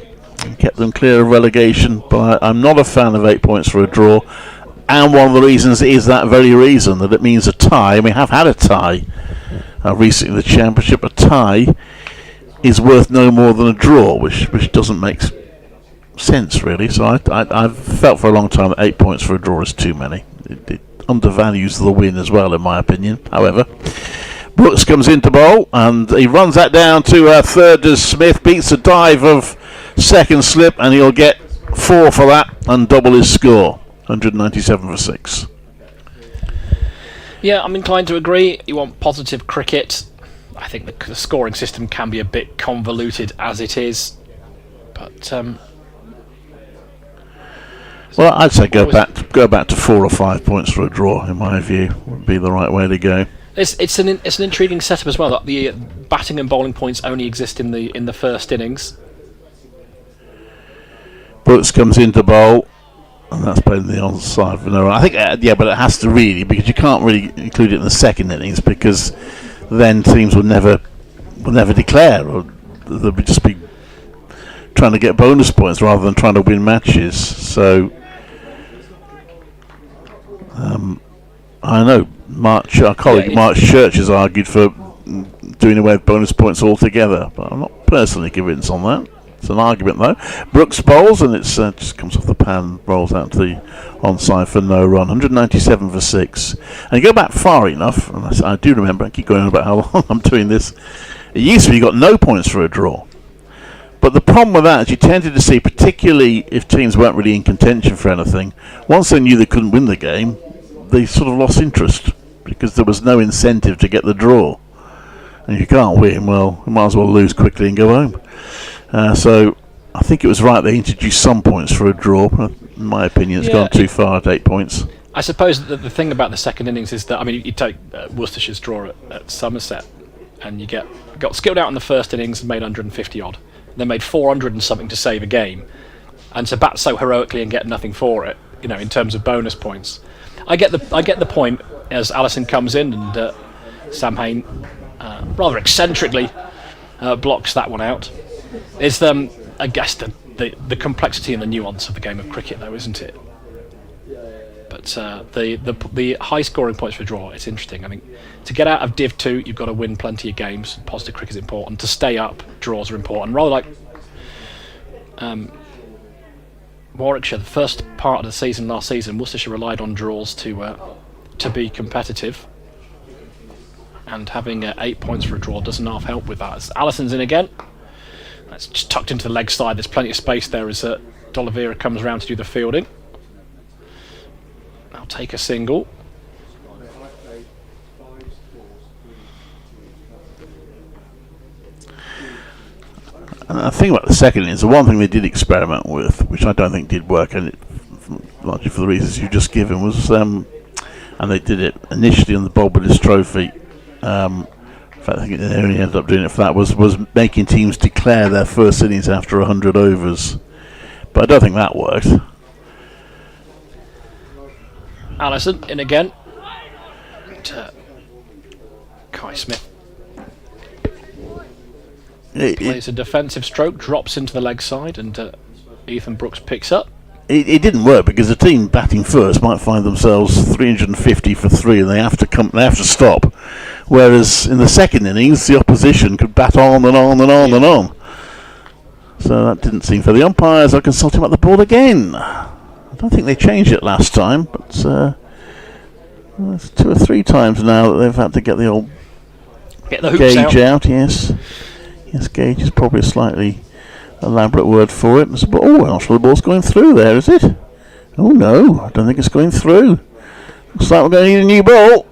and kept them clear of relegation. But I'm not a fan of 8 points for a draw, and one of the reasons is that very reason, that it means a tie, and we have had a tie recently in the championship. A tie is worth no more than a draw, which doesn't make sense, really. So I've felt for a long time that 8 points for a draw is too many. It undervalues the win as well, in my opinion. However, Brooks comes into bowl, and he runs that down to third as Smith beats a dive of second slip, and he'll get 4 for that and double his score, 197 for 6. Yeah, I'm inclined to agree. You want positive cricket. I think the scoring system can be a bit convoluted as it is, but well, I'd say go back to 4 or 5 points for a draw. In my view, would be the right way to go. It's an intriguing setup as well. That the batting and bowling points only exist in the first innings. Brooks comes into bowl, and that's played in the onside for no run. I think, but it has to really, because you can't really include it in the second innings, because then teams will never declare, or they'll just be trying to get bonus points rather than trying to win matches. So I know our colleague Mark Church has argued for doing away with bonus points altogether, but I'm not personally convinced on that. It's an argument though. Brooks bowls, and it just comes off the pan, rolls out to the onside for no run. 197 for 6. And you go back far enough, and I do remember, I keep going on about how long I'm doing this. It used to be you got no points for a draw. But the problem with that is you tended to see, particularly if teams weren't really in contention for anything, once they knew they couldn't win the game, they sort of lost interest because there was no incentive to get the draw. and you can't win, well, you might as well lose quickly and go home. So I think it was right they introduced some points for a draw. But in my opinion, it's gone too far at 8 points. I suppose that the thing about the second innings is that, I mean, you take Worcestershire's draw at Somerset, and you got skilled out in the first innings and made 150 odd, then made 400 and something to save a game, and to bat so heroically and get nothing for it, you know, in terms of bonus points. I get the point as Allison comes in and Sam Hain rather eccentrically blocks that one out. Is I guess the complexity and the nuance of the game of cricket, though, isn't it? But the high scoring points for draw, it's interesting. I think to get out of Div 2, you've got to win plenty of games. Positive cricket is important. To stay up, draws are important. Rather like Warwickshire, the first part of the season last season, Worcestershire relied on draws to be competitive. And having 8 points for a draw doesn't half help with that. As Allison's in again. That's just tucked into the leg side. There's plenty of space there as D'Oliveira comes around to do the fielding. I'll take a single. And the thing about the second is the one thing they did experiment with, which I don't think did work, and largely for the reasons you've just given, was and they did it initially on the Bob Willis Trophy. In fact, I think they only ended up doing it for that. Was making teams declare their first innings after 100 overs, but I don't think that worked. Allison in again. Kai Smith plays a defensive stroke, drops into the leg side, and Ethan Brooks picks up. It didn't work because the team batting first might find themselves 350 for 3, and they have to stop. Whereas in the second innings, the opposition could bat on and on and on and on. So that didn't seem fair. The umpires are consulting about the ball again. I don't think they changed it last time, but it's 2 or 3 times now that they've had to get the old gauge out. Yes, gauge is probably a slightly elaborate word for it. Oh, I'm sure the ball's going through there, is it? Oh no, I don't think it's going through. Looks like we're going to need a new ball.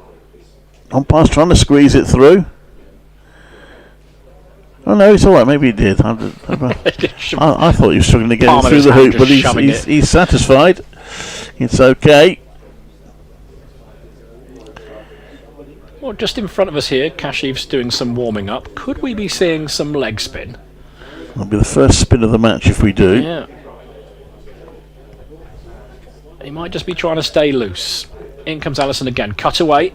Umpire's trying to squeeze it through. Oh no, it's alright, maybe he did. I thought he was struggling to get it through the hoop, but he's satisfied. It's okay. Well, just in front of us here, Kashif's doing some warming up. Could we be seeing some leg spin? It'll be the first spin of the match if we do. Yeah. He might just be trying to stay loose. In comes Allison again. Cut away.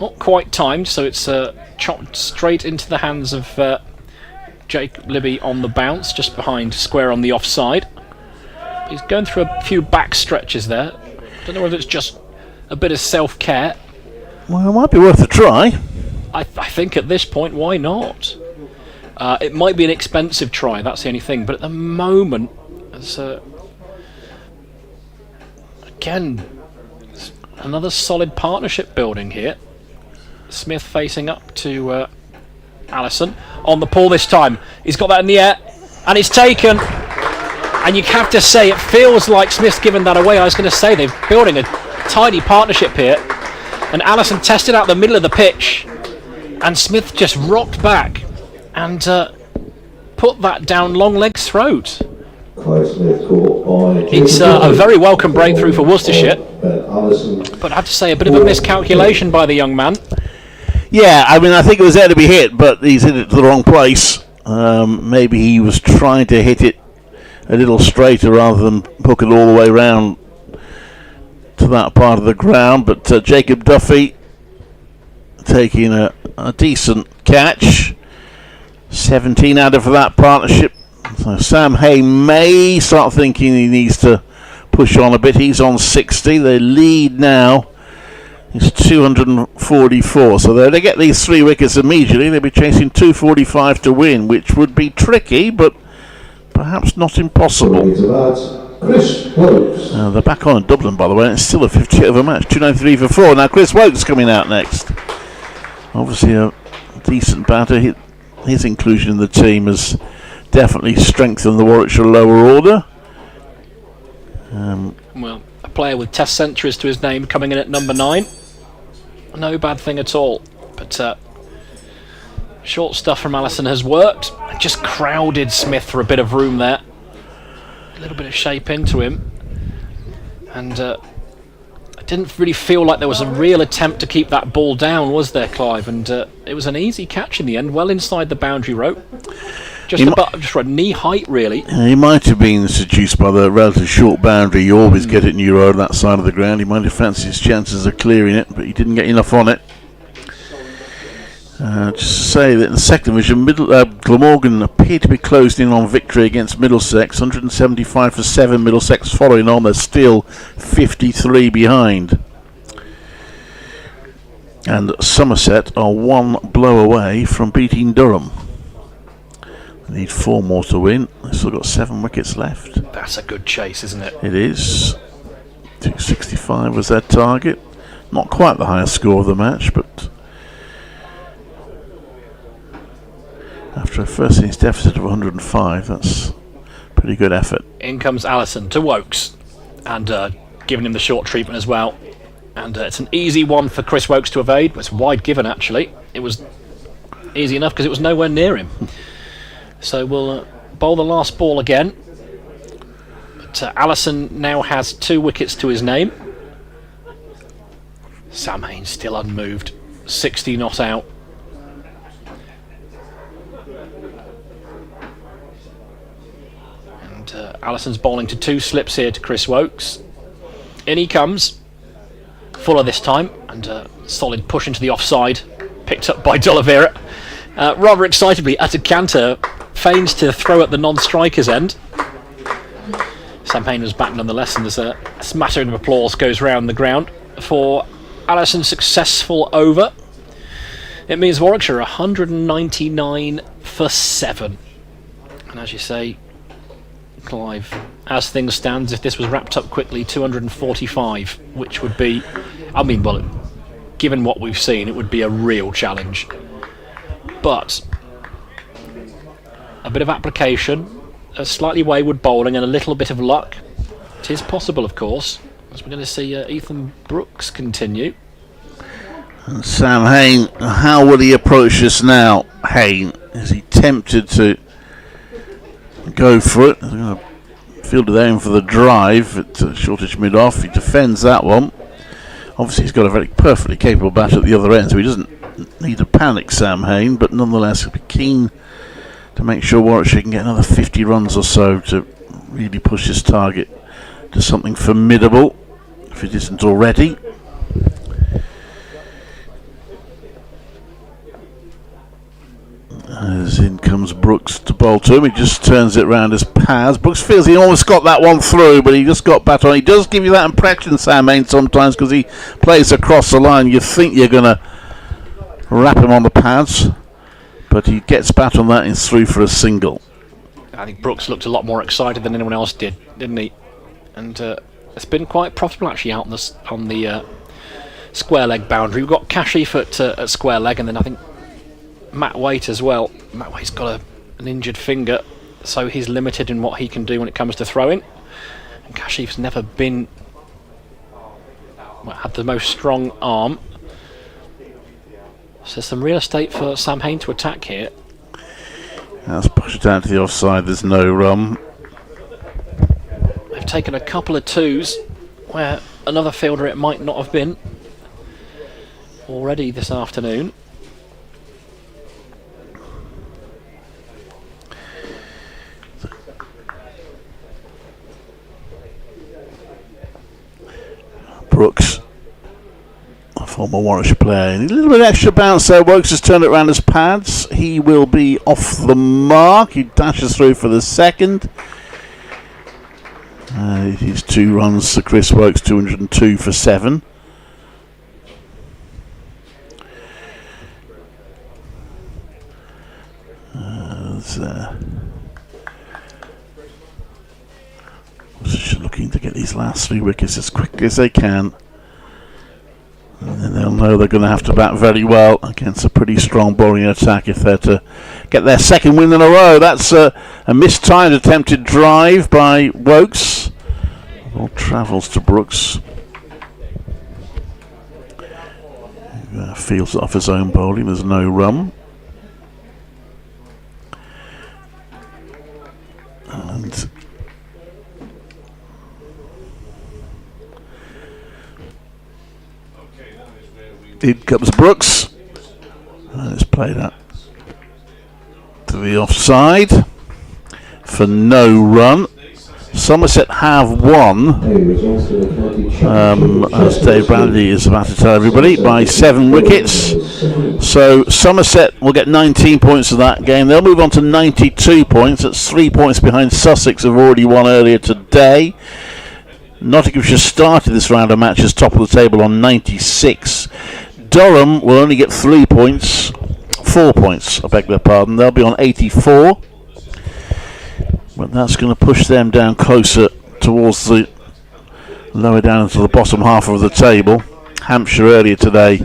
Not quite timed, so it's chopped straight into the hands of Jake Libby on the bounce, just behind square on the offside. He's going through a few back stretches there. Don't know whether it's just a bit of self-care. Well, it might be worth a try. I think at this point, why not? It might be an expensive try, that's the only thing, but at the moment, it's, again, another solid partnership building here. Smith facing up to Allison. On the pull this time. He's got that in the air, and it's taken. And you have to say, it feels like Smith's given that away. I was going to say, they're building a tidy partnership here. And Allison tested out the middle of the pitch, and Smith just rocked back and put that down long leg's throat. It's a very welcome breakthrough for Worcestershire, but I have to say a bit of a miscalculation by the young man. Yeah, I mean, I think it was there to be hit, but he's hit it to the wrong place. Maybe he was trying to hit it a little straighter rather than hook it all the way round to that part of the ground, but Jacob Duffy taking a decent catch. 17 added for that partnership. So Sam Hay may start thinking he needs to push on a bit. He's on 60. They lead now. It's 244. So they get these 3 wickets immediately. They'll be chasing 245 to win, which would be tricky, but perhaps not impossible. They're back on in Dublin, by the way. It's still a 50 over match. 293 for 4. Now Chris Wokes coming out next. Obviously a decent batter. His inclusion in the team has definitely strengthened the Warwickshire lower order. Well, a player with Test centuries to his name coming in at number 9. No bad thing at all. But Short stuff from Allison has worked. Just crowded Smith for a bit of room there. A little bit of shape into him. And I didn't really feel like there was a real attempt to keep that ball down, was there, Clive? And it was an easy catch in the end, well inside the boundary rope. Just a knee height, really. He might have been seduced by the relatively short boundary. You always get it in your road on that side of the ground. He might have fancied his chances of clearing it, but he didn't get enough on it. Just to say that in the second division, Glamorgan appeared to be closed in on victory against Middlesex. 175 for 7. Middlesex following on. They're still 53 behind. And Somerset are one blow away from beating Durham. They need 4 more to win. They've still got 7 wickets left. That's a good chase, isn't it? It is. 265 was their target. Not quite the highest score of the match, but after a first innings deficit of 105, that's a pretty good effort. In comes Allison to Wokes, and giving him the short treatment as well. And it's an easy one for Chris Wokes to evade. It's wide given, actually. It was easy enough because it was nowhere near him. So we'll bowl the last ball again. But Allison now has 2 wickets to his name. Sam Hain still unmoved. 60 not out. And Allison's bowling to 2 slips here to Chris Wokes. In he comes. Fuller this time. And a solid push into the offside. Picked up by D'Oliveira. Rather excitedly, at a canter, feigns to throw at the non-striker's end. Sam Hain was back nonetheless, and there's a smattering of applause goes round the ground for Allison's successful over. It means Warwickshire 199 for 7. And as you say, Clive, as things stand, if this was wrapped up quickly, 245, which would be, I mean, well, given what we've seen, it would be a real challenge. But a bit of application, a slightly wayward bowling, and a little bit of luck. It is possible, of course, as we're going to see Ethan Brooks continue. And Sam Hain, how will he approach this now? Hain, is he tempted to go for it? He's going to field it in for the drive at Shortage mid-off. He defends that one. Obviously, he's got a very perfectly capable bat at the other end, so he doesn't need to panic, Sam Hain, but nonetheless, he'll be keen to make sure Warwickshire can get another 50 runs or so to really push his target to something formidable, if it isn't already. As in comes Brooks to bowl to him, he just turns it round his pads. Brooks feels he almost got that one through, but he just got bat on. He does give you that impression, Sam Hain, sometimes, because he plays across the line. You think you're going to wrap him on the pads, but he gets bat on that and it's through for a single. I think Brooks looked a lot more excited than anyone else did, didn't he? And it's been quite profitable actually out on the square leg boundary. We've got Kashif at square leg, and then I think Matt Waite as well. Matt Waite's got an injured finger, so he's limited in what he can do when it comes to throwing. And Kashif's never been had the most strong arm. So there's some real estate for Sam Hain to attack here. Let's push it down to the offside. There's no run. They've taken a couple of 2s where another fielder it might not have been already this afternoon. Brooks, a former Warwickshire player, a little bit extra bounce there. Wokes has turned it around his pads. He will be off the mark. He dashes through for the second. His 2 runs to Chris Wokes, 202 for 7. Looking to get these last 3 wickets as quickly as they can, and then they'll know they're going to have to bat very well against a pretty strong bowling attack if they're to get their second win in a row. That's a mistimed attempted drive by Wokes. Ball travels to Brooks. Fields it off his own bowling. There's no run. In comes Brooks. And it's played out to the offside for no run. Somerset have won, as Dave Brandy is about to tell everybody, by 7 wickets. So Somerset will get 19 points of that game. They'll move on to 92 points. That's 3 points behind Sussex, who've already won earlier today. Nottinghamshire started this round of matches top of the table on 96. Durham will only get 3 points, 4 points, I beg their pardon. They'll be on 84. But that's going to push them down closer towards the lower down into the bottom half of the table. Hampshire earlier today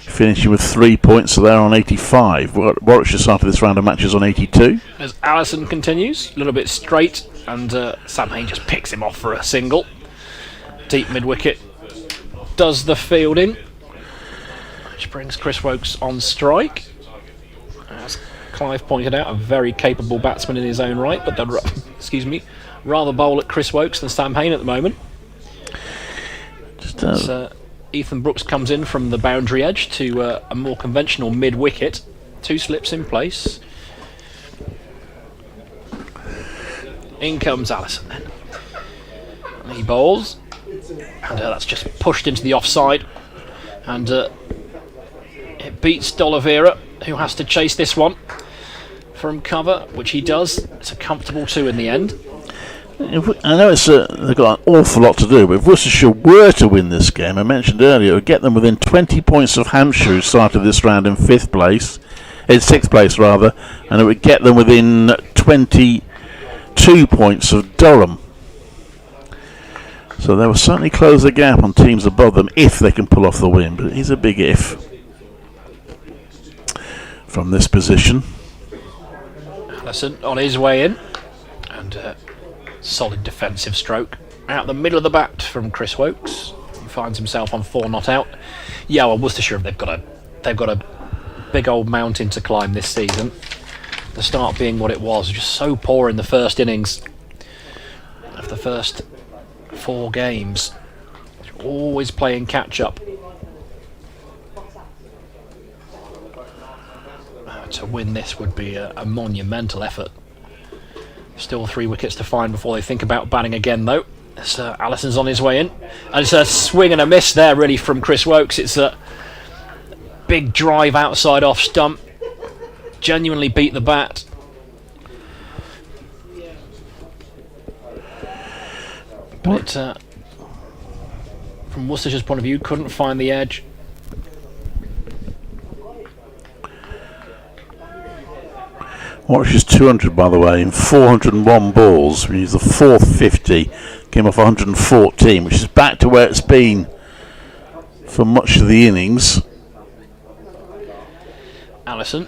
finishing with 3 points, so they're on 85. Warwickshire started this round of matches on 82. As Allison continues, a little bit straight, and Sam Hain just picks him off for a single. Deep mid-wicket does the fielding, which brings Chris Wokes on strike. As Clive pointed out, a very capable batsman in his own right, but rather bowl at Chris Wokes than Sam Hain at the moment. Ethan Brooks comes in from the boundary edge to a more conventional mid-wicket. 2 slips in place. In comes Allison then. And he bowls, and that's just pushed into the offside, and it beats D'Oliveira, who has to chase this one from cover, which he does. It's a comfortable 2 in the end. I know they've got an awful lot to do, but if Worcestershire were to win this game, I mentioned earlier, it would get them within 20 points of Hampshire, who started this round in 6th place, and it would get them within 22 points of Durham. So they will certainly close the gap on teams above them if they can pull off the win, but it is a big if from this position. Allison on his way in, and solid defensive stroke out the middle of the bat from Chris Wokes. He finds himself on 4 not out. Yeah, well, Worcestershire, they've got a big old mountain to climb this season. The start being what it was, just so poor in the first innings of the first 4 games. Always playing catch up. To win this would be a monumental effort. Still 3 wickets to find before they think about batting again, though. Allison's on his way in, and it's a swing and a miss there, really, from Chris Wokes. It's a big drive outside off stump. Genuinely beat the bat. But from Worcestershire's point of view, couldn't find the edge. Warwickshire's 200, by the way, in 401 balls. We used the 4th 50, came off 114, which is back to where it's been for much of the innings. Allison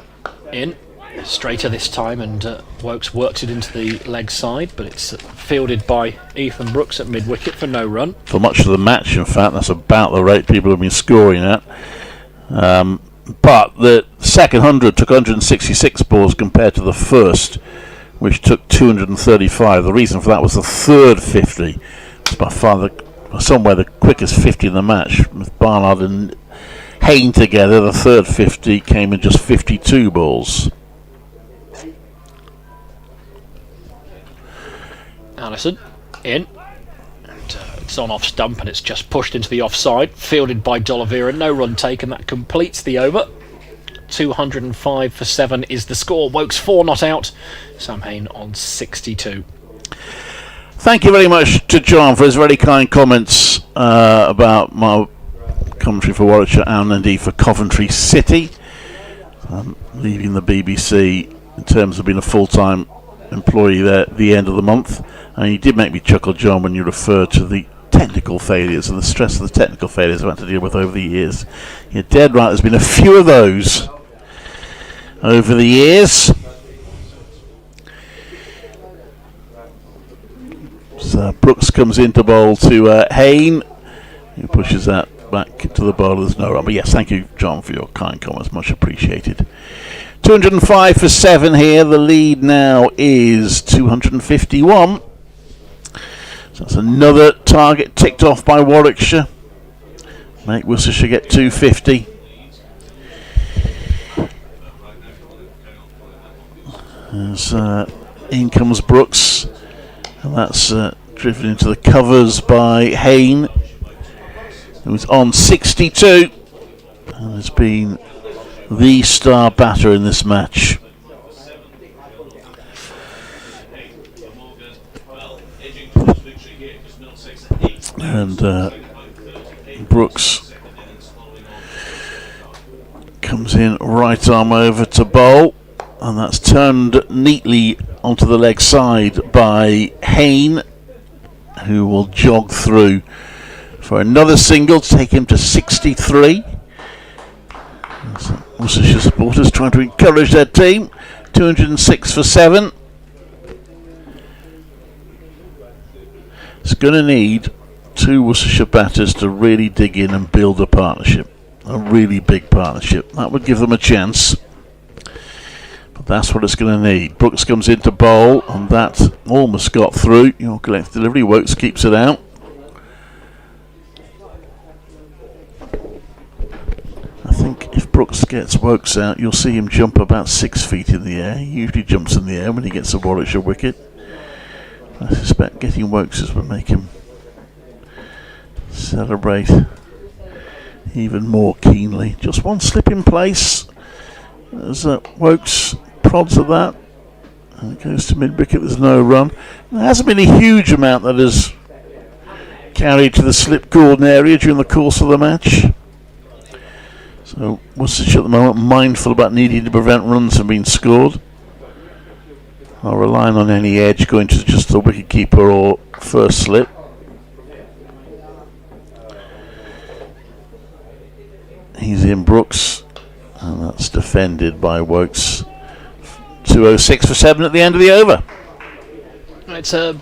in, straighter this time, and Wokes works it into the leg side, but it's fielded by Ethan Brooks at mid-wicket for no run. For much of the match, in fact, that's about the rate people have been scoring at. But the second 100 took 166 balls compared to the first, which took 235. The reason for that was the third 50. It's by far somewhere the quickest 50 in the match. With Barnard and Hain together, the third 50 came in just 52 balls. Allison in. It's on off stump, and it's just pushed into the offside. Fielded by D'Oliveira, no run taken. That completes the over. 205 for 7 is the score. Wokes 4 not out. Sam Hain on 62. Thank you very much to John for his very kind comments about my commentary for Warwickshire and indeed for Coventry City. Leaving the BBC in terms of being a full-time employee there at the end of the month. And you did make me chuckle, John, when you referred to the technical failures and the stress of the technical failures I've had to deal with over the years. You're dead right, there's been a few of those over the years. So Brooks comes in to bowl to Hain, who pushes that back to the bowler. There's no run. But yes, thank you, John, for your kind comments. Much appreciated. 205 for 7 here. The lead now is 251. So that's another target ticked off by Warwickshire. Make Worcestershire get 250. As in comes Brooks, and that's driven into the covers by Hayne, who's on 62 and has been the star batter in this match. And Brooks comes in right arm over to bowl, and that's turned neatly onto the leg side by Hayne, who will jog through for another single to take him to 63. Worcestershire supporters trying to encourage their team. 206 for 7. It's going to need 2 Worcestershire batters to really dig in and build a partnership. A really big partnership. That would give them a chance. But that's what it's going to need. Brooks comes into bowl, and that almost got through. Your collective delivery. Wokes keeps it out. I think if Brooks gets Wokes out, you'll see him jump about 6 feet in the air. He usually jumps in the air when he gets a Warwickshire wicket. I suspect getting Wokes will make him celebrate even more keenly. Just one slip in place as Wokes prods at that, and it goes to mid-wicket. There's no run. There hasn't been a huge amount that is carried to the slip Gordon area during the course of the match. So Worcestershire at the moment mindful about needing to prevent runs from being scored, or relying on any edge going to just the wicketkeeper or first slip. He's in Brooks, and that's defended by Wokes. 206 for 7 at the end of the over. It's a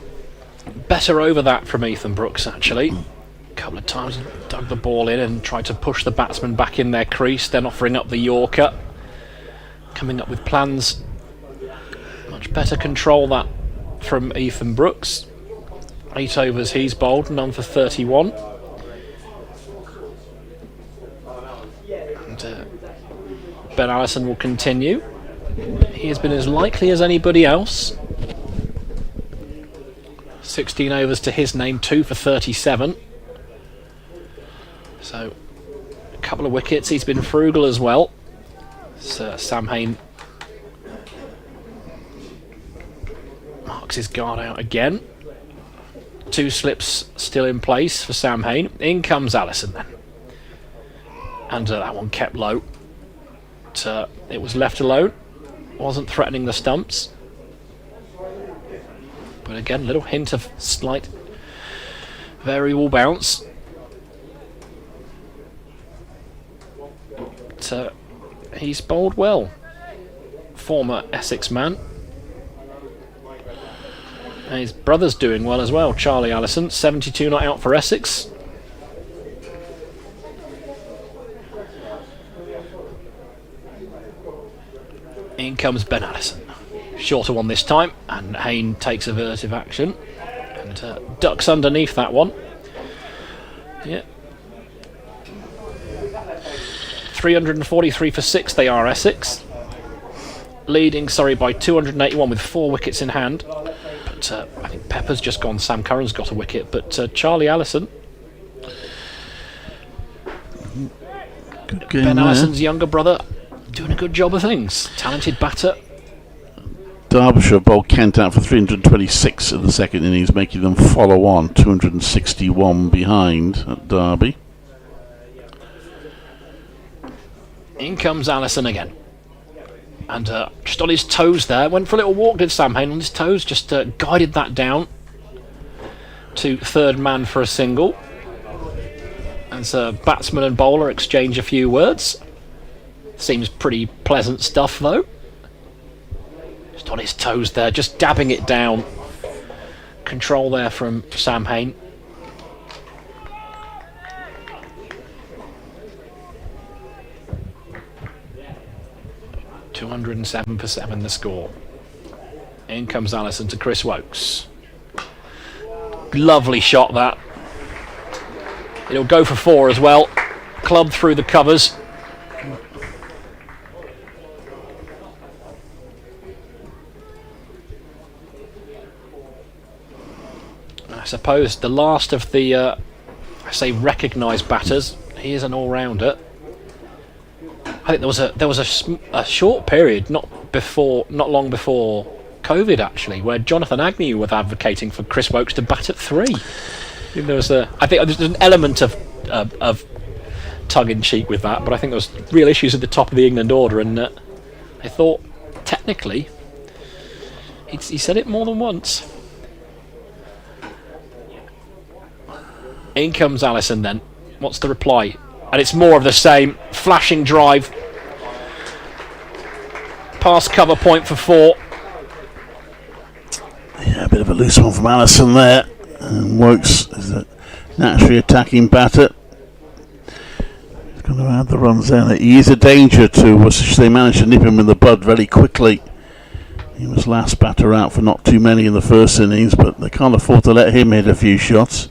better over that from Ethan Brooks, actually. A couple of times dug the ball in and tried to push the batsman back in their crease, then offering up the Yorker. Coming up with plans. Much better control that from Ethan Brooks. 8 overs he's bowled, none for 31. And Ben Allison will continue. He has been as likely as anybody else. 16 overs to his name, 2 for 37. So, a couple of wickets. He's been frugal as well. So, Sam Hayne marks his guard out again. 2 slips still in place for Sam Hayne. In comes Allison then. And that one kept low. But, it was left alone. Wasn't threatening the stumps. But again, little hint of slight variable bounce. But, he's bowled well. Former Essex man. And his brother's doing well as well, Charlie Allison. 72 not out for Essex. In comes Ben Allison. Shorter one this time, and Hayne takes avertive action and ducks underneath that one. Yeah. 343 for 6 they are, Essex. Leading, by 281 with 4 wickets in hand. But I think Pepper's just gone. Sam Curran's got a wicket, but Charlie Allison. Good game Ben there. Allison's younger brother doing a good job of things. Talented batter. Derbyshire bowled Kent out for 326 in the second innings, making them follow on 261 behind at Derby. In comes Allison again. And just on his toes there, went for a little walk, did Sam Hayne on his toes, just guided that down to third man for a single. As batsman and bowler exchange a few words. Seems pretty pleasant stuff though. Just on his toes there, just dabbing it down. Control there from Sam Hayne. .207 for 7 the score. In comes Allison to Chris Wokes. Lovely shot that. It'll go for 4 as well. Clubbed through the covers. suppose, the last of the, I say, recognised batters. He is an all-rounder. I think there was a short period, not long before COVID actually, where Jonathan Agnew was advocating for Chris Woakes to bat at 3. I think there's an element of tongue-in-cheek with that, but I think there was real issues at the top of the England order, and I thought technically he said it more than once. In comes Allison then. What's the reply? And it's more of the same. Flashing drive. Past cover point for 4. Yeah, a bit of a loose one from Allison there. And Woakes is a naturally attacking batter. He's going to add the runs there. He is a danger to Worcestershire. They managed to nip him in the bud very quickly. He was last batter out for not too many in the first innings, but they can't afford to let him hit a few shots.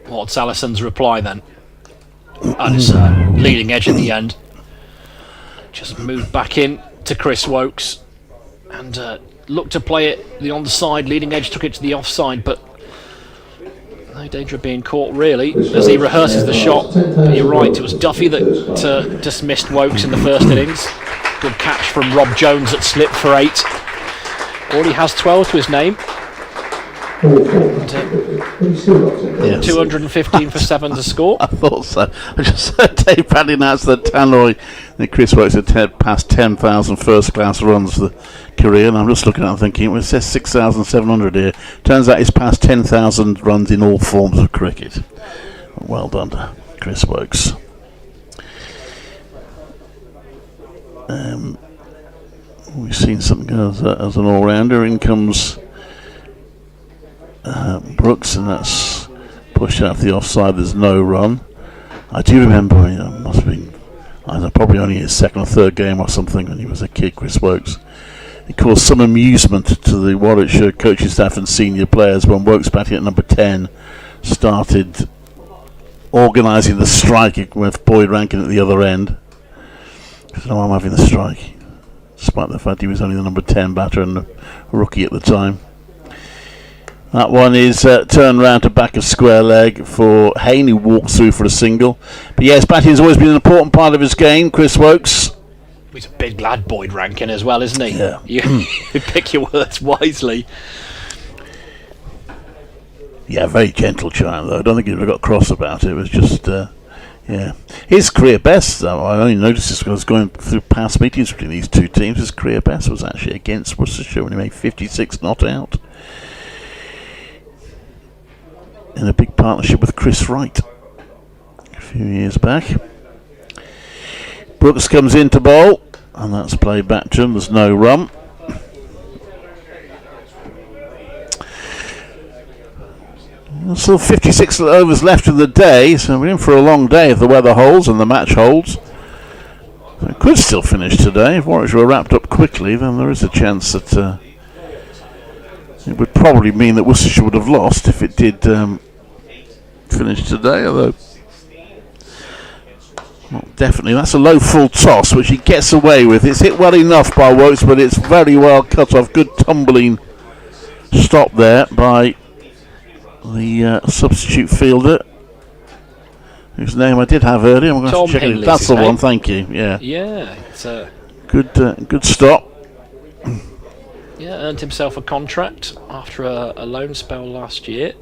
What's Allison's reply then? And it's leading edge at the end. Just moved back in to Chris Woakes and looked to play it on the side. Leading edge took it to the offside, but no danger of being caught really as he rehearses the shot. But you're right, it was Duffy that dismissed Woakes in the first innings. Good catch from Rob Jones at slip for 8. Already has 12 to his name. And, 215 for 7 to score. I thought so. I just heard Dave Bradley announce that Tannoy and Chris Woakes had passed 10,000 first-class runs for the career, and I'm just looking at it thinking, well, it says 6,700 here. Turns out he's passed 10,000 runs in all forms of cricket. Well done to Chris Woakes. We've seen something as an all-rounder. In comes Brooks, and that's pushed out the offside. There's no run. I do remember, must have been probably only his second or third game or something when he was a kid, Chris Woakes. It caused some amusement to the Warwickshire coaching staff and senior players when Woakes, batting at number 10, started organising the strike with Boyd Rankin at the other end. So I'm having the strike, despite the fact he was only the number 10 batter and a rookie at the time. That one is turned round to back of square leg for Hayne, who walked through for a single. But yes, batting has always been an important part of his game, Chris Woakes. He's a big lad, Boyd Rankin, as well, isn't he? Yeah. You pick your words wisely. Yeah, very gentle child, though. I don't think he ever got cross about it. It was just, yeah. His career best, though, I only noticed this when I was going through past meetings between these two teams. His career best was actually against Worcestershire when he made 56 not out. In a big partnership with Chris Wright a few years back. Brooks comes in to bowl, and that's played back to him. There's no run. There's still 56 overs left in the day, so we're in for a long day if the weather holds and the match holds. It could still finish today. If Warwickshire were wrapped up quickly, then there is a chance that it would probably mean that Worcestershire would have lost if it did finish today, although not definitely. That's a low full toss, which he gets away with. It's hit well enough by Woakes, but it's very well cut off. Good tumbling stop there by the substitute fielder, whose name I did have earlier. I'm going Tom to check it. Hindley's That's the name. one, thank you. Yeah, It's good stop. yeah, earned himself a contract after a loan spell last year.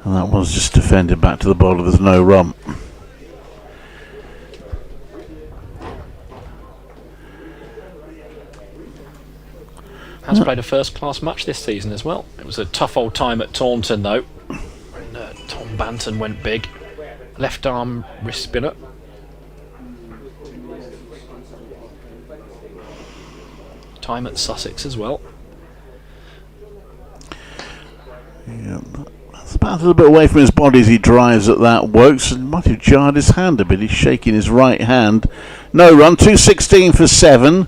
And that was just defended back to the bowler. There's no run. Has played a first-class match this season as well. It was a tough old time at Taunton, though, when Tom Banton went big. Left arm wrist spinner. Time at Sussex as well. Yeah, that's about a little bit away from his body as he drives at that. Woakes and might have jarred his hand a bit. He's shaking his right hand. No run. 216 for 7.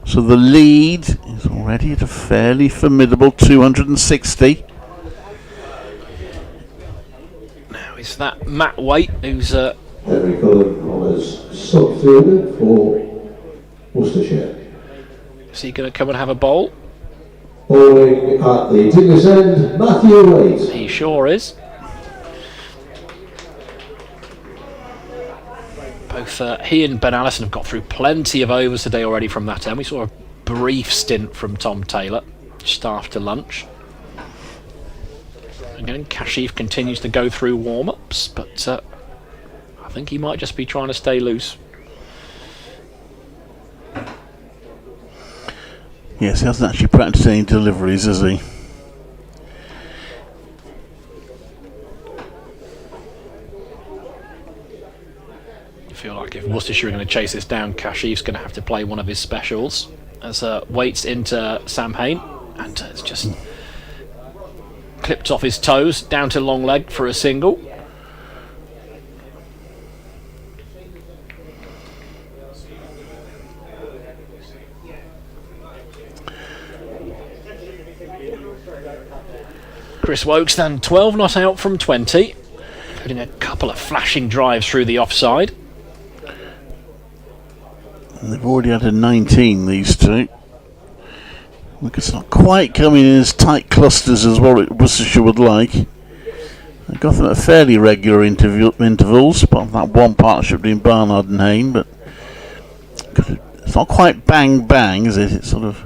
So the lead is already at a fairly formidable 260. Now is that Matt Waite, who's Henry Cullen on as sub-fielder for Worcestershire. Is he going to come and have a bowl? Bowling at the Dignus end, Matthew Waite. He sure is. Both he and Ben Allison have got through plenty of overs today already from that end. We saw a brief stint from Tom Taylor just after lunch. Again, Kashif continues to go through warm-ups, but I think he might just be trying to stay loose. Yes, he hasn't actually practiced any deliveries, has he? I feel like if Worcestershire are going to chase this down, Kashif's going to have to play one of his specials. As Waits into Sam Hain, and it's just clipped off his toes, down to long leg for a single. Chris Wokes then 12 not out from 20, putting a couple of flashing drives through the offside. And they've already had a 19, these two. It's not quite coming in as tight clusters as Worcestershire would like. They've got them at fairly regular intervals, apart from that one partnership between Barnard and Hain, but it's not quite bang bang, is it? It's sort of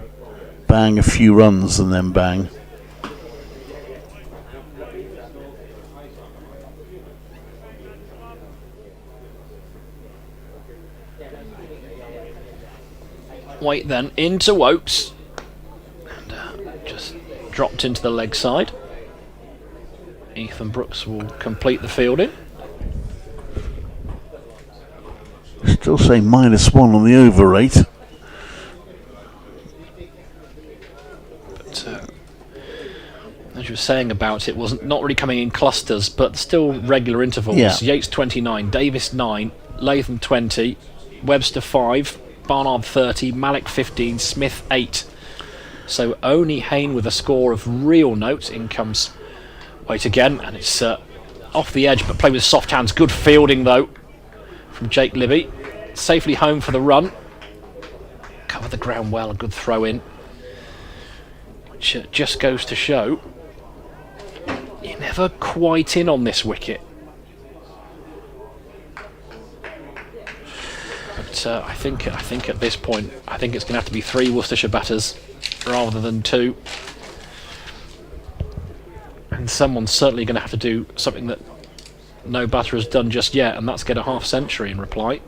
bang a few runs and then bang. Wait then, into Wokes, and just dropped into the leg side. Ethan Brooks will complete the fielding. Still say -1 on the over rate. But as you were saying about it, wasn't not really coming in clusters, but still regular intervals. Yeah. Yates 29, Davis 9, Latham 20, Webster 5, Barnard 30, Malik 15, Smith 8. So only Hain with a score of real note. In comes Wait again, and it's off the edge, but played with soft hands. Good fielding though from Jake Libby. Safely home for the run. Covered the ground well, a good throw in. Which just goes to show you're never quite in on this wicket. But I think at this point, I think it's going to have to be 3 Worcestershire batters rather than 2. And someone's certainly going to have to do something that no batter has done just yet, and that's get a half century in reply.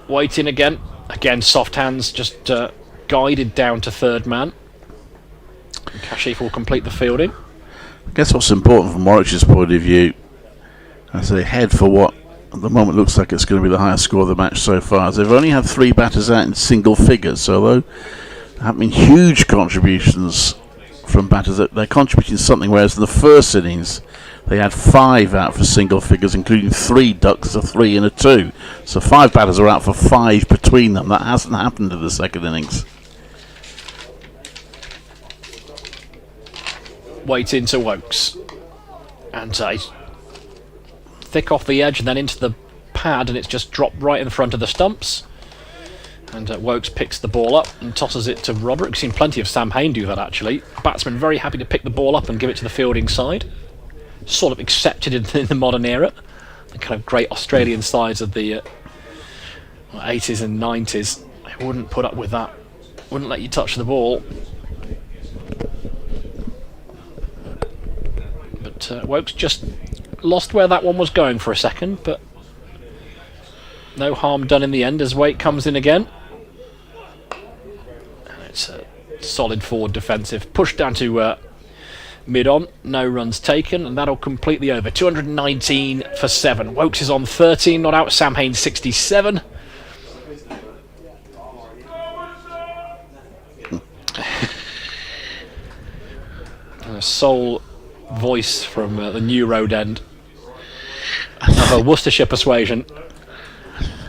Waiting again. Again, soft hands, just guided down to third man. And Kashif will complete the fielding. I guess what's important from Warwickshire's point of view, as they head for what at the moment looks like it's going to be the highest score of the match so far, is they've only had 3 batters out in single figures, so although there haven't been huge contributions from batters, they're contributing something, whereas in the first innings they had 5 out for single figures, including 3 ducks, a 3 and a 2. So 5 batters are out for 5 between them. That hasn't happened in the second innings. Wait into Wokes. And he's thick off the edge and then into the pad, and it's just dropped right in front of the stumps. And Wokes picks the ball up and tosses it to Roderick. We've seen plenty of Sam Hain do that actually. Batsman very happy to pick the ball up and give it to the fielding side. Sort of accepted in the modern era. The kind of great Australian sides of the 80s and 90s. They wouldn't put up with that. Wouldn't let you touch the ball. But Wokes just lost where that one was going for a second, but no harm done in the end as Waite comes in again. And it's a solid forward defensive. Push down to mid-on, no runs taken, and that'll complete the over. 219 for 7. Wokes is on 13, not out. Sam Hain 67. A sole voice from the New Road end of a Worcestershire persuasion.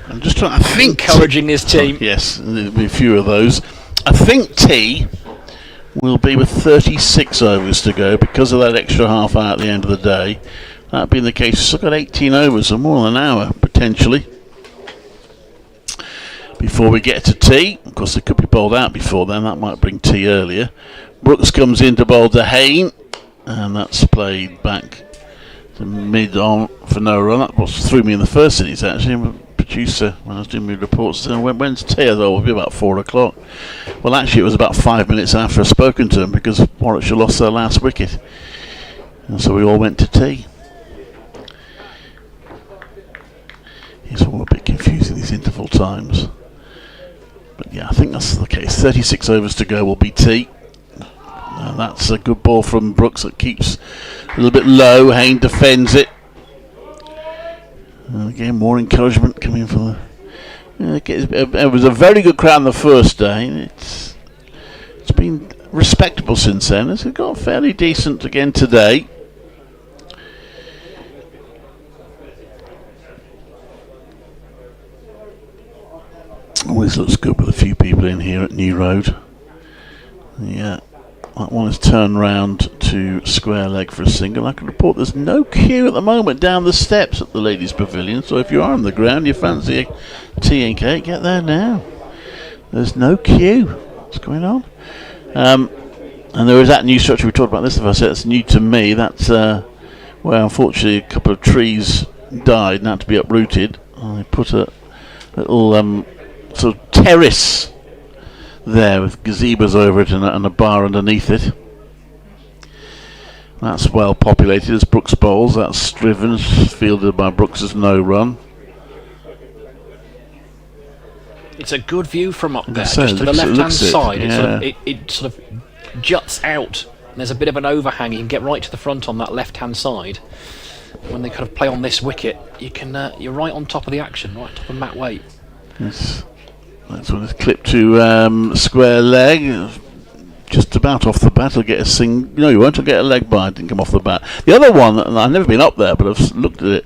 I'm just trying to think. Encouraging his team. Yes, there'll be a few of those. I think T will be with 36 overs to go because of that extra half hour at the end of the day. That being the case, he's still got 18 overs, or more than an hour potentially. before we get to tea. Of course, it could be bowled out before then. That might bring tea earlier. Brooks comes in to bowl to Hayne, and that's played back to mid on for no run. That was threw me in the first innings, actually. Producer, when I was doing my reports, said, when's tea? I thought it would be about 4 o'clock. Well, actually, it was about 5 minutes after I'd spoken to him, because Warwickshire lost their last wicket. And so we all went to tea. It's all a bit confusing, these interval times. But yeah, I think that's the case. 36 overs to go will be tea. And that's a good ball from Brooks that keeps a little bit low. Hayne defends it. And again, more encouragement coming from the... it was a very good crowd on the first day. It's been respectable since then. It's got fairly decent again today. Always looks good with a few people in here at New Road. Yeah, that one is turned round to square leg for a single. I can report there's no queue at the moment down the steps at the Ladies' Pavilion, so if you are on the ground, you fancy a tea and cake, get there now. There's no queue. What's going on? And there is that new structure, we talked about this, if I said it's new to me. That's where unfortunately a couple of trees died and had to be uprooted. I put a little sort of terrace there with gazebos over it and a bar underneath it. That's well populated as Brooks bowls. That's driven, fielded by Brooks' no run. It's a good view from up there, just to the left-hand side. Yeah. It sort of juts out. There's a bit of an overhang. You can get right to the front on that left-hand side. When they kind of play on this wicket, you're right on top of the action, right on top of Matt Waite. Yes. That's when it's clipped to square leg, just about off the bat. He'll get a sing. No, you won't. He'll get a leg by. It didn't come off the bat. The other one, and I've never been up there, but I've looked at it.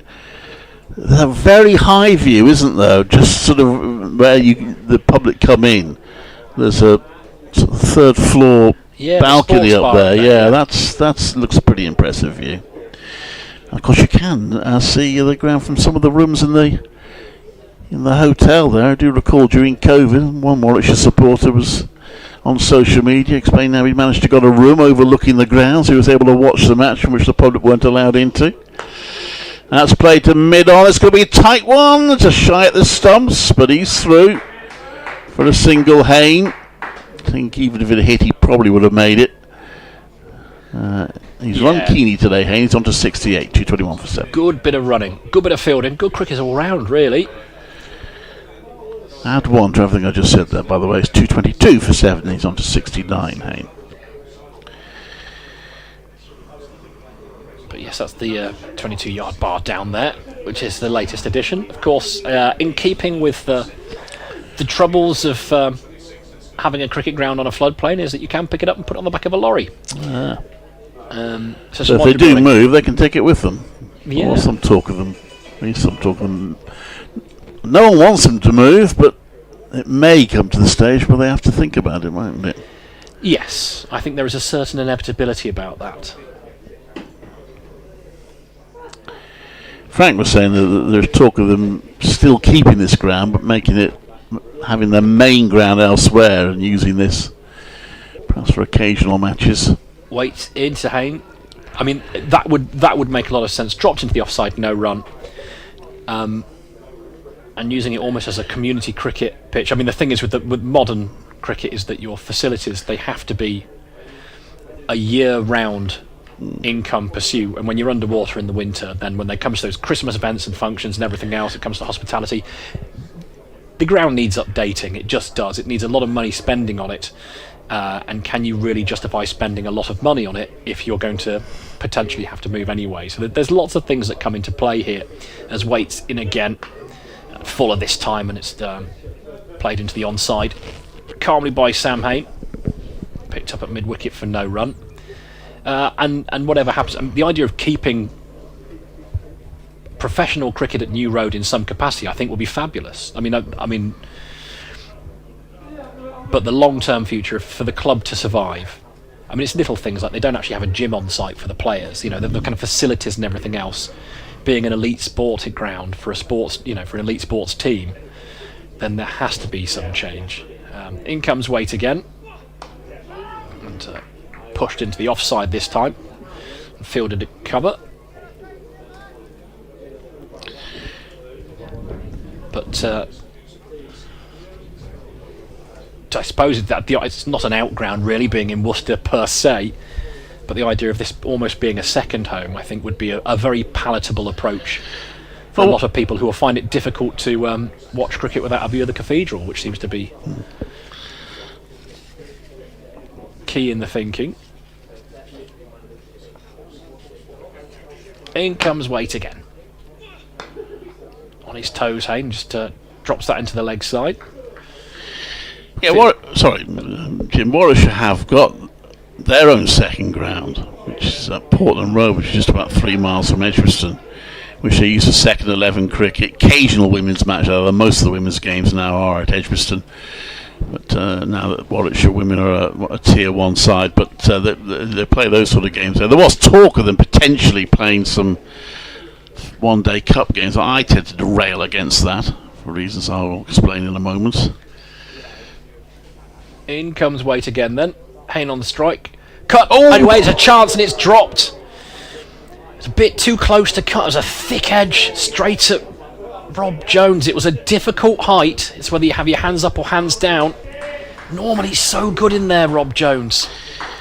There's a very high view, isn't there? Just sort of where the public come in. There's a sort of third floor balcony up there. Yeah, that's looks a pretty impressive view. And of course, you can see the ground from some of the rooms in the hotel there. I do recall during COVID, one Warwickshire supporter was on social media explaining how he managed to get a room overlooking the grounds. He was able to watch the match from which the public weren't allowed into. That's played to mid-on. It's going to be a tight one, just shy at the stumps, but he's through for a single. Hayne, I think even if it hit, he probably would have made it. He's run Keeney today, Hayne. He's on to 68, 221 for 7. Good bit of running, good bit of fielding, good cricket all round, really. Add one to everything I just said there, by the way. It's 222 for 7. He's on to 69, Hayne. But yes, that's the 22-yard bar down there, which is the latest addition. Of course, in keeping with the troubles of having a cricket ground on a floodplain, is that you can pick it up and put it on the back of a lorry. So if they do move, they can take it with them. Yeah. Or some talk of them. No one wants them to move, but it may come to the stage where they have to think about it, won't it? Yes, I think there is a certain inevitability about that. Frank was saying that there's talk of them still keeping this ground, but having their main ground elsewhere and using this perhaps for occasional matches. Waite into Hayne. I mean, that would make a lot of sense. Dropped into the offside, no run. And using it almost as a community cricket pitch. I mean, the thing is with modern cricket is that your facilities, they have to be a year-round income pursuit. And when you're underwater in the winter, then when they come to those Christmas events and functions and everything else, it comes to hospitality, the ground needs updating. It just does. It needs a lot of money spending on it. And can you really justify spending a lot of money on it if you're going to potentially have to move anyway? So there's lots of things that come into play here. As Waite's in again, fuller this time, and it's played into the onside calmly by Sam Hayne, picked up at mid-wicket for no run. And whatever happens, the idea of keeping professional cricket at New Road in some capacity, I think, will be fabulous. I mean, but the long-term future for the club to survive, I mean, it's little things like they don't actually have a gym on site for the players. You know, the kind of facilities and everything else. Being an elite sporting ground for a sports, for an elite sports team, then there has to be some change. In comes Waite again, and pushed into the offside this time, and fielded at cover. But I suppose that it's not an outground really, being in Worcester per se, but the idea of this almost being a second home, I think, would be a very palatable approach for a lot of people who will find it difficult to watch cricket without a view of the cathedral, which seems to be key in the thinking. In comes Waite again. On his toes, Hayne just drops that into the leg side. Yeah, Jim, Warwickshire have got their own second ground, which is at Portland Road, which is just about 3 miles from Edgbaston, which they use for second 11 cricket. Occasional women's match, although most of the women's games now are at Edgbaston. But now that Warwickshire women are a tier 1 side, but they play those sort of games there. There was talk of them potentially playing some one-day cup games. I tended to rail against that for reasons I'll explain in a moment. In comes Waite again then. Hayne on the strike. Cut! Oh! Anyway, it's a chance and it's dropped. It's a bit too close to cut. It was a thick edge straight at Rob Jones. It was a difficult height. It's whether you have your hands up or hands down. Normally so good in there, Rob Jones.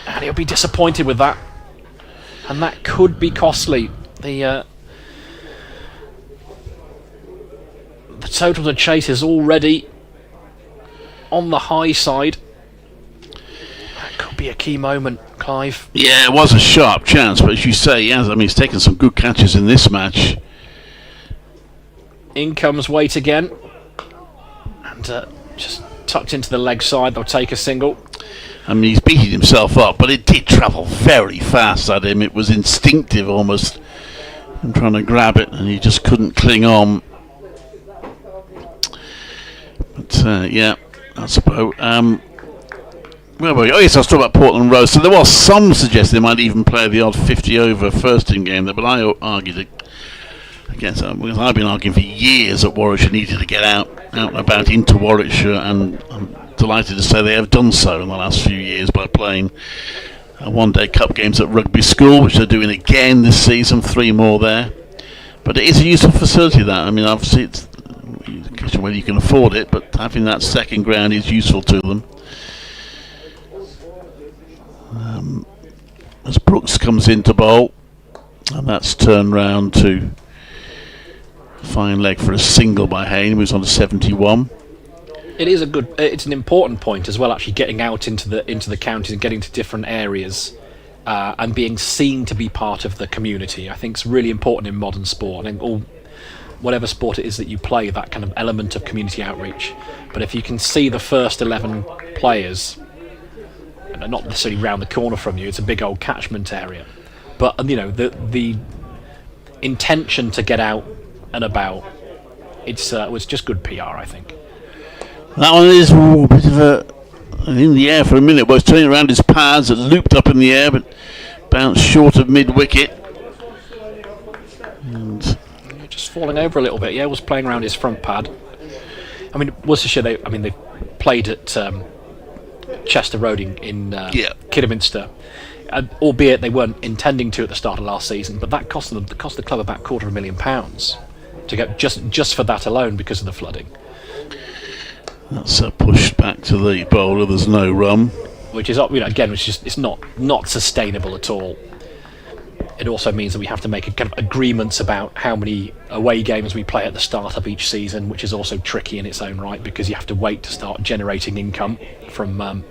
And he'll be disappointed with that. And that could be costly. The total to chase is already on the high side. Could be a key moment, Clive. Yeah, it was a sharp chance, but as you say, he's taken some good catches in this match. In comes Waite again, and just tucked into the leg side. They'll take a single. I mean, he's beating himself up, but it did travel very fast at him. It was instinctive almost. I'm trying to grab it, and he just couldn't cling on. But yeah, that's about. Where were we? Oh yes, I was talking about Portland Road. So there was some suggestion they might even play the odd 50 over first in game there, but I argued against that because I've been arguing for years that Warwickshire needed to get out and about into Warwickshire, and I'm delighted to say they have done so in the last few years by playing one-day cup games at Rugby School, which they're doing again this season, 3 more there. But it is a useful facility, that. I mean, obviously it's a question whether you can afford it, but having that second ground is useful to them. As Brooks comes into bowl, and that's turned round to fine leg for a single by Hayne, who's on to 71. It's an important point as well, actually getting out into the counties and getting to different areas and being seen to be part of the community. I think it's really important in modern sport, and whatever sport it is that you play, that kind of element of community outreach. But if you can see the first 11 players, and not necessarily round the corner from you, it's a big old catchment area, but the intention to get out and about, it was just good PR, I think. That one is a bit of in the air for a minute. Was turning around his pads, it looped up in the air but bounced short of mid-wicket, and just falling over a little bit. Was playing around his front pad. I mean, Worcestershire, they played at Chester Road in Kidderminster, albeit they weren't intending to at the start of last season, but that cost the club about £250,000 to get just for that alone because of the flooding. That's pushed back to the bowler. There's no run, which is again, it's not sustainable at all. It also means that we have to make kind of agreements about how many away games we play at the start of each season, which is also tricky in its own right, because you have to wait to start generating income from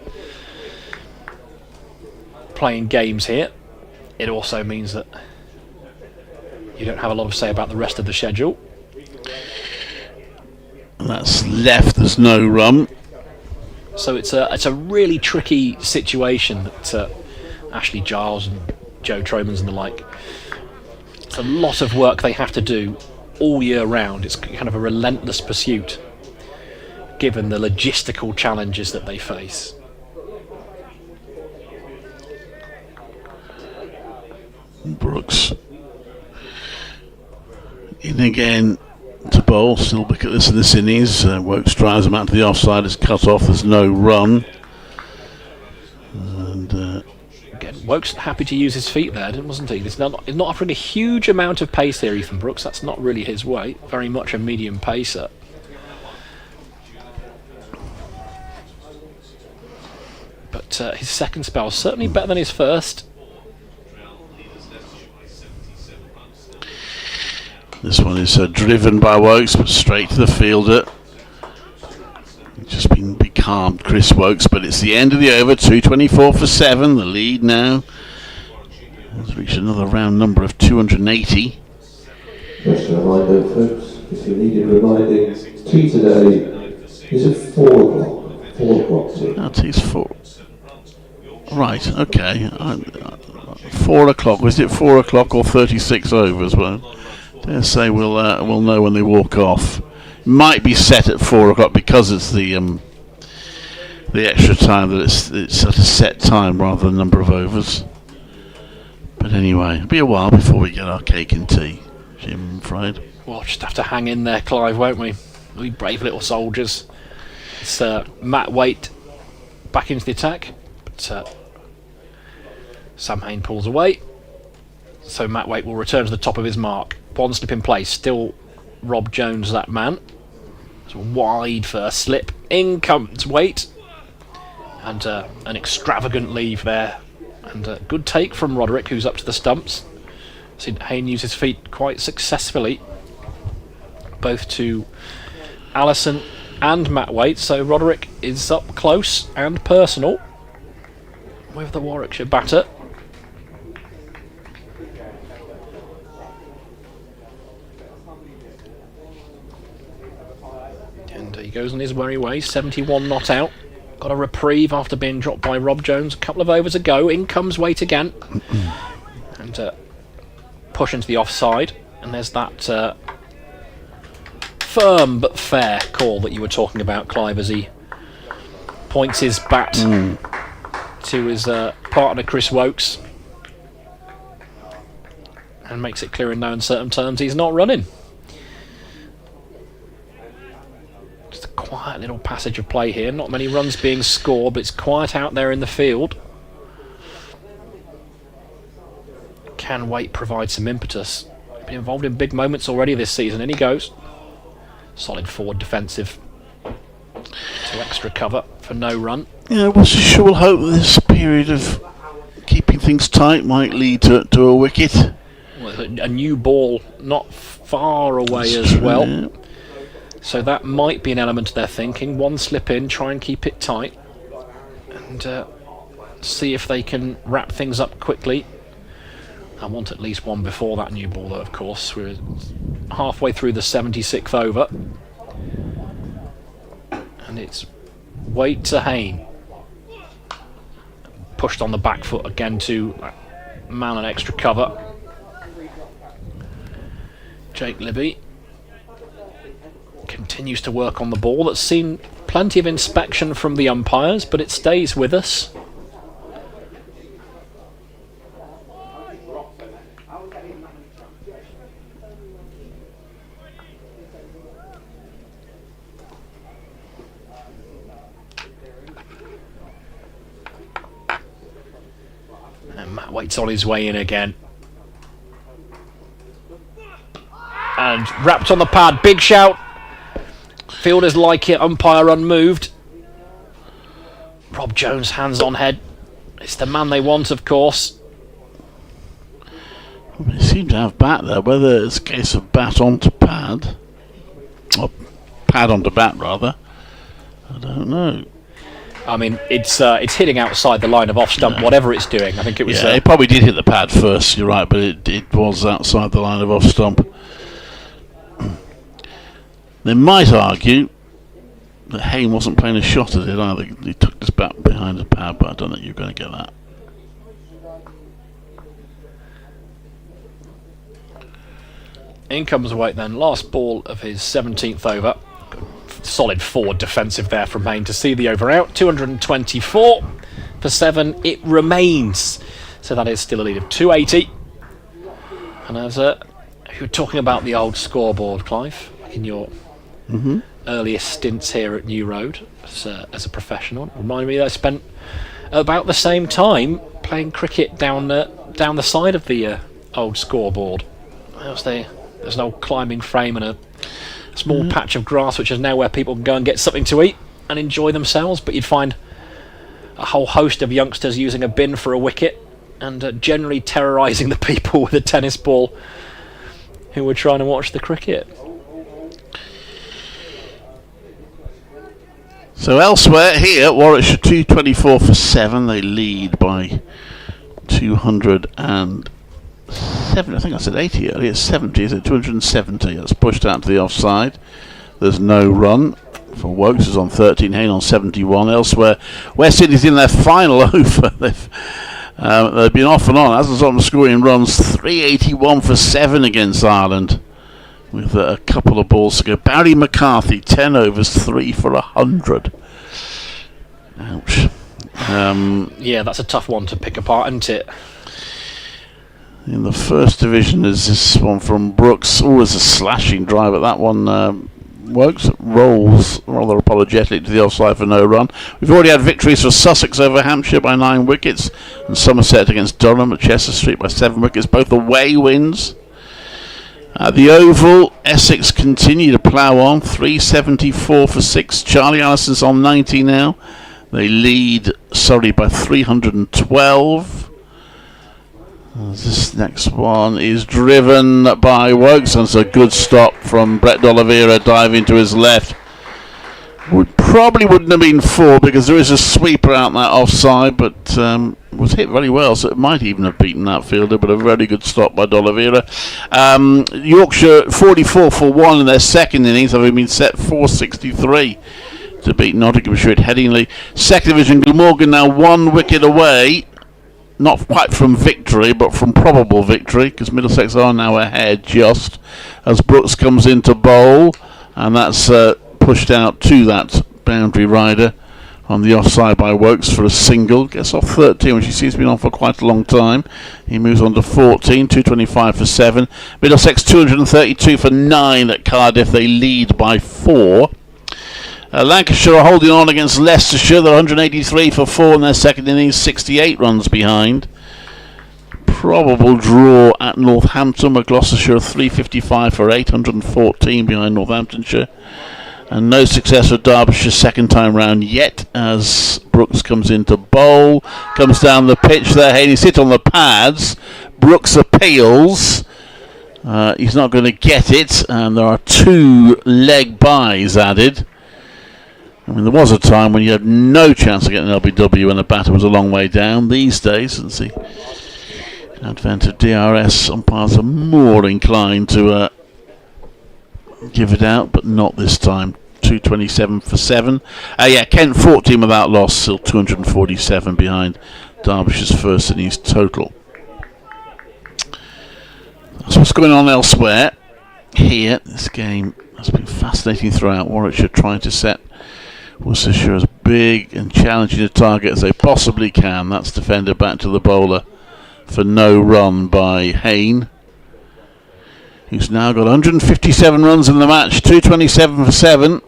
playing games here. It also means that you don't have a lot of say about the rest of the schedule. That's left. There's no run. So it's a really tricky situation that Ashley Giles and Joe Tromans and the like. It's a lot of work they have to do all year round. It's kind of a relentless pursuit, given the logistical challenges that they face. Brooks in again to bowl, still wicketless in this innings. Wokes drives him out to the offside, it's cut off, there's no run. And again, Wokes happy to use his feet there, wasn't he? He's not offering a huge amount of pace here, Ethan Brooks. That's not really his way. Very much a medium pacer. But his second spell certainly better than his first. this one is driven by Wokes, but straight to the fielder. Just been becalmed, Chris Wokes, but it's the end of the over. 224 for 7. The lead now has reached another round number of 280. Just a reminder, folks, if you needed reminding, tea today is at 4 o'clock. 4 o'clock tea. Tea's 4. Right, okay. 4 o'clock. Was it 4 o'clock or 36 overs? Well, dare say we'll know when they walk off. Might be set at 4 o'clock because it's the extra time, that it's at a set time rather than number of overs. But anyway, it'll be a while before we get our cake and tea, Jim, I'm afraid. We'll just have to hang in there, Clive, won't we? We brave little soldiers. It's Matt Waite back into the attack, but Sam Hain pulls away. So Matt Waite will return to the top of his mark. One slip in place, still Rob Jones, that man. It's a wide first slip. In comes Waite. And an extravagant leave there. And a good take from Roderick, who's up to the stumps. Seen Hain use his feet quite successfully, both to Allison and Matt Waite. So Roderick is up close and personal with the Warwickshire batter. And he goes on his merry way. 71 not out. Got a reprieve after being dropped by Rob Jones a couple of overs ago. In comes Waite again. And push into the offside. And there's that firm but fair call that you were talking about, Clive, as he points his bat to his partner Chris Wokes and makes it clear in no uncertain terms he's not running. Just a quiet little passage of play here. Not many runs being scored, but it's quiet out there in the field. Can Waite provide some impetus? Been involved in big moments already this season, and he goes. Solid forward defensive to extra cover for no run. Yeah, Worcestershire will hope that this period of keeping things tight might lead to a wicket. Well, a new ball not far away as well. Yeah. So that might be an element of their thinking. One slip in, try and keep it tight, and see if they can wrap things up quickly. I want at least one before that new ball, though, of course. We're halfway through the 76th over. And it's Waite to Hain. Pushed on the back foot again to man and extra cover. Jake Libby continues to work on the ball. That's seen plenty of inspection from the umpires, but it stays with us. And Matt Waite's on his way in again. And wrapped on the pad, big shout. Fielders like it, umpire unmoved. Rob Jones, hands on head. It's the man they want, of course. They seem to have bat there, whether it's a case of bat onto pad, or pad onto bat rather, I don't know. I mean, it's hitting outside the line of off stump, whatever it's doing. I think it was. Yeah, it probably did hit the pad first. You're right, but it was outside the line of off stump. They might argue that Hain wasn't playing a shot at it either. He took this bat behind the pad, but I don't think you're going to get that. In comes Waite then. Last ball of his 17th over. Solid forward defensive there from Hain to see the over out. 224 for 7. It remains. So that is still a lead of 280. And as you're talking about the old scoreboard, Clive, in your earliest stints here at New Road as a professional. Reminded me that I spent about the same time playing cricket down the side of the old scoreboard. There's an old climbing frame and a small patch of grass, which is now where people can go and get something to eat and enjoy themselves. But you'd find a whole host of youngsters using a bin for a wicket and generally terrorising the people with a tennis ball who were trying to watch the cricket. So elsewhere here, Warwickshire 224 for 7. They lead by 207. I think I said 80 earlier. It's 70, is it? 270. That's pushed out to the offside. There's no run for Wokes. Is on 13. Hayne on 71. Elsewhere, West Indies in their final over. They've been off and on. As the top scoring runs, 381 for 7 against Ireland, with a couple of balls to go. Barry McCarthy, 10 overs, 3 for 100. Ouch. Yeah, that's a tough one to pick apart, isn't it? In the first division is this one from Brooks. Always a slashing drive, but that one Wokes rolls rather apologetic to the offside for no run. We've already had victories for Sussex over Hampshire by 9 wickets, and Somerset against Durham at Chester Street by 7 wickets, both away wins. At the Oval, Essex continue to plough on, 374 for 6. Charlie Allison's on 90 now. They lead Surrey by 312. This next one is driven by Wokes, and it's a good stop from Brett D'Oliveira diving to his left. Probably wouldn't have been 4 because there is a sweeper out that offside, but was hit very well, so it might even have beaten that fielder, but a very good stop by D'Oliveira. Yorkshire 44 for 1 in their second innings, having been set 463 to beat Nottinghamshire at Headingley. Second division, Glamorgan now 1 wicket away. Not quite from victory, but from probable victory, because Middlesex are now ahead just as Brooks comes into bowl, and that's pushed out to that boundary rider on the offside by Wokes for a single. Gets off 13, which he seems to be on for quite a long time. He moves on to 14, 225 for 7. Middlesex 232 for 9 at Cardiff. They lead by 4. Lancashire are holding on against Leicestershire. They're 183 for 4 in their second innings, 68 runs behind. Probable draw at Northampton, where Gloucestershire are 355 for 8, 114 behind Northamptonshire. And no success for Derbyshire second time round yet, as Brooks comes into bowl, comes down the pitch there. Haney sit on the pads. Brooks appeals. He's not going to get it, and there are 2 leg byes added. I mean, there was a time when you had no chance of getting an LBW when the batter was a long way down. These days, since the advent of DRS, umpires are more inclined to give it out, but not this time. 227 for 7. Kent 14 without loss, still 247 behind Derbyshire's first innings total. That's what's going on elsewhere. Here, this game has been fascinating throughout. Warwickshire trying to set Worcestershire as big and challenging a target as they possibly can. That's defended back to the bowler for no run by Hayne, who's now got 157 runs in the match, 227 for 7,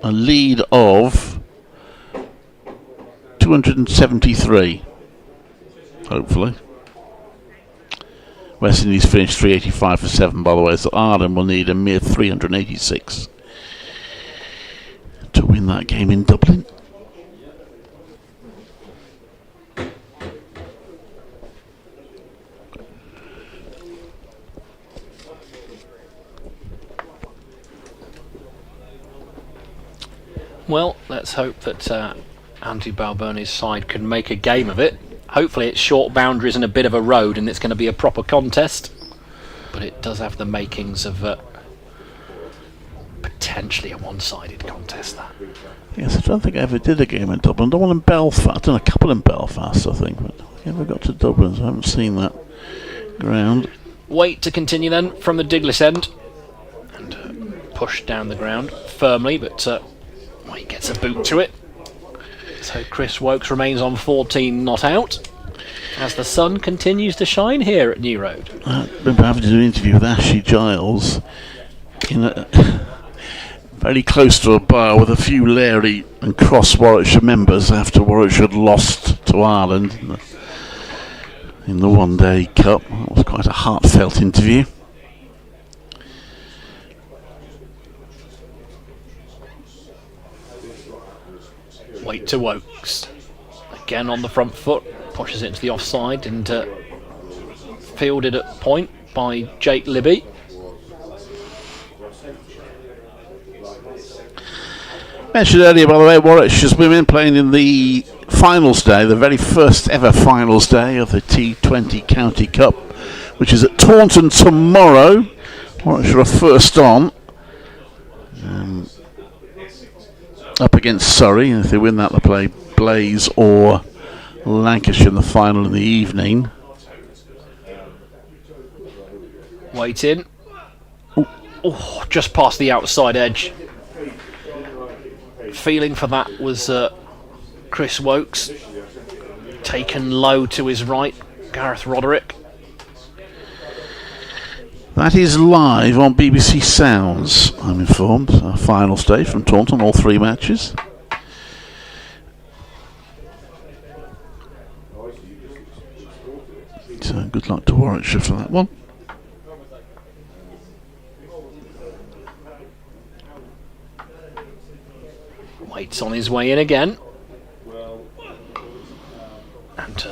a lead of 273, hopefully. West Indies finished 385 for 7, by the way, so Ireland will need a mere 386 to win that game in Dublin. Well, let's hope that Andy Balboni's side can make a game of it. Hopefully it's short boundaries and a bit of a road and it's going to be a proper contest. But it does have the makings of potentially a one-sided contest, that. Yes, I don't think I ever did a game in Dublin. I done one in Belfast. I've done a couple in Belfast, I think, but I never got to Dublin, so I haven't seen that ground. Wait to continue then from the Diglis end. And push down the ground firmly, but he gets a boot to it. So Chris Wokes remains on 14 not out, as the sun continues to shine here at New Road. I remember having to do an interview with Ashley Giles. very close to a bar with a few Larry and cross Warwickshire members after Warwickshire had lost to Ireland in the one-day cup. That was quite a heartfelt interview. Wait to Oakes. Again on the front foot, pushes it into the offside and fielded at point by Jake Libby. Mentioned earlier, by the way, Warwickshire's women playing in the finals day, the very first ever finals day of the T20 County Cup, which is at Taunton tomorrow. Warwickshire are first on, up against Surrey, and if they win that they'll play Blaze or Lancashire in the final in the evening. Waiting. Oh, just past the outside edge. Feeling for that was Chris Wokes. Taken low to his right, Gareth Roderick. That is live on BBC Sounds, I'm informed. Final day from Taunton, all 3 matches. So good luck to Warwickshire for that one. Waits on his way in again. And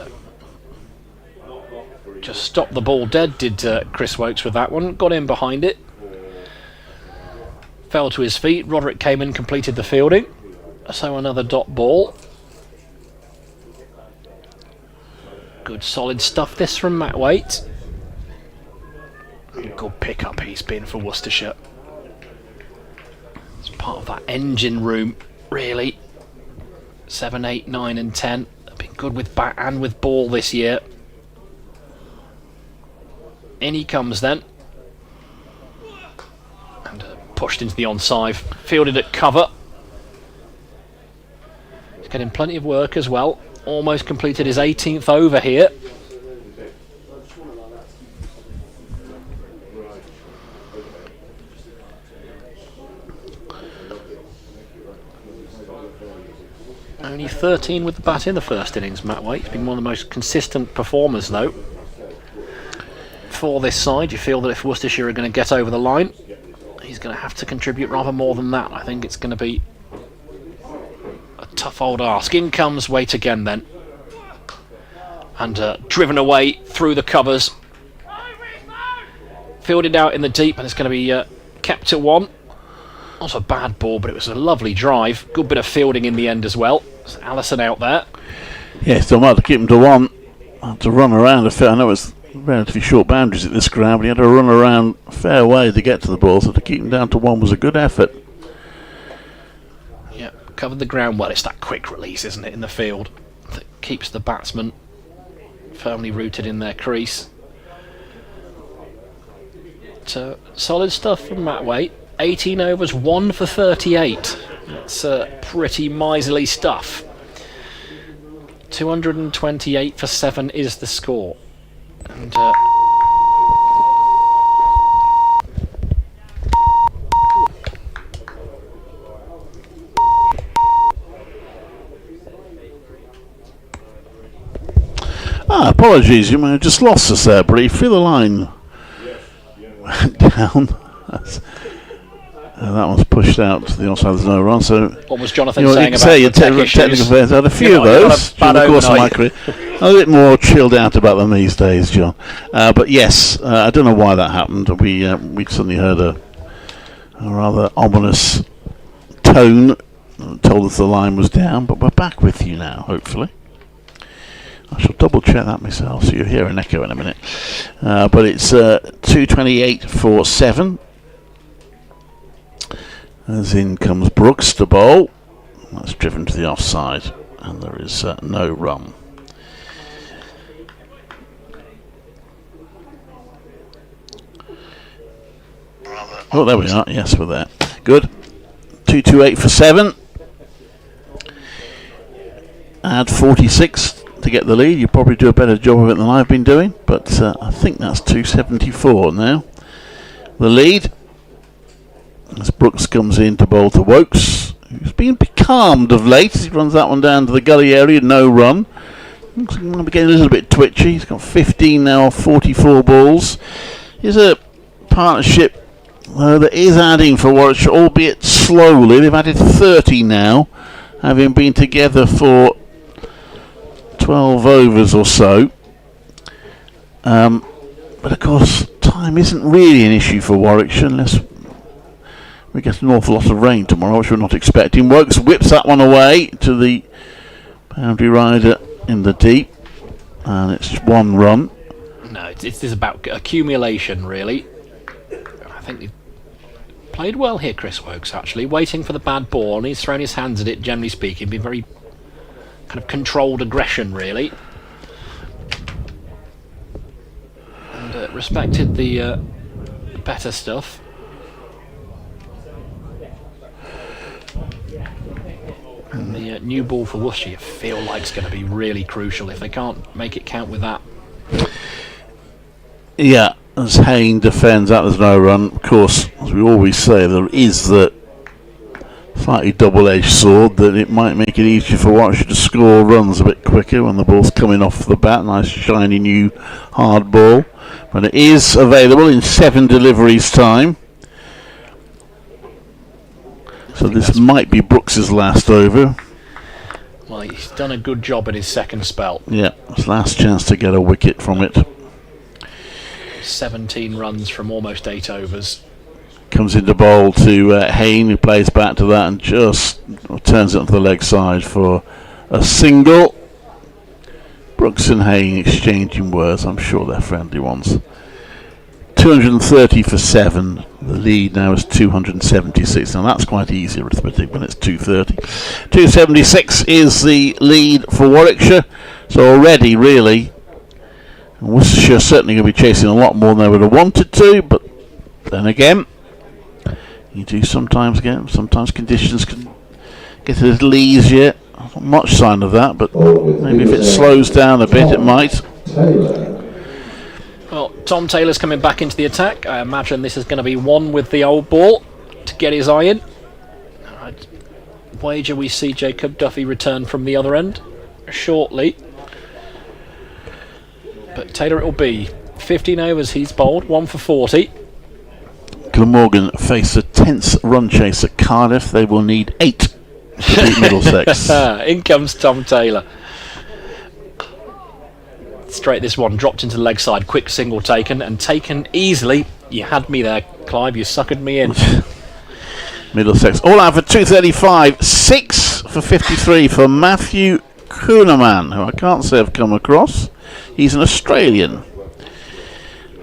just stopped the ball dead, did Chris Wokes with that one. Got in behind it. Fell to his feet. Roderick came in, completed the fielding. So another dot ball. Good solid stuff this from Matt Waite. Good pick-up he's been for Worcestershire. It's part of that engine room, really. 7, 8, 9 and 10. They've been good with bat and with ball this year. In he comes then. And pushed into the onside. Fielded at cover. He's getting plenty of work as well. Almost completed his 18th over here. Only 13 with the bat in the first innings, Matt Waite. He's been one of the most consistent performers, though. For this side, you feel that if Worcestershire are going to get over the line, he's going to have to contribute rather more than that. I think it's going to be a tough old ask. In comes Waite again then. And driven away through the covers. Fielded out in the deep, and it's going to be kept at 1. Not a bad ball, but it was a lovely drive. Good bit of fielding in the end as well. It's Allison out there. Yeah, still might have to keep him to 1. Had to run around a fair. I know it's relatively short boundaries at this ground, but he had to run around a fair way to get to the ball, so to keep him down to 1 was a good effort. Yeah, covered the ground well. It's that quick release, isn't it, in the field that keeps the batsman firmly rooted in their crease. So, solid stuff from Matt Waite. 18 overs, 1 for 38. That's pretty miserly stuff. 228 for 7 is the score. And apologies, you may have just lost us there briefly. The line went down. That one's pushed out to the offside. There's no run. So what was Jonathan saying about the technical affairs? I had a few of those during the course of my career. I'm a bit more chilled out about them these days, John. But yes, I don't know why that happened. We suddenly heard a rather ominous tone that told us the line was down. But we're back with you now, hopefully. I shall double check that myself, so you'll hear an echo in a minute. But it's 228 for 7. As in comes Brooks to bowl. That's driven to the offside, and there is no run. Oh, there we are. Yes, we're there. Good. 228 for 7. Add 46 to get the lead. You probably do a better job of it than I've been doing, but I think that's 274 now. The lead. As Brooks comes in to bowl to Wokes, who's been becalmed of late. He runs that one down to the gully area, no run. Looks like he might be getting a little bit twitchy. He's got 15 now, 44 balls. Here's a partnership that is adding for Warwickshire, albeit slowly. They've added 30 now, having been together for 12 overs or so. But of course, time isn't really an issue for Warwickshire unless we get an awful lot of rain tomorrow, which we're not expecting. Wokes whips that one away to the boundary rider in the deep, and it's just one run. No, it's about accumulation, really. I think he played well here, Chris Wokes, actually. Waiting for the bad ball, and he's thrown his hands at it, generally speaking. Been very kind of controlled aggression, really. And respected the better stuff. And the new ball for Worcestershire, you feel like it's going to be really crucial if they can't make it count with that. Yeah, as Hayne defends that, there's no run. Of course, as we always say, there is the slightly double-edged sword that it might make it easier for Warwickshire to score runs a bit quicker when the ball's coming off the bat. Nice shiny new hard ball. But it is available in 7 deliveries time. So this might be Brooks's last over. Well, he's done a good job in his second spell. Yeah, his last chance to get a wicket from it. 17 runs from almost 8 overs. Comes into bowl to Hayne, who plays back to that and just turns it onto the leg side for a single. Brooks and Hayne exchanging words. I'm sure they're friendly ones. 230 for 7. The lead now is 276. Now that's quite easy arithmetic when it's 230. 276 is the lead for Warwickshire. So already, really, Worcestershire certainly going to be chasing a lot more than they would have wanted to. But then again, you do sometimes conditions can get a little easier. Not much sign of that, but maybe if it slows down a bit, it might. Well, Tom Taylor's coming back into the attack. I imagine this is going to be one with the old ball to get his eye in. I'd wager we see Jacob Duffy return from the other end shortly. But Taylor it will be. 15 overs he's bowled, 1 for 40. Glamorgan face a tense run chase at Cardiff. They will need 8 to beat Middlesex. In comes Tom Taylor. Straight this one, dropped into the leg side, quick single taken, and taken easily. You had me there, Clive, you suckered me in. Middlesex all out for 235, 6 for 53 for Matthew Kuhneman, who I can't say I've come across. He's an Australian.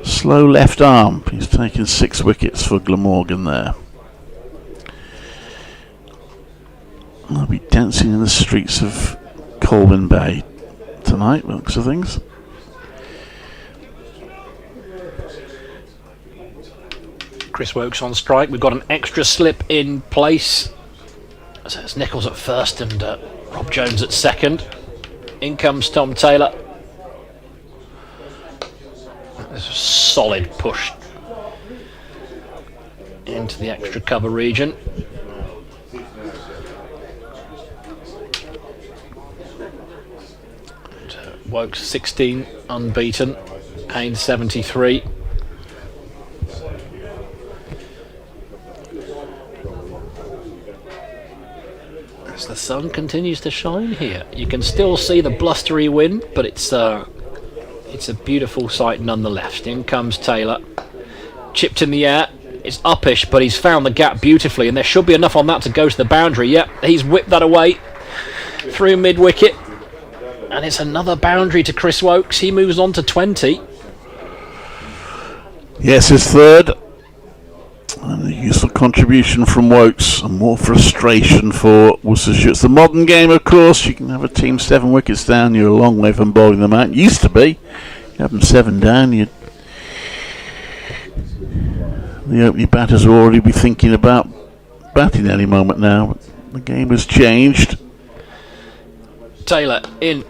Slow left arm. He's taken 6 wickets for Glamorgan there. I'll be dancing in the streets of Colwyn Bay tonight, looks of things. Chris Wokes on strike. We've got an extra slip in place. So it's Nichols at first and Rob Jones at second. In comes Tom Taylor. There's a solid push into the extra cover region. Wokes 16 unbeaten. Haynes 73. As the sun continues to shine here, you can still see the blustery wind, but it's a beautiful sight nonetheless. In comes Taylor, chipped in the air. It's uppish, but he's found the gap beautifully, and there should be enough on that to go to the boundary. Yep, he's whipped that away through mid-wicket, and it's another boundary to Chris Wokes. He moves on to 20. Yes, his third. And a useful contribution from Wokes, and more frustration for Worcestershire. It's the modern game, of course. You can have a team 7 wickets down. You're a long way from bowling them out. Used to be. You have them 7 down. The opening batters will already be thinking about batting any moment now. The game has changed. Taylor in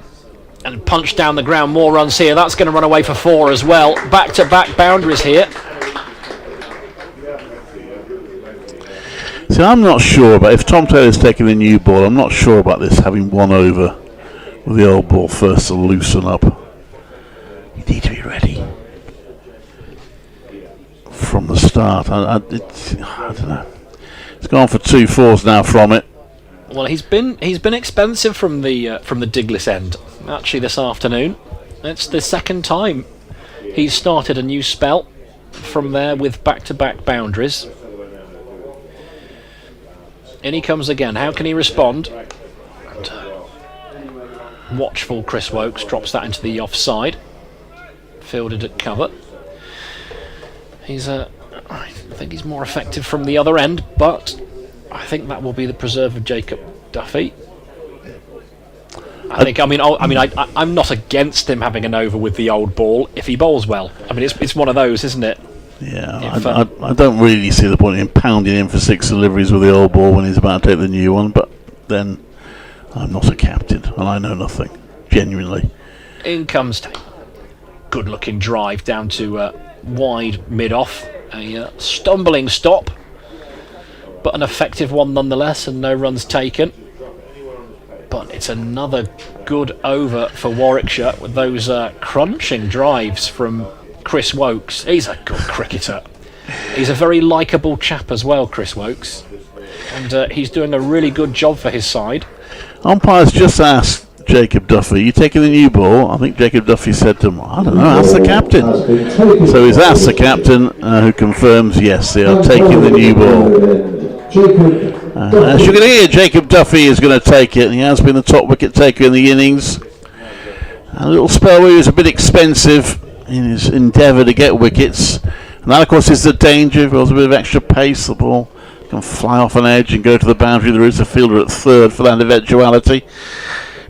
and punched down the ground. More runs here. That's going to run away for 4 as well. Back-to-back boundaries here. See, I'm not sure, but if Tom Taylor's taking the new ball, I'm not sure about this having 1 over with the old ball first to loosen up. You need to be ready from the start. I don't know. It's gone for 2-4s now from it. Well, he's been expensive from the Diglis end actually this afternoon. It's the second time he's started a new spell from there with back-to-back boundaries. In he comes again. How can he respond? And, watchful Chris Wokes drops that into the offside. Fielded at cover. I think he's more effective from the other end, but I think that will be the preserve of Jacob Duffy. I'm not against him having an over with the old ball if he bowls well. I mean, it's one of those, isn't it? Yeah, I don't really see the point in pounding him for 6 deliveries with the old ball when he's about to take the new one, but then I'm not a captain and I know nothing, genuinely. In comes good looking drive down to wide mid-off, a stumbling stop, but an effective one nonetheless, and no runs taken. But it's another good over for Warwickshire with those crunching drives from Chris Wokes. He's a good cricketer. He's a very likeable chap as well, Chris Wokes, and he's doing a really good job for his side. Umpires just asked Jacob Duffy, "You taking the new ball?" I think Jacob Duffy said to him, "I don't know, ask the captain." So he's asked the captain, who confirms yes, they are taking the new ball. As you can hear, Jacob Duffy is going to take it, and he has been the top wicket taker in the innings. A little spell where he was a bit expensive in his endeavour to get wickets, and that of course is the danger. If there's a bit of extra pace, the ball can fly off an edge and go to the boundary. There is a fielder at third for that eventuality,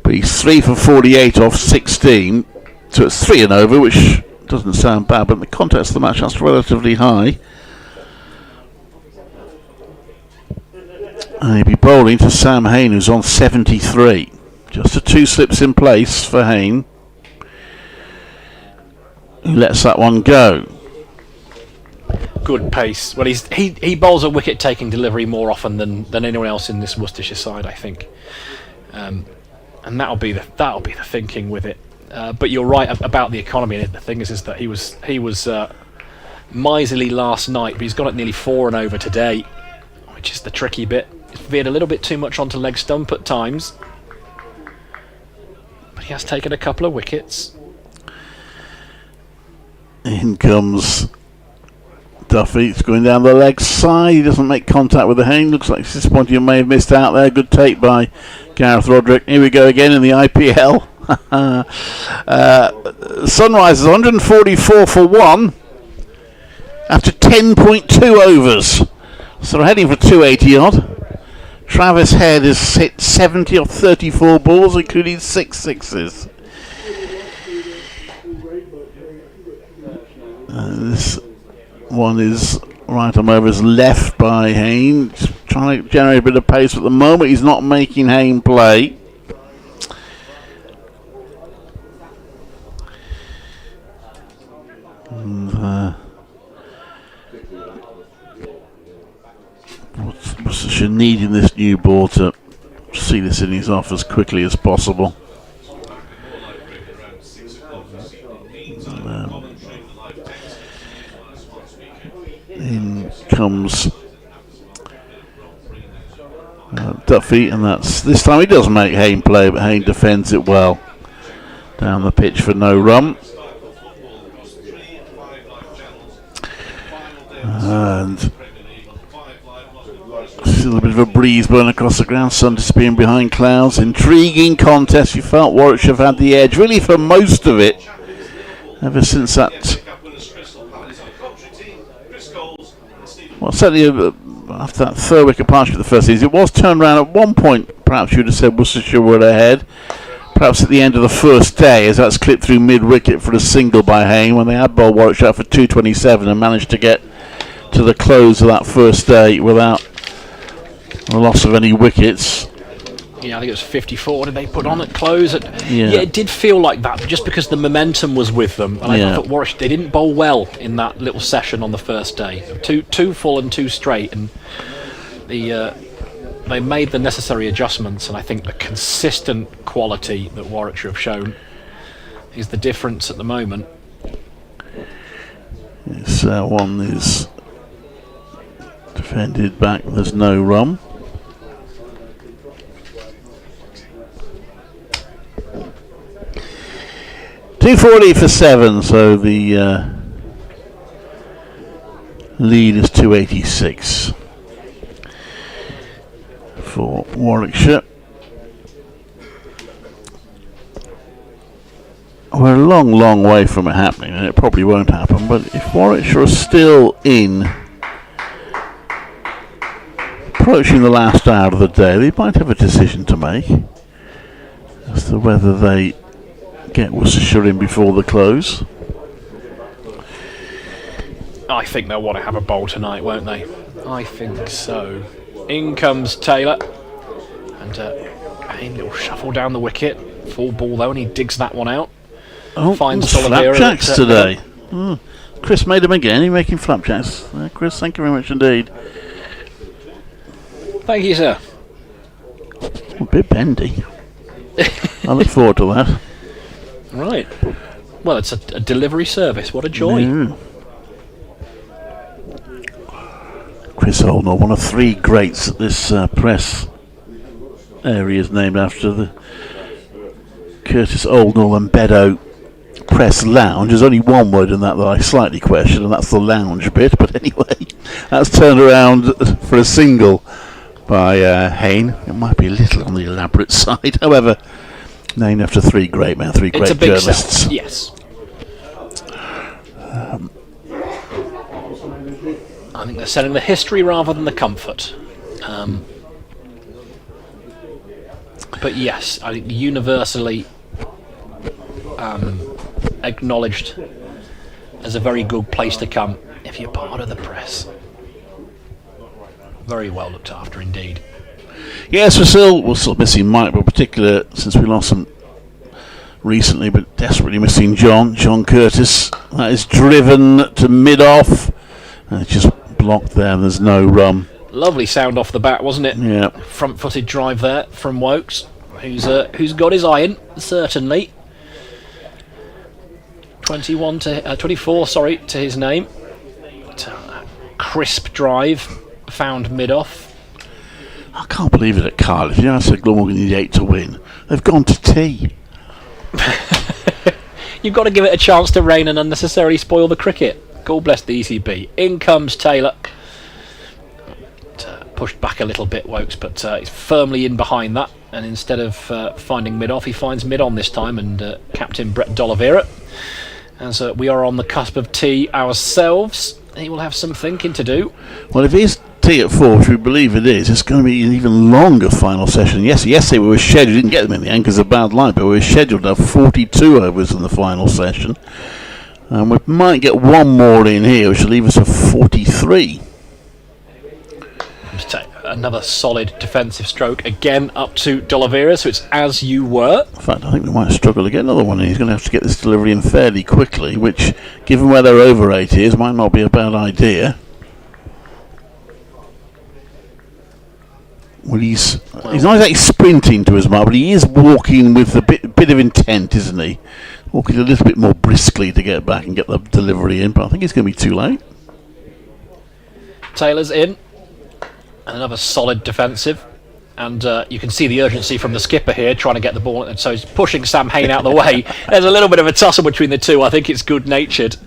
but he's 3 for 48 off 16, so it's 3 and over, which doesn't sound bad, but in the context of the match that's relatively high. And he'll be bowling to Sam Hain, who's on 73. Just the 2 slips in place for Hain, who lets that one go. Good pace. Well, he bowls a wicket-taking delivery more often than anyone else in this Worcestershire side, I think, and that'll be the thinking with it. But you're right about the economy. The thing is that he was miserly last night, but he's got it nearly 4 and over today, which is the tricky bit. He's veered a little bit too much onto leg stump at times, but he has taken a couple of wickets. In comes Duffy. It's going down the leg side. He doesn't make contact with the Hain. Looks like he's disappointed. He may have missed out there. Good take by Gareth Roderick. Here we go again in the IPL. Sunrisers 144 for 1 after 10.2 overs. So they're heading for 280 odd. Travis Head has hit 70 of 34 balls, including 6 sixes. This one is right on over his left by Hain. Just trying to generate a bit of pace at the moment. He's not making Hain play. And, Worcestershire needing this new ball to see this innings off as quickly as possible. In comes Duffy, and this time he does make Hain play, but Hain defends it well down the pitch for no run. And still a bit of a breeze blowing across the ground, sun disappearing behind clouds. Intriguing contest. You felt Warwickshire have had the edge really for most of it, ever since that. Well, certainly after that third wicket partnership of the first innings, it was turned around at one point. Perhaps you'd have said Worcestershire were ahead. Perhaps at the end of the first day, as that's clipped through mid-wicket for a single by Hain, when they had bowled Warwickshire out for 227 and managed to get to the close of that first day without the loss of any wickets. Yeah, I think it was 54 did they put on at close. Yeah, it did feel like that, just because the momentum was with them. And I thought Warwickshire, they didn't bowl well in that little session on the first day. Two full and 2 straight, and they made the necessary adjustments, and I think the consistent quality that Warwickshire have shown is the difference at the moment. This one is defended back. There's no run. .240 for 7, so the lead is 286 for Warwickshire. We're a long way from it happening, and it probably won't happen, but if Warwickshire are still in, approaching the last hour of the day, they might have a decision to make as to whether they get Worcestershire in before the close. I think they'll want to have a bowl tonight, won't they? I think so. In comes Taylor, and a little shuffle down the wicket. Full ball though, and he digs that one out. Oh, finds flapjacks today. Chris made them again. He's making flapjacks. Chris, thank you very much indeed. Thank you, sir. A bit bendy. I look forward to that. Right. Well, it's a delivery service. What a joy. Yeah. Chris Oldnall, one of 3 greats at this press area, is named after the Curtis Oldnall and Beddoe Press Lounge. There's only one word in that I slightly question, and that's the lounge bit. But anyway, that's turned around for a single by Hayne. It might be a little on the elaborate side. However, named after 3 great men, 3 great journalists. Sell. Yes. I think they're selling the history rather than the comfort. But yes, I think universally acknowledged as a very good place to come if you're part of the press. Very well looked after indeed. Yes, we're still missing Mike, but particularly since we lost him recently, but desperately missing John Curtis. That is driven to mid-off, and it's just blocked there. There's no run. Lovely sound off the bat, wasn't it? Yeah. Front-footed drive there from Wokes, who's got his iron, certainly. 24 to his name. Crisp drive, found mid-off. I can't believe it at Cardiff. You know, I said Glamorgan need 8 to win. They've gone to tea. You've got to give it a chance to rain and unnecessarily spoil the cricket. God bless the ECB. In comes Taylor. Pushed back a little bit, Wokes, but he's firmly in behind that. And instead of finding mid-off, he finds mid-on this time, and Captain Brett D'Oliveira. As we are on the cusp of tea ourselves, he will have some thinking to do. Well, if it is tea at 4, which we believe it is, it's going to be an even longer final session. Yesterday we were scheduled, didn't get them in the end because of bad light, but we were scheduled to have 42 overs in the final session. And we might get one more in here, which will leave us at 43. Another solid defensive stroke, again up to D'Oliveira, so it's as you were. In fact, I think we might struggle to get another one in. He's going to have to get this delivery in fairly quickly, which, given where their over rate is, might not be a bad idea. Well, he's not exactly sprinting to his mark, but he is walking with a bit of intent, isn't he? Walking a little bit more briskly to get back and get the delivery in, but I think it's going to be too late. Taylor's in. Another solid defensive, and you can see the urgency from the skipper here trying to get the ball, and so he's pushing Sam Hayne out of the way. There's a little bit of a tussle between the two. I think it's good natured.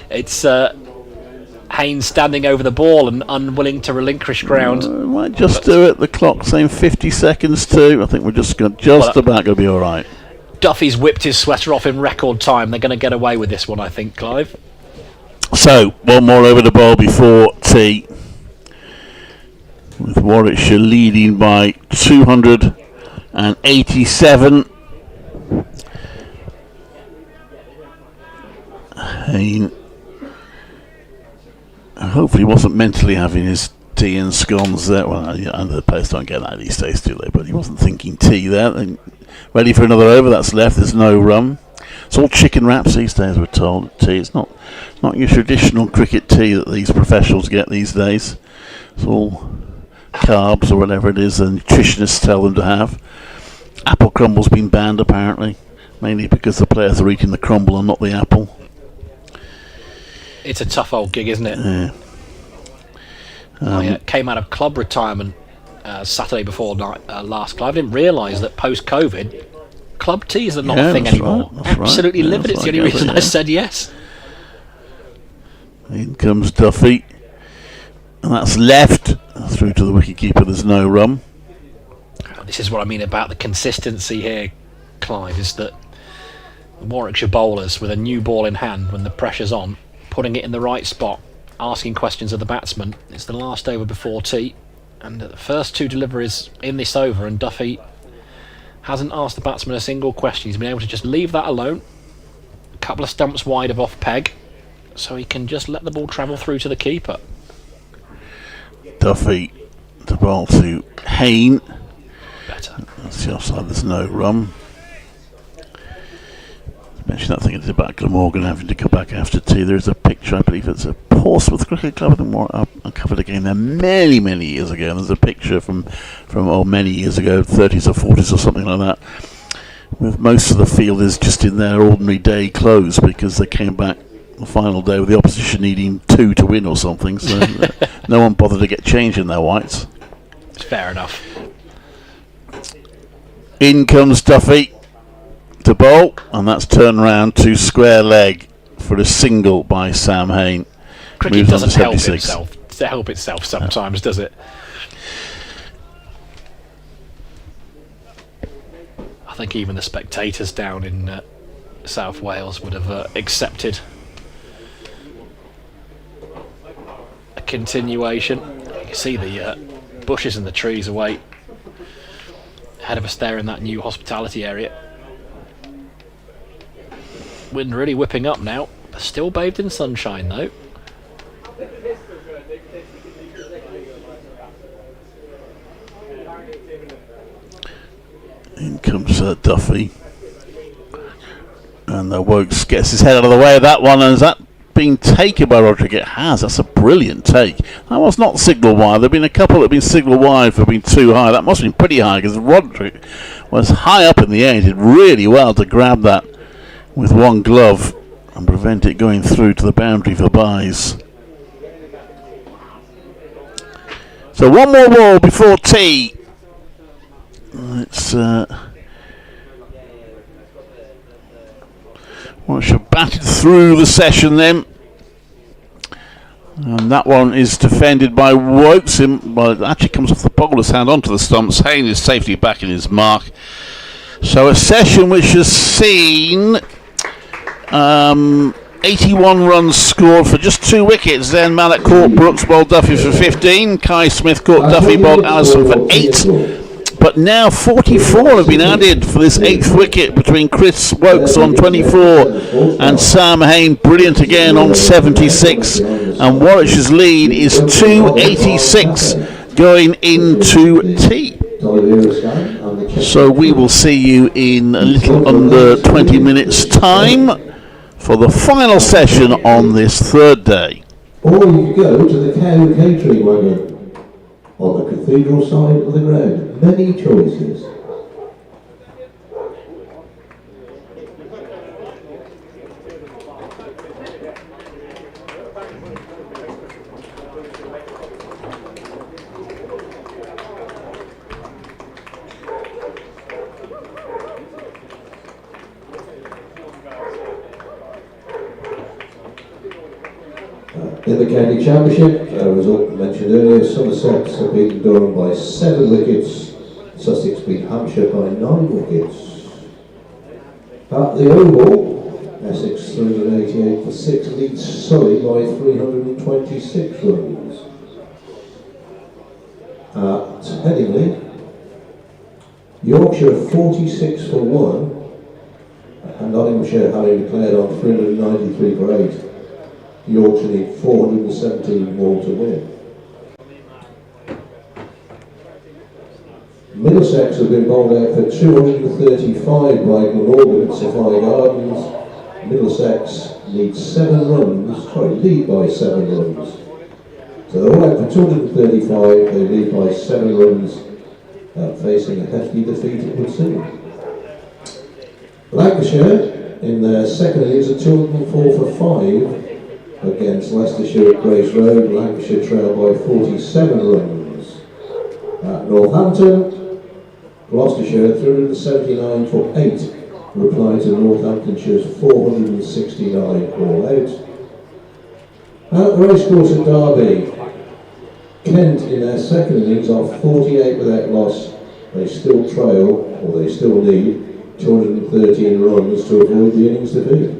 It's Hayne standing over the ball and unwilling to relinquish ground. Might just do it. The clock saying 50 seconds too. I think we're just about going to be all right. Duffy's whipped his sweater off in record time. They're going to get away with this one, I think, Clive. So one more over the ball before tea, with Warwickshire leading by 287. Hayne hopefully wasn't mentally having his tea and scones there. Well, under the post don't get that these days, do they? But he wasn't thinking tea there. And ready for another over. That's left. There's no run. It's all chicken wraps these days, we're told. Tea. It's not your traditional cricket tea that these professionals get these days. It's all carbs or whatever it is the nutritionists tell them to have. Apple crumble's been banned apparently, mainly because the players are eating the crumble and not the apple. It's a tough old gig, isn't it? Yeah. I came out of club retirement Saturday before last club. I didn't realise that post-COVID, club teas are not a thing anymore. Right, Absolutely right. livid. It's the only reason I said yes. In comes Duffy, and that's left through to the wicketkeeper. There's no run. This is what I mean about the consistency here, Clive, is that Warwickshire bowlers with a new ball in hand, when the pressure's on, putting it in the right spot, asking questions of the batsman. It's the last over before tea, and the first two deliveries in this over, and Duffy hasn't asked the batsman a single question. He's been able to just leave that alone, a couple of stumps wide of off peg, so he can just let the ball travel through to the keeper. Duffy to bowl to Hayne. Better. That's the offside. There's no run. Mentioned that thing about Glamorgan having to go back after tea. There's a picture, I believe it's a Portsmouth Cricket Club. I covered a game there many years ago. There's a picture from many years ago, 30s or 40s or something like that, with most of the fielders just in their ordinary day clothes because they came back the final day with the opposition needing 2 to win or something. So no one bothered to get changed in their whites. It's fair enough. In comes Duffy to bowl, and that's turned round to square leg for a single by Sam Hayne. Cricket doesn't help itself sometimes, does it? I think even the spectators down in South Wales would have accepted a continuation. You can see the bushes and the trees away ahead of us there in that new hospitality area. Wind really whipping up now, still bathed in sunshine though. In comes Duffy, and Wokes gets his head out of the way of that one. And has that been taken by Roderick? It has. That's a brilliant take. That was not signal wide. There have been a couple that have been signal wide for being too high. That must have been pretty high because Roderick was high up in the air. He did really well to grab that with one glove and prevent it going through to the boundary for byes. So one more ball before tea. It's Warwickshire batted through the session then, and that one is defended by Wokes. Well, it actually comes off the bowler's hand onto the stumps. Hayne is safely back in his mark. So a session which has seen 81 runs scored for just 2 wickets. Then Mallet caught Brooks, bowled Duffy for 15. Kai Smith caught Duffy, bowled Allison for 8. But now 44 have been added for this 8th wicket between Chris Wokes on 24 and Sam Hayne, brilliant again, on 76. And Warwickshire's lead is 286 going into tea. So we will see you in a little under 20 minutes time for the final session on this 3rd day. Or you could go to the cow catering wagon on the cathedral side of the ground. Many choices. In the county championship, a result mentioned earlier, Somerset have beaten Durham by 7 wickets, Sussex beat Hampshire by 9 wickets. At the Oval, Essex 388 for 6 leads Surrey by 326 runs. At Headingley, Yorkshire 46 for 1, and Nottinghamshire having declared on 393 for 8. Yorkshire need 417 more to win. Middlesex have been bowled out for 235 by Glamorgan at Sapphire Gardens. Middlesex lead by 7 runs. So they're all out for 235, they lead by 7 runs, facing a hefty defeat, it would seem. Lancashire, in their second innings, are 204 for 5 against Worcestershire at Grace Road. Lancashire trail by 47 runs. At Northampton, Gloucestershire 379 for 8, reply to Northamptonshire's 469 all out. At the racecourse at Derby, Kent in their second innings are 48 without loss. They still trail, or they still need, 213 runs to avoid the innings defeat.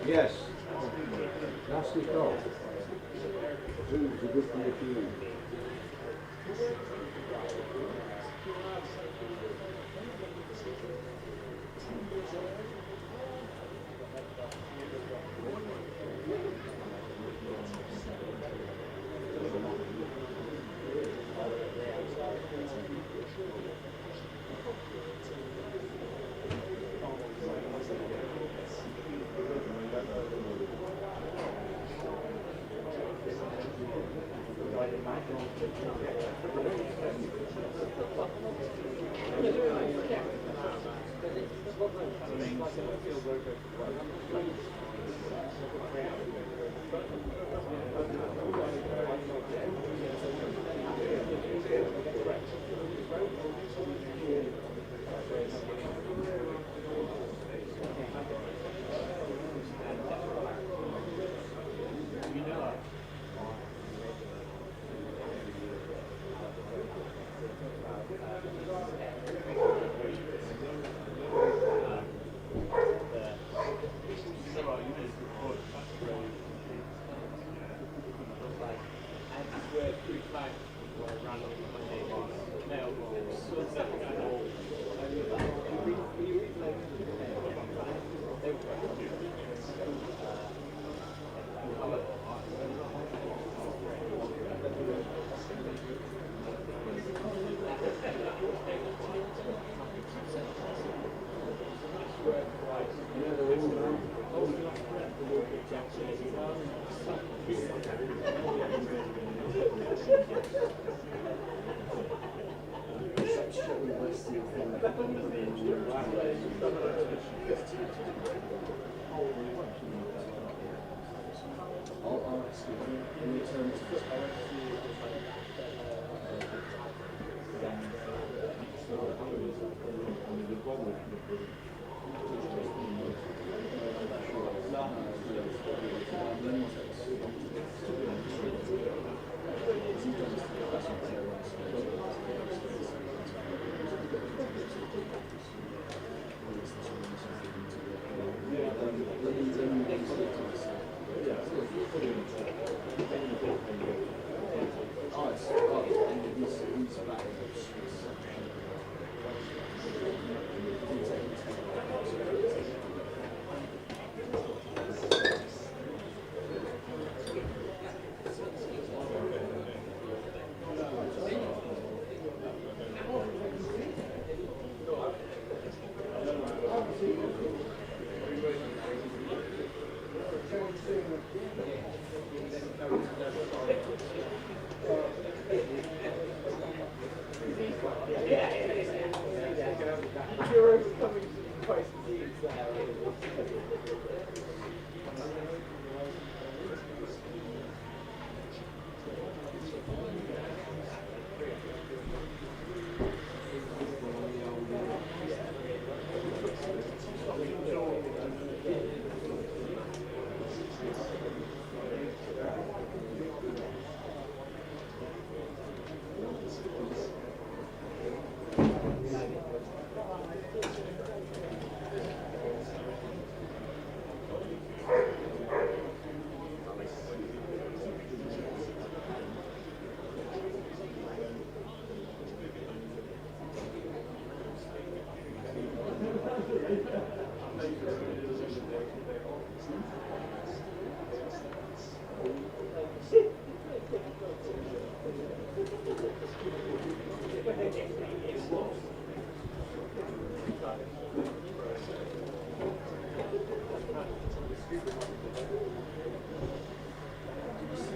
Yes. Nasty call. Who's a good for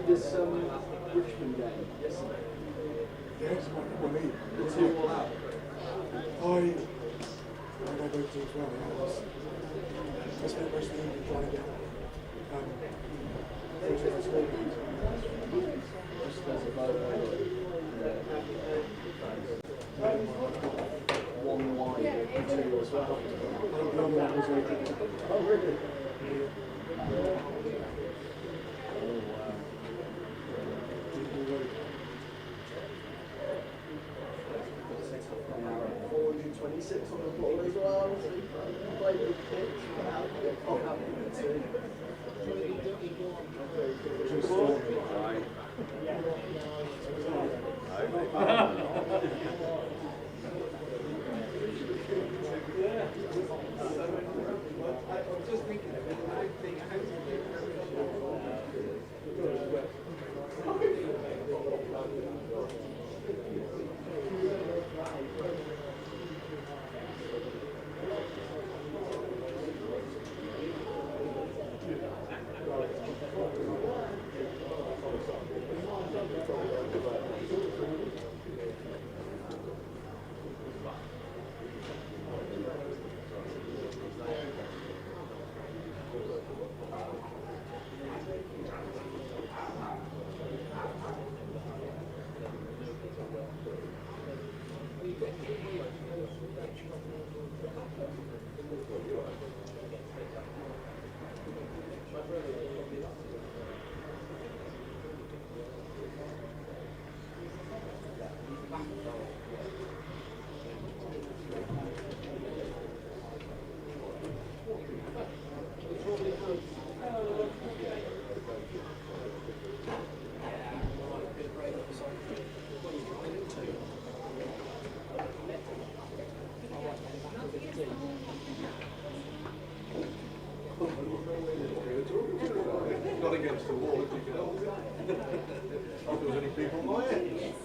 This Richmond game yesterday. Yes, well, me. The two all out. I know both teams well. I spent most of the evening trying to get those score Just as a photo. One wide, two as well. I think the other one was like, Oh, really? yeah. Oh, wow. 426 on the ball as well. So he played the pitch. I'll have it too. Not against the wall if you can help it. If there was any people in my head.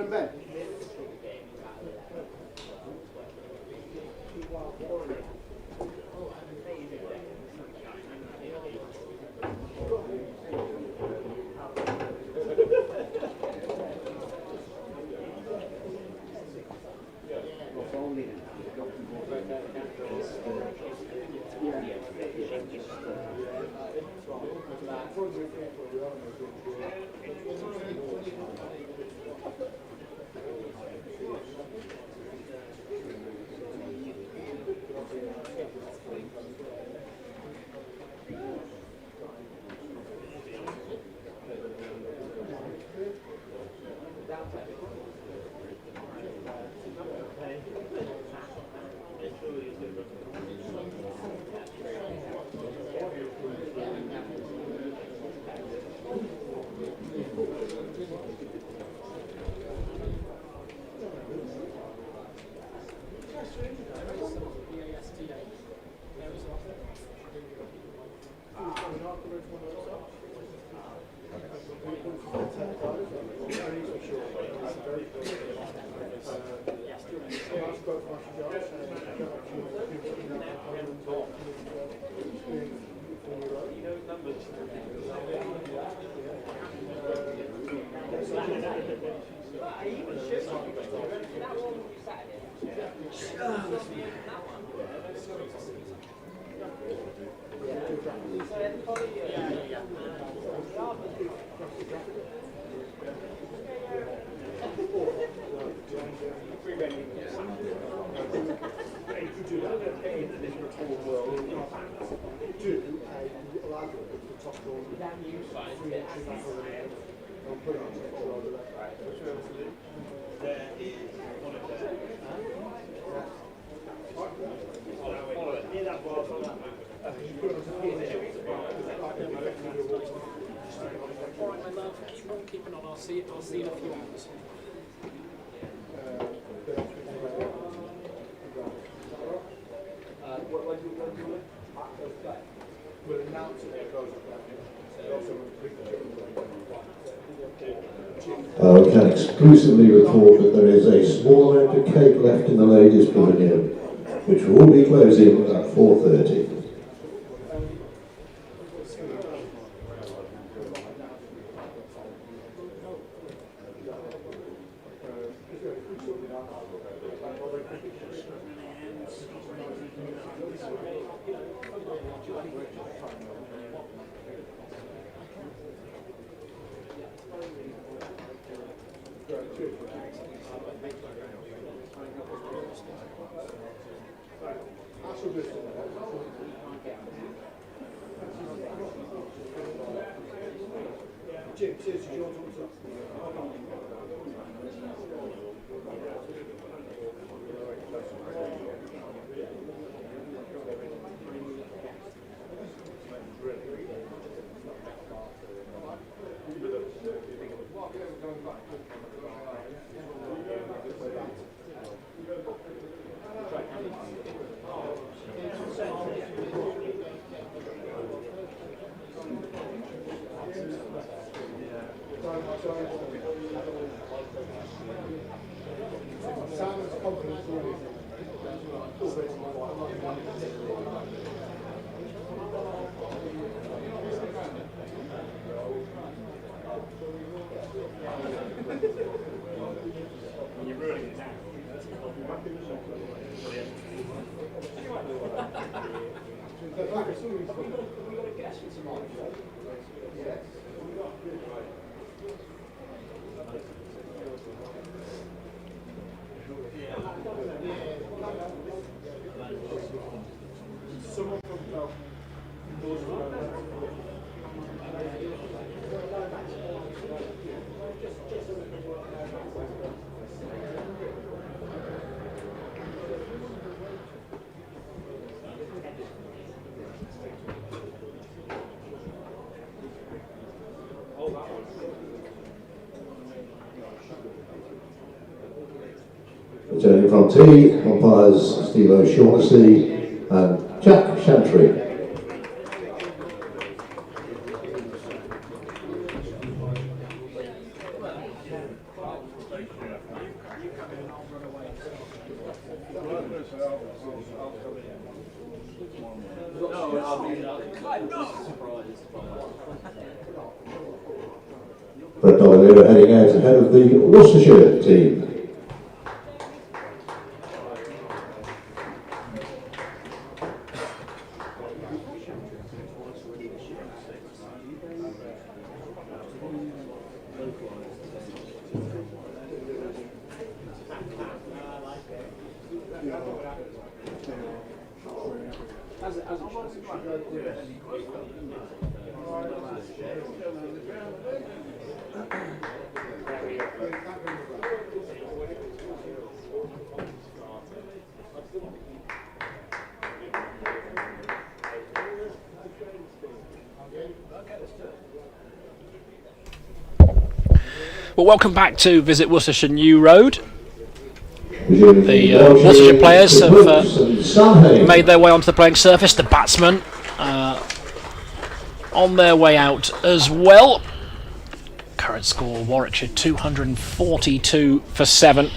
and Ben. Alright, my love, keep on keeping on. I'll see you in a few hours. We'll announce it when it goes I can exclusively report that there is a small amount of cake left in the ladies' pavilion, which will be closing at 4:30. Returning from tea, umpires Steve O'Shaughnessy and Jack Shantry. Brett Oliveira heading out ahead of the Worcestershire team. Well, welcome back to Visit Worcestershire New Road. The Worcestershire players have made their way onto the playing surface. The batsmen on their way out as well. Current score, Warwickshire 242 for 7.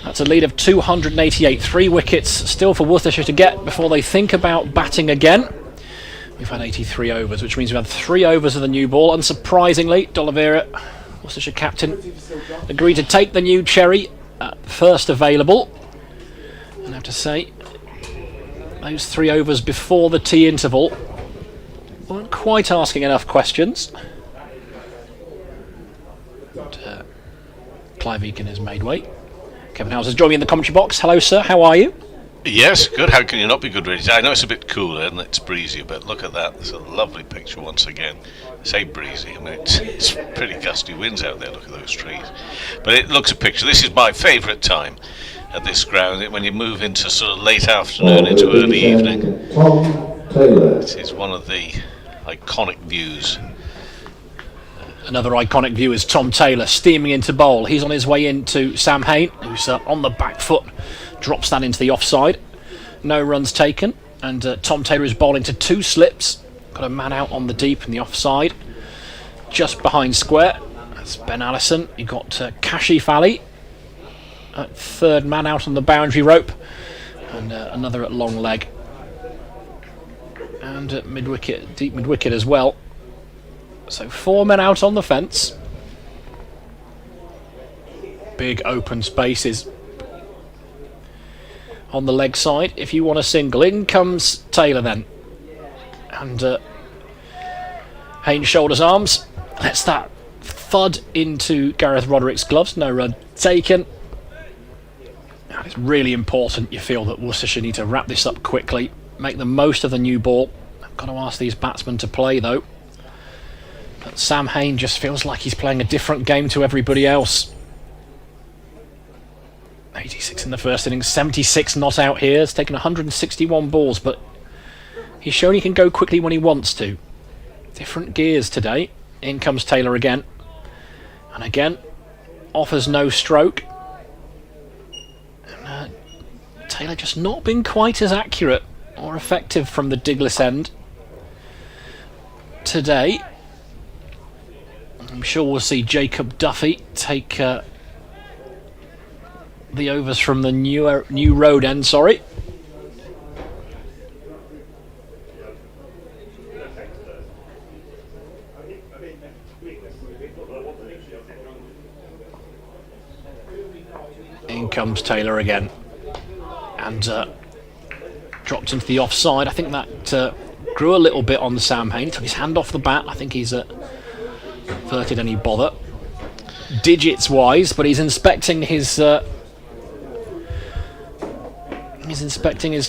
That's a lead of 288. 3 wickets still for Worcestershire to get before they think about batting again. We've had 83 overs, which means we've had 3 overs of the new ball. Unsurprisingly, D'Oliveira, Worcestershire captain, agreed to take the new cherry at first available. And I have to say, those 3 overs before the tea interval weren't quite asking enough questions. But, Clive Egan has made way. Kevin Houser's joined me in the commentary box. Hello, sir. How are you? Yes, good. How can you not be good, really? I know it's a bit cooler and it's breezy, but look at that. It's a lovely picture once again. I say breezy, I mean, it's pretty gusty winds out there. Look at those trees. But it looks a picture. This is my favourite time at this ground, when you move into sort of late afternoon into early evening. Tom Taylor. It is one of the iconic views. Another iconic view is Tom Taylor steaming into bowl. He's on his way into Sam Hain, who's on the back foot. Drops that into the offside. No runs taken. And Tom Taylor is bowling to 2 slips. Got a man out on the deep in the offside. Just behind square. That's Ben Allison. You've got Kashif Ali at 3rd man out on the boundary rope. And another at long leg. And at mid-wicket, deep mid-wicket as well. So 4 men out on the fence. Big open spaces on the leg side. If you want a single, in comes Taylor then. And Haynes shoulders arms. Lets that thud into Gareth Roderick's gloves. No run taken. And it's really important, you feel, that Worcestershire need to wrap this up quickly. Make the most of the new ball. I've got to ask these batsmen to play though. But Sam Hain just feels like he's playing a different game to everybody else. 86 in the first innings, 76 not out here. He's taken 161 balls, but he's shown he can go quickly when he wants to. Different gears today. In comes Taylor again. And again, offers no stroke. And, Taylor just not been quite as accurate or effective from the digless end today. I'm sure we'll see Jacob Duffy take the overs from the new road end, sorry. In comes Taylor again. And dropped into the offside. I think that grew a little bit on Sam Hain. He took his hand off the bat. I think he's averted any bother digits wise, but he's inspecting his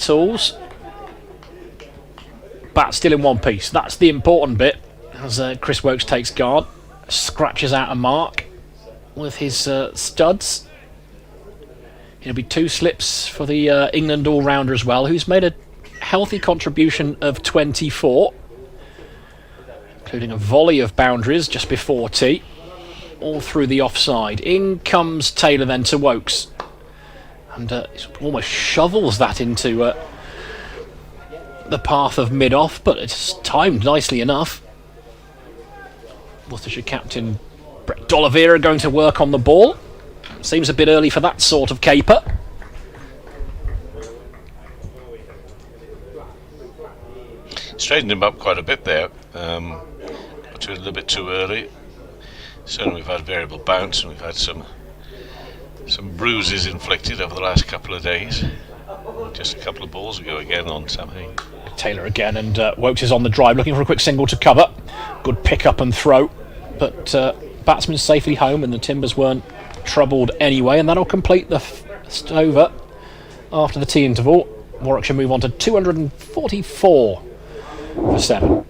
tools. Bat still in one piece. That's the important bit. As Chris Wokes takes guard, scratches out a mark with his studs. It'll be 2 slips for the England all-rounder as well, who's made a healthy contribution of 24, including a volley of boundaries just before tea, all through the offside. In comes Taylor then to Wokes, and almost shovels that into the path of mid-off, but it's timed nicely enough. Worcestershire captain Brett D'Oliveira going to work on the ball. seems a bit early for that sort of caper. Straightened him up quite a bit there. Got to a little bit too early. Certainly we've had variable bounce and we've had some bruises inflicted over the last couple of days. Just a couple of balls ago again on Sam Hain. Taylor again, and Wokes is on the drive looking for a quick single to cover. Good pick up and throw, but batsman safely home and the Timbers weren't troubled anyway, and that'll complete the first over. After the tea interval, Warwickshire move on to 244 for 7.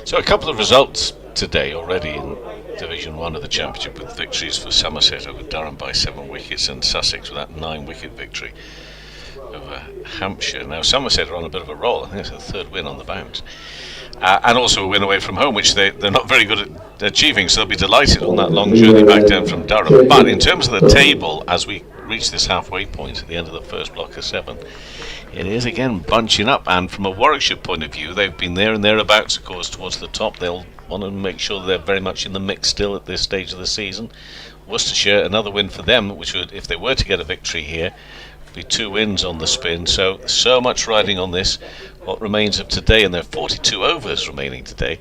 So a couple of results today already in Division 1 of the Championship, with victories for Somerset over Durham by 7 wickets and Sussex with that 9-wicket victory over Hampshire. Now Somerset are on a bit of a roll. I think it's their third win on the bounce. And also a win away from home, which they're not very good at achieving, so they'll be delighted on that long journey back down from Durham. But in terms of the table, as we reach this halfway point at the end of the first block of 7, it is again bunching up, and from a Warwickshire point of view, they've been there and thereabouts, of course, towards the top. They'll want to make sure they're very much in the mix still at this stage of the season. Worcestershire, another win for them, which would, if they were to get a victory here, be 2 wins on the spin. So much riding on this, what remains of today, and there are 42 overs remaining today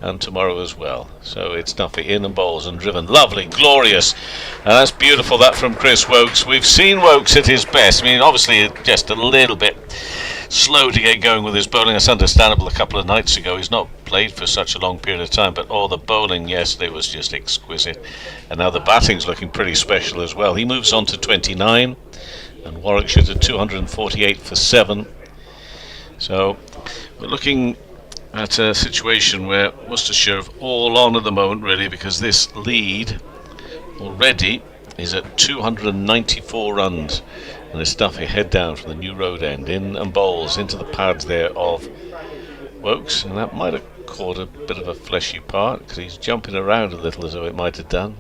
and tomorrow as well. So it's Duffy in and bowls and driven, lovely, glorious, and that's beautiful, that from Chris Wokes. We've seen Wokes at his best. I mean, obviously just a little bit slow to get going with his bowling. That's understandable. A couple of nights ago he's not played for such a long period of time, but the bowling yesterday was just exquisite, and now the batting's looking pretty special as well. He moves on to 29 and Warwickshire to 248 for 7. So we're looking at a situation where Worcestershire are all on at the moment, really, because this lead already is at 294 runs, and it's Duffy head down from the New Road end, in and bowls into the pads there of Wokes, and that might have caught a bit of a fleshy part because he's jumping around a little as though it might have done.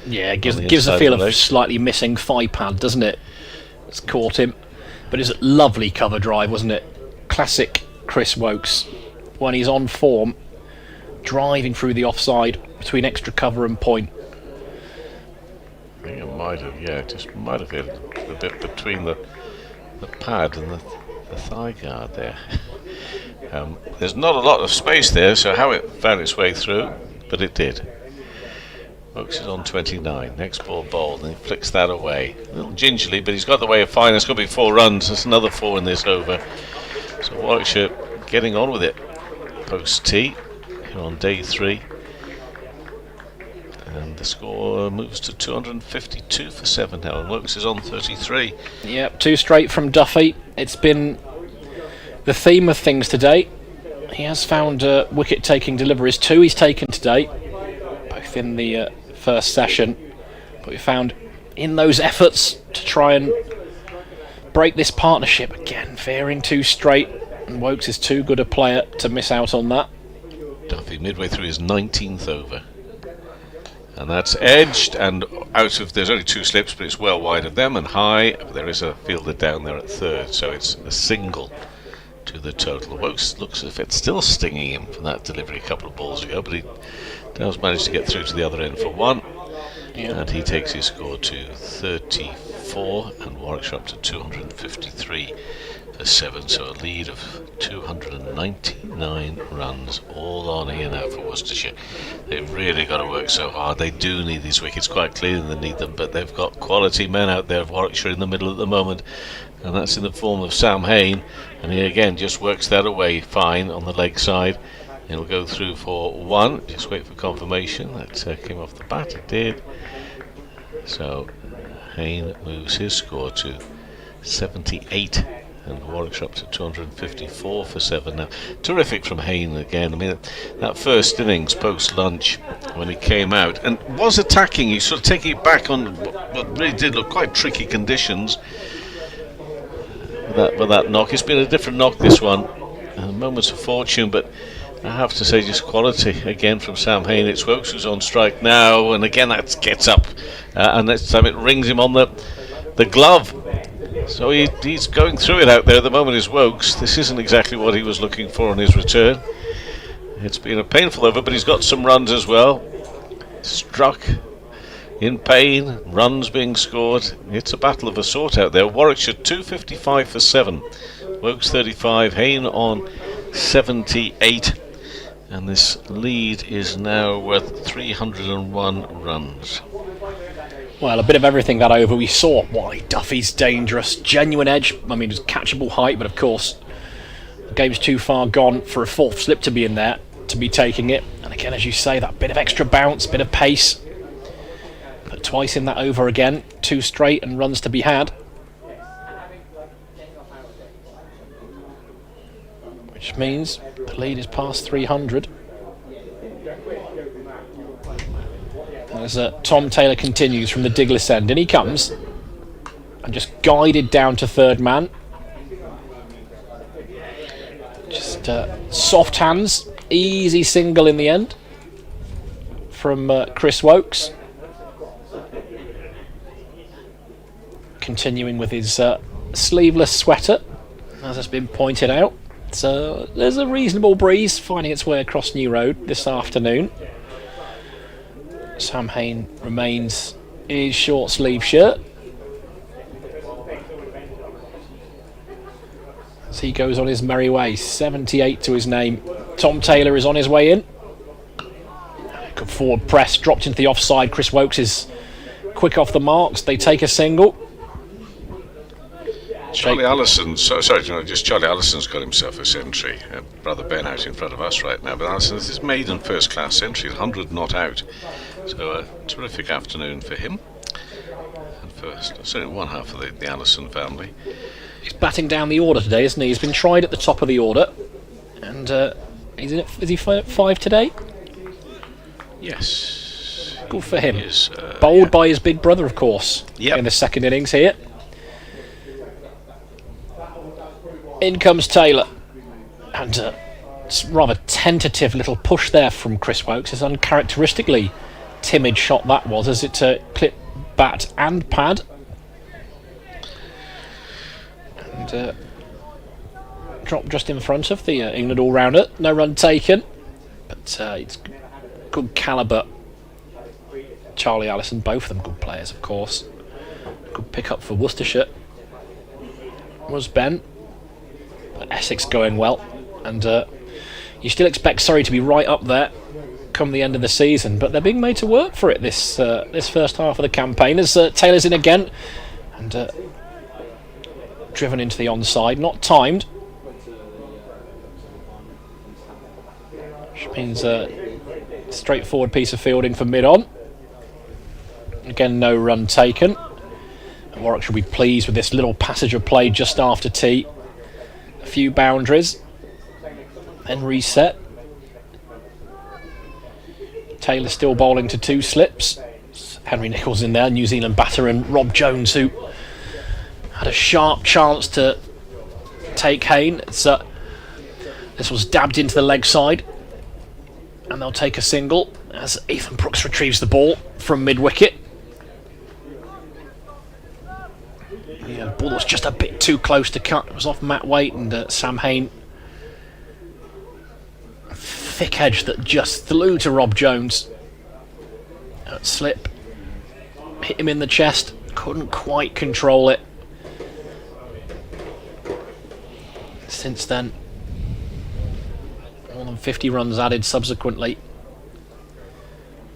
Yeah, it gives a feel of slightly missing thigh pad, doesn't it? It's caught him, but it's a lovely cover drive, wasn't it? Classic Chris Wokes, when he's on form, driving through the offside between extra cover and point. I think it might have, just might have hit a bit between the pad and the thigh guard there. There's not a lot of space there, so how it found its way through, but it did. Wokes is on 29, next ball bowled, and he flicks that away. A little gingerly, but he's got the way of fine. It's going to be 4 runs. That's another 4 in this over. So Warwickshire getting on with it post tea here on day 3. And the score moves to 252 for 7 now, and Wokes is on 33. Yep, 2 straight from Duffy. It's been the theme of things today. He has found wicket-taking deliveries. 2 he's taken today, both in the first session. But we found in those efforts to try and break this partnership, again, veering 2 straight, and Wokes is too good a player to miss out on that. Duffy midway through his 19th over. And that's edged and out of, there's only 2 slips, but it's well wide of them and high. There is a fielder down there at third, so it's a single to the total. Wokes looks as if it's still stinging him from that delivery a couple of balls ago, but he does manage to get through to the other end for 1. And he takes his score to 34, and Warwickshire up to 253 for 7, so a lead of 299 runs, all on here now for Worcestershire. They've really got to work so hard. They do need these wickets, quite clearly they need them, but they've got quality men out there of Warwickshire in the middle at the moment, and that's in the form of Sam Hain, and he again just works that away fine on the leg side. It'll go through for 1. Just wait for confirmation. That came off the bat. It did. So Hain moves his score to 78, and Warwickshire up to 254 for 7 now. Terrific from Hain again. I mean, that first innings post lunch when he came out and was attacking, he's sort of taking it back on what really did look quite tricky conditions with that knock. It's been a different knock, this one, moments of fortune, but I have to say just quality again from Sam Hain. It's Wokes who's on strike now, and again that gets up, and this time it rings him on the glove. So he's going through it out there at the moment, is Wokes. This isn't exactly what he was looking for on his return. It's been a painful over, but he's got some runs as well. Struck in pain, runs being scored. It's a battle of a sort out there. Warwickshire 255 for 7. Wokes 35, Hayne on 78. And this lead is now worth 301 runs. Well, a bit of everything that over. We saw why Duffy's dangerous, genuine edge. I mean, it's catchable height, but of course, the game's too far gone for a fourth slip to be in there, to be taking it. And again, as you say, that bit of extra bounce, bit of pace. But twice in that over again, 2 straight and runs to be had. Which means the lead is past 300. As Tom Taylor continues from the Diglis end, and he comes and just guided down to third man. Just soft hands, easy single in the end from Chris Wokes. Continuing with his sleeveless sweater, as has been pointed out. So there's a reasonable breeze finding its way across New Road this afternoon. Sam Hayne remains in his short sleeve shirt as he goes on his merry way. 78 to his name. Tom Taylor is on his way in. Good forward press, dropped into the offside. Chris Wokes is quick off the marks. They take a single. Charlie Allison's Charlie Allison's got himself a century. Brother Ben out in front of us right now, but Allison's his maiden first-class century, 100 not out. So a terrific afternoon for him, and for certainly one half of the Allison family. He's batting down the order today, isn't he? He's been tried at the top of the order, and is he 5 today? Yes. Good for him. Is, bowled by his big brother, of course, yep. in the second innings here. In comes Taylor, and it's rather tentative little push there from Chris Wokes. It's uncharacteristically timid shot that was, as it clipped bat and pad. And dropped just in front of the England all-rounder. No run taken, but it's good calibre. Charlie Allison, both of them good players, of course. Good pick up for Worcestershire was Ben. But Essex going well, and you still expect Surrey to be right up there come the end of the season, but they're being made to work for it this first half of the campaign. As Taylor's in again, and driven into the onside, not timed, which means straightforward piece of fielding for mid-on. Again, no run taken. And Warwickshire will be pleased with this little passage of play just after tea. A few boundaries, then reset. Taylor still bowling to 2 slips. Henry Nichols in there, New Zealand batter, and Rob Jones, who had a sharp chance to take Hayne. This was dabbed into the leg side, and they'll take a single as Ethan Brooks retrieves the ball from mid-wicket. Yeah, the ball was just a bit too close to cut. It was off Matt Waite, and Sam Hayne. Thick edge that just flew to Rob Jones. Slip. Hit him in the chest. Couldn't quite control it. Since then, more than 50 runs added subsequently.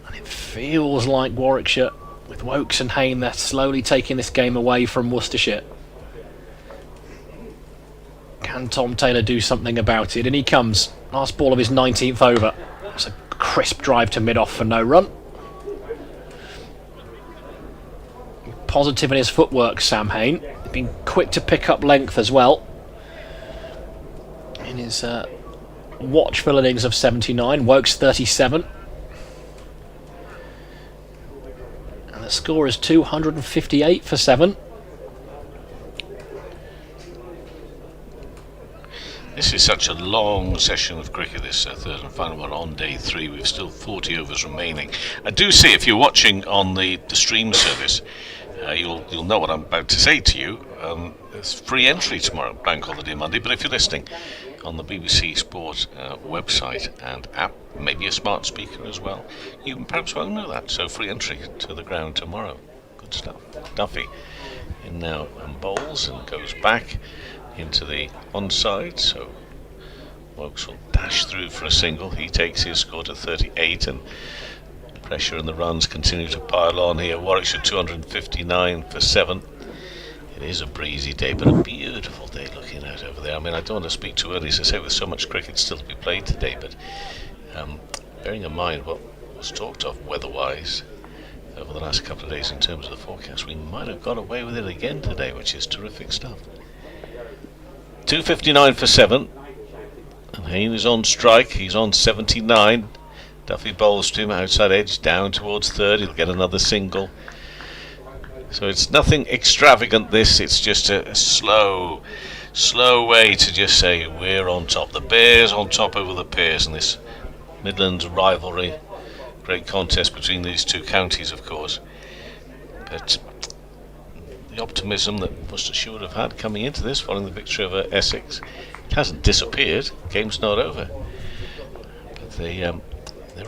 And it feels like Warwickshire, with Wokes and Hayne, they're slowly taking this game away from Worcestershire. Can Tom Taylor do something about it? And he comes. Last ball of his 19th over. It's a crisp drive to mid-off for no run. Positive in his footwork, Sam Hayne. Been quick to pick up length as well. In his watchful innings of 79, Wokes 37. And the score is 258 for 7. This is such a long session of cricket, this third and final one on day 3. We've still 40 overs remaining. I do see, if you're watching on the stream service, you'll know what I'm about to say to you. There's free entry tomorrow, Bank Holiday Monday, but if you're listening on the BBC Sport website and app, maybe a smart speaker as well. You perhaps won't know that, so free entry to the ground tomorrow. Good stuff. Duffy in now and bowls and goes back into the onside, so Wokes will dash through for a single. He takes his score to 38, and the pressure and the runs continue to pile on here. Warwickshire 259 for 7. It is a breezy day, but a beautiful day looking out over there. I mean, I don't want to speak too early, as I say, with so much cricket still to be played today, but bearing in mind what was talked of weather-wise over the last couple of days in terms of the forecast, we might have got away with it again today, which is terrific stuff. 259 for 7, and Hayne is on strike. He's on 79. Duffy bowls to him outside edge down towards third. He'll get another single. So it's nothing extravagant, this. It's just a slow way to just say we're on top. The Bears on top over the Pears in this Midlands rivalry. Great contest between these two counties, of course. But the optimism that Worcestershire would have had coming into this following the victory over Essex hasn't disappeared. Game's not over. But they're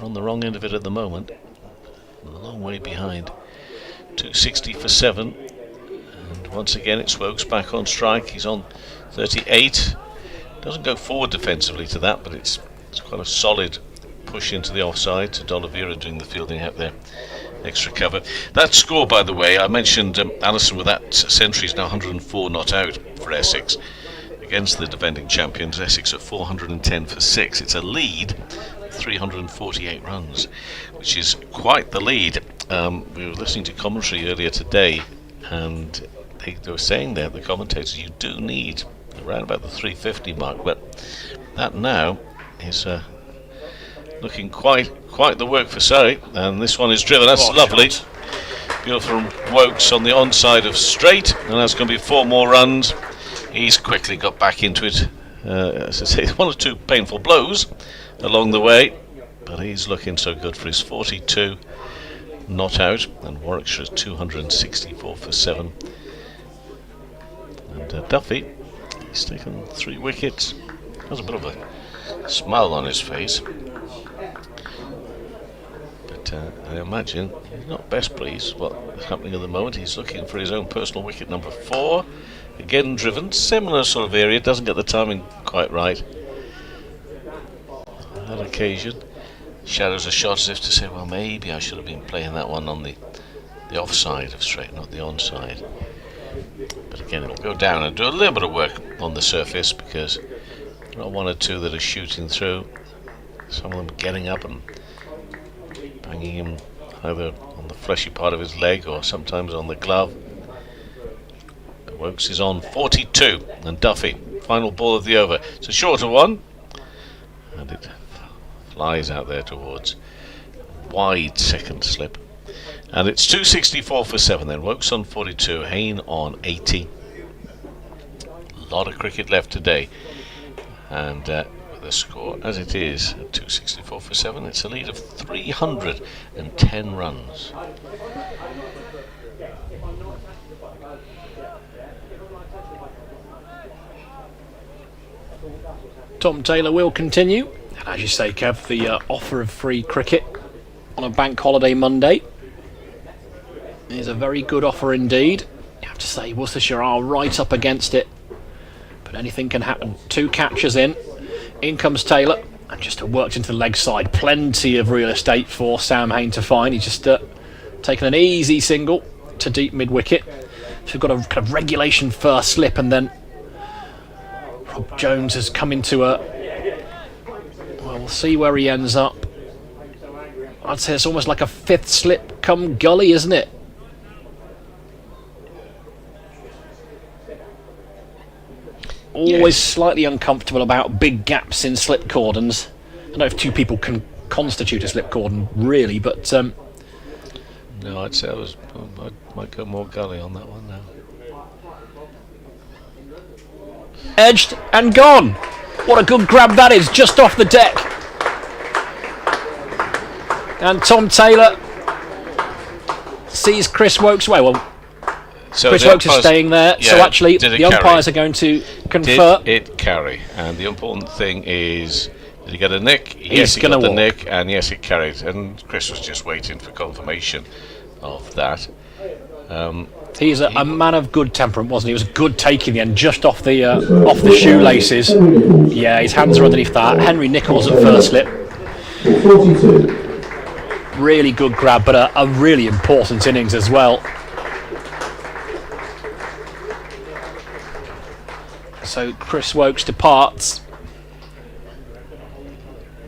on the wrong end of it at the moment. A long way behind. 260 for 7, and once again it's Wokes back on strike. He's on 38. Doesn't go forward defensively to that, but it's quite a solid push into the offside to D'Oliveira doing the fielding out there. Extra cover. That score, by the way, I mentioned Allison with that century is now 104 not out for Essex against the defending champions. Essex at 410 for 6. It's a lead, 348 runs, which is quite the lead. We were listening to commentary earlier today, and they were saying there, the commentators, you do need around about the 350 mark, but that now is looking quite the work for Surrey, and this one is driven. That's lovely. Shot. Beautiful from Wokes on the onside of straight, and that's going to be 4 more runs. He's quickly got back into it. As I say, 1 or 2 painful blows along the way, but he's looking so good for his 42 not out, and Warwickshire is 264 for 7. And Duffy, he's taken 3 wickets. Has a bit of a smile on his face, but I imagine he's not best pleased what's happening at the moment. He's looking for his own personal wicket number 4, again driven, similar sort of area, doesn't get the timing quite right on that occasion. Shadows a shot as if to say, well, maybe I should have been playing that one on the offside of straight, not the onside. But again, it'll go down and do a little bit of work on the surface, because there are 1 or 2 that are shooting through. Some of them getting up and banging him either on the fleshy part of his leg or sometimes on the glove. But Wokes is on 42, and Duffy, final ball of the over. It's a shorter one, and it flies out there towards wide second slip, and it's 264 for 7 then. Wokes on 42, Hayne on 80. A lot of cricket left today, and with the score as it is at 264 for 7, it's a lead of 310 runs. Tom Taylor will continue. And as you say, Kev, the offer of free cricket on a bank holiday Monday is a very good offer indeed. You have to say Worcestershire are right up against it, but anything can happen. 2 catchers in comes Taylor, and just worked into the leg side. Plenty of real estate for Sam Hayne to find. He's just taken an easy single to deep mid-wicket. So we've got a kind of regulation first slip, and then Rob Jones has come into a... Well, we'll see where he ends up. I'd say it's almost like a 5th slip come gully, isn't it? Always slightly uncomfortable about big gaps in slip cordons. I don't know if 2 people can constitute a slip cordon, really, but... No, I'd say I might go more gully on that one now. Edged and gone! What a good grab that is, just off the deck. And Tom Taylor sees Chris Wokes away. Well, So Chris the Oakes is umpires- staying there, so yeah, actually did it the umpires carry? are going to confer. Did it carry? And the important thing is, did he get a nick? He's Yes, he got gonna the walk. nick, and yes, it carried. And Chris was just waiting for confirmation of that. He's a man of good temperament, wasn't he? It was a good take in the end, just off the shoelaces. Yeah, his hands are underneath that. Henry Nichols at first slip. 42. Really good grab, but a really important innings as well. So Chris Woakes departs,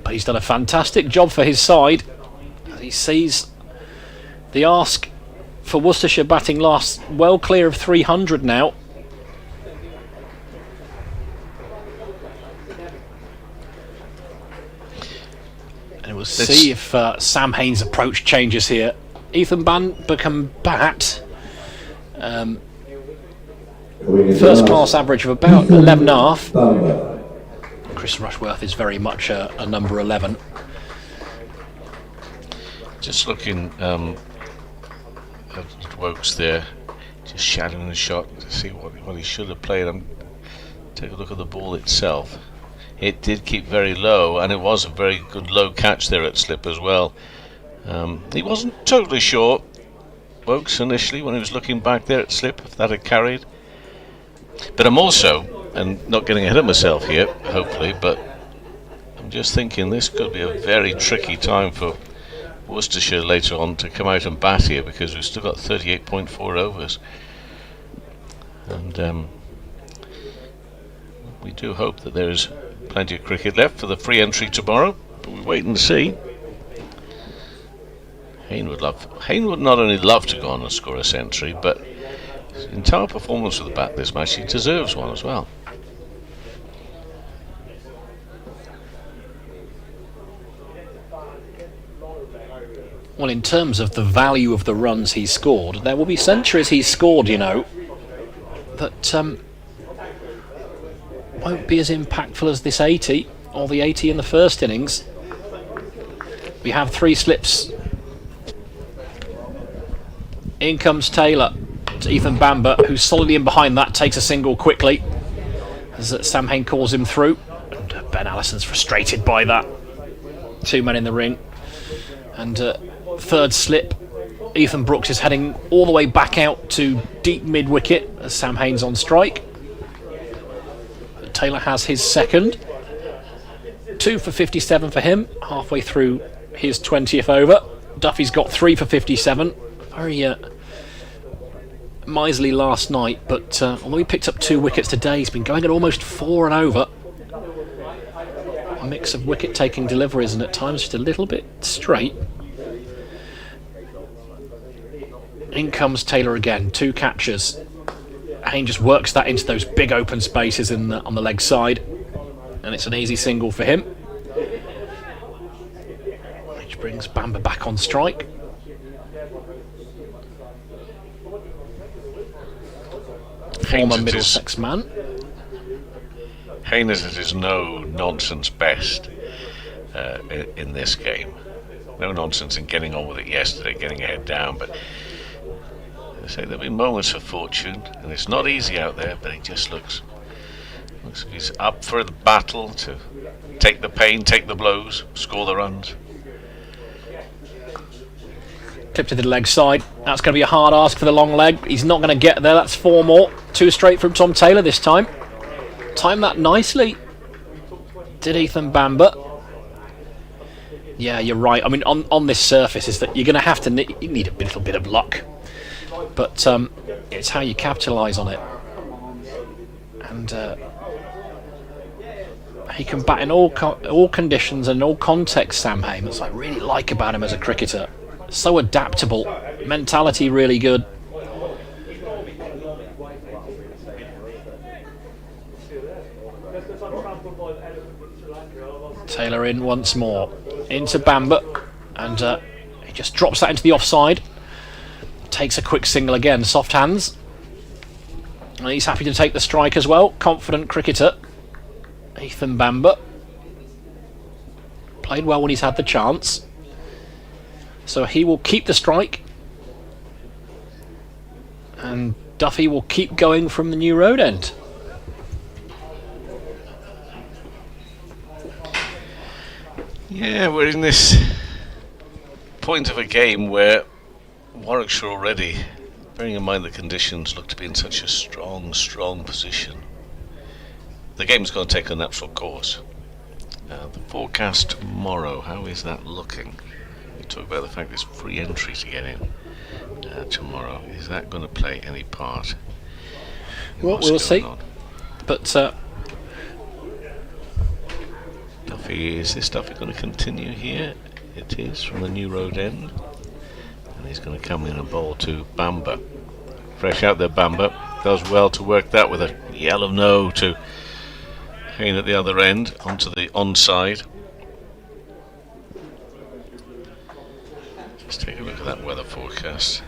but he's done a fantastic job for his side. He sees the ask for Worcestershire batting last well clear of 300 now. And we'll see if Sam Haynes' approach changes here. Ethan Bamber can bat. First class average of about 11.5. Chris Rushworth is very much a number 11. Just looking at Woakes there, just shadowing the shot to see what he should have played. Take a look at the ball itself. It did keep very low, and it was a very good low catch there at slip as well. He wasn't totally sure, Woakes, initially when he was looking back there at slip, if that had carried. But I'm also, and not getting ahead of myself here, hopefully, but I'm just thinking this could be a very tricky time for Worcestershire later on to come out and bat here, because we've still got 38.4 overs. And we do hope that there is plenty of cricket left for the free entry tomorrow, but we wait and see. Hayne would not only love to go on and score a century, but his entire performance with the bat this match, he deserves one as well. Well, in terms of the value of the runs he scored, there will be centuries he's scored, you know, that won't be as impactful as this 80, or the 80 in the first innings. We have 3 slips. In comes Taylor to Ethan Bamber, who's solidly in behind that, takes a single quickly as Sam Hayne calls him through. And Ben Allison's frustrated by that. 2 men in the ring. And third slip, Ethan Brooks is heading all the way back out to deep mid-wicket as Sam Hayne's on strike. Taylor has his second. 2 for 57 for him, halfway through his 20th over. Duffy's got 3 for 57. Very miserly last night, but although he picked up 2 wickets today, he's been going at almost 4 and over. A mix of wicket-taking deliveries and at times just a little bit straight. In comes Taylor again, 2 catches. Hayne just works that into those big open spaces on the leg side, and it's an easy single for him, which brings Bamber back on strike. Former Middlesex man. Hayne is at his no-nonsense best in this game. No nonsense in getting on with it yesterday, getting a head down, but I say there'll be moments of fortune, and it's not easy out there, but he just looks like he's up for the battle to take the pain, take the blows, score the runs. Clip to the leg side. That's going to be a hard ask for the long leg. He's not going to get there. That's 4 more. 2 straight from Tom Taylor this time. Timed that nicely. Did Ethan Bamber. Yeah, you're right. I mean, on this surface is that you're going to have to you need a little bit of luck. But it's how you capitalise on it. And he can bat in all conditions and all contexts, Sam Hayne. That's what I really like about him as a cricketer. So adaptable. Mentality really good. Taylor in once more. Into Bamber. And he just drops that into the offside. Takes a quick single again. Soft hands. And he's happy to take the strike as well. Confident cricketer. Ethan Bamber. Played well when he's had the chance. So he will keep the strike. And Duffy will keep going from the new road end. Yeah, we're in this point of a game where Warwickshire already, bearing in mind the conditions, look to be in such a strong position. The game's going to take a natural course. The forecast tomorrow, how is that looking? We talk about the fact there's free entry to get in tomorrow. Is that going to play any part? Well, we'll see. But Duffy, is this Duffy going to continue here? It is, from the new road end. And he's going to come in and bowl to Bamber. Fresh out there, Bamber. Does well to work that with a yell of no to Hayne at the other end, onto the onside. Let's take a look at that weather forecast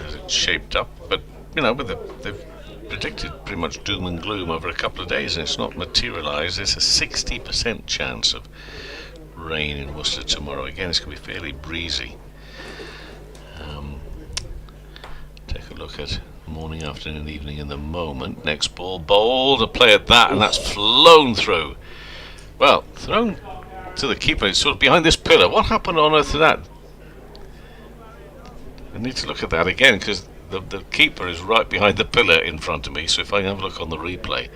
as it's shaped up. But, you know, they've predicted pretty much doom and gloom over a couple of days, and it's not materialised. There's a 60% chance of rain in Worcester tomorrow. Again, it's going to be fairly breezy. Take a look at morning, afternoon and evening in the moment. Next ball bowled, a play at that, and that's flown through. Well, thrown to the keeper. It's sort of behind this pillar. What happened on earth to that? I need to look at that again, because the keeper is right behind the pillar in front of me. So if I can have a look on the replay,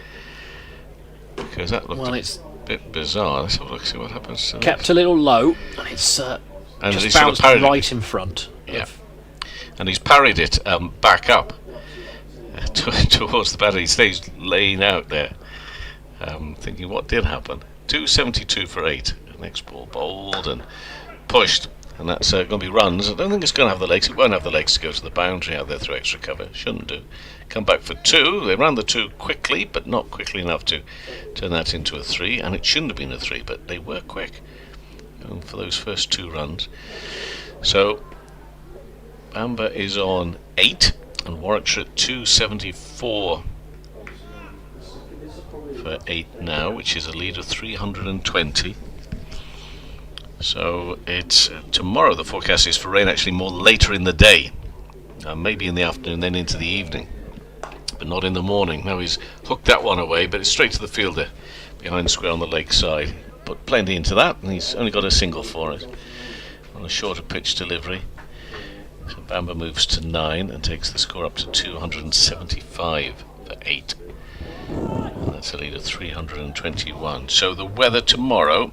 because that looked it's a bit bizarre. Let's have a look, see what happens. Kept a little low, and it's and just he's sort of bounced parried right it. in front. Yeah, and he's parried it back up towards the batter. He stays laying out there, thinking what did happen. 272 for 8. Next ball bowled and pushed, and that's going to be runs. I don't think it's going to have the legs. It won't have the legs to go to the boundary out there through extra cover. Shouldn't do. Come back for 2. They ran the 2 quickly, but not quickly enough to turn that into a 3. And it shouldn't have been a 3, but they were quick for those first 2 runs. So Bamber is on 8, and Warwickshire at 274 for 8 now, which is a lead of 320. So it's tomorrow. The forecast is for rain, actually more later in the day, maybe in the afternoon, then into the evening, but not in the morning. Now he's hooked that one away, but it's straight to the fielder behind square on the lake side. Put plenty into that, and he's only got a single for it on a shorter pitch delivery. So Bamber moves to 9 and takes the score up to 275 for 8. And that's a lead of 321. So the weather tomorrow,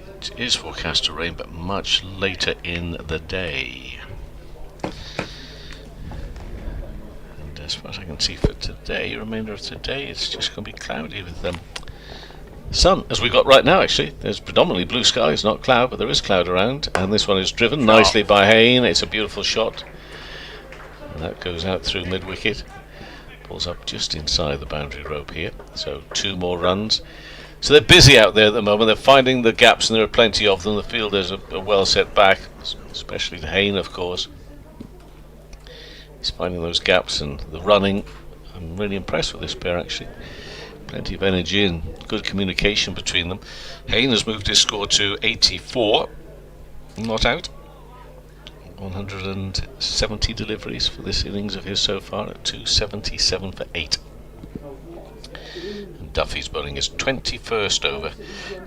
it is forecast to rain, but much later in the day. And as far as I can see for today, remainder of today, it's just going to be cloudy with sun, as we got right now. Actually, there's predominantly blue skies, not cloud, but there is cloud around, and this one is driven nicely by Hayne. It's a beautiful shot, and that goes out through mid-wicket, pulls up just inside the boundary rope here. So 2 more runs. So they're busy out there at the moment. They're finding the gaps, and there are plenty of them. The fielders are well set back, especially Hayne, of course. He's finding those gaps and the running. I'm really impressed with this pair, actually. Plenty of energy and good communication between them. Hayne has moved his score to 84, not out. 170 deliveries for this innings of his so far at 277 for 8. And Duffy's bowling his 21st over,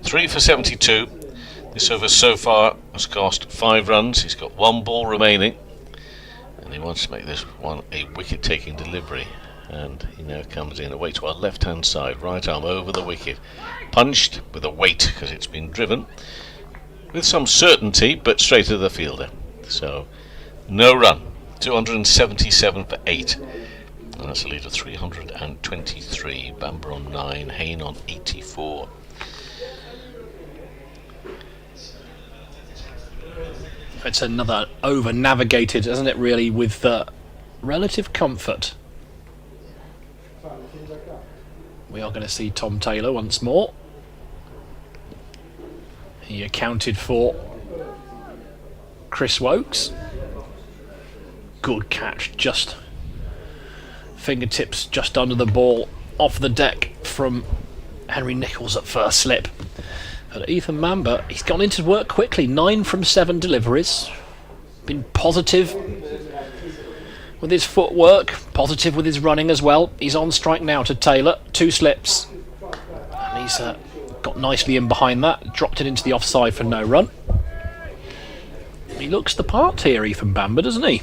3 for 72. This over so far has cost 5 runs. He's got 1 ball remaining, and he wants to make this one a wicket-taking delivery. And he now comes in away to our left hand side, right arm over the wicket, punched with a weight because it's been driven with some certainty, but straight to the fielder. So no run, 277 for 8, and that's a lead of 323. Bamber on 9, Hayne on 84. It's another over navigated, isn't it, really, with relative comfort. We are going to see Tom Taylor once more. He accounted for Chris Wokes. Good catch, just fingertips just under the ball, off the deck from Henry Nichols at first slip. But Ethan Bamber, he's gone into work quickly. 9 from 7 deliveries. Been positive with his footwork, positive with his running as well. He's on strike now to Taylor. 2 slips. And he's got nicely in behind that. Dropped it into the offside for no run. He looks the part here, Ethan Bamber, doesn't he?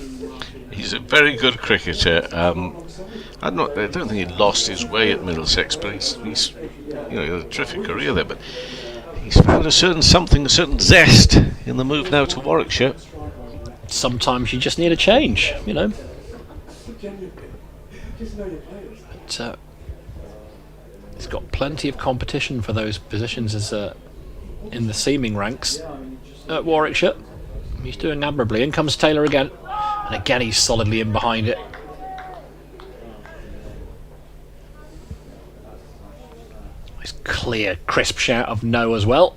He's a very good cricketer. I don't think he lost his way at Middlesex, but he's he had a terrific career there. But he's found a certain zest in the move now to Warwickshire. Sometimes you just need a change, you know. But he's got plenty of competition for those positions as in the seaming ranks at Warwickshire. He's doing admirably. In comes Taylor again, and again he's solidly in behind it. Nice clear, crisp shout of no as well.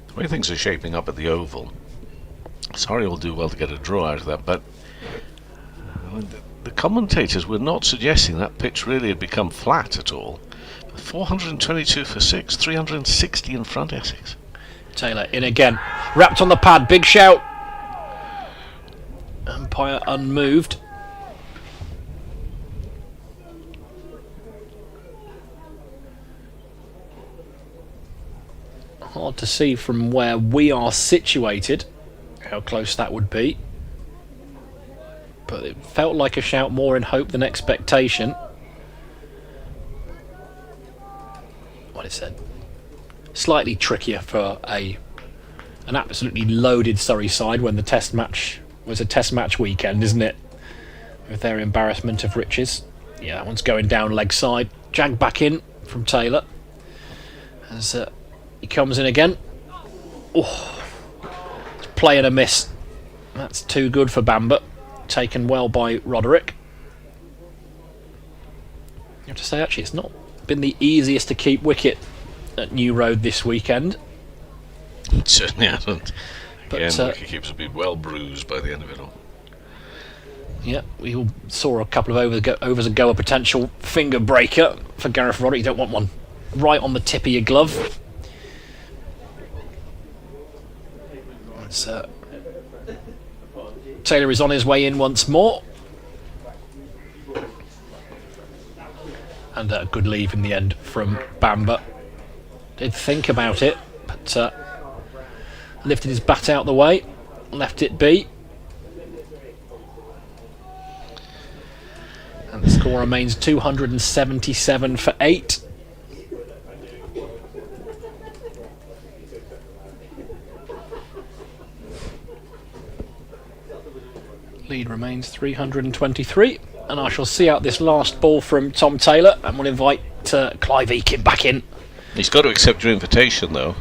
The way things are shaping up at the Oval, Surrey will do well to get a draw out of that, but the commentators were not suggesting that pitch really had become flat at all. 422 for 6, 360 in front, Essex. Taylor in again, wrapped on the pad, big shout. Umpire unmoved. Hard to see from where we are situated how close that would be, but it felt like a shout more in hope than expectation. What is it? Slightly trickier for an absolutely loaded Surrey side when the test match was a test match weekend, isn't it? With their embarrassment of riches. Yeah, that one's going down leg side. Jagged back in from Taylor as he comes in again. Oh, it's play and a miss. That's too good for Bamber. Taken well by Roderick. You have to say, actually, it's not been the easiest to keep wicket at New Road this weekend. It certainly hasn't. But wicket keeps a bit well bruised by the end of it all. Yeah, we all saw a couple of overs ago, a potential finger breaker for Gareth Roderick. You don't want one right on the tip of your glove. Taylor is on his way in once more. And a good leave in the end from Bamber. Did think about it, but lifted his bat out the way, left it be. And the score remains 277 for 8. Lead remains 323, and I shall see out this last ball from Tom Taylor, and we'll invite Clive Eakin back in. He's got to accept your invitation though,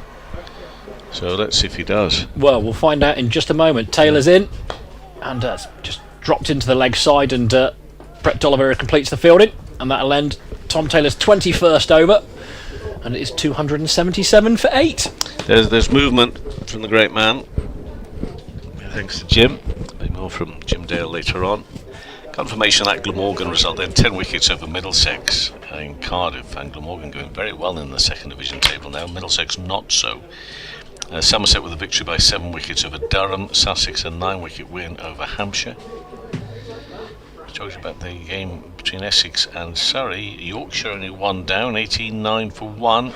so let's see if he does. Well, we'll find out in just a moment. Taylor's in, and just dropped into the leg side, and Brett D'Oliveira completes the fielding, and that'll end Tom Taylor's 21st over, and it is 277 for 8. There's movement from the great man. Thanks to Jim. A bit more from Jim Dale later on. Confirmation of that Glamorgan result then, 10 wickets over Middlesex in Cardiff, and Glamorgan going very well in the second division table now, Middlesex not so. Somerset with a victory by 7 wickets over Durham, Sussex a 9-wicket win over Hampshire. I told you about the game between Essex and Surrey. Yorkshire only 1 down, 18-9 for 1.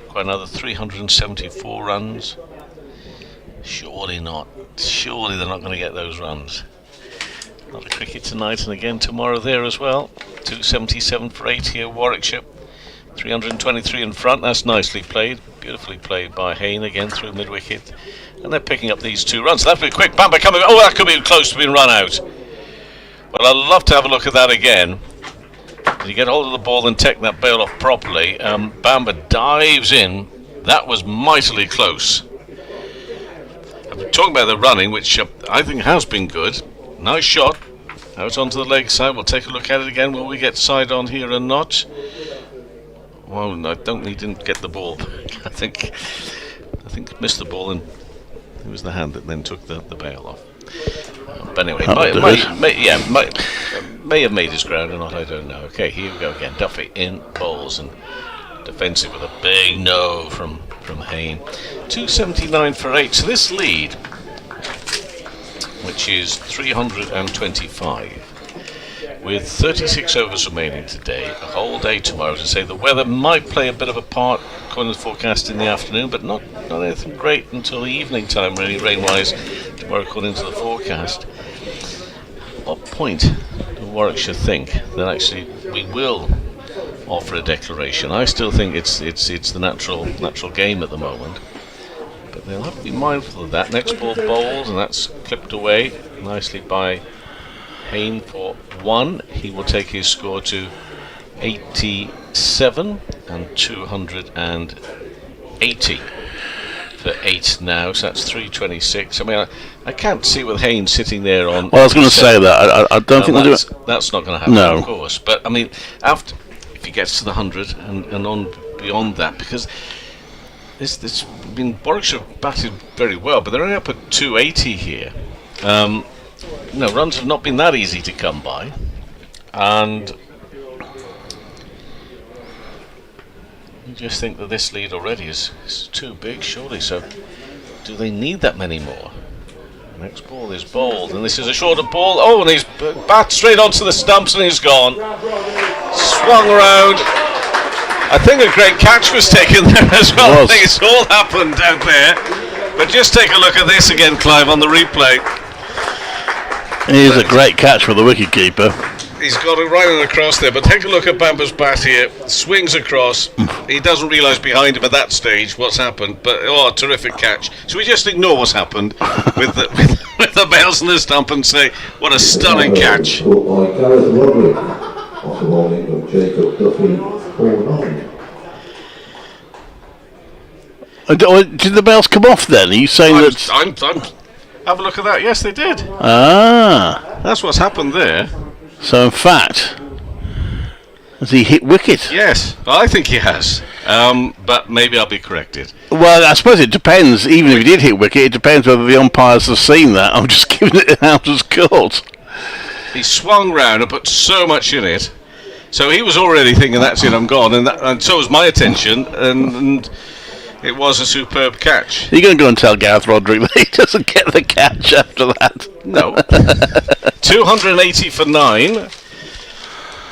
Quite another 374 runs. Surely not. Surely they're not going to get those runs. A lot of cricket tonight and again tomorrow there as well. 277 for 8 here, Warwickshire. 323 in front, that's nicely played. Beautifully played by Hayne again through mid-wicket. And they're picking up these 2 runs. That'll be quick. Bamber coming. Oh, that could be close to being run out. Well, I'd love to have a look at that again. Did you get hold of the ball and take that bail off properly? Bamber dives in. That was mightily close. I'm talking about the running, which I think has been good. Nice shot. Out onto the leg side. We'll take a look at it again. Will we get side on here or not? Well, I don't. He didn't get the ball. I think missed the ball, and it was the hand that then took the bail off. But anyway, may have made his ground or not, I don't know. Okay, here we go again. Duffy in bowls and defensive with a big no from Hayne. 279 for 8. So this lead, which is 325, with 36 overs remaining today, a whole day tomorrow. To say the weather might play a bit of a part according to the forecast in the afternoon, but not anything great until the evening time, really, rain-wise, tomorrow according to the forecast. At what point do Warwickshire think that actually we will offer a declaration? I still think it's the natural game at the moment, but they'll have to be mindful of that. Next ball bowled, and that's clipped away nicely by Hayne for 1. He will take his score to 87 and 280 for 8 now, so that's 326. I mean, I can't see with Hayne sitting there on. Well, I was going to say that. I don't think that's not going to happen, no. Of course. But I mean, if he gets to the 100 and on beyond that, because this I mean, Warwickshire batted very well, but they're only up at 280 here. Runs have not been that easy to come by, and you just think that this lead already is too big, surely. So, do they need that many more? Next ball is bowled, and this is a shorter ball. Oh, and he's bat straight onto the stumps, and he's gone. Swung around. I think a great catch was taken there as well. I think it's all happened out there. But just take a look at this again, Clive, on the replay. It is a great catch for the wicketkeeper. He's got it right on across there, but take a look at Bamba's bat here. Swings across. He doesn't realise behind him at that stage what's happened, but a terrific catch. So we just ignore what's happened with the bells and the stump and say, what a stunning catch. Did the bells come off then? Are you saying that? Have a look at that. Yes, they did. That's what's happened there. So in fact, has he hit wicket? Yes, I think he has. But maybe I'll be corrected. Well, I suppose it depends. Even if he did hit wicket, it depends whether the umpires have seen that. I'm just giving it out as caught. He swung round and put so much in it. So he was already thinking, that's it, I'm gone. And so was my attention. And it was a superb catch. Are you going to go and tell Gareth Roderick that he doesn't get the catch after that? No. 280 for 9.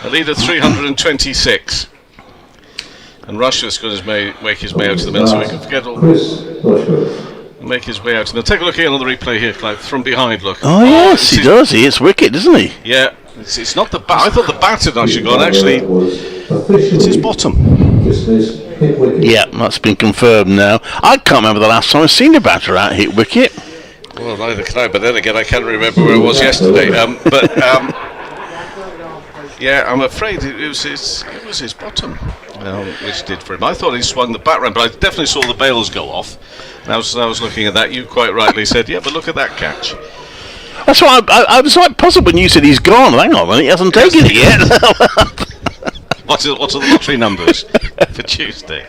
A lead of 326. And Rushworth's going to make his way out to the middle, so we can forget all. Make his way out to the middle. Take a look here on the replay here, Clive, from behind, look. Oh yes, he does. He hits wicket, doesn't he? Yeah. It's not the bat. I thought the bat had actually gone. Actually, it's his bottom. Yeah, that's been confirmed now. I can't remember the last time I've seen a batter out hit wicket. Well, neither can I, but then again, I can't remember where it was yesterday. Yeah, I'm afraid it was his bottom, which did for him. I thought he swung the bat round, but I definitely saw the bails go off. And I was looking at that. You quite rightly said, yeah, but look at that catch. That's why I was like puzzled when you said he's gone. Hang on a minute, he hasn't taken it yet. What are the lottery numbers for Tuesday?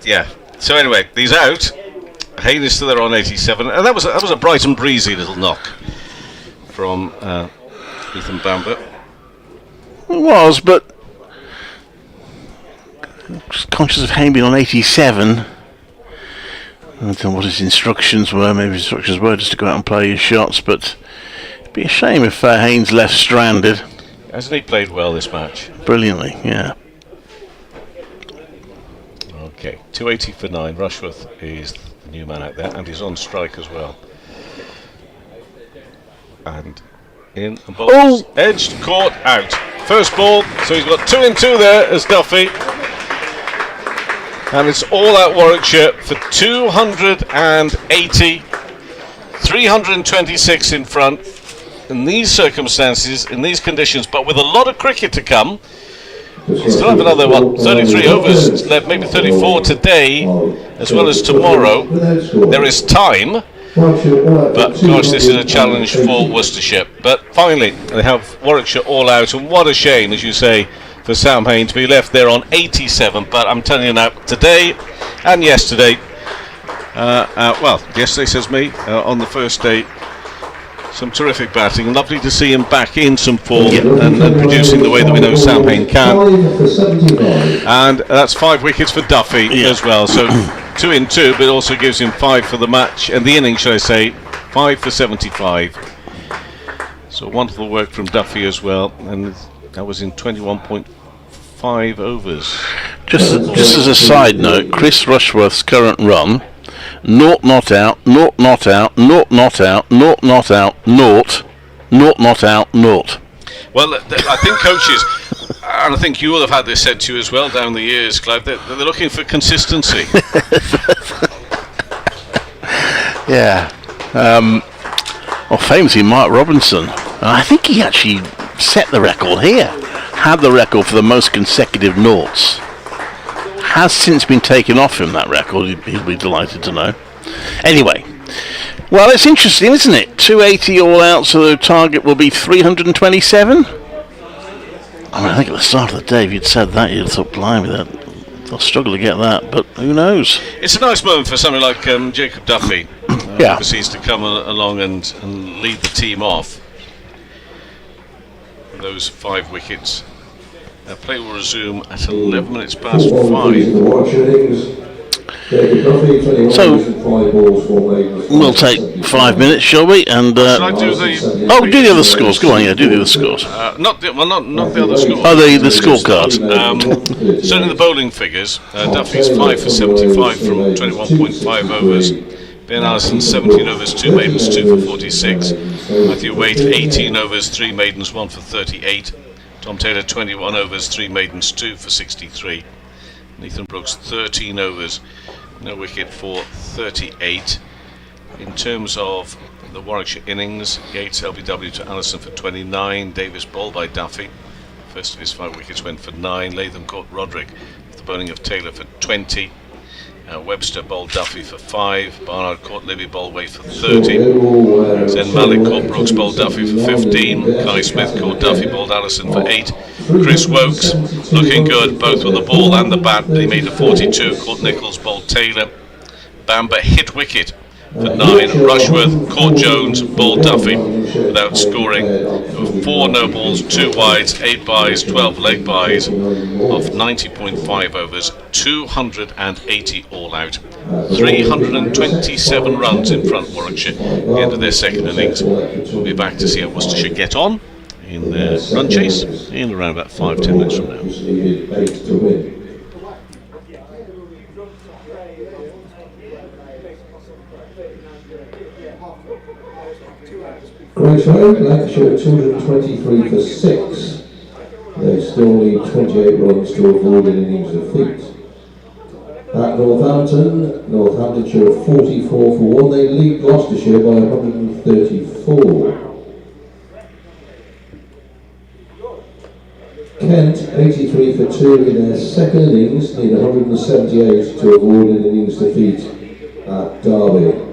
Yeah. So anyway, he's out. Hayne is still there on 87, and that was a bright and breezy little knock from Ethan Bamber. It was, but just conscious of Hayne being on 87. I don't know what his instructions were. Maybe his instructions were just to go out and play his shots, but it'd be a shame if Haynes left stranded. Hasn't he played well this match? Brilliantly, yeah. Okay, 280 for 9. Rushworth is the new man out there, and he's on strike as well. And in and ball, edged, caught, out. First ball, so he's got 2 and 2 there as Duffy. And it's all out Warwickshire for 280, 326 in front. In these circumstances, in these conditions, but with a lot of cricket to come. You still have another 33 overs left, maybe 34 today, as well as tomorrow. There is time, but gosh, this is a challenge for Worcestershire. But finally, they have Warwickshire all out, and what a shame, as you say, for Sam Hayne to be left there on 87. But I'm telling you now, today and yesterday, well, yesterday says me, on the first day, Some terrific batting. Lovely to see him back in some form Yeah. and producing the way that we know Sam Payne can. 5 for 75. And that's 5 wickets for Duffy as well. So 2 in 2, but it also gives him 5 for the match and the innings, should I say, 5 for 75. So wonderful work from Duffy as well, and that was in 21.5 overs. Just as a side note, Chris Rushworth's current run: 0 not out, 0 not out, 0 not out, 0 not out, 0, 0 not out, 0. Well, I think coaches, and I think you will have had this said to you as well down the years, Clive, they're looking for consistency. Yeah. Well, famously, Mark Robinson. I think he actually set the record here. Had the record for the most consecutive noughts. Has since been taken off him, that record. He'll be delighted to know. Anyway. Well, it's interesting, isn't it? 280 all out, so the target will be 327. I mean, I think at the start of the day, if you'd said that, you'd have thought, blimey, they'll struggle to get that, but who knows? It's a nice moment for somebody like Jacob Duffy, Yeah. overseas, to come along and lead the team off. Those 5 wickets. Play will resume at 11 minutes past 5. So, we'll take 5 minutes, shall we? And Shall I do the... do the other scores. Go on, yeah, do the other scores. Not the other scores. Oh, the scorecards. Certainly the bowling figures. Duffy's 5 for 75 from 21.5 overs. Ben Allison 17 overs, 2 maidens, 2 for 46. Matthew Wade 18 overs, 3 maidens, 1 for 38. Tom Taylor 21 overs, 3 maidens, 2 for 63. Nathan Brooks 13 overs, no wicket for 38. In terms of the Warwickshire innings, Yates LBW to Allison for 29. Davis bowled by Duffy. First of his 5 wickets went for 9. Latham caught Roderick with the bowling of Taylor for 20. Webster bowled Duffy for 5. Barnard caught Libby Bowlway for 30. Then Malik caught Brooks bowled Duffy for 15. Kai Smith caught Duffy bowled Allison for 8. Chris Wokes looking good both with the ball and the bat. He made a 42. Caught Nichols bowled Taylor. Bamber hit wicket for 9. Rushworth caught Jones, bowled Duffy without scoring. There were 4 no balls, 2 wides, 8 byes, 12 leg byes of 90.5 overs, 280 all out, 327 runs in front Warwickshire at the end of their second innings. We'll be back to see how Worcestershire get on in their run chase in around about 5-10 minutes from now. Grace Road, Lancashire 223 for 6. They still need 28 runs to avoid an innings defeat. At Northamptonshire 44 for 1. They lead Gloucestershire by 134. Kent 83 for 2 in their second innings, need 178 to avoid an innings defeat at Derby.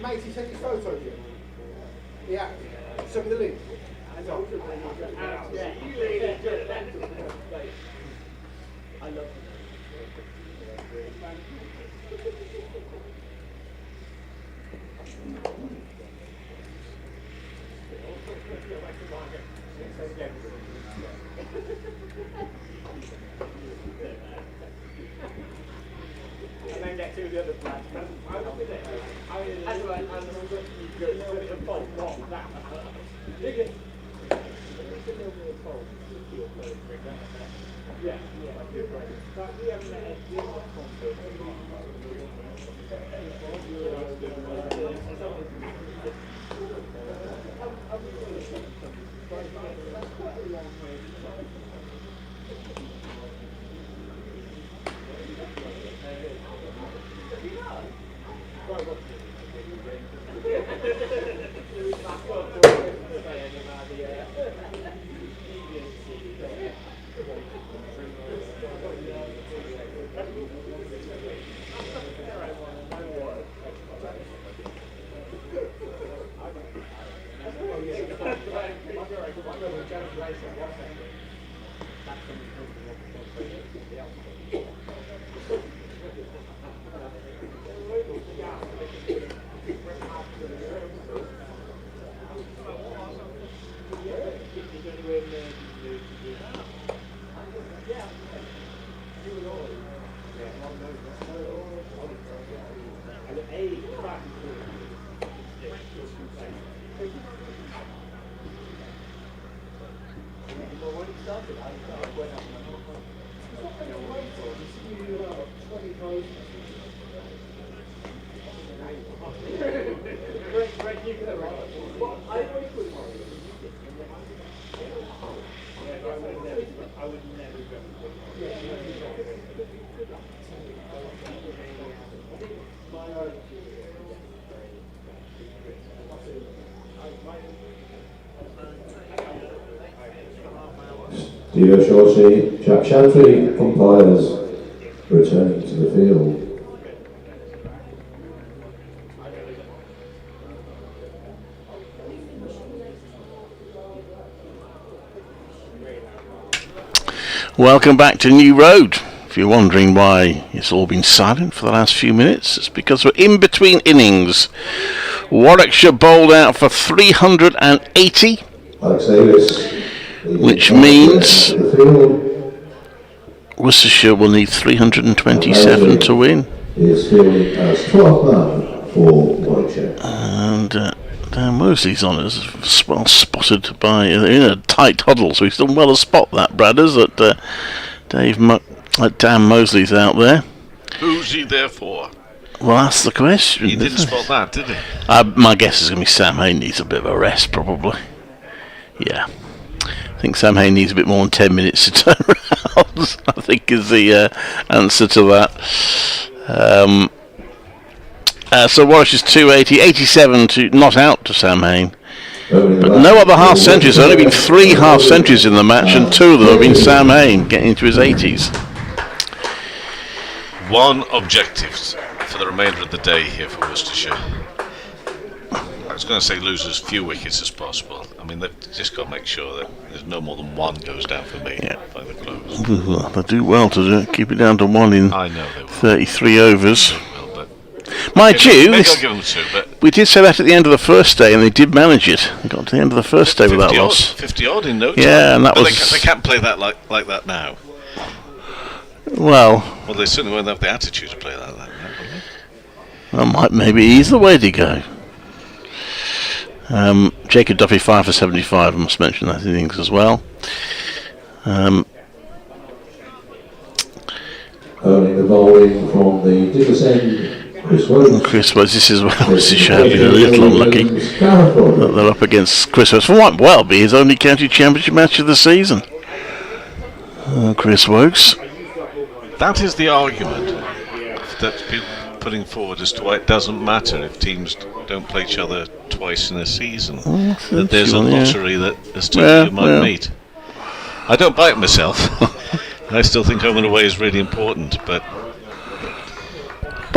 Mate, he sent his photo to you. Yeah. Send me the link. I love and then get to the other flash. That's right, and you go a little bit of fault, not that. Yeah, but we haven't met Steve O'Shaughnessy, Jack Chantry, umpires returning to the field. Welcome back to New Road. If you're wondering why it's all been silent for the last few minutes, it's because we're in between innings. Warwickshire bowled out for 380, Alex Davis, which means Worcestershire will need 327 to win. He is fielding as 12th man for Warwickshire. And Dan Mosley's on us, well spotted by in a tight huddle, so he's done well to spot that, Brad, is that Dan Mosley's out there. Who's he there for? Well, that's the question. He didn't spot that, did he? My guess is going to be Sam Hay needs a bit of a rest, probably. Yeah. I think Sam Hay needs a bit more than 10 minutes to turn around, I think is the answer to that. So Warwishire's 280, 87 to not out to Sam Hay. But no other half centuries. There's only been 3 half centuries in the match, and 2 of them have been Sam Hay getting into his 80s. One objective for the remainder of the day here for Worcestershire. I was going to say lose as few wickets as possible. I mean, they've just got to make sure that there's no more than 1 goes down for me by the close. They do well to keep it down to 1 in I know they will. 33 overs. Mind you, we did say that at the end of the first day, and they did manage it. They got to the end of the first day with that loss. 50 odd in no time. Yeah, and that but was. They can't play that like that now. Well, they certainly won't have the attitude to play that now, will they? That might maybe ease the way to go. Jacob Duffy 5 for 75. I must mention that innings as well. Earning the bowling from the Dickerson. Chris Woods, this is where Worcestershire have been a little unlucky that they're up against Chris Woods for what well be his only county championship match of the season. Chris Wokes. That is the argument that people are putting forward as to why it doesn't matter if teams don't play each other twice in a season. That there's a lottery that as two of you might meet. I don't buy it myself. I still think home and away is really important, but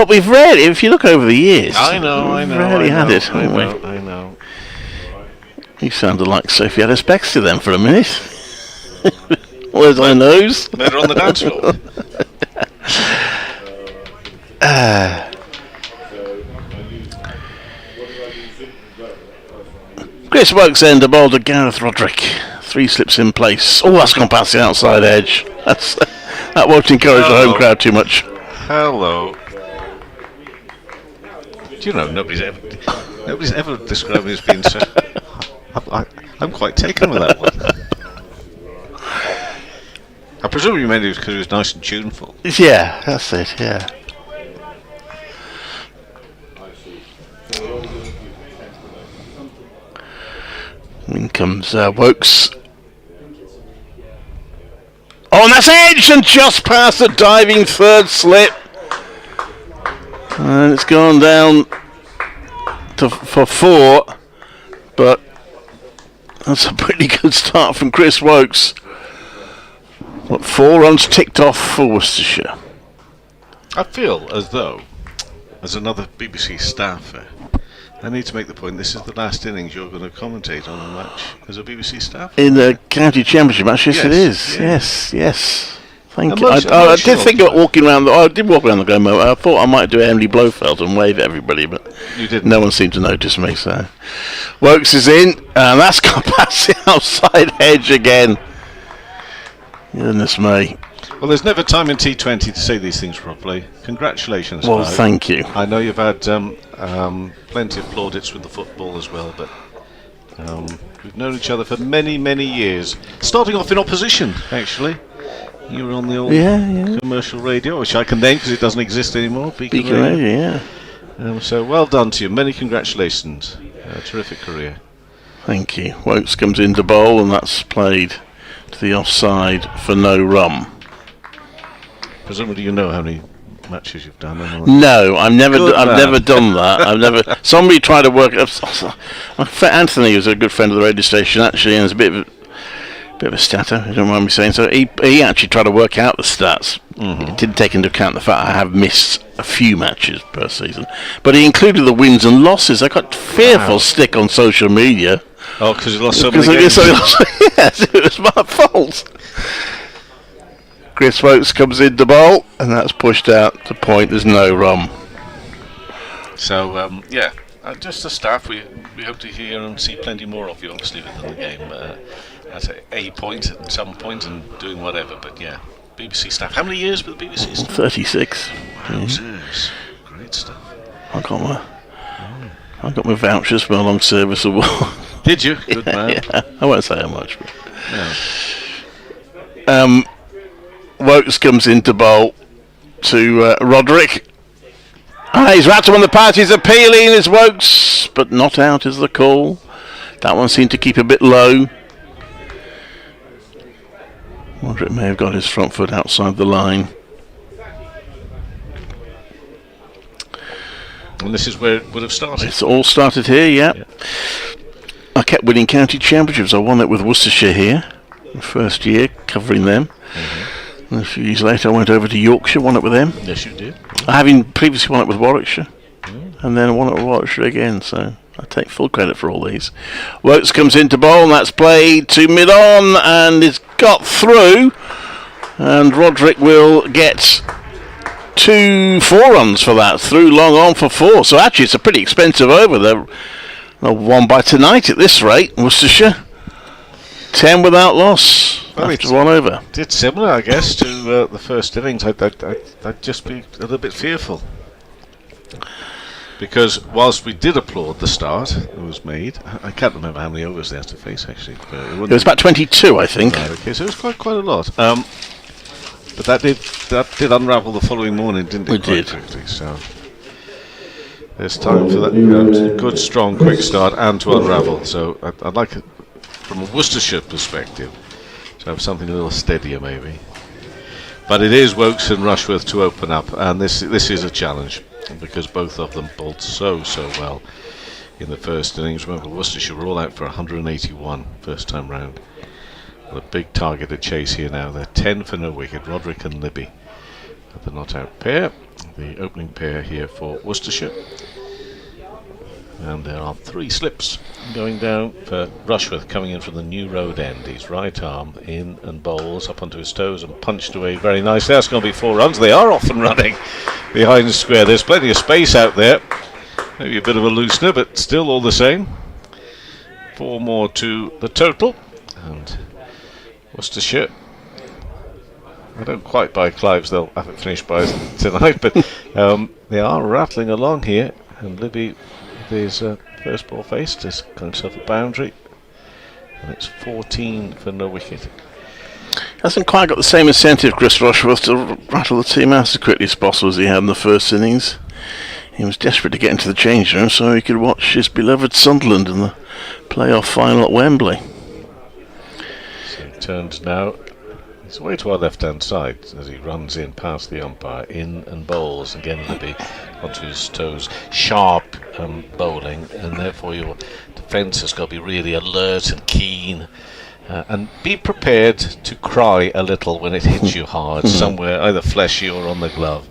we've rarely, if you look over the years, I know, rarely had it. I know. You sounded like Sophie had a Baxter then for a minute. Where's my nose? Met her on the dance floor. Chris Wokes end a ball to Gareth Roderick. 3 slips in place. Oh, that's gone past the outside edge. That won't encourage the home crowd too much. Hello. Do you know nobody's ever described me as being so. I'm quite taken with that one. I presume you meant it because it was nice and tuneful. Yeah, that's it. Yeah. In comes Wokes. Oh, and that's edge and just past the diving third slip. And it's gone down for 4. But that's a pretty good start from Chris Wokes. 4 runs ticked off for Worcestershire. I feel as though, as another BBC staffer, I need to make the point this is the last innings you're going to commentate on a match as a BBC staff. In the county championship match, yes it is. Yes. Thank you. I did think about walking around. I did walk around the game. I thought I might do Emily Blofeld and wave at everybody, but you didn't. No one seemed to notice me. So Wokes is in, and that's gone past the outside edge again. Goodness me. Well, there's never time in T20 to say these things properly. Congratulations. Well, thank you. I know you've had plenty of plaudits with the football as well, but we've known each other for many, many years. Starting off in opposition, actually. You were on the old commercial radio, which I can name because it doesn't exist anymore. Beacon Radio, yeah. So well done to you. Many congratulations. Terrific career. Thank you. Wokes comes into bowl, and that's played to the offside for no run. Presumably you know how many matches you've done. No, I've never done that. I've never. Somebody tried to work. Anthony was a good friend of the radio station actually, and is a bit of a statter. I don't mind me saying so. He actually tried to work out the stats. It didn't take into account the fact I have missed a few matches per season, but he included the wins and losses. I got fearful stick on social media. Oh, because you lost so many games. Yes, it was my fault. Chris Wokes comes into bowl, and that's pushed out to point. There's no run. So, just the staff, we hope to hear and see plenty more of you, obviously, within the game at a point, at some point, and doing whatever. But yeah, BBC staff. How many years with the BBC staff? 36. Wowzers. Great stuff. I got my vouchers for my long service award. Did you? Good man. Yeah. I won't say how much. But. No. Wokes comes into bowl to Roderick. He's wrapped him on the patch. He's appealing as Wokes, but not out is the call. That one seemed to keep a bit low. Roderick may have got his front foot outside the line. And this is where it would have started. It's all started here, yeah. I kept winning county championships. I won it with Worcestershire here, the first year, covering them. And a few years later I went over to Yorkshire, won it with them. Yes, you did. I having previously won it with Warwickshire, and then I won it with Warwickshire again, so I take full credit for all these. Wokes comes into bowl, and that's played to mid-on, and it's got through, and Roderick will get 4 runs for that, through long on for 4. So actually it's a pretty expensive over. They're won by tonight at this rate, Worcestershire. 10 without loss. After 1 over. It's similar, I guess, to the first innings. I'd just be a little bit fearful. Because whilst we did applaud the start that was made, I can't remember how many overs they had to face, actually. But it was about 22, I think. Right, okay, so it was quite a lot. But that did unravel the following morning, didn't it? It did. Quickly, so there's time for that good, strong, quick start and to unravel. So I'd like it, from a Worcestershire perspective, to have something a little steadier, maybe. But it is Wokes and Rushworth to open up, and this is a challenge because both of them bowled so well. in the first innings. Remember, Worcestershire were all out for 181 first time round. A big target to chase here now. They're 10 for no wicket. Roderick and Libby are the not out pair. The opening pair here for Worcestershire. And there are 3 slips going down for Rushworth, coming in from the New Road end. His right arm in and bowls up onto his toes and punched away very nicely. That's going to be 4 runs. They are off and running behind the square. There's plenty of space out there. Maybe a bit of a loosener, but still all the same. 4 more to the total. And Worcestershire, I don't quite buy Clive's, they'll have it finished by tonight, but they are rattling along here. And Libby, with his first ball faced, has got himself a boundary. And it's 14 for no wicket. Hasn't quite got the same incentive, Chris Rushworth, to rattle the team out as quickly as possible as he had in the first innings. He was desperate to get into the change room so he could watch his beloved Sunderland in the playoff final at Wembley. So he turns now. He's away to our left-hand side as he runs in past the umpire, in and bowls. Again, Libby onto his toes. Sharp bowling, and therefore your defence has got to be really alert and keen. And be prepared to cry a little when it hits you hard, somewhere, either fleshy or on the glove.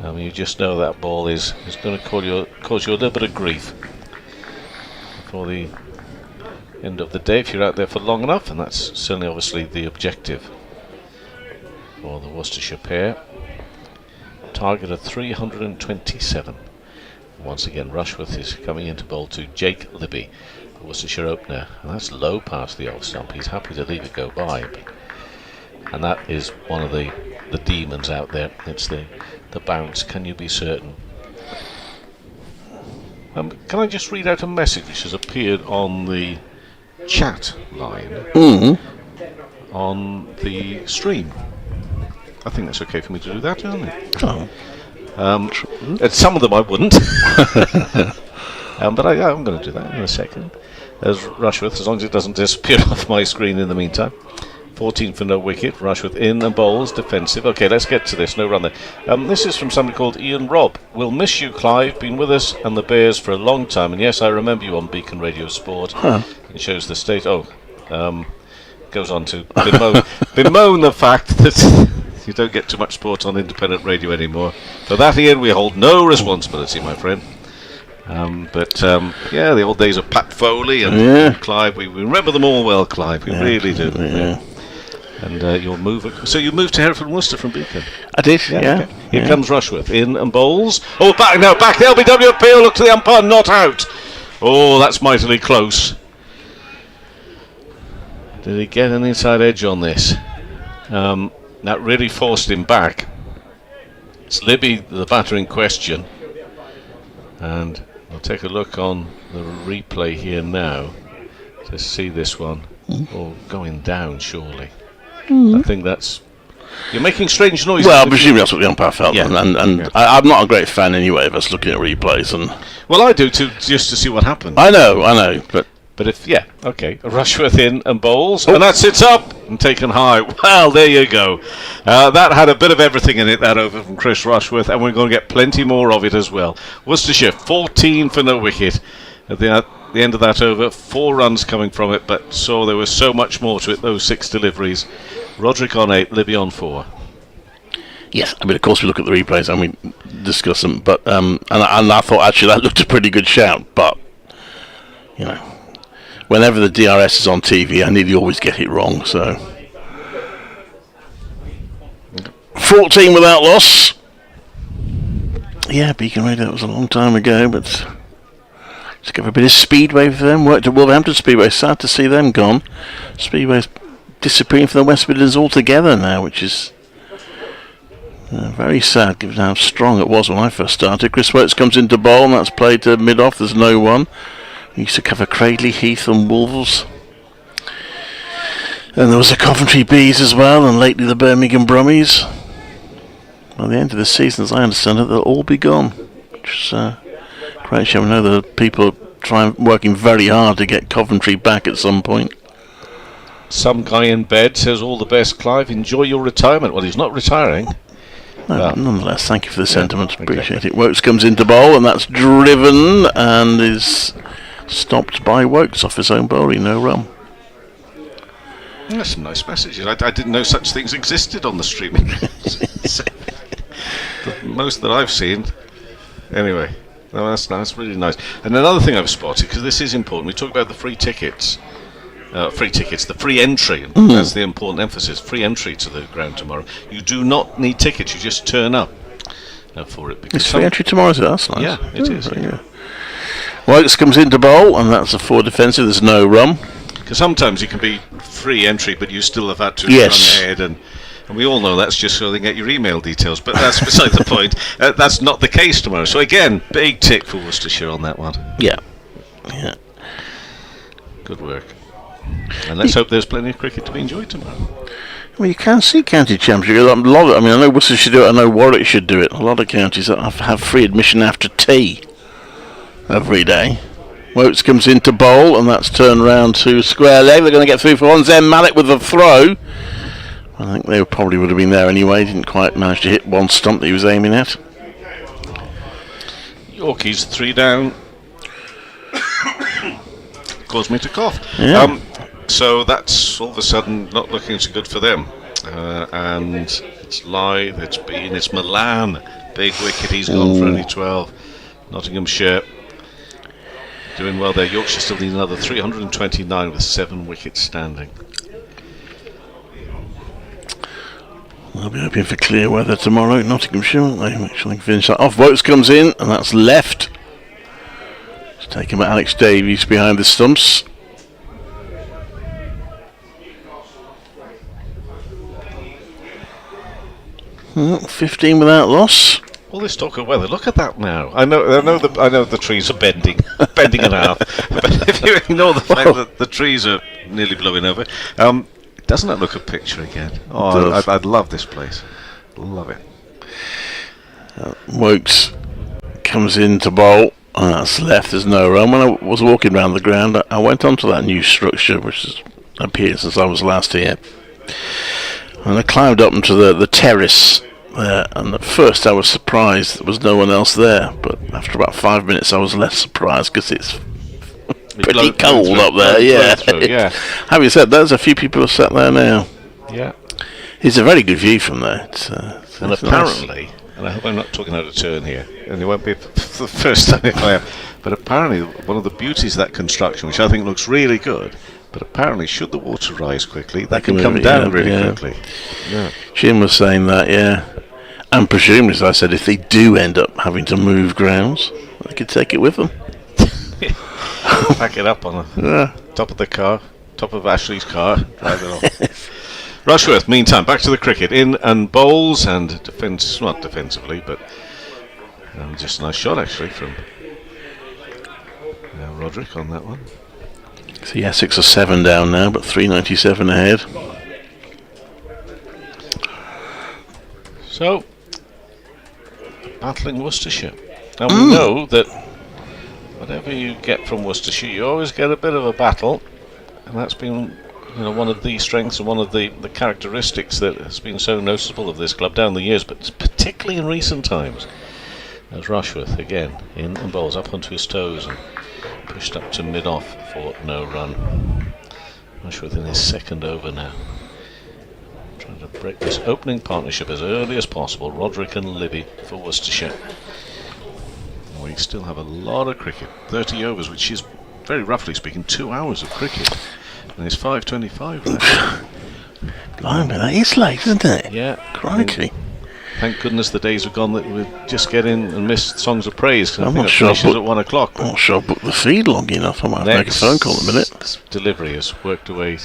You just know that ball is going to cause you a little bit of grief before the end of the day, if you're out there for long enough, and that's certainly obviously the objective for the Worcestershire pair. Target of 327. Once again, Rushworth is coming in to bowl to Jake Libby, the Worcestershire opener, and that's low past the off stump. He's happy to leave it go by, and that is one of the demons out there. It's the bounce. Can you be certain? Can I just read out a message which has appeared on the chat line on the stream? I think that's okay for me to do that, isn't it? And some of them I wouldn't. But I'm going to do that in a second. As Rushworth, as long as it doesn't disappear off my screen in the meantime. 14 for no wicket. Rushworth in and bowls defensive. Okay, let's get to this. No run there. This is from somebody called Ian Robb. We'll miss you, Clive. Been with us and the Bears for a long time. And yes, I remember you on Beacon Radio Sport. It shows the state. Goes on to bemoan the fact that you don't get too much sport on independent radio anymore. For that, Ian, we hold no responsibility, my friend. The old days of Pat Foley and Clive, we remember them all well, Clive. We really do. Yeah. And you'll move. So you moved to Hereford and Worcester from Beacon? I did, yeah. Okay. Here comes Rushworth in and bowls. Oh, back the LBW appeal. Look to the umpire, not out. Oh, that's mightily close. Did he get an inside edge on this? That really forced him back. It's Libby, the batter in question. And I'll take a look on the replay here now to see this one. Going down, surely. I think that's... You're making strange noises. Well, presumably that's what the umpire felt. Yeah. And I'm not a great fan anyway of us looking at replays. Well, I do too, just to see what happens. I know. But if, okay, Rushworth in and bowls, and that sits up and taken high. Well, there you go. That had a bit of everything in it, that over from Chris Rushworth, and we're going to get plenty more of it as well. Worcestershire, 14 for no wicket. At the end of that over, 4 runs coming from it, but there was so much more to it, those 6 deliveries. Roderick on 8, Libby on 4. Yes, I mean, of course we look at the replays and we discuss them, but and I thought actually that looked a pretty good shout, but, whenever the DRS is on TV, I nearly always get it wrong, so... 14 without loss. Yeah, Beacon Radio, that was a long time ago, but... Just give a bit of Speedway for them. Worked at Wolverhampton Speedway. Sad to see them gone. Speedway's disappearing from the West Midlands altogether now, which is... very sad, given how strong it was when I first started. Chris Wokes comes into bowl, and that's played to mid-off. There's no one. We used to cover Cradley, Heath and Wolves. And there was the Coventry Bees as well, and lately the Birmingham Brummies. By the end of the season, as I understand it, they'll all be gone. Which is great show. I know that people are working very hard to get Coventry back at some point. Some guy in bed says, all the best, Clive. Enjoy your retirement. Well, he's not retiring. Nonetheless, thank you for the sentiment. Appreciate exactly. it. Wokes comes into bowl, and that's driven and is stopped by Wokes off his own bowling. No run. That's some nice messages. I didn't know such things existed on the streaming. Most that I've seen. Anyway, no, that's really nice. And another thing I've spotted, because this is important, we talked about the free tickets, the free entry. That's the important emphasis. Free entry to the ground tomorrow. You do not need tickets. You just turn up for it. It's free entry tomorrow, is it? That's nice. Yeah, it is. Yeah. Wokes comes into bowl, and that's a 4 defensive. There's no run. Because sometimes you can be free entry, but you still have had to Yes. run ahead, and we all know that's just so they get your email details. But that's beside the point. That's not the case tomorrow. So again, big tick for Worcestershire on that one. Yeah. Good work. And let's hope there's plenty of cricket to be enjoyed tomorrow. Well, you can see county championship. A lot of it. I mean, I know Worcestershire should do it. I know Warwick should do it. A lot of counties have free admission after tea every day. Wokes comes into bowl, and that's turned round to square leg. They're going to get 3 for 1. Zen Malik with the throw. I think they probably would have been there anyway. Didn't quite manage to hit one stump that he was aiming at. Yorkies 3 down. Caused me to cough. Yeah. So that's all of a sudden not looking so good for them. And it's Lythe, it's Milan. Big wicket, he's gone for only 12. Nottinghamshire doing well there. Yorkshire still need another 329 with 7 wickets standing. They'll be hoping for clear weather tomorrow at Nottinghamshire, won't they? Make sure they can finish that off. Wokes comes in, and that's left. It's taken by Alex Davies behind the stumps. Well, 15 without loss. All this talk of weather, look at that now. I know the trees are bending in half. But if you ignore the fact that the trees are nearly blowing over, doesn't that look a picture again? Oh, I'd love this place. Love it. Wokes comes into bowl, and that's left. There's no run. When I was walking around the ground, I went onto that new structure, which has appeared since I was last here. And I climbed up into the terrace there, and at first I was surprised there was no one else there, but after about 5 minutes I was less surprised because it's pretty cold up there. Yeah. Having said that, there's a few people who sat there now. Yeah. It's a very good view from there. And apparently, and I hope I'm not talking out of turn here, and it won't be the first time if I am, but apparently one of the beauties of that construction, which I think looks really good, but apparently should the water rise quickly, that can come down really quickly. Yeah. Jim was saying that, yeah. And presumably, as I said, if they do end up having to move grounds, they could take it with them. Pack it up on the top of the car, top of Ashley's car, drive it off. Rushworth, meantime, back to the cricket. In and bowls and defence, not defensively, but just a nice shot actually from Roderick on that one. So yeah, 6 or 7 down now, but 397 ahead. So, battling Worcestershire. Now we know that whatever you get from Worcestershire, you always get a bit of a battle, and that's been one of the strengths and one of the characteristics that has been so noticeable of this club down the years, but particularly in recent times. As Rushworth again in and bowls up onto his toes and pushed up to mid-off for no run. Rushworth in his second over now. Trying to break this opening partnership as early as possible. Roderick and Libby for Worcestershire. We still have a lot of cricket. 30 overs, which is, very roughly speaking, 2 hours of cricket. And it's 5:25 left. Blimey, that is late, isn't it? Yeah. Crikey. Thank goodness the days have gone that we just get in and miss songs of praise. I'm not sure. At 1 o'clock. I'm not sure I booked the feed long enough. I might have to make a phone call in a minute. Delivery has worked away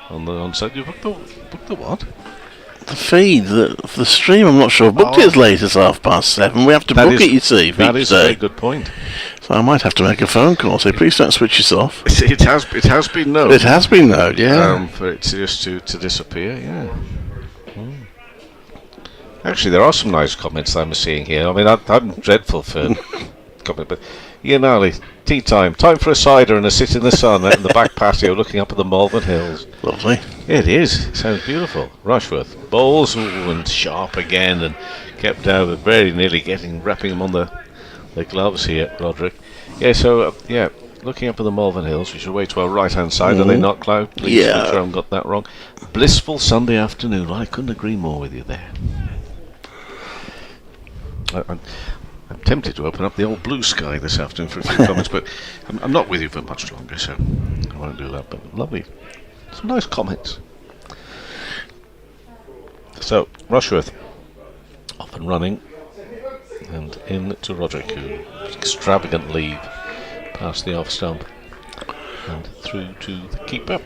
on the on-site. You booked the what? The feed, the stream. I'm not sure I've booked it as late as 7:30. We have to book it, you see. That is a very good point. So I might have to make a phone call. Say, please don't switch this off. It has been known. It has been known, yeah. For it just to disappear, yeah. Actually, there are some nice comments I'm seeing here. I mean, I'm dreadful for comment, but Ian Ali, tea time. Time for a cider and a sit in the sun out in the back patio looking up at the Malvern Hills. Lovely. It is. It sounds beautiful. Rushworth. Bowls, and sharp again, and kept down, but very nearly wrapping him on the gloves here, Roderick. Yeah, so, looking up at the Malvern Hills, which are way to our right-hand side, are they not, Cloud? Please make sure I haven't got that wrong. Blissful Sunday afternoon. I couldn't agree more with you there. I'm tempted to open up the old Blue Sky this afternoon for a few comments, but I'm not with you for much longer, so I won't do that. But lovely. Some nice comments. So, Rushworth off and running, and in to Roderick, who extravagant leave past the off stump and through to the keeper,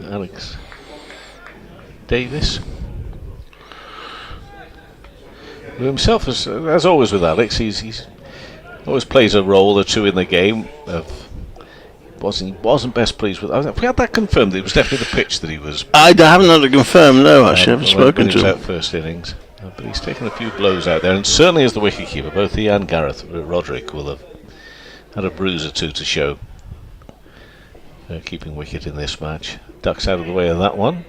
Alex Davis. Who himself, as always with Alex, he's always plays a role or two in the game. He wasn't best pleased with. We had that confirmed. It was definitely the pitch that he was. I haven't had it confirmed. No, actually, I haven't spoken to him. Out first innings, but he's taken a few blows out there, and certainly as the wicketkeeper, both he and Gareth Roderick will have had a bruise or two to show. Keeping wicket in this match. Ducks out of the way of that one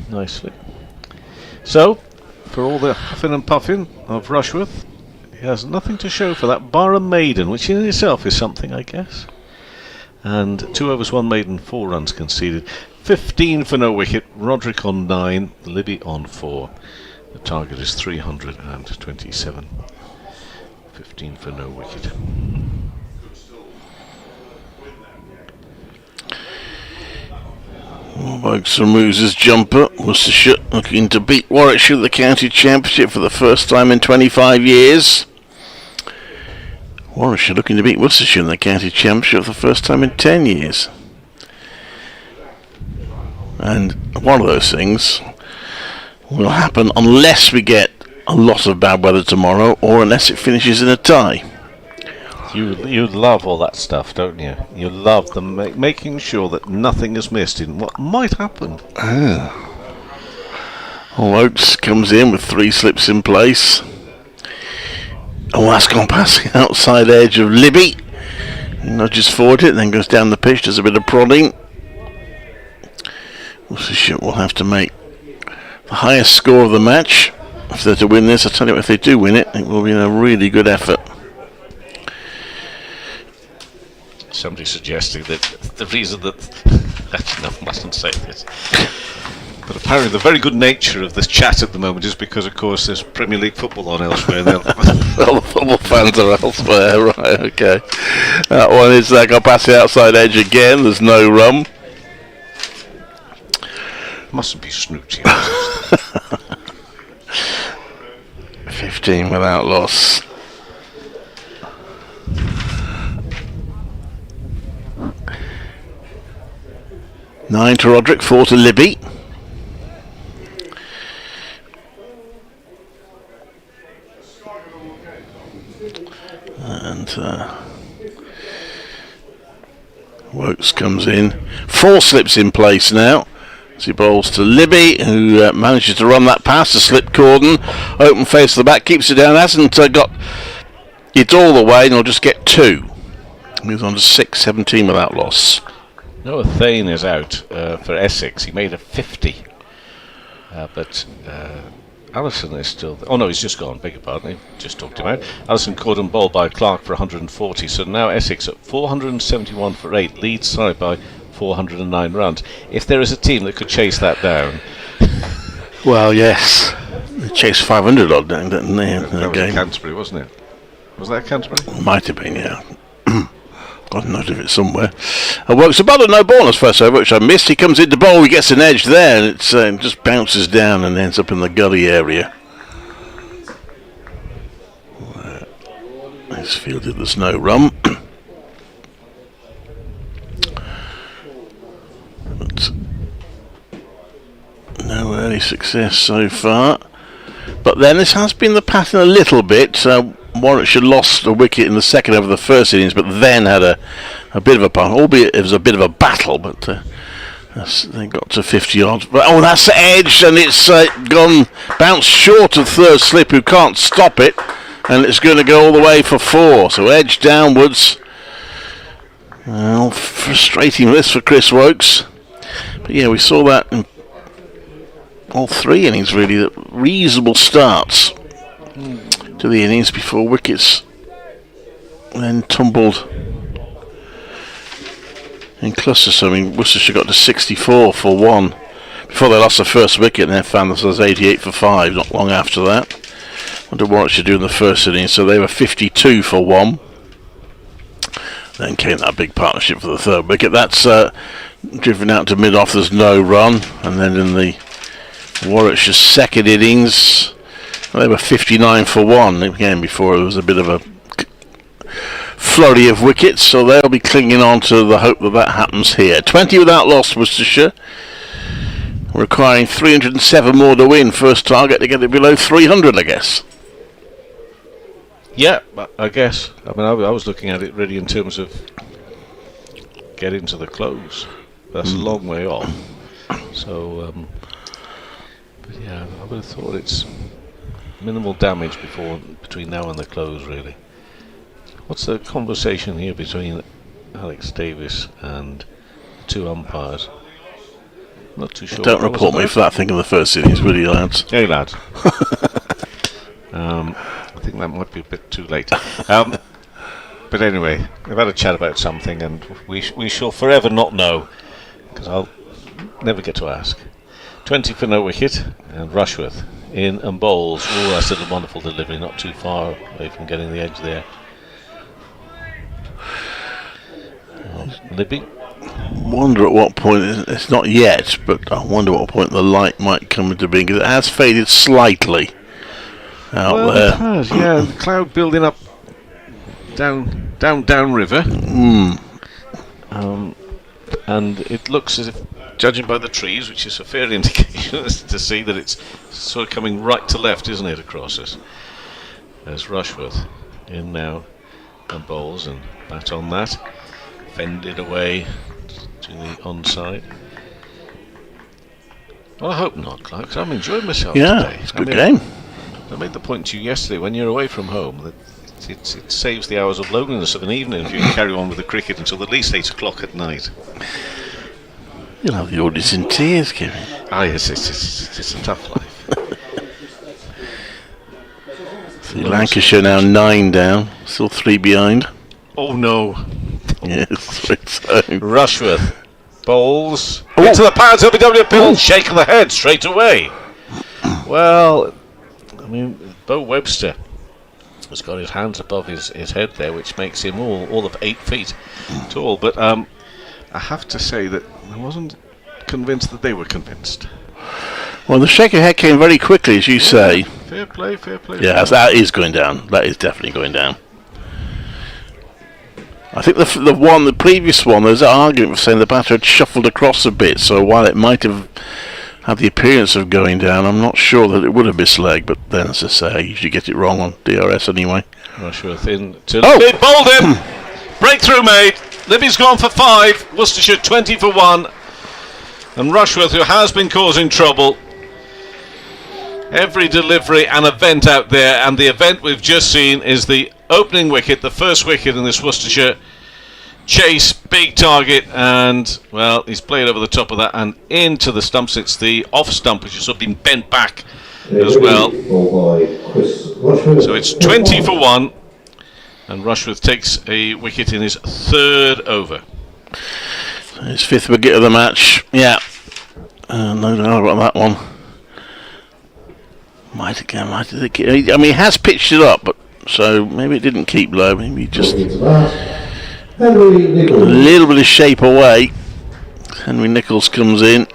nicely. So, for all the huffing and puffing of Rushworth, he has nothing to show for that bar a maiden, which in itself is something, I guess. And 2 overs, 1 maiden, 4 runs conceded. 15 for no wicket. Roderick on 9, Libby on 4. The target is 327. 15 for no wicket. Wokes removes his jumper. Worcestershire looking to beat Warwickshire at the county championship for the first time in 25 years. Warwickshire looking to beat Worcestershire in the county championship for the first time in 10 years. And one of those things will happen unless we get a lot of bad weather tomorrow, or unless it finishes in a tie. You love all that stuff, don't you? You love making sure that nothing is missed in what might happen. Oates comes in with 3 slips in place. Oh, that's gone past the outside edge of Libby. He nudges forward it, then goes down the pitch, does a bit of prodding. Worcestershire will have to make the highest score of the match if they're to win this. I tell you what, if they do win it, it will be a really good effort. Somebody suggesting that the reason that no, I mustn't say this, but apparently the very good nature of this chat at the moment is because, of course, there's Premier League football on elsewhere. All the football fans are elsewhere, right? Okay. That one is got past the outside edge again. There's no run. Mustn't be snooty. 15 without loss. Nine to Roderick, 4 to Libby. And Wokes comes in. 4 slips in place now. As he bowls to Libby, who manages to run that past the slip cordon. Open face to the back, keeps it down. Hasn't got it all the way, and he'll just get 2. Moves on to 6, 17 without loss. Noah Thane is out for Essex. He made a 50. But Allison is still... Oh no, he's just gone, beg your pardon, I just talked him out. Allison Corden bowled by Clark for 140, so now Essex at 471 for 8, leads side by 409 runs. If there is a team that could chase that down... Well, yes. They chased 500 odd down, didn't they? That was Canterbury, wasn't it? Was that Canterbury? Might have been, yeah. Got a note of it somewhere. Works about a no ball as first over, which I missed. He comes into bowl, he gets an edge there, and it just bounces down and ends up in the gully area. It's fielded, there's no run. But no early success so far. But then this has been the pattern a little bit. Warwickshire lost a wicket in the second over the first innings, but then had a bit of a punt, albeit it was a bit of a battle, but they got to 50 odd. But, oh, that's the edge, and it's bounced short of third slip, who can't stop it. And it's going to go all the way for 4. So edge downwards. Well, frustrating this for Chris Wokes. But yeah, we saw that in all 3 innings really, that reasonable starts to the innings before wickets then tumbled in clusters. So I mean, Worcestershire got to 64 for 1 before they lost the first wicket, and then found themselves 88 for 5 not long after that. What did Warwickshire do in the first innings? So they were 52 for 1. Then came that big partnership for the third wicket. That's driven out to mid-off, there's no run. And then in the Warwickshire second innings, they were 59 for 1. Again, before there was a bit of a flurry of wickets, so they'll be clinging on to the hope that that happens here. 20 without loss, Worcestershire. Requiring 307 more to win. First target to get it below 300, I guess. Yeah, I guess. I mean, I was looking at it really in terms of getting to the close. That's a long way off. So, but yeah, I would have thought it's minimal damage between now and the close, really. What's the conversation here between Alex Davis and the 2 umpires? Not too sure. Don't report me for that thing in the first innings, will you, lads? Hey, lads. I think that might be a bit too late. But anyway, we've had a chat about something, and we shall forever not know, because I'll never get to ask. 20 for no wicket, and Rushworth in and bowls. Oh, that's a wonderful delivery, not too far away from getting the edge there. Libby. Wonder at what point, it's not yet, but I wonder what point the light might come into being, because it has faded slightly out there. It has, yeah. The cloud building up down river. And it looks as if, judging by the trees, which is a fair indication to see that it's sort of coming right to left, isn't it, across us? There's Rushworth in now and bowls and bat on that. Fended away to the onside. Well, I hope not, Clark, 'cause I'm enjoying myself today. It's a good game. I made the point to you yesterday, when you're away from home, that it saves the hours of loneliness of an evening if you can carry on with the cricket until at least 8 o'clock at night. You'll have the audience in tears, Kevin. Ah, yes, it's a tough life. See, Lancashire now 9 down, still 3 behind. Oh no. Yes, so. Rushworth bowls into the pads. LBW Pill shake of the head straight away. Well, I mean, Bo Webster has got his hands above his head there, which makes him all of 8 feet tall. But I have to say that I wasn't convinced that they were convinced. Well, the shake of head came very quickly, as you say. Fair play. Yeah, that is going down. That is definitely going down. I think the previous one, there's an argument for saying the batter had shuffled across a bit, so while it might have had the appearance of going down, I'm not sure that it would have mislegged, but then, as I say, I usually get it wrong on DRS anyway. Rushworth in to Libby, bowled him! Breakthrough made! Libby's gone for 5, Worcestershire 20 for 1, and Rushworth, who has been causing trouble, every delivery and event out there, and the event we've just seen is the opening wicket, the first wicket in this Worcestershire chase, big target, and well, he's played over the top of that and into the stumps. It's the off stump, which has sort of been bent back as well. So it's 20 for 1, and Rushworth takes a wicket in his 3rd over. His 5th wicket of the match, yeah. No doubt about that one. Might have keep, I mean, he has pitched it up, but so maybe it didn't keep low. Maybe just a little bit of shape away. Henry Nichols comes in.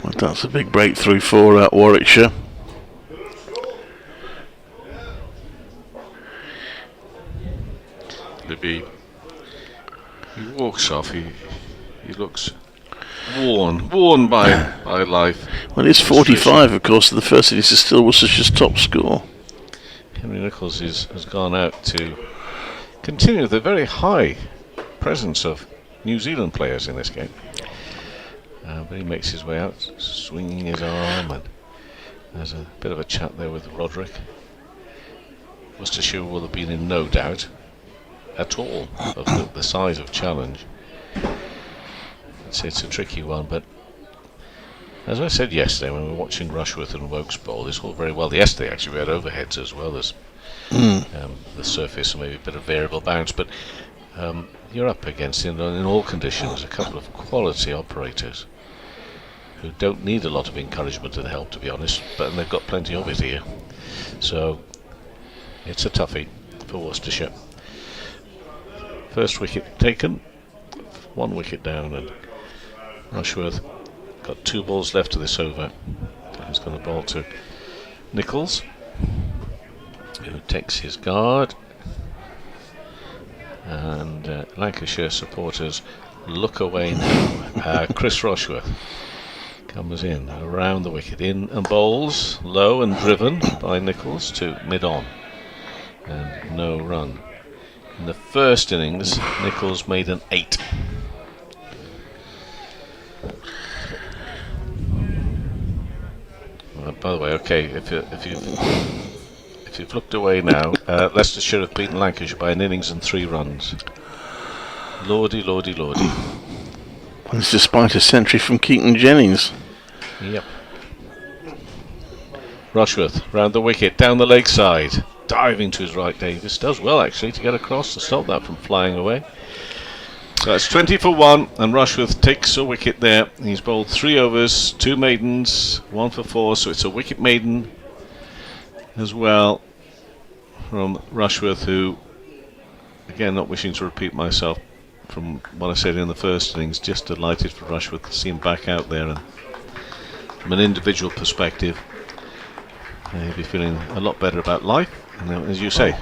Well, that's a big breakthrough for Warwickshire. Libby, he walks off. He looks worn by life. Well, it's 45, of course. The first innings is still Worcestershire's top score. Henry Nichols has gone out to continue the very high presence of New Zealand players in this game. But he makes his way out, swinging his arm, and there's a bit of a chat there with Roderick. Worcestershire will have been in no doubt at all of the size of challenge. It's a tricky one, but as I said yesterday when we were watching Rushworth and Wokes bowl, this all very well. Yesterday actually we had overheads as well as the surface and maybe a bit of variable bounce, but you're up against, in all conditions, a couple of quality operators who don't need a lot of encouragement and help, to be honest, but they've got plenty of it here. So it's a toughie for Worcestershire. First wicket taken, 1 wicket down, and Rushworth got 2 balls left of this over. He's going to bowl to Nichols, who takes his guard, and Lancashire supporters look away now. Chris Rushworth comes in around the wicket, in and bowls low and driven by Nichols to mid-on, and no run. In the first innings, Nichols made an 8. By the way, okay, if you've looked away now, Leicestershire have beaten Lancashire by an innings and 3 runs. Lordy, lordy, lordy. It's despite a century from Keaton Jennings. Yep. Rushworth round the wicket, down the leg side, diving to his right. Davis does well actually to get across to stop that from flying away. So that's 20 for 1, and Rushworth takes a wicket there. He's bowled 3 overs, 2 maidens, 1 for 4, so it's a wicket maiden as well from Rushworth, who, again, not wishing to repeat myself from what I said in the first innings, just delighted for Rushworth to see him back out there, and from an individual perspective, he'll be feeling a lot better about life, and as you say,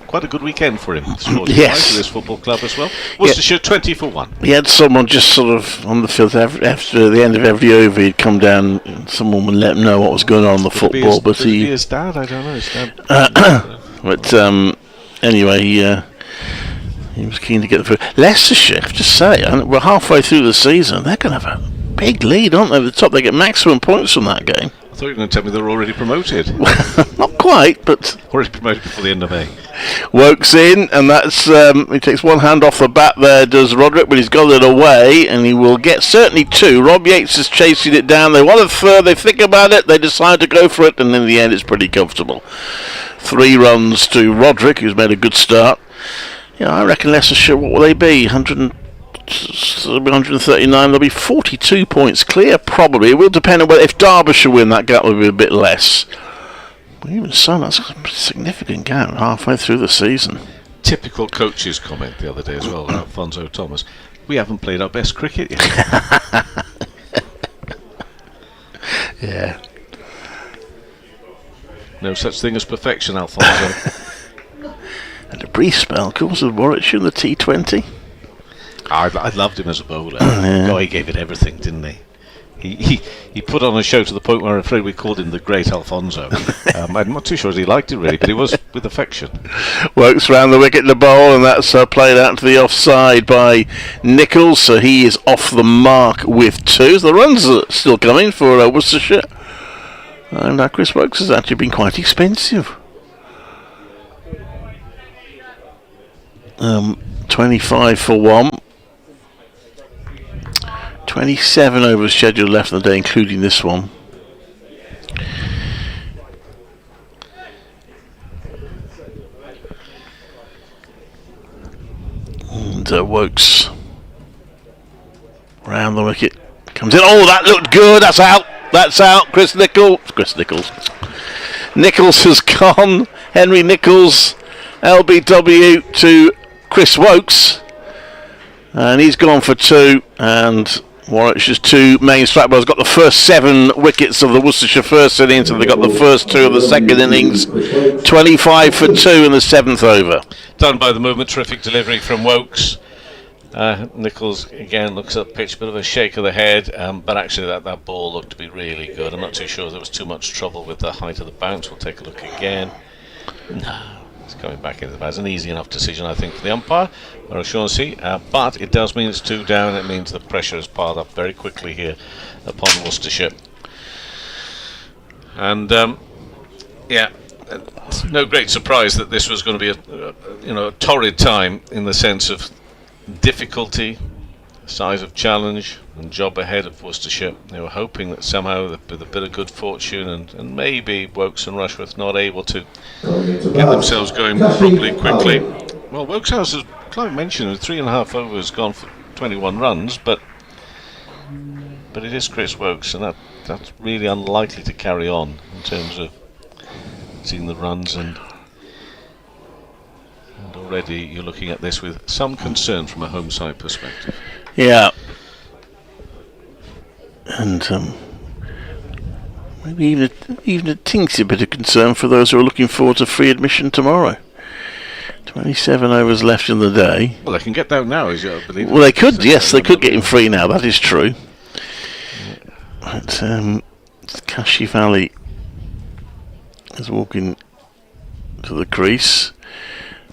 quite a good weekend for him. Yes. For this football club as well. Worcestershire 20 for 1. He had someone just sort of on the field after the end of every over. He'd come down, and someone would let him know what was going on the football. But he, be his dad, I don't know. His dad. But anyway, he was keen to get the food. Leicestershire, I have to say, we're halfway through the season. They're going to have a big lead, aren't they? At the top, they get maximum points from that game. I thought you were going to tell me they're already promoted. Not quite, but already promoted before the end of May. Wokes in, and that's he takes one hand off the bat there, does Roderick, but he's got it away, and he will get certainly 2. Rob Yates is chasing it down. They want a third, they think about it, they decide to go for it, and in the end it's pretty comfortable. 3 runs to Roderick, who's made a good start. Yeah, I reckon Leicestershire, what will they be? 139, they'll be 42 points clear, probably. It will depend on whether, if Derbyshire win, that gap will be a bit less. But even so, that's a significant gap halfway through the season. Typical coach's comment the other day as well, Alfonso Thomas. We haven't played our best cricket yet. Yeah. No such thing as perfection, Alfonso. And a brief spell, of course, with Warwickshire in the T20. I loved him as a bowler. Oh, he gave it everything, didn't he? He put on a show to the point where I'm afraid we called him the Great Alfonso. I'm not too sure he liked it really, but he was with affection. Works round the wicket in the bowl, and that's played out to the offside by Nichols, so he is off the mark with 2. So the runs are still coming for Worcestershire. And Chris Wokes has actually been quite expensive. 25 for 1. 27 overs scheduled left in the day, including this one. And Wokes round the wicket comes in. Oh, that looked good. That's out. That's out. Chris Nichols. Nichols has gone. Henry Nichols, LBW to Chris Wokes, and he's gone for 2. And Warwickshire's 2 main strike bowlers got the first 7 wickets of the Worcestershire first innings, and they got the first 2 of the second innings. 25 for 2 in the 7th over. Done by the movement, terrific delivery from Wokes. Nichols again looks at the pitch, bit of a shake of the head, but actually that ball looked to be really good. I'm not too sure there was too much trouble with the height of the bounce. We'll take a look again. No, it's coming back into the bat. It's an easy enough decision, I think, for the umpire, or O'Shaughnessy, but it does mean it's 2 down. It means the pressure has piled up very quickly here upon Worcestershire. And yeah, it's no great surprise that this was going to be a torrid time in the sense of difficulty, size of challenge, and job ahead of Worcestershire. They were hoping that somehow, with a bit of good fortune and maybe Wokes and Rushworth not able to get themselves going properly quickly. Well, Wokes House, as Clive mentioned, with 3.5 overs gone for 21 runs, but it is Chris Wokes, and that's really unlikely to carry on in terms of seeing the runs, and already you're looking at this with some concern from a home side perspective. Yeah. And maybe even a tingsy bit of concern for those who are looking forward to free admission tomorrow. 27 overs left in the day. Well, they can get down now, I believe. Well, they could, yes, they could get him free now, that is true. But Kashi Valley is walking to the crease.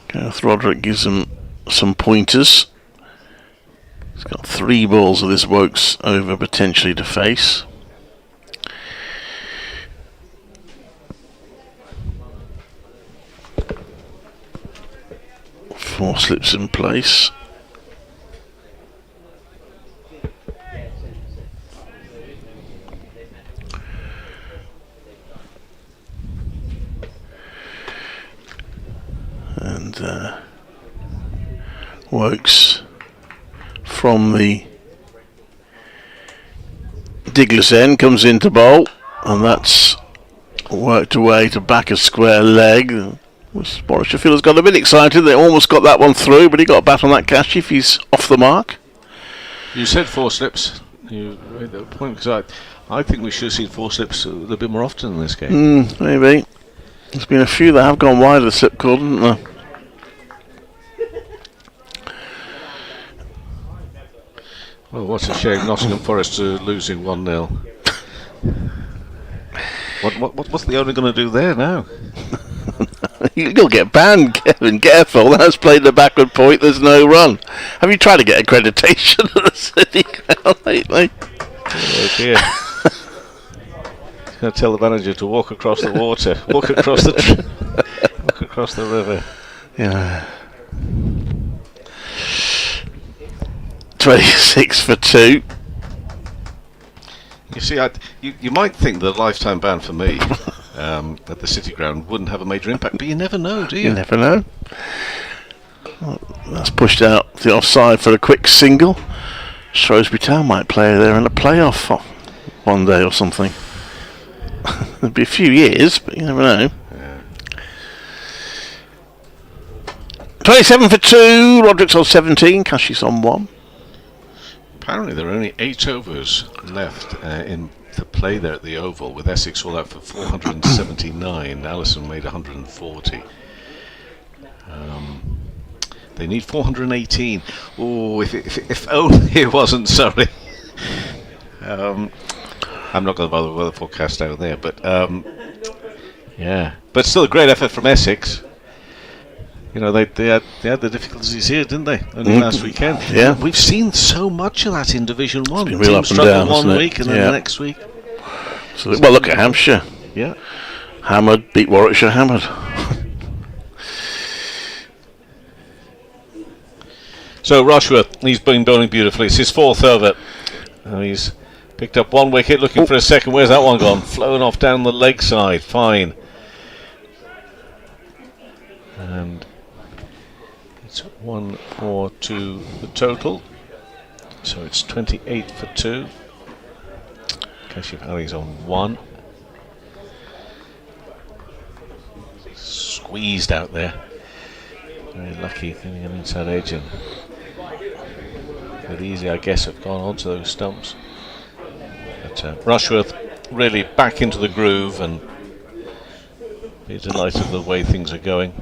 Gareth Roderick gives him some pointers. He's got 3 balls of this Wokes over potentially to face. Four slips in place. And Wokes from the Digler's end comes into bowl, and that's worked away to back a square leg. Warwickshire fielders got a bit excited. They almost got that one through, but he got a bat on that cash if he's off the mark. You said 4 slips. You made that point, because I think we should have seen 4 slips a little bit more often in this game. Maybe. There's been a few that have gone wide of the slip cord, haven't there? Well, what a shame Nottingham Forest are losing 1-0. What's the owner going to do there now? You'll get banned, Kevin. Careful. That's played the backward point. There's no run. Have you tried to get accreditation at the City Ground lately? Oh dear. He's going to tell the manager to walk across the water, walk across the river. Yeah. 26 for 2. You see, you might think the lifetime ban for me at the City Ground wouldn't have a major impact, but you never know, do you? You never know. Well, that's pushed out the offside for a quick single. Shrewsbury Town might play there in a playoff one day or something. It'll be a few years, but you never know. Yeah. 27 for 2. Roderick's on 17. Kashi's on 1. Apparently there are only 8 overs left to play there at the Oval, with Essex all out for 479. Allison made 140. They need 418. Oh, if only it wasn't Surrey. I'm not going to bother with the weather forecast out there, but yeah. But still a great effort from Essex. You know, they had the difficulties here, didn't they? Only last weekend. Yeah. We've seen so much of that in Division 1. It's been real up and down, one week and then the next week. So, well, look at Hampshire. Yeah. Hammered, beat Warwickshire, hammered. So Rushworth, he's been bowling beautifully. It's his 4th over. He's picked up 1 wicket, looking for a second. Where's that one gone? Flown off down the leg side. Fine. And it's 1-4-2 the total. So it's 28 for 2. Kashi Valley's on 1. Squeezed out there. Very lucky getting an inside edge, and could easily, I guess, have gone onto those stumps. But Rushworth really back into the groove, and be delighted with the way things are going.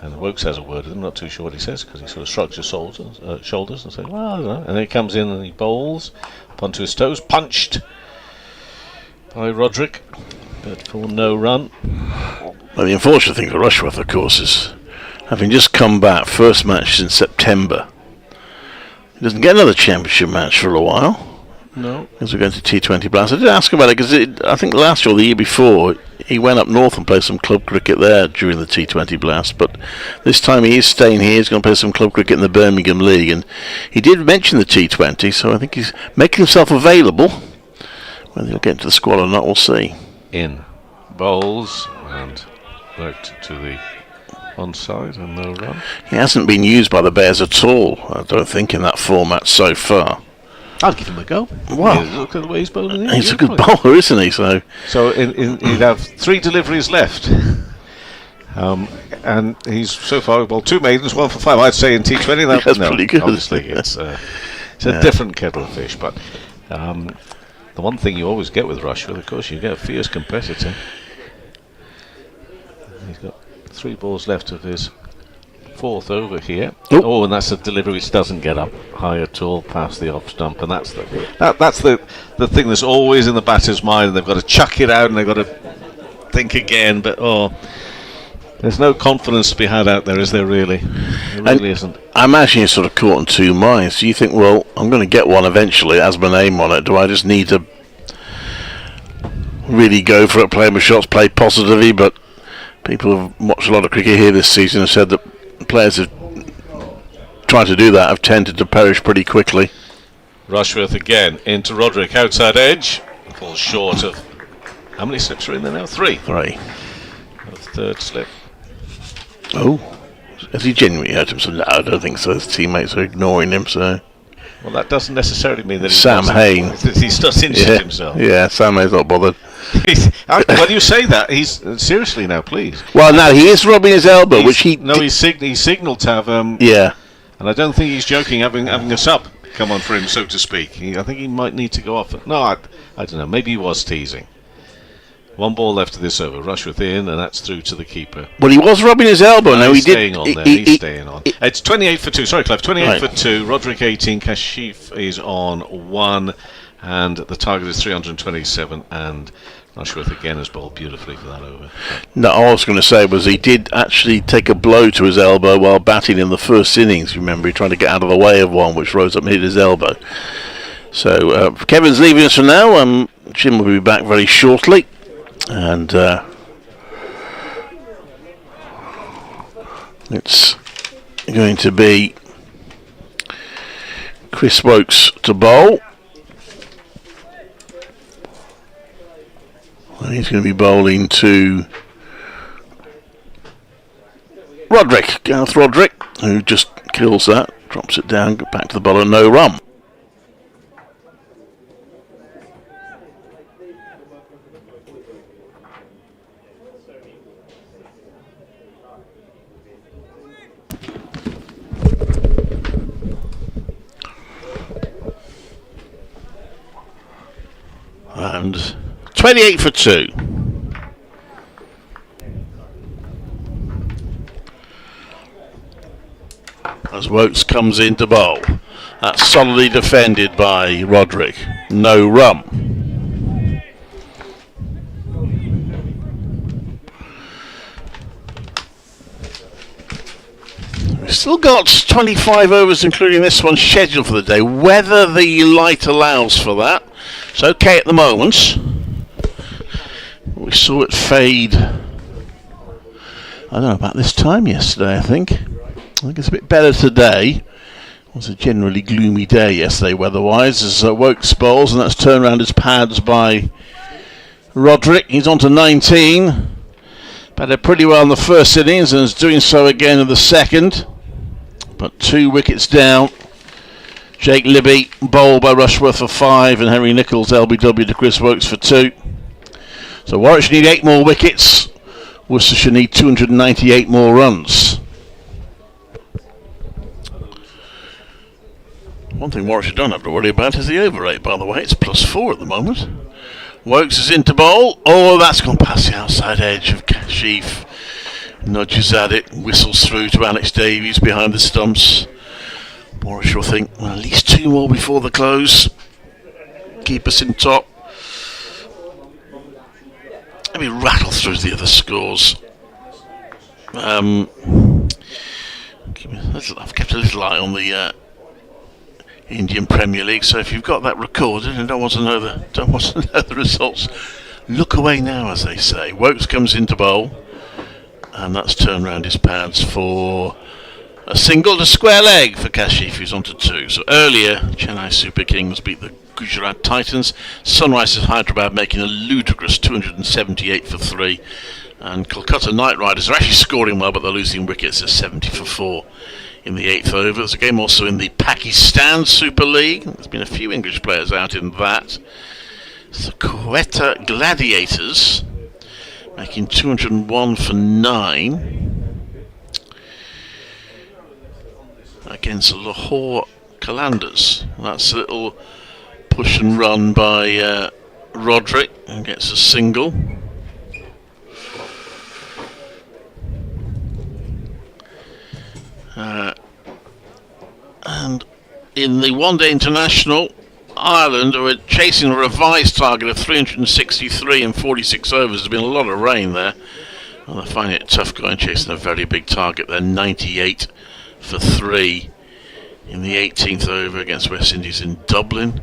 And Wokes has a word with him, not too sure what he says, because he sort of shrugs his shoulders and says, well, I don't know. And then he comes in and he bowls up onto his toes, punched by Roderick, but for no run. Well, the unfortunate thing for Rushworth, of course, is having just come back, first match in September. He doesn't get another championship match for a while. No. As we go to T20 Blast. I did ask about it because I think last year or the year before he went up north and played some club cricket there during the T20 Blast, but this time he is staying here. He's going to play some club cricket in the Birmingham League, and he did mention the T20, so I think he's making himself available. Whether he'll get into the squad or not, we'll see. In bowls and worked to the onside and no run. He hasn't been used by the Bears at all, I don't think, in that format so far. I'll give him a go. Wow. Look at the way he's bowling. He's a good bowler, isn't he? So he'd have 3 deliveries left. And he's so far, 2 maidens, 1 for 5. I'd say in T20 that's pretty good. Obviously, it's a different kettle of fish. But the one thing you always get with Rushworth, of course, you get a fierce competitor. He's got 3 balls left of his 4th over here. Oh, and that's a delivery which doesn't get up high at all past the off stump, and that's the thing that's always in the batter's mind. And they've got to chuck it out and they've got to think again. But there's no confidence to be had out there, is there? Really, there really isn't. I imagine you're sort of caught in 2 minds. Do you think, well, I'm going to get one eventually, it has my name on it. Do I just need to really go for it, play my shots, play positively? But people who have watched a lot of cricket here this season have said that players have tried to do that have tended to perish pretty quickly. Rushworth again into Roderick, outside edge, falls short of. How many slips are in there now? 3. 3. The 3rd slip. Oh, has he genuinely hurt him? So, no, I don't think so. His teammates are ignoring him. So, well, that doesn't necessarily mean that Sam Hain. He's not injured himself. Yeah, Sam Hain's not bothered. When you say that, he's seriously now, please. Well, no, he is rubbing his elbow, which he signalled to have. Yeah, and I don't think he's joking, having a sub come on for him, so to speak. I think he might need to go off. No, I don't know. Maybe he was teasing. 1 ball left of this over. Rushworth in, and that's through to the keeper. Well, he was rubbing his elbow. No, he's staying on there. He's staying on. It's 28 for 2. Sorry, Clive. 28 for 2. Roderick 18. Kashif is on 1, and the target is 327. And Rushworth again has bowled beautifully for that over. No, all I was going to say was he did actually take a blow to his elbow while batting in the first innings. Remember, he tried to get out of the way of one, which rose up and hit his elbow. So Kevin's leaving us for now. Jim will be back very shortly. And it's going to be Chris Wokes to bowl. And he's going to be bowling to Roderick, Gareth Roderick, who just kills that, drops it down, back to the bowler, no run. And 28 for 2. As Wokes comes in to bowl. That's solidly defended by Roderick. No run. We've still got 25 overs, including this one, scheduled for the day. Whether the light allows for that. It's okay at the moment. We saw it fade, I don't know, about this time yesterday, I think. I think it's a bit better today. It was a generally gloomy day yesterday weather-wise as Wokes bowls, and that's turned around his pads by Roderick. He's on to 19. Batted pretty well in the first innings and is doing so again in the second. But 2 wickets down. Jake Libby bowled by Rushworth for 5 and Henry Nichols LBW to Chris Wokes for 2. So Warwickshire need 8 more wickets. Worcestershire need 298 more runs. One thing Warwickshire don't have to worry about is the over rate, by the way. It's +4 at the moment. Wokes is into bowl. Oh, that's gone past the outside edge of Kashif. Nudges at it, whistles through to Alex Davies behind the stumps. Warwickshire will think, well, at least 2 more before the close. Keep us in top. Let me rattle through the other scores. I've kept a little eye on the Indian Premier League. So if you've got that recorded and don't want to know the results, look away now, as they say. Wokes comes into bowl, and that's turned round his pads for a single to square leg for Kashif, who's on to 2. So earlier, Chennai Super Kings beat the Gujarat Titans. Sunrisers Hyderabad making a ludicrous 278 for 3. And Kolkata Knight Riders are actually scoring well, but they're losing wickets at 70 for 4 in the 8th over. There's a game also in the Pakistan Super League. There's been a few English players out in that. It's the Quetta Gladiators making 201 for 9 against the Lahore Qalandars. That's a little push and run by Roderick, and gets a single. And in the one-day international, Ireland are chasing a revised target of 363 in 46 overs. There's been a lot of rain there, and they're finding it tough going chasing a very big target. They're 98 for 3 in the 18th over against West Indies in Dublin.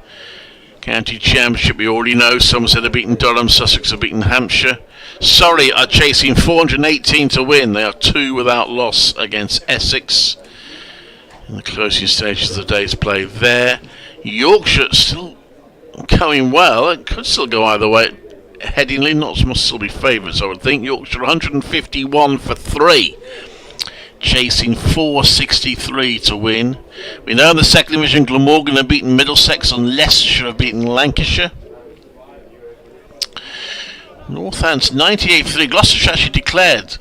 County Championship, we already know. Somerset have beaten Durham, Sussex have beaten Hampshire. Surrey are chasing 418 to win. They are 2 without loss against Essex in the closing stages of the day's play there. Yorkshire still going well. It could still go either way. Headingley must still be favourites, I would think. Yorkshire 151 for 3, chasing 463 to win. We know in the second division, Glamorgan have beaten Middlesex and Leicestershire have beaten Lancashire. Northants 98 for 3. Gloucestershire actually declared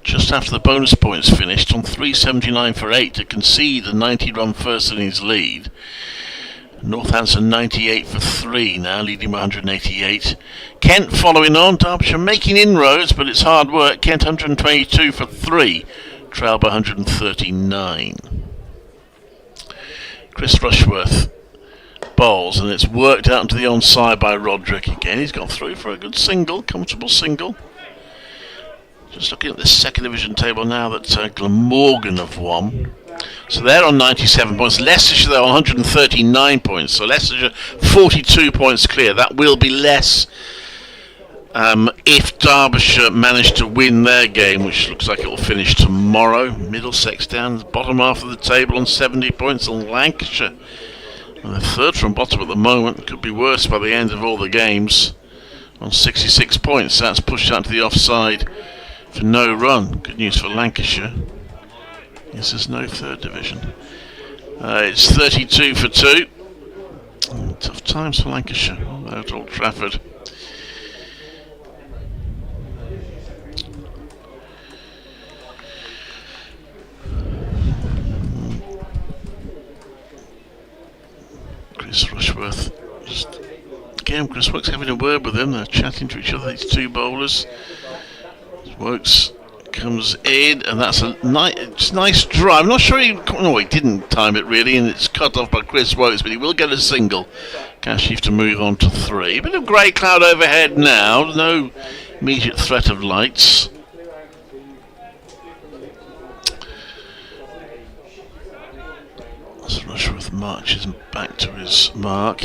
just after the bonus points finished on 379 for 8 to concede a 90-run first innings lead. Northampton 98 for 3 now, leading by 188. Kent following on, Derbyshire making inroads, but it's hard work. Kent 122 for 3, trail by 139. Chris Rushworth bowls, and it's worked out into the onside by Roderick again. He's gone through for a good single, comfortable single. Just looking at the second division table now that Glamorgan have won. So they're on 97 points. Leicestershire, they're on 139 points. So Leicestershire 42 points clear. That will be less if Derbyshire manage to win their game, which looks like it will finish tomorrow. Middlesex down the bottom half of the table on 70 points, and Lancashire and the third from bottom at the moment. Could be worse by the end of all the games on 66 points. That's pushed out to the offside for no run. Good news for Lancashire. Yes, there's no third division. It's 32 for 2. Tough times for Lancashire at Old Trafford. Chris Rushworth. Chris Wokes having a word with him. They're chatting to each other, these two bowlers. Wokes comes in, and that's a nice drive. I'm not sure he didn't time it really, and it's cut off by Chris Wokes, but he will get a single. Kashif to move on to 3. A bit of grey cloud overhead now, no immediate threat of lights. As Rushworth marches back to his mark.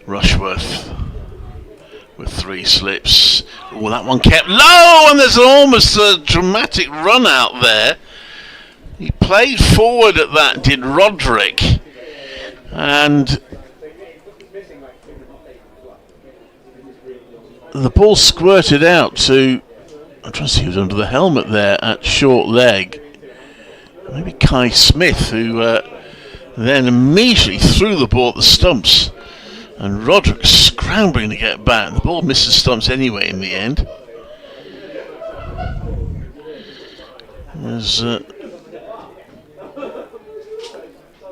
Rushworth with 3 slips. Oh, that one kept low, and there's almost a dramatic run out there. He played forward at that, did Roderick, and the ball squirted out to, I'm trying to see who's under the helmet there at short leg. Maybe Kai Smith, who then immediately threw the ball at the stumps. And Roderick scrambling to get back. The ball misses stumps anyway in the end.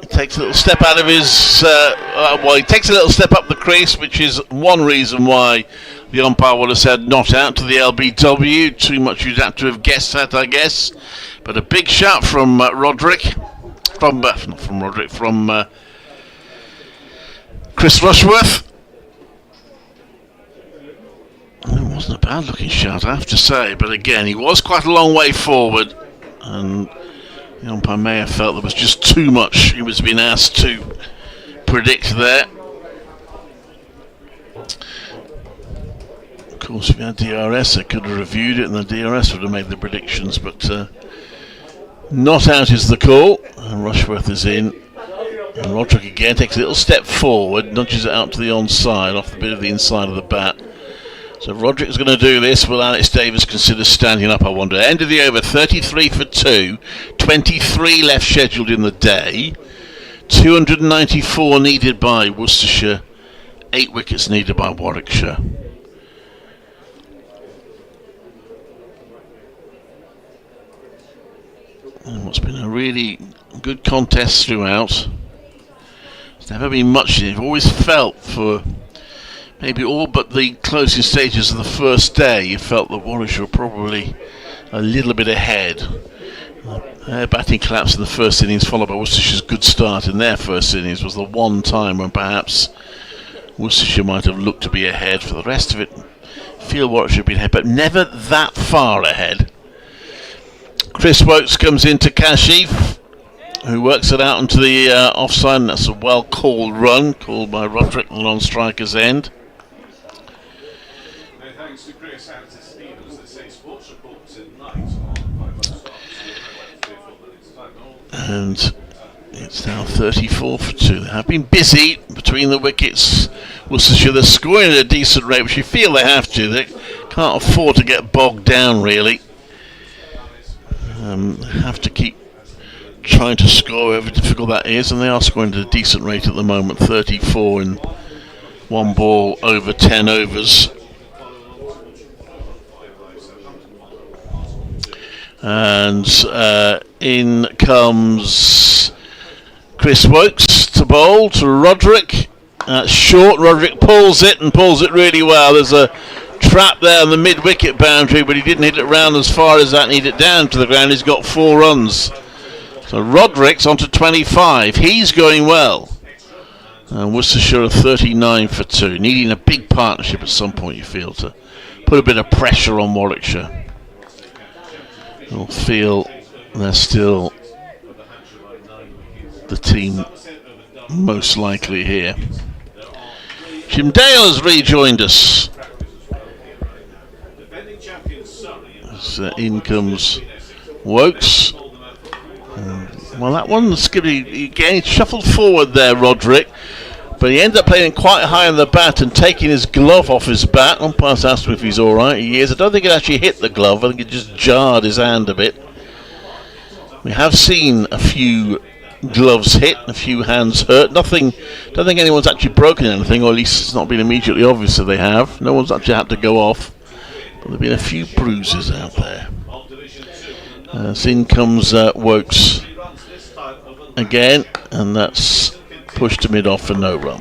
He takes a little step out of his... he takes a little step up the crease, which is one reason why the umpire would have said not out to the LBW. Too much you'd have to have guessed that, I guess. But a big shout from Roderick. Not from Roderick, from... Chris Rushworth. Wasn't a bad looking shot, I have to say, but again, he was quite a long way forward, and the umpire may have felt there was just too much he was being asked to predict there. Of course, if you had DRS, they could have reviewed it, and the DRS would have made the predictions, but not out is the call, and Rushworth is in. And Roderick again takes a little step forward, nudges it out to the onside, off the bit of the inside of the bat. So Roderick's going to do this. Will Alex Davis consider standing up, I wonder? End of the over, 33 for 2. 23 left scheduled in the day. 294 needed by Worcestershire. 8 wickets needed by Warwickshire. And what's been a really good contest throughout. There's never been much in it. I've always felt for maybe all but the closing stages of the first day, you felt that Warwickshire were probably a little bit ahead. Their batting collapse in the first innings, followed by Worcestershire's good start in their first innings, was the one time when perhaps Worcestershire might have looked to be ahead. For the rest of it, feel Warwickshire had been ahead, but never that far ahead. Chris Wokes comes into Kashif, who works it out onto the offside, and that's a well called run, called by Roderick on the non-striker's end. Thanks to Chris and to Stevens, that say sports reports at night on 5 stars. And it's now 34 for 2. They have been busy between the wickets. Worcestershire, they're scoring at a decent rate, which you feel they have to. They can't afford to get bogged down, really. Have to keep trying to score, however difficult that is, and they are scoring at a decent rate at the moment. 34 in one ball over 10 overs. And in comes Chris Wokes to bowl to Roderick. Short. Roderick pulls it and pulls it really well. There's a trap there on the mid-wicket boundary, but he didn't hit it round as far as that and hit it down to the ground. He's got 4 runs. So Roderick's on to 25. He's going well. And Worcestershire are 39 for 2. Needing a big partnership at some point, you feel, to put a bit of pressure on Warwickshire. You'll feel they're still the team most likely here. Jim Dale has rejoined us. As in comes Wokes. Well, that one's going to be again shuffled forward there, Roderick. But he ended up playing quite high on the bat and taking his glove off his bat. Umpire's asked him if he's alright. He is. I don't think it actually hit the glove. I think it just jarred his hand a bit. We have seen a few gloves hit, a few hands hurt. Nothing. Don't think anyone's actually broken anything, or at least it's not been immediately obvious that they have. No one's actually had to go off. But there have been a few bruises out there. So in comes Wokes again, and that's pushed to mid-off for no run.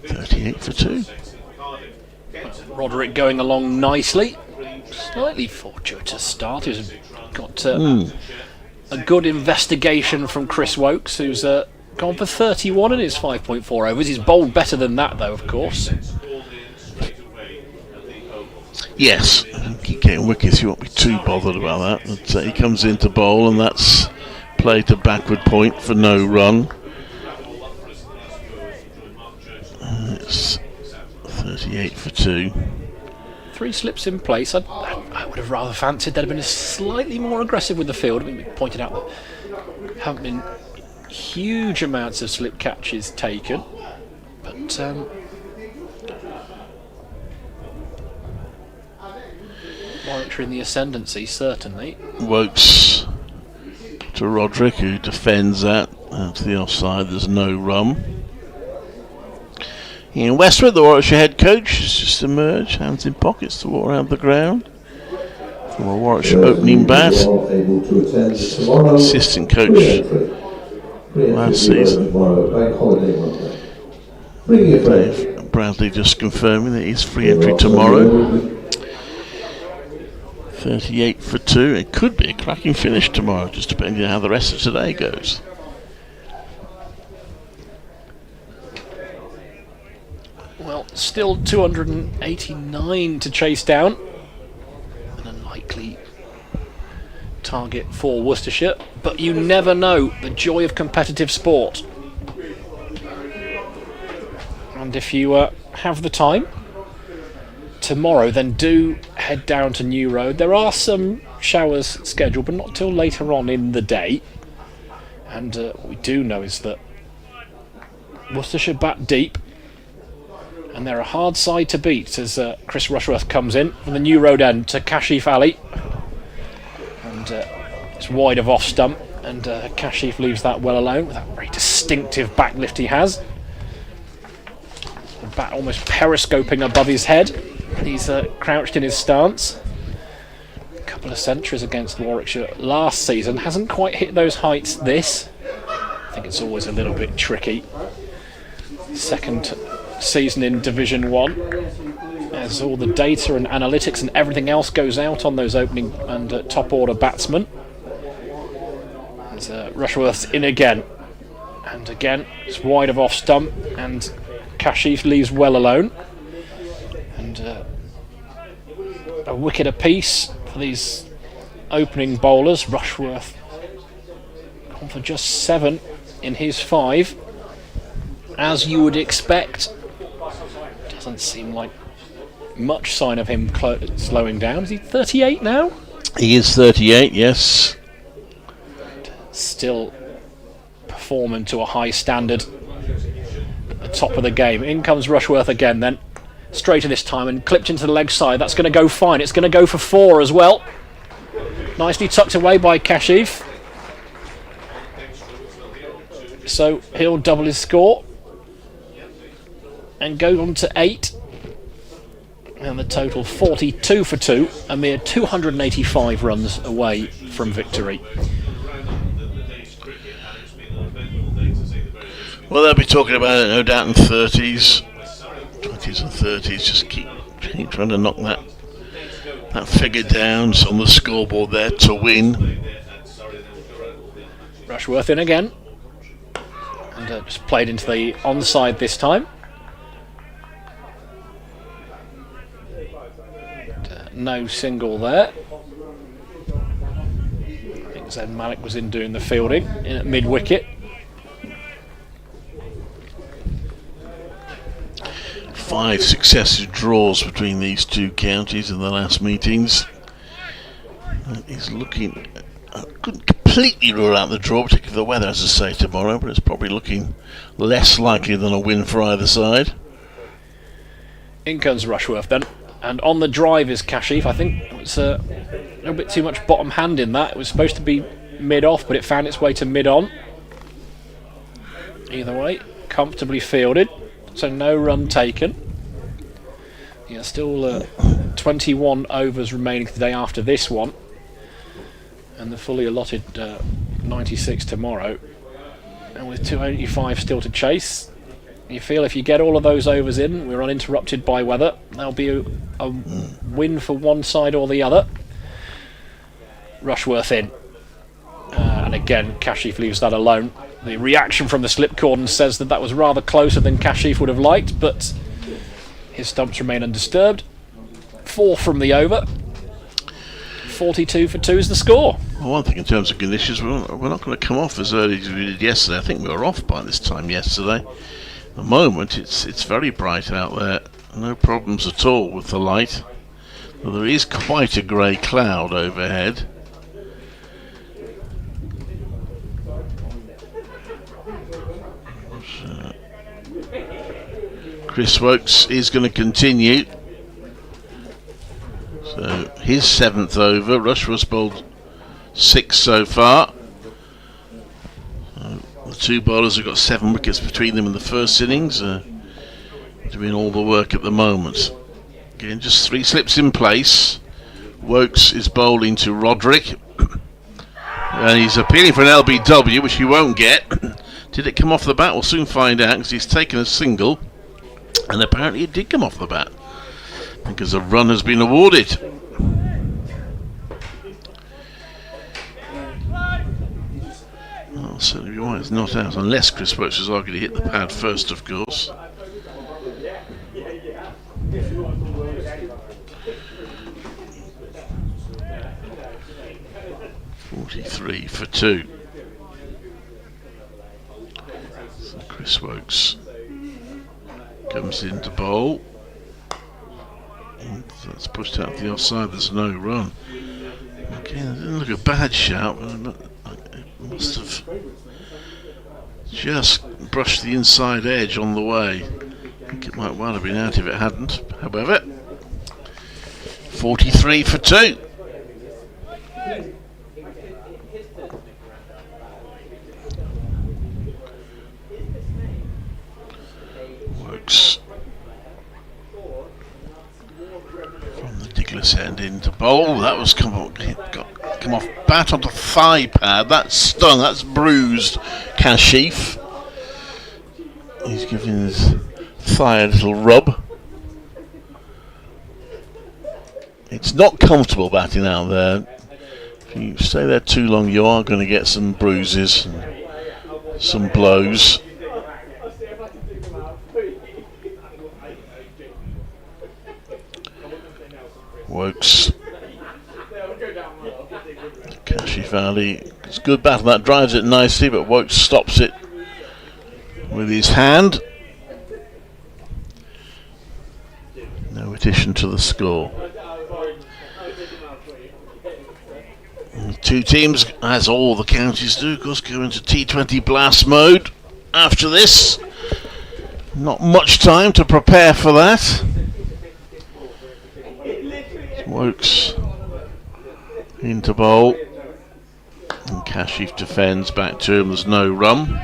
38 for 2. Roderick going along nicely. Slightly fortuitous start. He's got a good investigation from Chris Wokes, who's gone for 31 in his 5.4 overs. He's bowled better than that, though, of course. Yes, keep getting wickets. You won't be too bothered about that. But, he comes into bowl, and that's played to backward point for no run. It's 38 for 2. 3 slips in place. I would have rather fancied they'd have been slightly more aggressive with the field. I mean, we pointed out that there haven't been huge amounts of slip catches taken, but Warwickshire in the ascendancy, certainly. Wokes to Roderick, who defends that. To the offside, there's no run. Ian Westwood, the Warwickshire head coach, has just emerged, hands in pockets to walk around the ground. From a Warwickshire opening bat. Assistant coach last season. Dave Bradley just confirming that he's free entry tomorrow. 38 for 2. It could be a cracking finish tomorrow, just depending on how the rest of today goes. Still 289 to chase down. An unlikely target for Worcestershire, but you never know the joy of competitive sport. And if you have the time tomorrow, then do head down to New Road. There are some showers scheduled, but not till later on in the day. And what we do know is that Worcestershire bat deep, and they're a hard side to beat as Chris Rushworth comes in from the New Road end to Kashif Ali. And it's wide of off stump, and Kashif leaves that well alone with that very distinctive backlift he has. The bat almost periscoping above his head. He's crouched in his stance. A couple of centuries against Warwickshire last season. Hasn't quite hit those heights this. I think it's always a little bit tricky. Second season in Division 1, as all the data and analytics and everything else goes out on those opening and top order batsmen. As Rushworth's in again, and again it's wide of off stump, and Kashif leaves well alone, and a wicket apiece for these opening bowlers. Rushworth gone for just 7 in his 5, as you would expect. Doesn't seem like much sign of him slowing down. Is he 38 now? He is 38, yes. Still performing to a high standard at the top of the game. In comes Rushworth again then. Straighter this time and clipped into the leg side. That's going to go fine. It's going to go for 4 as well. Nicely tucked away by Kashif. So he'll double his score and go on to 8. And the total 42 for 2, a mere 285 runs away from victory. Well, they'll be talking about it, no doubt, in 30s, 20s and 30s. Just keep trying to knock that figure down on the scoreboard there to win. Rushworth in again, and just played into the onside this time. No single there. I think Zen Malik was in doing the fielding in at mid-wicket. 5 successive draws between these two counties in the last meetings. He's looking... I couldn't completely rule out the draw, particularly the weather, as I say, tomorrow, but it's probably looking less likely than a win for either side. In comes Rushworth then, and on the drive is Kashif. I think it was a little bit too much bottom hand in that. It was supposed to be mid-off, but it found its way to mid-on. Either way, comfortably fielded. So no run taken. Yeah, still 21 overs remaining today after this one, and the fully allotted 96 tomorrow. And with 285 still to chase, you feel if you get all of those overs in, we're uninterrupted by weather, there'll be a win for one side or the other. Rushworth in, and again Kashif leaves that alone. The reaction from the slip cordon says that was rather closer than Kashif would have liked, but his stumps remain undisturbed. 4 from the over. 42 for 2 is the score. Well, one thing in terms of conditions, we're not going to come off as early as we did yesterday. I think we were off by this time yesterday. At the moment, it's very bright out there. No problems at all with the light. Well, there is quite a grey cloud overhead. Chris Wokes is going to continue. So his 7th over. Rushworth's bowled 6 so far. So the two bowlers have got 7 wickets between them in the first innings. Doing all the work at the moment. Again, just 3 slips in place. Wokes is bowling to Roderick. And he's appealing for an LBW, which he won't get. Did it come off the bat? We'll soon find out, because he's taken a single. And apparently it did come off the bat, because a run has been awarded. Well, certainly be why it's not out, unless Chris Wokes is likely to hit the pad first, of course. 40 for 2. So Chris Wokes comes into bowl. And that's pushed out the offside. There's no run. Again, it didn't look a bad shout, but it must have just brushed the inside edge on the way. I think it might well have been out if it hadn't. However, 43 for 2. Works from the Douglas end into bowl. That was come off bat onto thigh pad. That's stung. That's bruised Kashif. He's giving his thigh a little rub. It's not comfortable batting out there. If you stay there too long, you are going to get some bruises and some blows. Wokes. Kashif Ali. It's a good battle. That drives it nicely, but Wokes stops it with his hand. No addition to the score. And the two teams, as all the counties do, of course, go into T20 blast mode after this. Not much time to prepare for that. Wokes into bowl. And Kashif defends back to him. There's no run.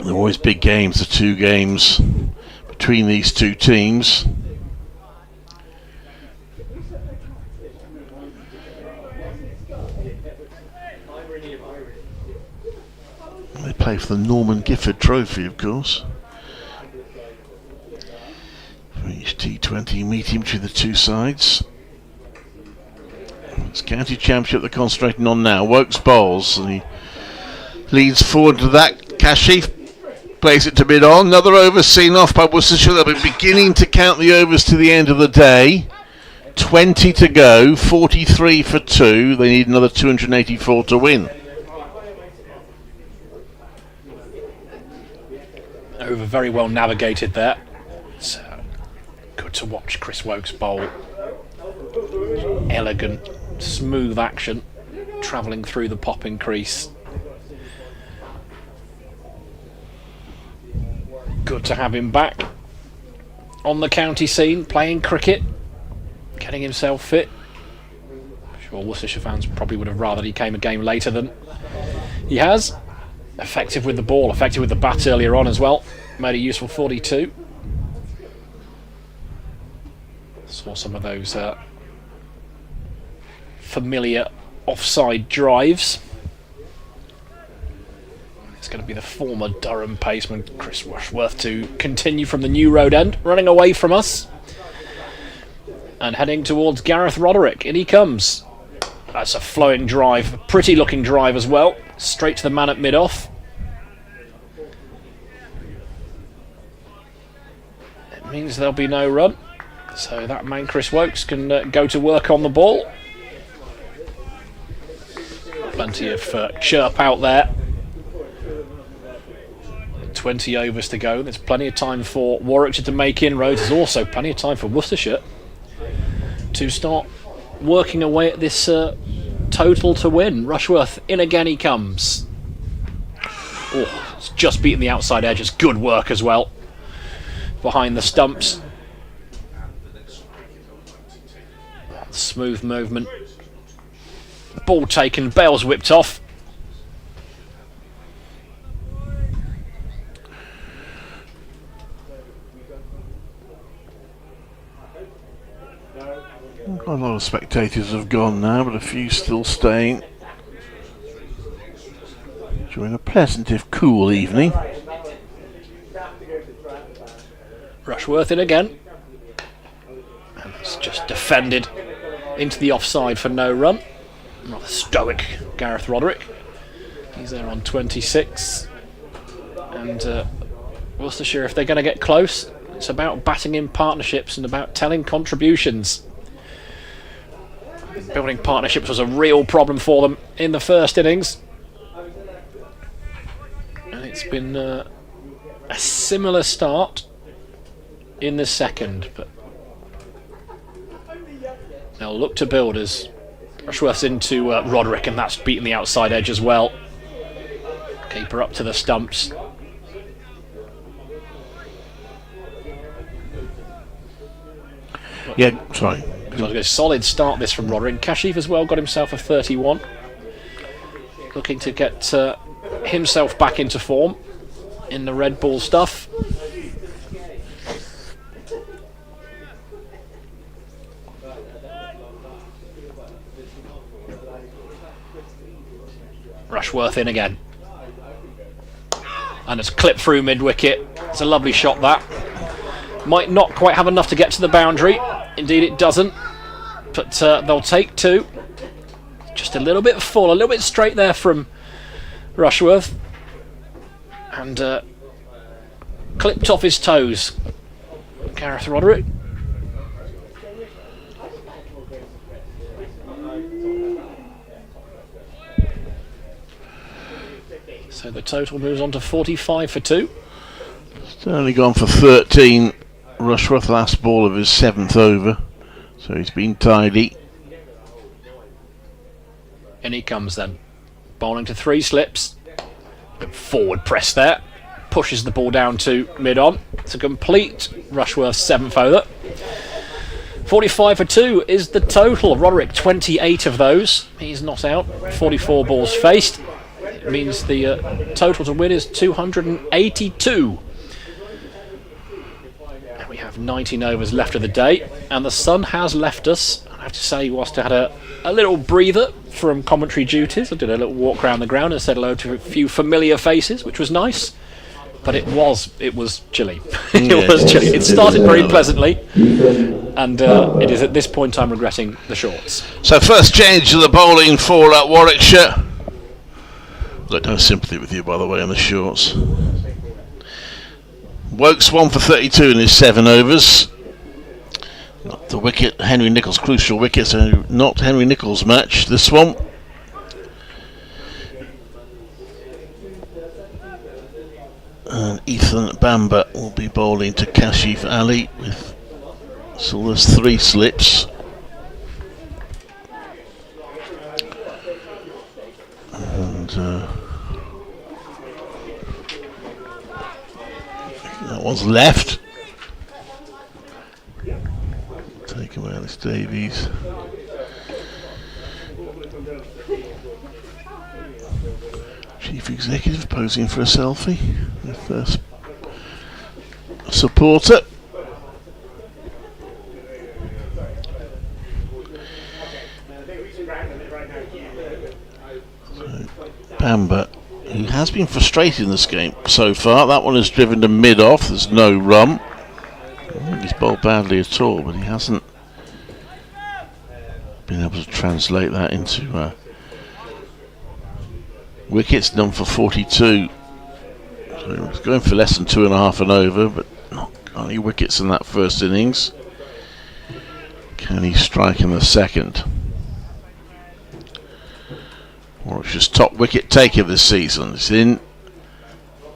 There are always big games, the two games between these two teams. They play for the Norman Gifford Trophy, of course. For each T20 meeting between the two sides. It's County Championship they're concentrating on now. Wokes bowls and he leads forward to that. Kashif plays it to mid on. Another over seen off by Worcestershire. They'll be beginning to count the overs to the end of the day. 20 to go. 43 for 2. They need another 284 to win. Over very well navigated there. So good to watch Chris Wokes bowl. Elegant, smooth action, travelling through the popping crease. Good to have him back on the county scene, playing cricket, getting himself fit. I'm sure Worcestershire fans probably would have rather he came a game later than he has. Effective with the ball, effective with the bat earlier on as well. Made a useful 42. Saw some of those familiar offside drives. It's going to be the former Durham paceman Chris Rushworth to continue from the New Road end, running away from us and heading towards Gareth Roderick. In he comes. That's a flowing drive, a pretty looking drive as well, straight to the man at mid-off. It means there'll be no run, so that man Chris Wokes can go to work on the ball. Plenty of chirp out there. 20 overs to go. There's plenty of time for Warwickshire to make inroads. There's also plenty of time for Worcestershire to start working away at this total to win. Rushworth in again he comes. Oh, it's just beaten the outside edge. It's good work as well behind the stumps. Smooth movement. Ball taken, bails whipped off. Quite a lot of spectators have gone now, but a few still staying. During a pleasant if cool evening. Rushworth in again. And it's just defended into the offside for no run. Rather stoic Gareth Roderick. He's there on 26. And Worcestershire, if they're going to get close, it's about batting in partnerships and about telling contributions. Building partnerships was a real problem for them in the first innings. And it's been a similar start in the second, but they'll look to build as Rushworth's into Roderick, and that's beaten the outside edge as well. Keeper up to the stumps. Yeah, sorry. A solid start this from Roderick. Kashif as well got himself a 31. Looking to get himself back into form in the Red Bull stuff. Rushworth in again. And it's clipped through mid-wicket. It's a lovely shot, that. Might not quite have enough to get to the boundary. Indeed it doesn't. But they'll take 2. Just a little bit full, a little bit straight there from Rushworth. And clipped off his toes. Gareth Roderick. So the total moves on to 45 for 2. He's only gone for 13. Rushworth, last ball of his 7th over. So he's been tidy. And he comes then. Bowling to 3 slips. Forward press there. Pushes the ball down to mid-on. It's a complete Rushworth 7th over. 45 for 2 is the total. Roderick 28 of those. He's not out. 44 balls faced. It means the total to win is 282. And we have 19 overs left of the day. And the sun has left us. I have to say, whilst I had a little breather from commentary duties, I did a little walk around the ground and said hello to a few familiar faces, which was nice. But it was chilly. It was chilly. It started very pleasantly, and it is at this point I'm regretting the shorts. So first change of the bowling for Warwickshire. Got no sympathy with you, by the way, on the shorts. Wokes 1 for 32 in his 7 overs. Not the wicket, Henry Nicholls' crucial wicket, so not Henry Nicholls' match, this one. And Ethan Bamber will be bowling to Kashif Ali with, so there's 3 slips. And that one's left. Take away Alex Davies. Chief Executive posing for a selfie. The first supporter. So, Bamber, who has been frustrated in this game so far. That one is driven to mid-off. There's no run. I don't think he's bowled badly at all, but he hasn't been able to translate that into wickets. Done for 42. So he's going for less than 2.5 and over, but not any wickets in that first innings. Can he strike in the second? Warwickshire's top wicket taker this season. It's in.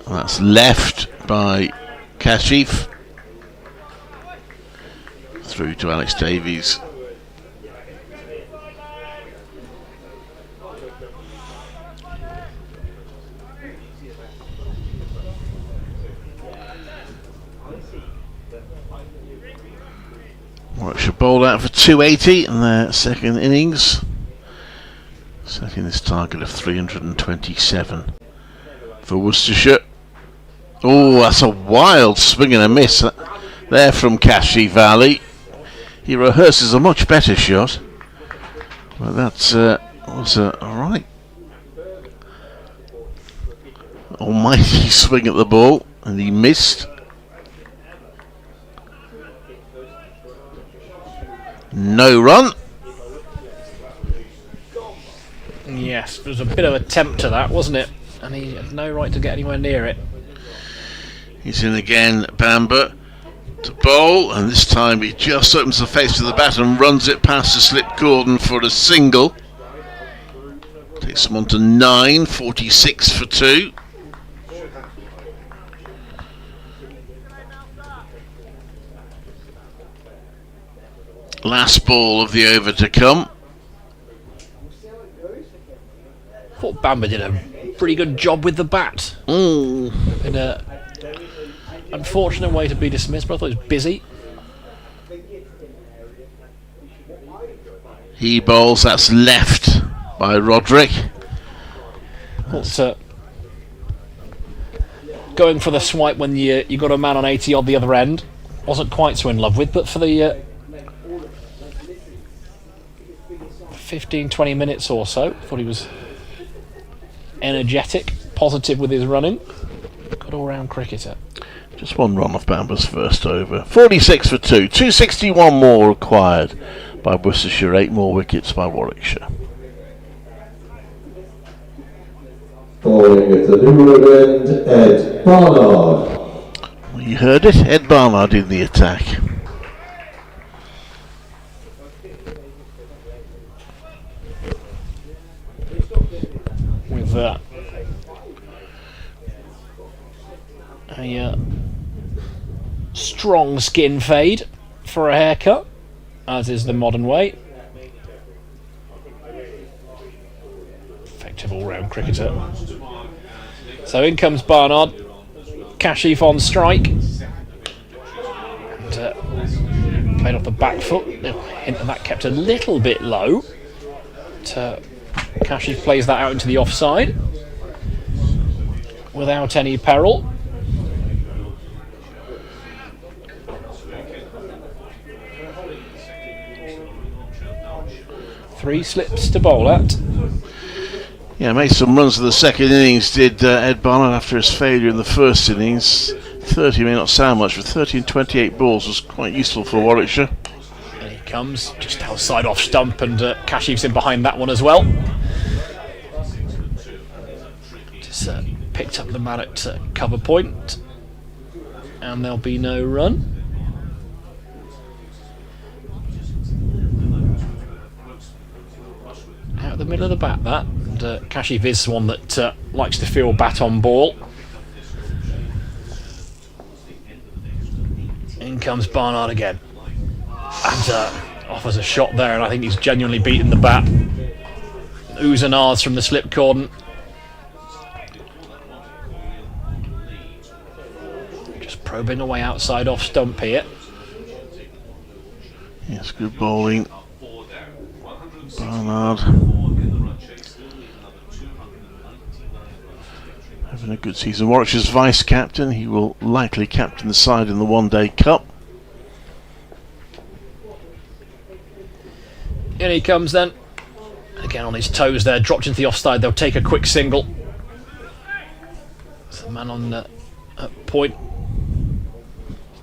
And that's left by Kashif. Through to Alex Davies. Warwickshire bowled out for 280 in their second innings, setting this target of 327 for Worcestershire. Oh, that's a wild swing and a miss there from Kashif Ali. He rehearses a much better shot, but that was a right almighty swing at the ball, and he missed. No run. Yes, there was a bit of a tempt to that, wasn't it? And he had no right to get anywhere near it. He's in again, Bamber. to bowl, and this time he just opens the face of the bat and runs it past the slip cordon for a single. Takes him on to 9, 46 for 2. Last ball of the over to come. Thought Bamber did a pretty good job with the bat. In a unfortunate way to be dismissed, but I thought he was busy. He bowls, that's left by Roderick. That's going for the swipe when you got a man on 80 odd the other end. Wasn't quite so in love with, but for the 15-20 minutes or so, thought he was energetic, positive with his running. Good all-round cricketer. Just one run off Bamber's first over. 46 for 2. 261 more required by Worcestershire. 8 more wickets by Warwickshire. Bowling at the new end, Ed Barnard. Well, you heard it. Ed Barnard in the attack. With a strong skin fade for a haircut, as is the modern way. Effective all-round cricketer. So in comes Barnard. Kashif on strike. And played off the back foot. Hint of that kept a little bit low. But, Kashif plays that out into the offside without any peril. Three slips to bowl at. Yeah, made some runs in the second innings, did Ed Barnard, after his failure in the first innings. 30 may not sound much, but 30 and 28 balls was quite useful for Warwickshire. And he comes just outside off stump, and Kashif's in behind that one as well. Just picked up the man at cover point, and there'll be no run. Out the middle of the bat, that. And Kashif is one that likes to feel bat on ball. In comes Barnard again. And offers a shot there, and I think he's genuinely beaten the bat. Oohs and ahs from the slip cordon. Just probing away outside off stump here. Yes, good bowling. Barnard having a good season. Warwickshire's vice captain. He will likely captain the side in the one-day cup. In he comes then. Again on his toes there, dropped into the offside. They'll take a quick single. So the man on at point,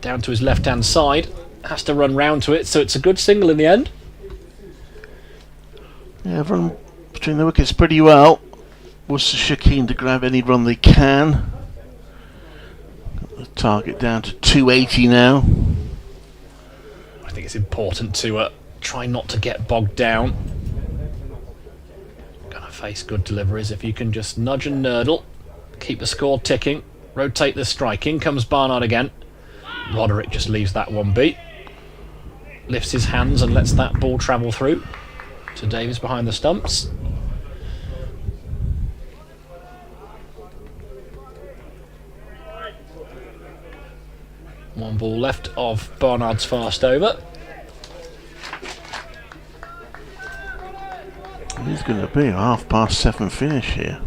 down to his left-hand side, has to run round to it, so it's a good single in the end. Yeah, they've run between the wickets pretty well. Worcestershire keen to grab any run they can. Got the target down to 280 now. I think it's important to try not to get bogged down. Gonna face good deliveries if you can just nudge and nurdle, keep the score ticking, rotate the strike. In comes Barnard again. Roderick just leaves that one be. Lifts his hands and lets that ball travel through to Davies behind the stumps. One ball left of Barnard's fast over. It's going to be a 7:30 finish here.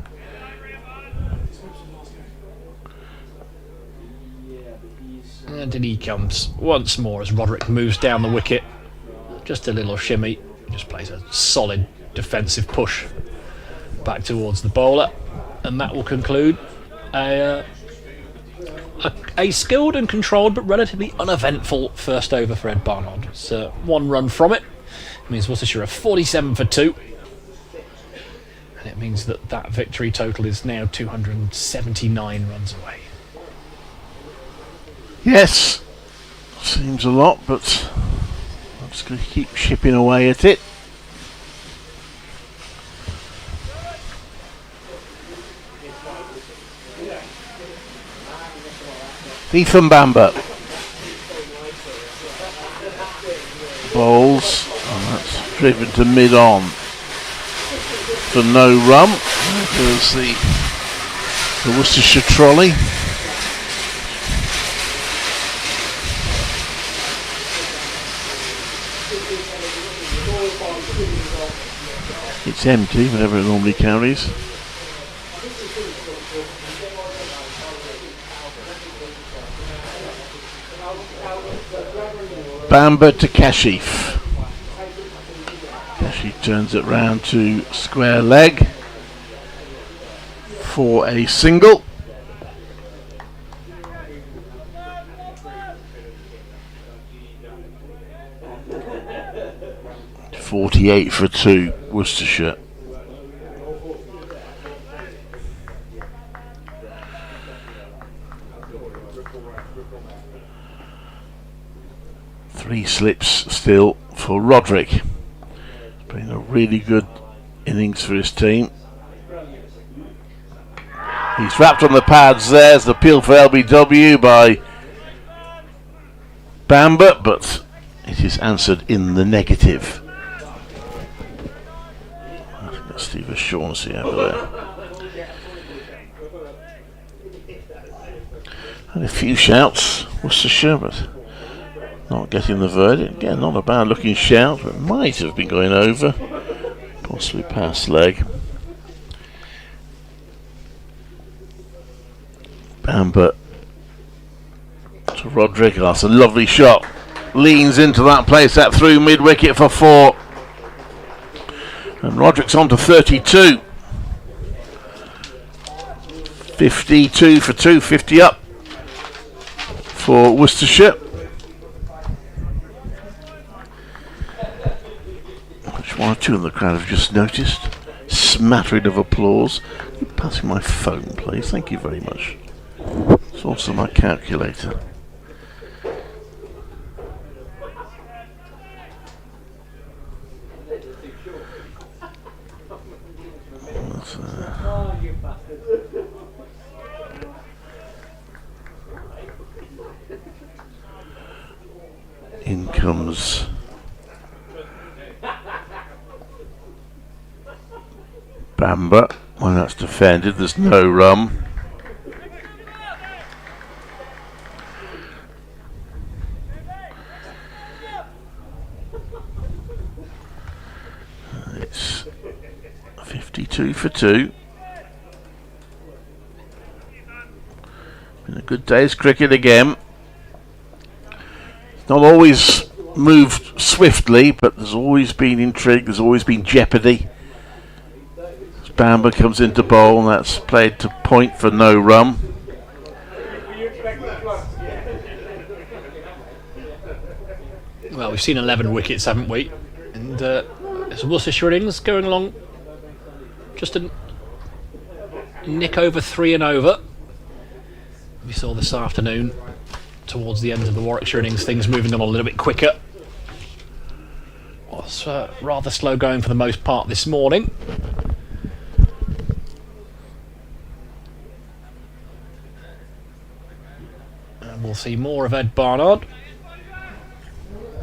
And in he comes once more as Roderick moves down the wicket. Just a little shimmy. Just plays a solid defensive push back towards the bowler, and that will conclude a skilled and controlled but relatively uneventful first over for Ed Barnard. It's one run from it. It means Worcestershire are 47 for 2, and it means that victory total is now 279 runs away. Yes, Seems a lot, but I'm just going to keep chipping away at it. Ethan Bamber bowls, and that's driven to mid-on for no run. There's the Worcestershire trolley. It's empty, whatever it normally carries. Bamber to Kashif. Kashif turns it round to square leg for a single. .48 for 2, Worcestershire. Three slips still for Roderick. It's been a really good innings for his team. He's wrapped on the pads. There's the appeal for LBW by Bamber, but it is answered in the negative. I think that's Steve O'Shaughnessy over there. Had a few shouts, Worcestershire, but not getting the verdict. Again, not a bad looking shout, but might have been going over, possibly past leg. Bamber to Roderick. That's a lovely shot. Leans into that place, that through mid wicket for 4. And Roderick's on to 32. 52 for 2, 50 up for Worcestershire. Which one or two in the crowd have just noticed. Smattering of applause. Passing my phone, please. Thank you very much. It's also my calculator. In comes Bamber. When that's defended, there's no run. It's 52 for 2. Been a good day's cricket again. It's not always moved swiftly, but there's always been intrigue, there's always been jeopardy. Bamber comes into bowl, and that's played to point for no run. Well, we've seen 11 wickets, haven't we? And it's Worcestershire innings going along just a nick over 3 and over. We saw this afternoon, towards the end of the Warwickshire innings, things moving on a little bit quicker. Was rather slow going for the most part this morning. And we'll see more of Ed Barnard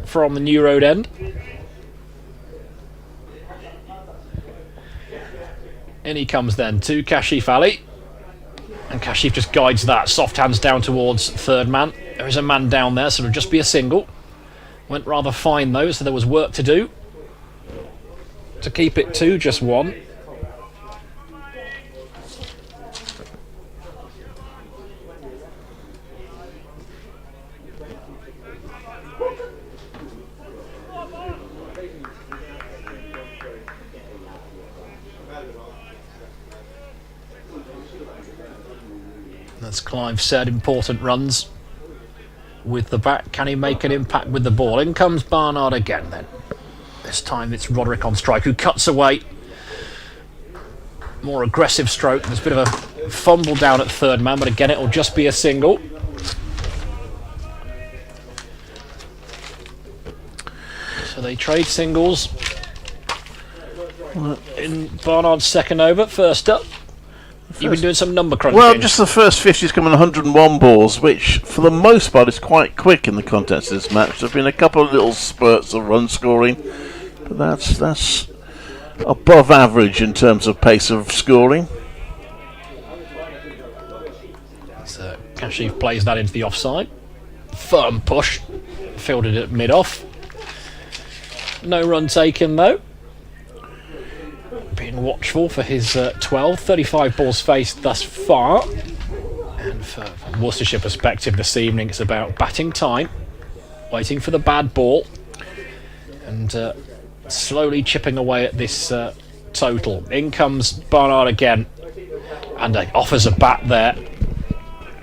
from the New Road end. In he comes then to Kashif Ali. And Kashif just guides that. Soft hands down towards third man. There is a man down there, so it'll just be a single. Went rather fine though, so there was work to do to keep it to just 1. As Clive said, important runs with the bat. Can he make an impact with the ball? In comes Barnard again then. This time it's Roderick on strike, who cuts away. More aggressive stroke. There's a bit of a fumble down at third man, but again it'll just be a single. So they trade singles in Barnard's second over. First up, you've been doing some number crunching. Well, just the first 50's coming 101 balls, which for the most part is quite quick in the context of this match. There have been a couple of little spurts of run scoring, but that's above average in terms of pace of scoring. So Kashif plays that into the offside. Firm push, fielded at mid-off. No run taken though. Being watchful for his 12, 35 balls faced thus far. And from Worcestershire perspective this evening, it's about batting time, waiting for the bad ball, and slowly chipping away at this total. In comes Barnard again, and offers a bat there.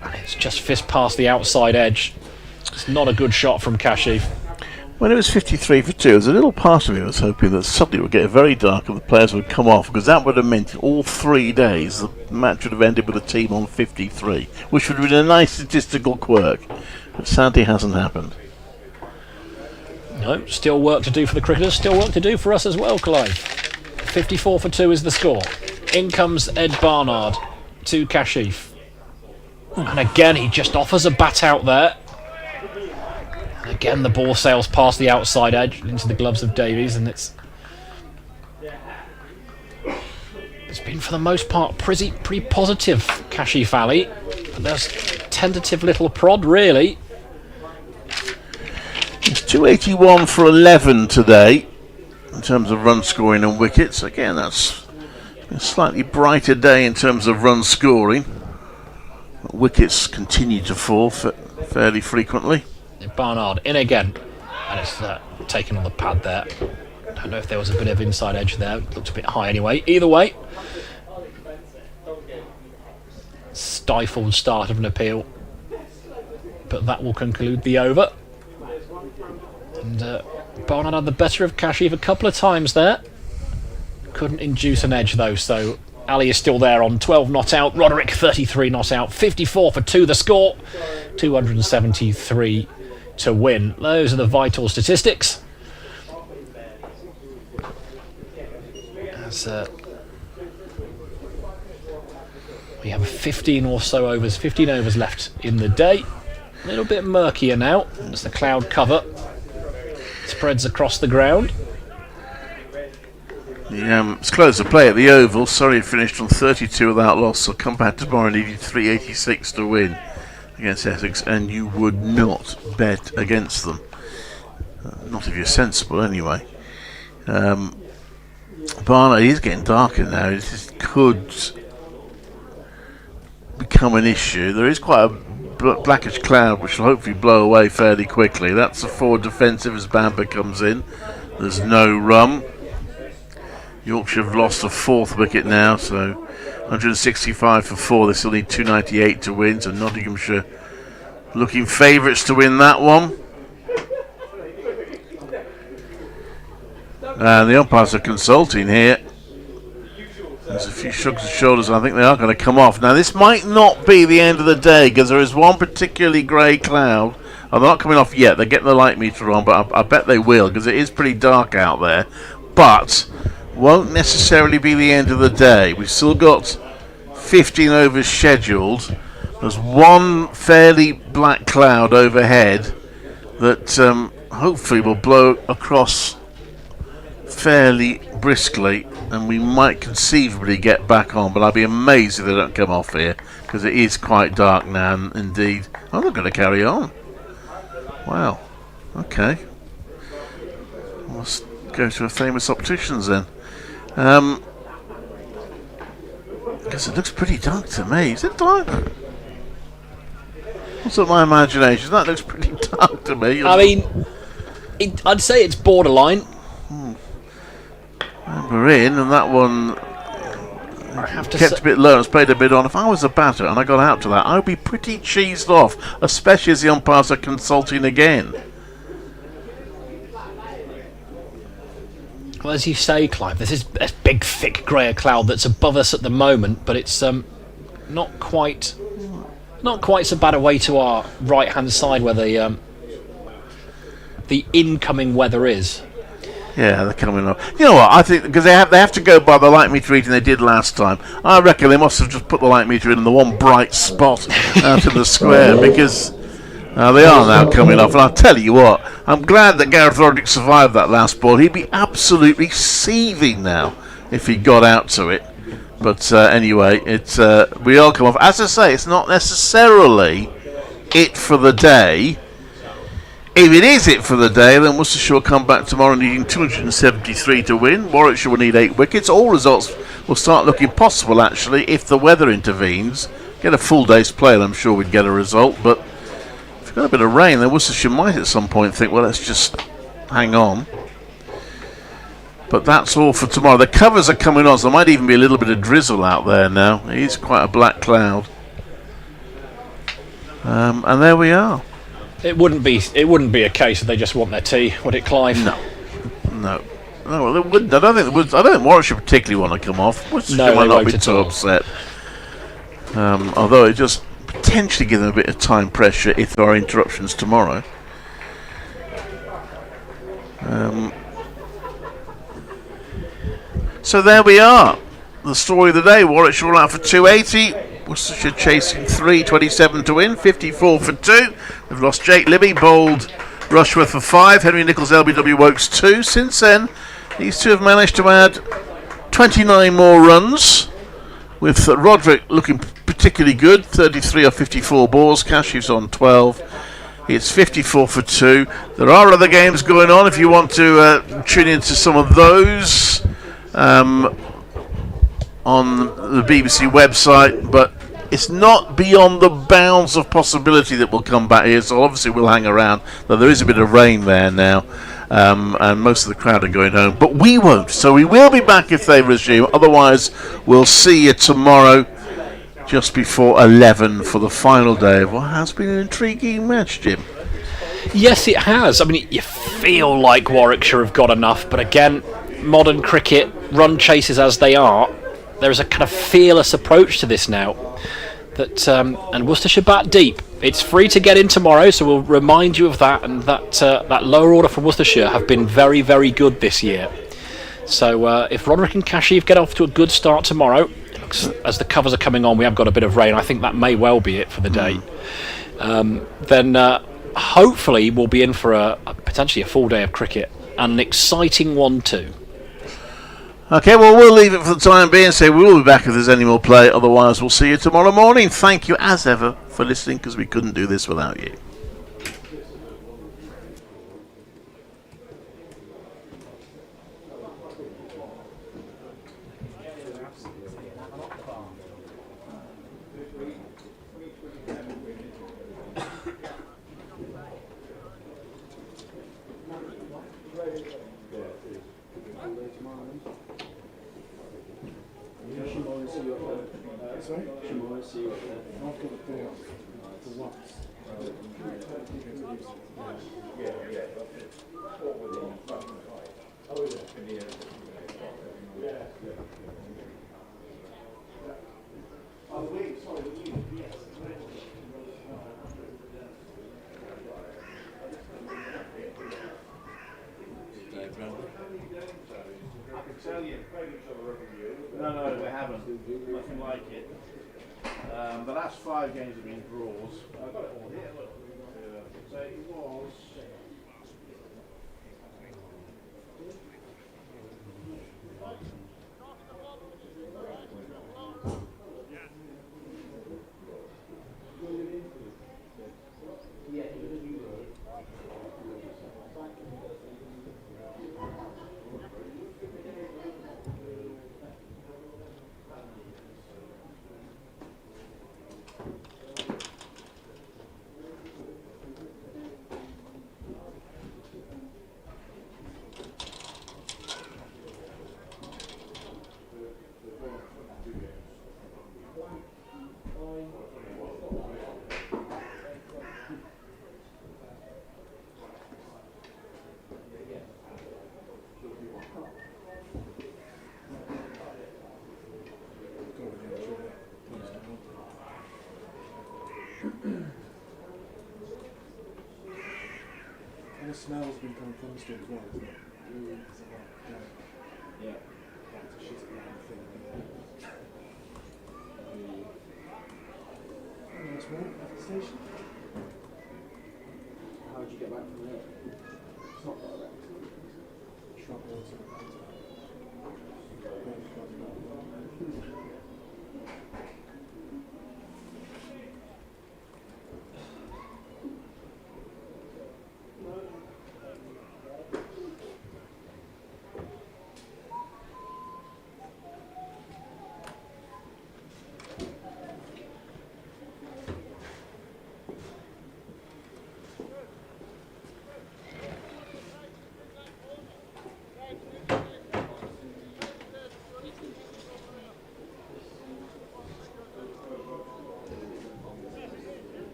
And it's just fist past the outside edge. It's not a good shot from Kashif. When it was 53 for 2, there's a little part of me that was hoping that suddenly it would get very dark and the players would come off, because that would have meant all 3 days the match would have ended with a team on 53, which would have been a nice statistical quirk, but sadly hasn't happened. No, still work to do for the cricketers, still work to do for us as well, Clive. 54 for 2 is the score. In comes Ed Barnard to Kashif. And again, he just offers a bat out there. And again, the ball sails past the outside edge into the gloves of Davies, and it's been for the most part pretty positive, Kashif Ali. But there's tentative little prod, really. It's 281 for 11 today in terms of run scoring and wickets. Again, that's a slightly brighter day in terms of run scoring. Wickets continue to fall fairly frequently. Barnard in again, and it's taken on the pad there. Don't know if there was a bit of inside edge there. It looked a bit high anyway. Either way, stifled start of an appeal, but that will conclude the over. And Barnard had the better of Kashif a couple of times there. Couldn't induce an edge though, so Ali is still there on 12 not out. Roderick 33 not out. 54 for 2 the score. 273 to win. Those are the vital statistics. As we have 15 or so overs, 15 overs left in the day. A little bit murkier now as the cloud cover spreads across the ground. It's close to play at the Oval. Surrey finished on 32 without loss, so come back tomorrow and needed 386 to win against Essex, and you would not bet against them. Not if you're sensible, anyway. Barnard is getting darker now. This could become an issue. There is quite a blackish cloud which will hopefully blow away fairly quickly. That's the forward defensive as Bamber comes in. There's no run. Yorkshire have lost the 4th wicket now, so 165 for 4. They still need 298 to win, so Nottinghamshire looking favourites to win that one. And the umpires are consulting here. There's a few shrugs of shoulders, and I think they are going to come off. Now, this might not be the end of the day, because there is one particularly grey cloud. Oh, they're not coming off yet. They're getting the light meter on, but I bet they will, because it is pretty dark out there. But won't necessarily be the end of the day. We've still got 15 overs scheduled. There's one fairly black cloud overhead that hopefully will blow across fairly briskly, and we might conceivably get back on, but I'd be amazed if they don't come off here, because it is quite dark now. And indeed, I'm not going to carry on. Wow. Okay, let's go to a famous opticians then. Because it looks pretty dark to me. Is it dark? What's up my imagination? That looks pretty dark to me. I mean, I'd say it's borderline. We're in, and that one kept a bit low and it's played a bit on. If I was a batter and I got out to that, I would be pretty cheesed off, especially as the umpires are consulting again. Well, as you say, Clive, this is a big, thick grey cloud that's above us at the moment, but it's not quite so bad away to our right-hand side where the incoming weather is. Yeah, they're coming up. You know what? I think because they have to go by the light meter reading they did last time. I reckon they must have just put the light meter in the one bright spot out of the square because they are now coming off. And I'll tell you what, I'm glad that Gareth Roderick survived that last ball. He'd be absolutely seething now if he got out to it. But anyway, it's we all come off. As I say, it's not necessarily it for the day. If it is it for the day, then Worcestershire will come back tomorrow needing 273 to win. Warwickshire will need 8 wickets. All results will start looking possible, actually, if the weather intervenes. Get a full day's play, and I'm sure we'd get a result. But if we've got a bit of rain, then Worcestershire might at some point think, well, let's just hang on. But that's all for tomorrow. The covers are coming on, so there might even be a little bit of drizzle out there now. It is quite a black cloud. And there we are. It wouldn't be a case that they just want their tea, would it, Clive? No. Well, they wouldn't. I don't think Warwickshire particularly want to come off. Worcestershire might not be too upset. Although it just potentially give them a bit of time pressure if there are interruptions tomorrow. So there we are. The story of the day. Warwickshire all out for 280. Worcestershire chasing 327 to win, 54 for 2. They've lost Jake Libby, bowled Rushworth for 5, Henry Nichols, LBW Wokes 2. Since then, these two have managed to add 29 more runs, with Roderick looking particularly good, 33 or 54 balls. Cashew's on 12. It's 54 for 2. There are other games going on if you want to tune into some of those on the BBC website, but it's not beyond the bounds of possibility that we'll come back here, so obviously we'll hang around, though there is a bit of rain there now, and most of the crowd are going home, but we won't, so we will be back if they resume. Otherwise we'll see you tomorrow just before 11 for the final day of what has been an intriguing match, Jim. Yes, it has. I mean, you feel like Warwickshire have got enough, but again, modern cricket, run chases as they are, there is a kind of fearless approach to this now. That and Worcestershire bat deep. It's free to get in tomorrow, so we'll remind you of that. And that lower order from Worcestershire have been very, very good this year. So if Roderick and Cashew get off to a good start tomorrow, as the covers are coming on, we have got a bit of rain. I think that may well be it for the day. Then hopefully we'll be in for potentially a full day of cricket, and an exciting one too. Okay, well, we'll leave it for the time being, so we will be back if there's any more play. Otherwise, we'll see you tomorrow morning. Thank you, as ever, for listening, because we couldn't do this without you. No, they haven't. Nothing like it. The last 5 games have been draws. I've got it all here, look. So it was... And the smell's been coming from the street as well, isn't it? How would you get back from there? It's not direct.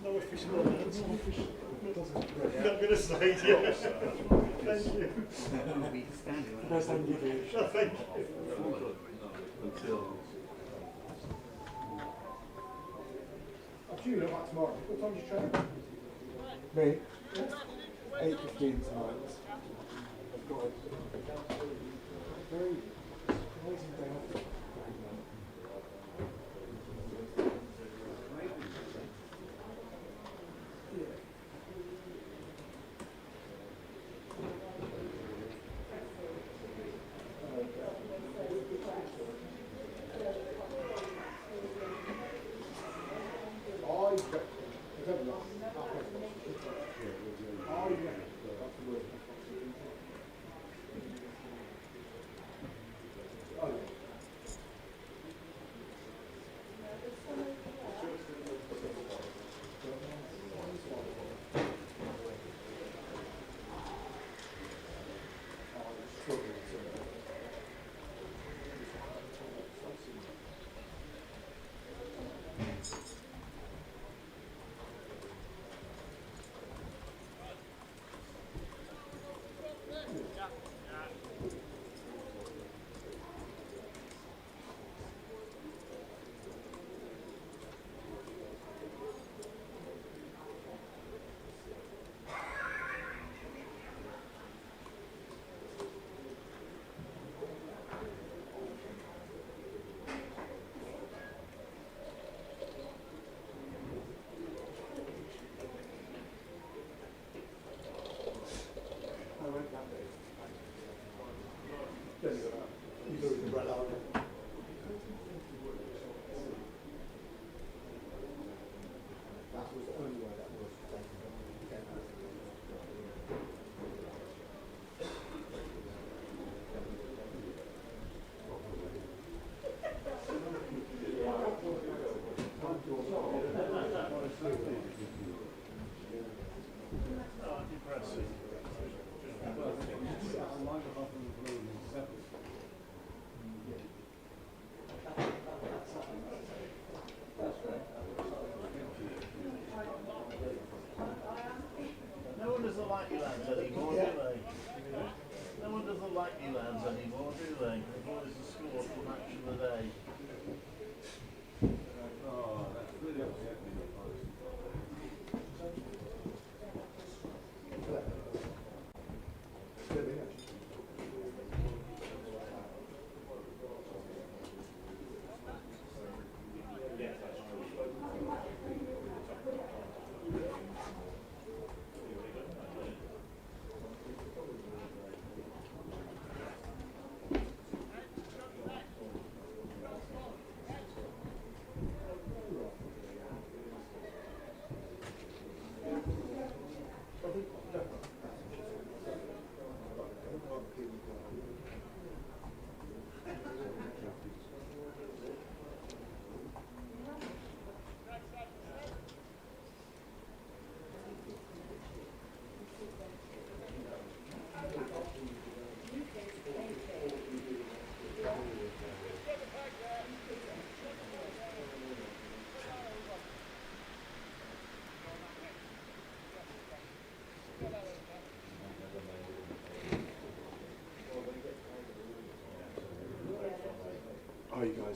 No official answer. I'm not going to say it yet. Thank you. No, thank you. Oh, thank you. Until I'm sure you're not back tomorrow. What time do you train? Me? 8:15 tonight. I've got a very amazing day off.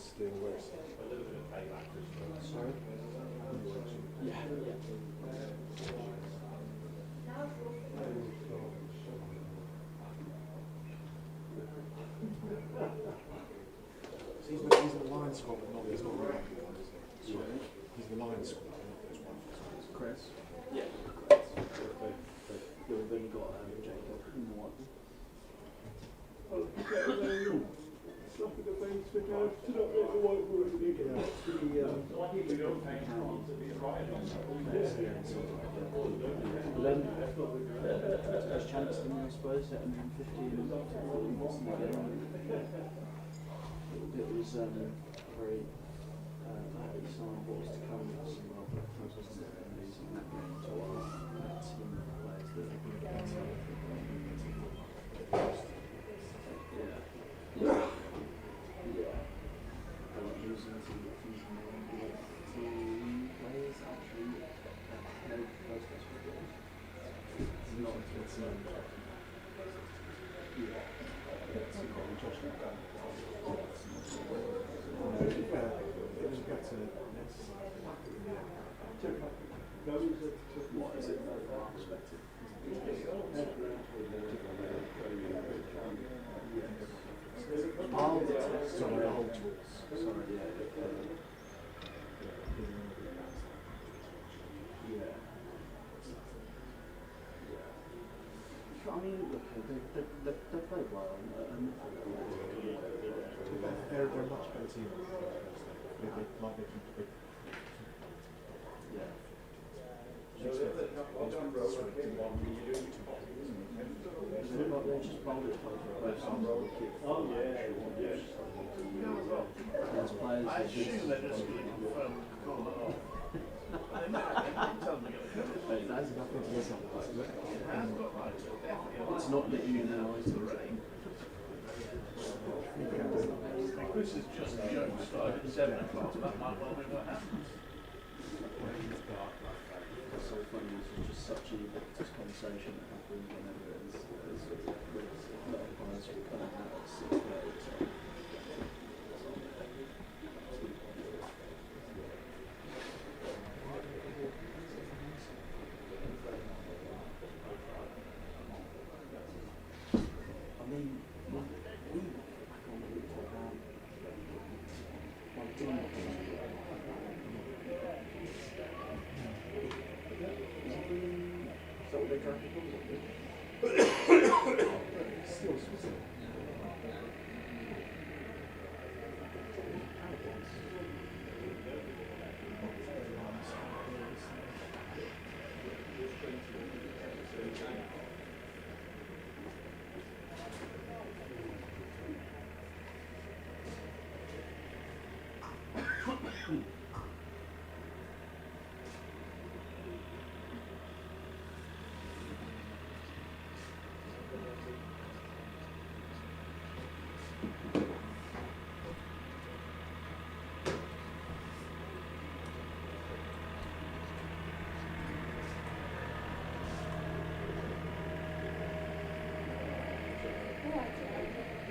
Chris doing worse. Sorry? Yeah. He's the Lions squad, but not this one. He's the Lions squad, but not this one. Chris? Yeah, Chris. Then you got Jacob in the one. There's chance in I suppose at 150 it was a very happy sign of what was to come. What is it from our perspective? Sorry, the whole tours. Sorry, yeah. I mean, look, they played well. They're a much better team. Yeah. They're just bowlers both sides of the wicket. Oh yeah. As players, I assume they're just going to confirm call it off. That's nothing to listen to. It's not that you know. This is just a joke. Started at 7 o'clock. That might well be what happens. It's so funny. This is just such a ubiquitous conversation that happens whenever there's a lot of players who come out at 6:30.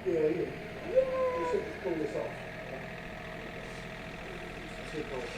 Yeah. You should just pull this off. Too cold.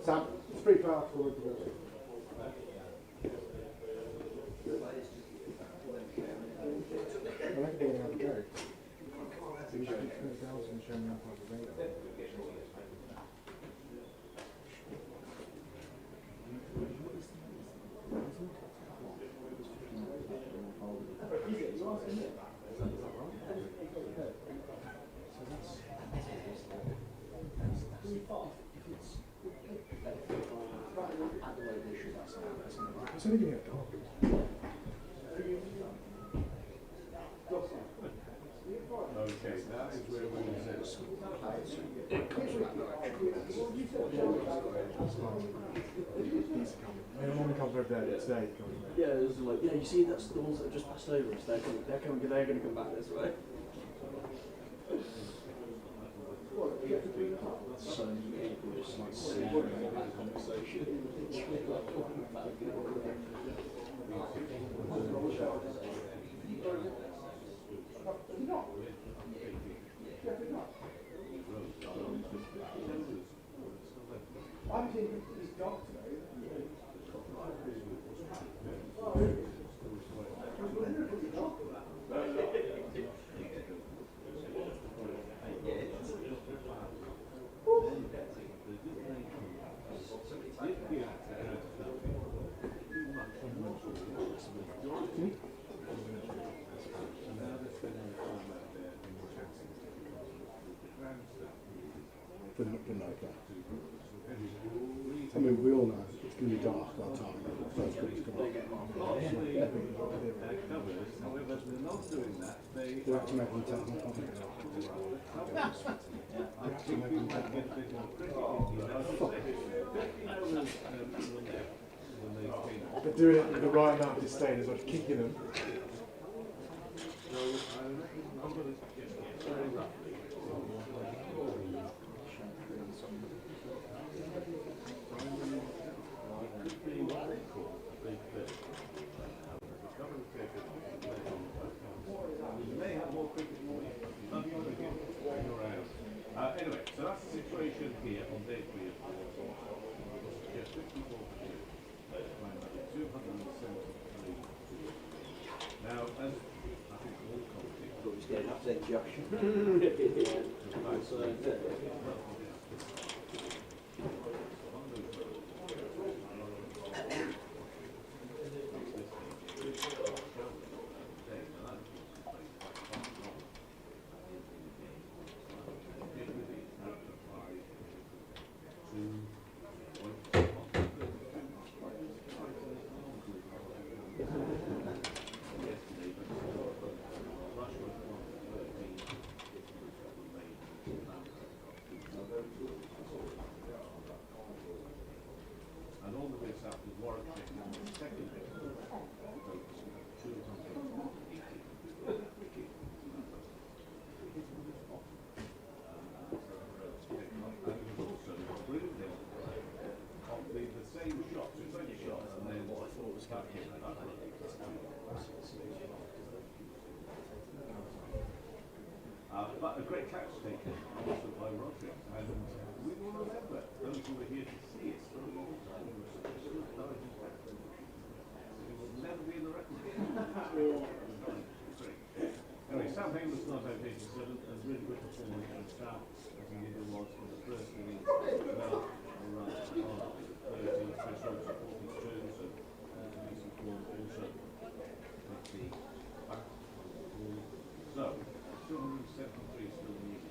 Sam, it's free for afterwards. Okay, that is where we I'm only coming over there today. Yeah, it was like, yeah, you see, that's the ones that just passed over us. They're going to come back this way. So many people just like sitting in the conversation. It's really like talking about it. I'm thinking he's got to. I mean, we all know it's going to be dark by the time first group's gone. However, they're not doing that. They're actually making the technical comment. They're doing it with the right amount of disdain as well, just kicking them. Anyway, so that's the situation here on day 3 of 4. 54 273. Now, as I think all competitions, He's getting upset, Josh. and all the way south is Warwickshire, and the second bit of 280. The same shot, so 20 shots, and then what I thought was going to hit but a great catch taken also by Roderick, and we will remember those who were here to see it for a long time. It will never be in the record. Anyway, Southampton was not out 87, and really good performance from South, as he was for the first innings. Well, around 30, threshold to 42, so decent form also with the back ball. So, 273 still needed.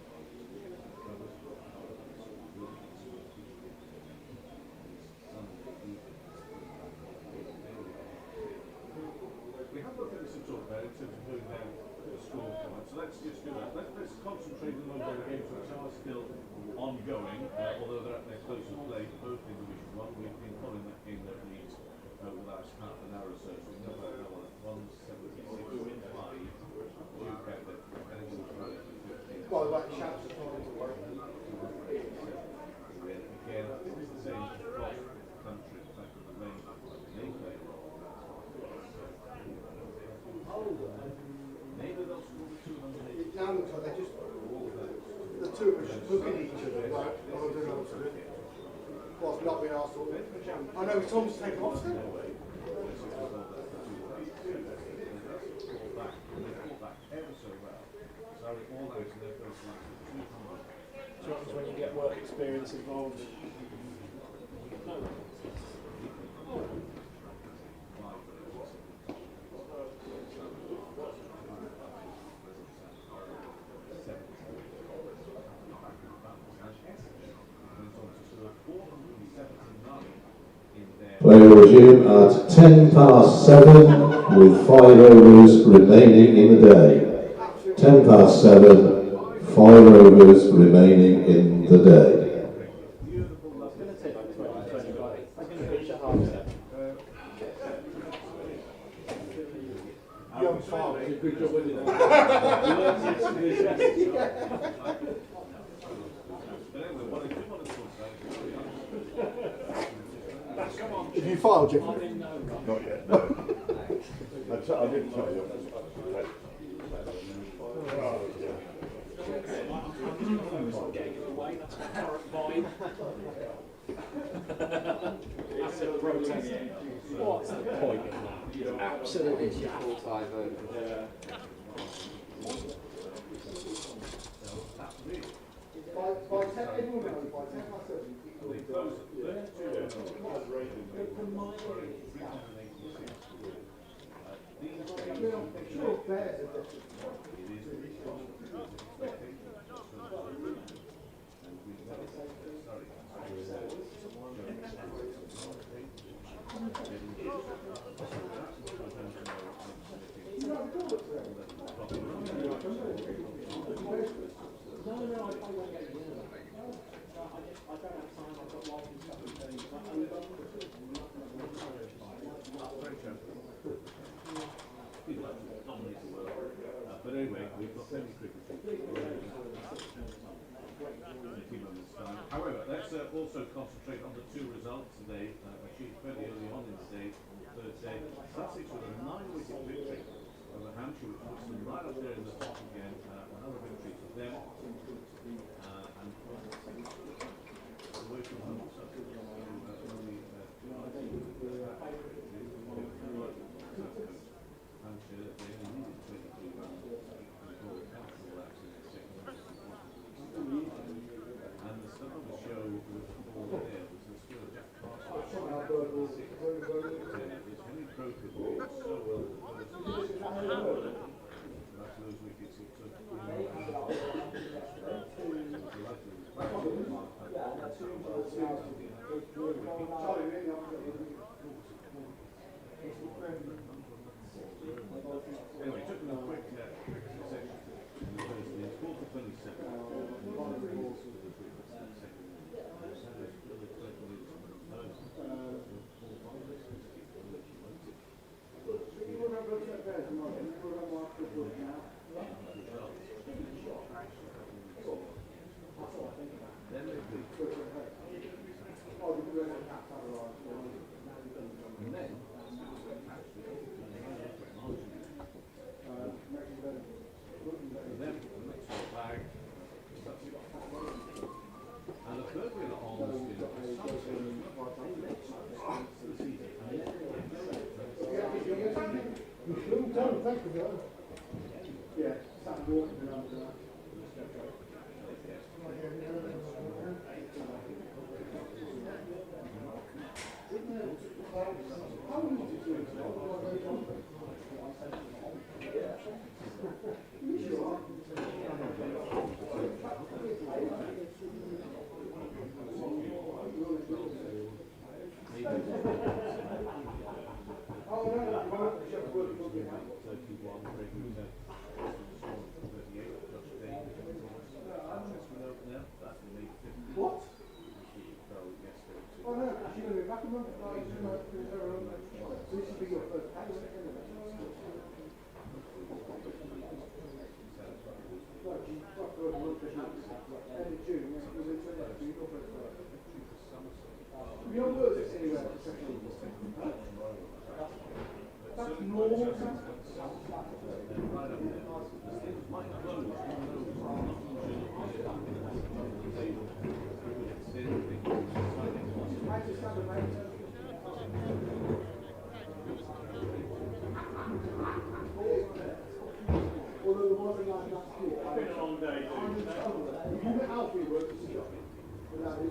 We have got things to talk about in terms of moving down the score point, so let's just do that. Let's concentrate on those other games which are still ongoing, although they're at their closest play, both in Division 1. We've been following that game that leads over the last half an hour or so, so we know about that one at 176.5. Duke out there, Well, like shouts are starting to work. again, I think it's the same across the country, in fact, with the range of they play. Maybe they'll score the 200. It now looks like they're just, the two of us just looking at each other like, oh, I don't know what to do. Whilst not being asked all. I know Tom's taken off then. Back ever so well. So all out in their first match, 200. experience involved. Play will resume at 7 with 5 overs remaining in the day. 7 5 overs remaining in the day. Young farmer, good job with it. Have you filed, Jeffrey? Not yet, no. I didn't tell you. What's the point in that? You're absolutely full-time. By 10, everyone knows by 10 past 7, But anyway, we've got plenty of cricket. However, let's also concentrate on the two results today, achieved fairly early on in the day, Thursday. Sussex with a 9-wicket victory over Hampshire, which puts them right up there in the top again. Another victory for them. And away from home, Sussex only Hampshire, they only needed 23 runs before the council lapsed in the second. And the star of the show with the ball there was the skill of Jack Carter. Henry Croker bowled so well the first that's those wickets it took. Anyway, took them a quick session. It's 4 for 27. And the third winner on the yeah, sat walking around that. What? Oh no, she's going to be back a month. This should be your first pack. End of June, your words anywhere. That's normal.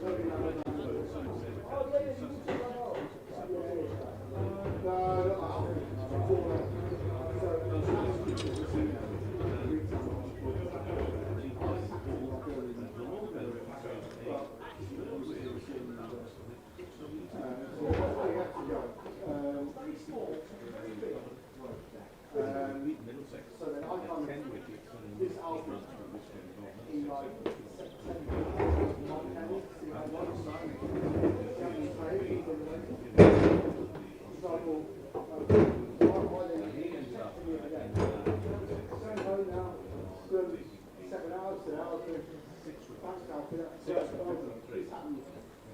So then I kind of this album in like September,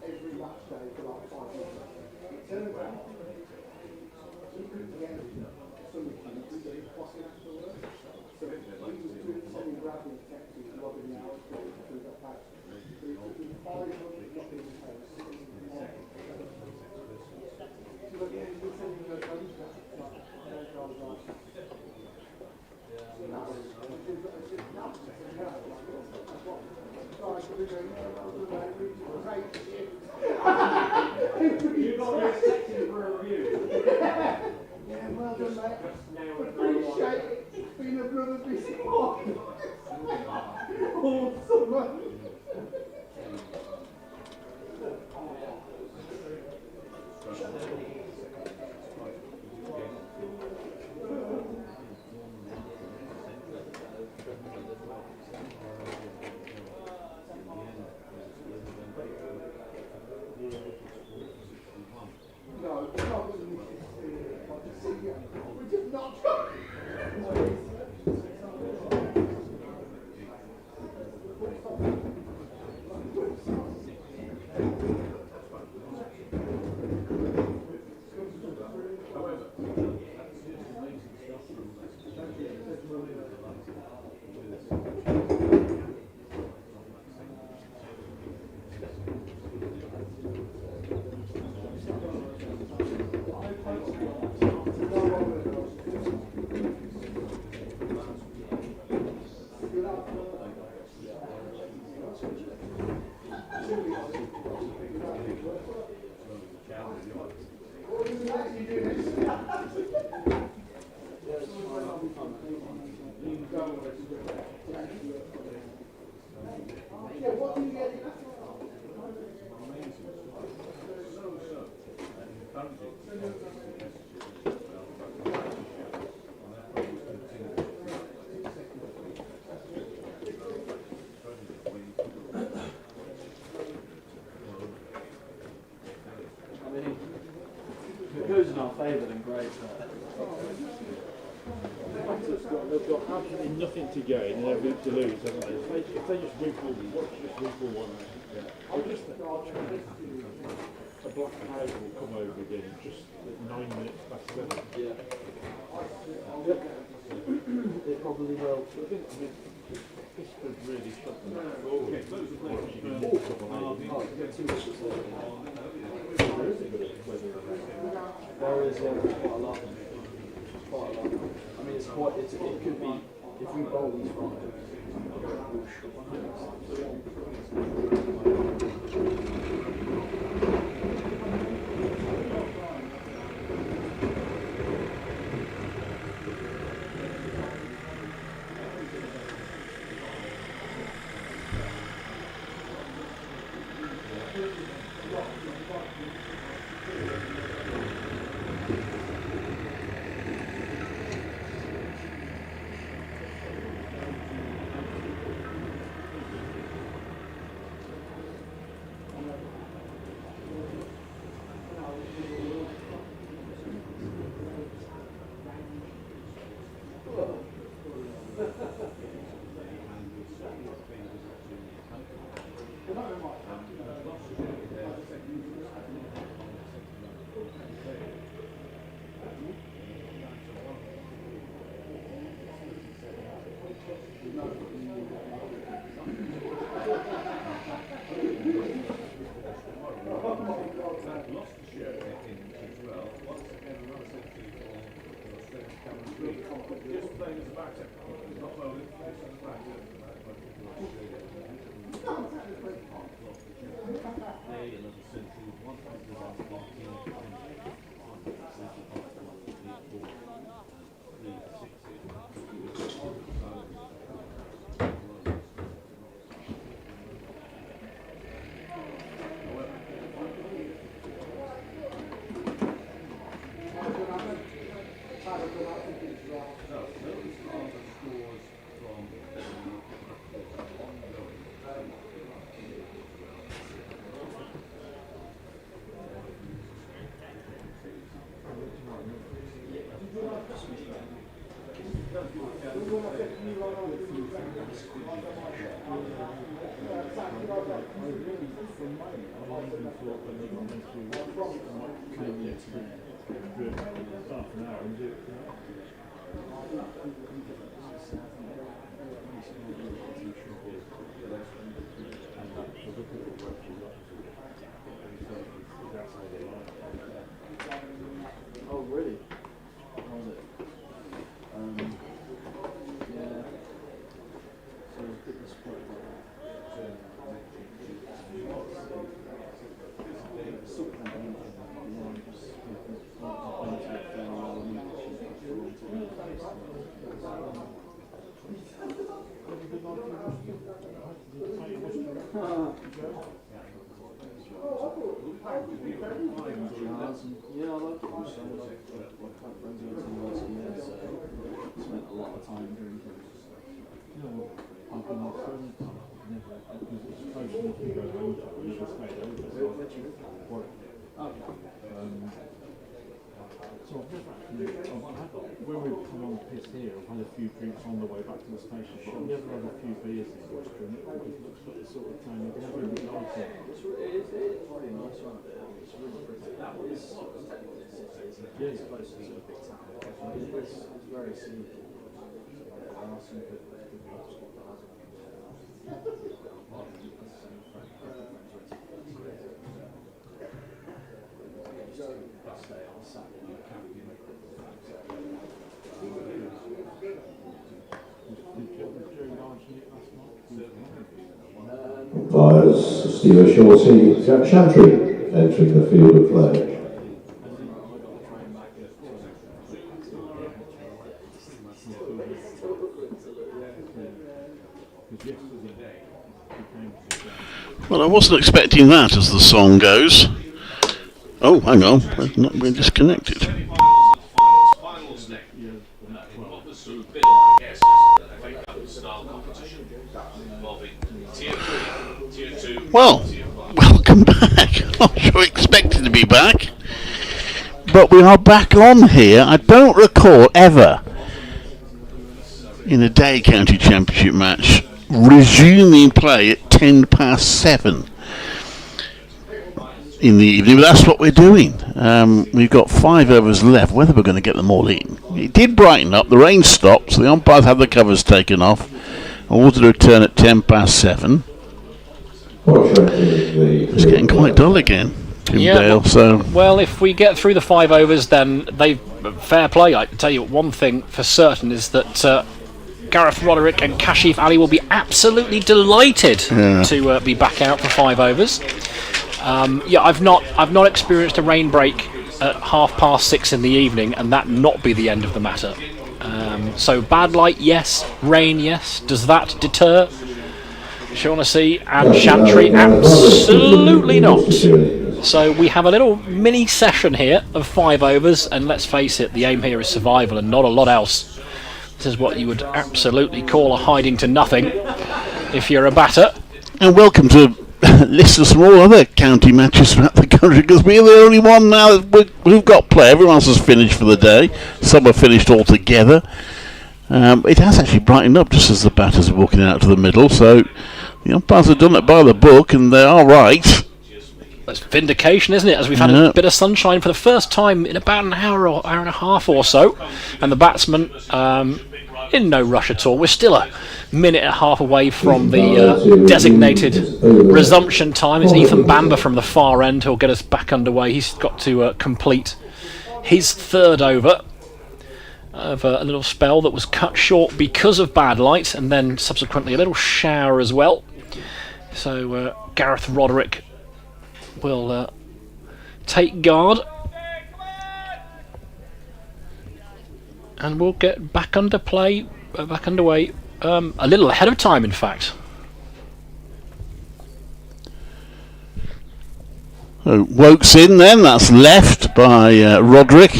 every match day for like 5 years. It turns out he couldn't get some of the kids that he was bossing after work. So he was doing sending grabbing texts and logging the hours through that patch. So it took him 500 copies of posts. But yeah, he was sending those home to You got your section for a review. yeah, well done, mate. Appreciate it. It's been a brother's missing one. All summer. No, it's not what we see you. We're just not trying. Yeah, what do you get? I mean, if it goes in our favour, then great. They've got absolutely nothing to gain and everything to lose, haven't they? If they just wiggle, watch just wiggle one out. I just think a black cloud will come over again just at 9 minutes past 7. Yeah. They probably will. I think this could really shut them up. Okay, those are players. There is quite a lot. Quite a lot. I mean, it could be, if we bowl these right, another century, 'Umpires Steve Shorty, Jack Chantry entering the field of play. Well, I wasn't expecting that as the song goes. Oh, hang on, we're disconnected. Well, welcome back. I'm not sure expected to be back, but we are back on here. I don't recall ever in a day county championship match resuming play at 7:10 in the evening, but that's what we're doing. We've got 5 overs left. Whether we're going to get them all in, it did brighten up. The rain stopped, so the umpires had the covers taken off. Ordered a return at 7:10. It's getting quite dull again, Dale. So well, if we get through the 5 overs, then fair play. I tell you one thing for certain is that Gareth Roderick and Kashif Ali will be absolutely delighted to be back out for 5 overs. I've not experienced a rain break at 6:30 in the evening and that not be the end of the matter. So bad light, yes. Rain, yes. Does that deter Shaughnessy and Chantry? Absolutely not. So we have a little mini session here of 5 overs, and let's face it, the aim here is survival and not a lot else. This is what you would absolutely call a hiding to nothing if you're a batter. And welcome to listeners from all other county matches throughout the country, because we're the only one now who've got play. Everyone else has finished for the day. Some have finished altogether. It has actually brightened up just as the batters are walking out to the middle, so the umpires have done it by the book, and they are right. That's vindication, isn't it? As we've had a bit of sunshine for the first time in about an hour or hour and a half or so, and the batsmen in no rush at all. We're still a minute and a half away from the designated resumption time. It's Ethan Bamber from the far end who'll get us back underway. He's got to complete his 3rd over of a little spell that was cut short because of bad light, and then subsequently a little shower as well. So Gareth Roderick will take guard. And we'll get back under play, back underway, a little ahead of time, in fact. So Wokes in then, that's left by Roderick.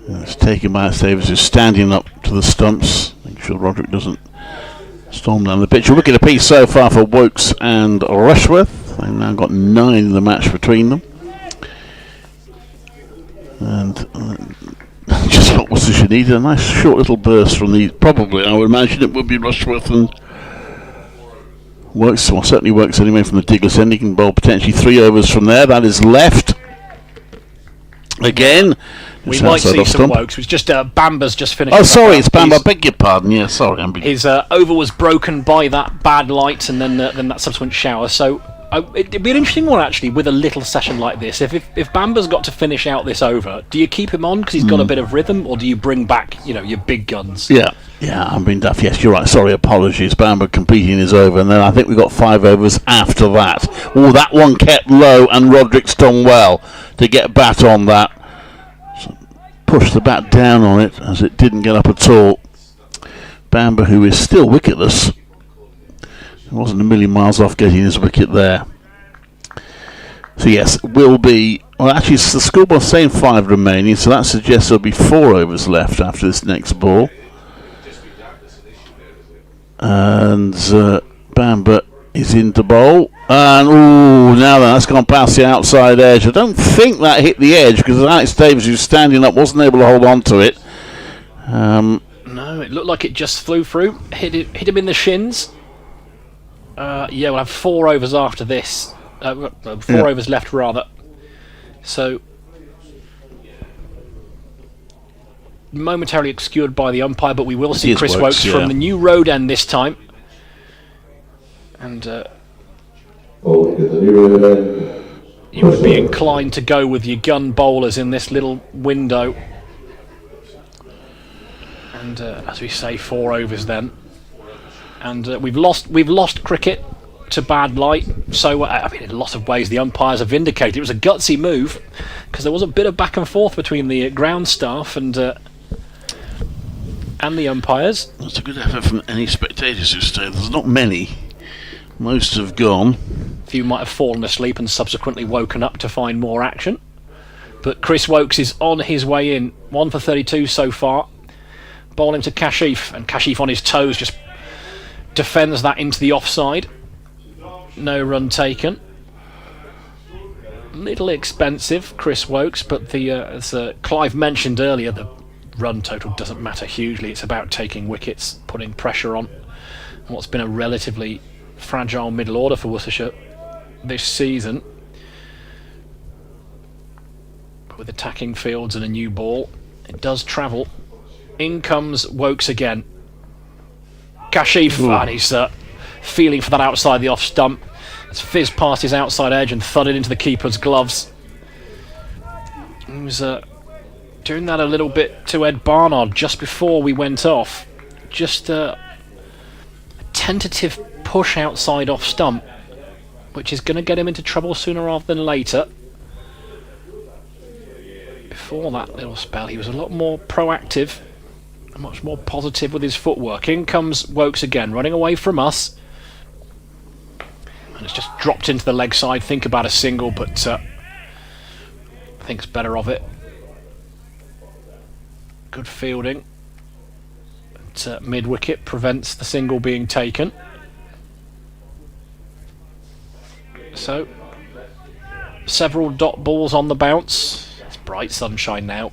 It's taken by Davis, who's standing up to the stumps. Make sure Roderick doesn't storm down the pitch. A wicket apiece so far for Wokes and Rushworth. They've now got 9 in the match between them. And just what Worcestershire needed, a nice short little burst from these. Probably, I would imagine it would be Rushworth and Works, well, certainly Works anyway from the Diglis end. He can bowl potentially 3 overs from there. That is left. Again. We might see some Wokes. It's just Bamba's just finished. Oh, sorry, it's Bamba. Beg your pardon. Yeah, sorry. His over was broken by that bad light and then that subsequent shower. So it'd be an interesting one actually with a little session like this. If Bamba's got to finish out this over, do you keep him on because he's got a bit of rhythm, or do you bring back your big guns? Yeah, I'm being daft. Yes, you're right. Sorry, apologies. Bamba completing his over, and then I think we got 5 overs after that. Oh, that one kept low, and Roderick's done well to get bat on that. So push the bat down on it as it didn't get up at all. Bamba, who is still wicketless, he wasn't a million miles off getting his wicket there. So yes, will be. Well, actually, the scoreboard's saying 5 remaining, so that suggests there'll be 4 overs left after this next ball. And Bamba is in to bowl. And, now that's gone past the outside edge. I don't think that hit the edge because Alex Davis, who's standing up, wasn't able to hold on to it. No, it looked like it just flew through. Hit him in the shins. We'll have 4 overs after this. 4 overs left, rather. So, momentarily obscured by the umpire, but we will see Chris Wokes from the new road end this time. And you would be inclined to go with your gun bowlers in this little window. And as we say, 4 overs then. And we've lost cricket to bad light. So in a lot of ways the umpires are vindicated. It was a gutsy move because there was a bit of back and forth between the ground staff and the umpires. That's a good effort from any spectators who stayed. There's not many. Most have gone. A few might have fallen asleep and subsequently woken up to find more action. But Chris Wokes is on his way in. 1 for 32 so far. Bowling to Kashif, and Kashif on his toes just defends that into the offside. No run taken. Little expensive, Chris Wokes, but as Clive mentioned earlier, the run total doesn't matter hugely. It's about taking wickets, putting pressure on what's been a relatively fragile middle order for Worcestershire this season. But with attacking fields and a new ball, it does travel. In comes Wokes again. Kashif, and he's feeling for that outside the off stump. It's fizzed past his outside edge and thudded into the keeper's gloves. He was doing that a little bit to Ed Barnard just before we went off. Just a tentative push outside off stump, which is going to get him into trouble sooner rather than later. Before that little spell, he was a lot more proactive, much more positive with his footwork. In comes Wokes again, running away from us. And it's just dropped into the leg side. Think about a single, but thinks better of it. Good fielding. But mid-wicket prevents the single being taken. So, several dot balls on the bounce. It's bright sunshine now.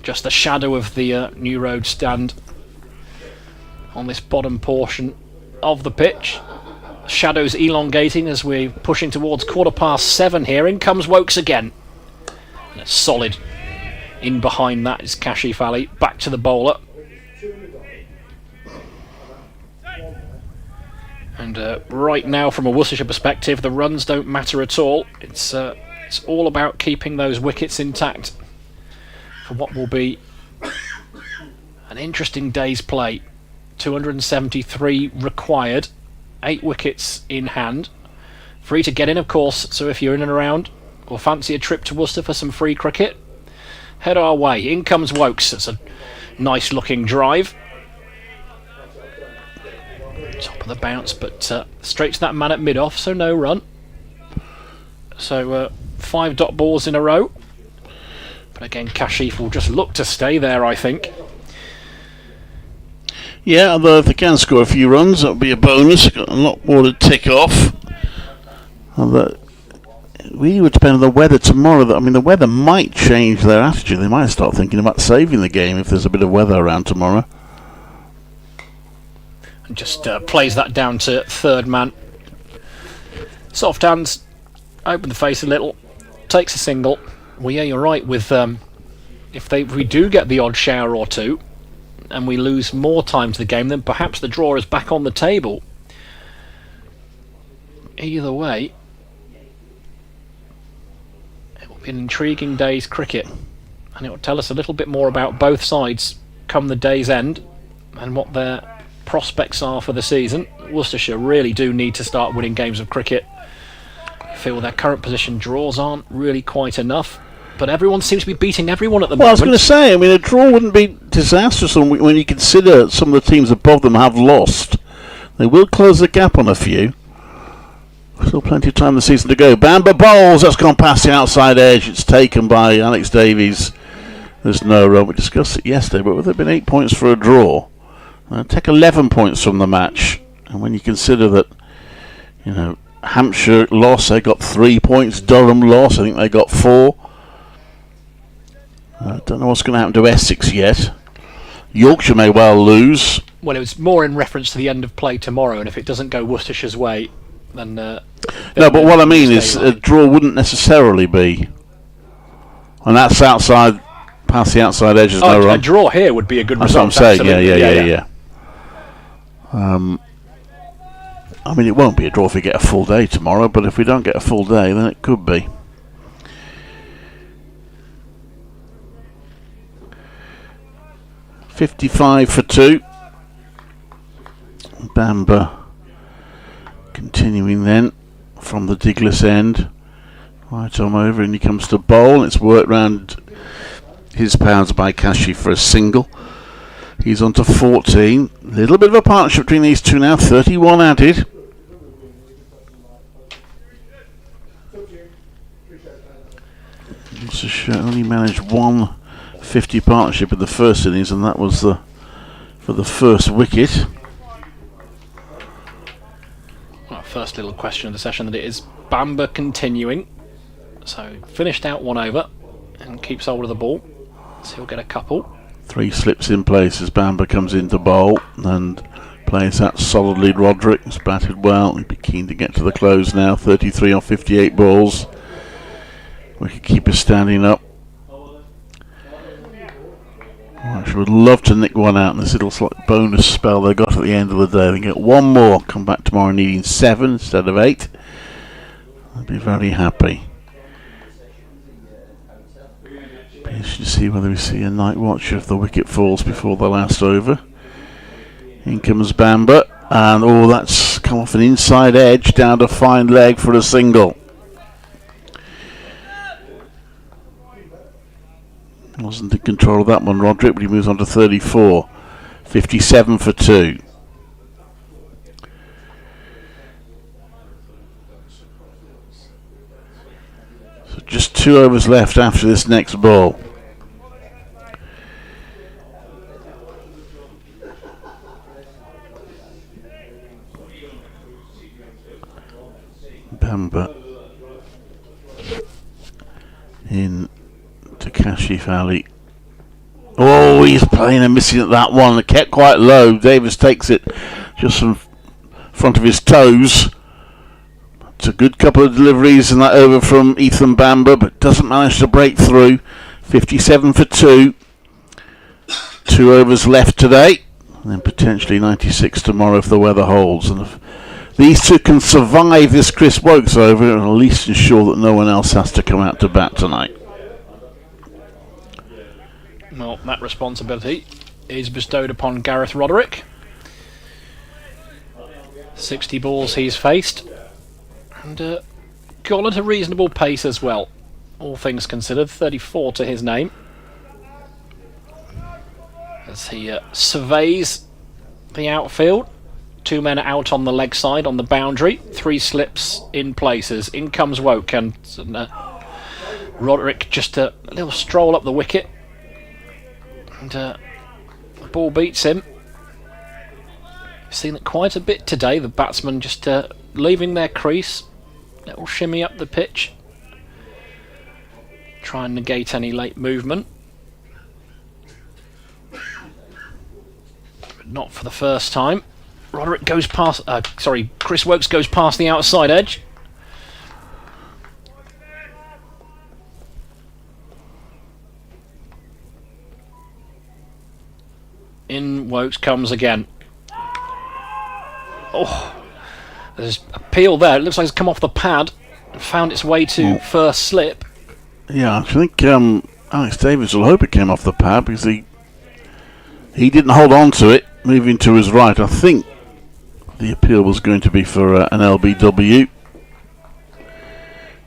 Just the shadow of the New Road stand on this bottom portion of the pitch. Shadows elongating as we're pushing towards 7:15 here. In comes Wokes again. And it's solid. In behind that is Kashif Ali. Back to the bowler. And right now, from a Worcestershire perspective, the runs don't matter at all. It's all about keeping those wickets intact for what will be an interesting day's play. 273 required, 8 wickets in hand, Free to get in, of course, so if you're in and around or fancy a trip to Worcester for some free cricket, head our way. In comes Wokes. It's a nice looking drive. Top of the bounce, but straight to that man at mid-off, so no run. So 5 dot balls in a row. But again, Kashif will just look to stay there, I think. Yeah, although if they can score a few runs, that would be a bonus. Got a lot more to tick off. Although it really would depend on the weather tomorrow. I mean, the weather might change their attitude. They might start thinking about saving the game if there's a bit of weather around tomorrow. And just plays that down to third man. Soft hands, open the face a little, takes a single. Well, yeah, you're right. With if we do get the odd shower or two, and we lose more time to the game, then perhaps the draw is back on the table. Either way, it will be an intriguing day's cricket, and it will tell us a little bit more about both sides come the day's end and what their prospects are for the season. Worcestershire really do need to start winning games of cricket. I feel their current position draws aren't really quite enough, but everyone seems to be beating everyone at the moment. Well, I was going to say, I mean, a draw wouldn't be disastrous when you consider some of the teams above them have lost. They will close the gap on a few. Still plenty of time in the season to go. Bamber bowls, that's gone past the outside edge. It's taken by Alex Davies. There's no run. We discussed it yesterday, but would there have been 8 points for a draw? Take 11 points from the match, and when you consider that, you know, Hampshire lost, they got 3 points. Durham lost, I think they got 4. I don't know what's going to happen to Essex yet. Yorkshire may well lose. Well, it was more in reference to the end of play tomorrow, and if it doesn't go Worcestershire's way, then no, but what I mean is a draw wouldn't necessarily be, and that's outside, past the outside edge. No run. A draw here would be a good result. That's what I'm saying. Yeah. I mean, it won't be a draw if we get a full day tomorrow, but if we don't get a full day, then it could be. .55 for 2. Bamber continuing then from the Diglis end. Right on over, and he comes to bowl. It's worked round his pounds by Kashi for a single. He's on to 14. Little bit of a partnership between these two now. 31 added. Worcestershire only managed 150 partnership in the first innings, and that was for the first wicket. Well, first little question of the session that it is Bamber continuing. So finished out 1 over and keeps hold of the ball. So he'll get a couple. 3 slips in place as Bamber comes into bowl and plays that solidly. Roderick has batted well. He'd be keen to get to the close now. 33 off 58 balls. Wicketkeeper standing up. I would love to nick one out in this little slight bonus spell they got at the end of the day. They get one more, come back tomorrow needing 7 instead of 8. I'd be very happy. You should see whether we see a night watch if the wicket falls before the last over. In comes Bamber, and that's come off an inside edge down to fine leg for a single. Wasn't in control of that one, Roderick, but he moves on to 34. 57 for 2. So just 2 overs left after this next ball. Bamber in to Kashif Ali. Oh, he's playing and missing at that one. It kept quite low. Davis takes it just from front of his toes. It's a good couple of deliveries in that over from Ethan Bamber, but doesn't manage to break through. 57 for 2. 2 overs left today, and then potentially 96 tomorrow if the weather holds. And if these two can survive this Chris Wokes over, and at least ensure that no one else has to come out to bat tonight. Well, that responsibility is bestowed upon Gareth Roderick. 60 balls he's faced. And gone at a reasonable pace as well, all things considered. 34 to his name. As he surveys the outfield. 2 men out on the leg side on the boundary. 3 slips in places. In comes Woke, and Roderick just a little stroll up the wicket. And the ball beats him. You've seen it quite a bit today. The batsmen just leaving their crease. Little shimmy up the pitch. Try and negate any late movement. But not for the first time. Roderick goes past... Chris Wokes goes past the outside edge. In Wokes comes again. Oh, there's a peel there. It looks like it's come off the pad and found its way to first slip. Yeah, I think Alex Davies will hope it came off the pad, because he didn't hold on to it, moving to his right. I think the appeal was going to be for an LBW.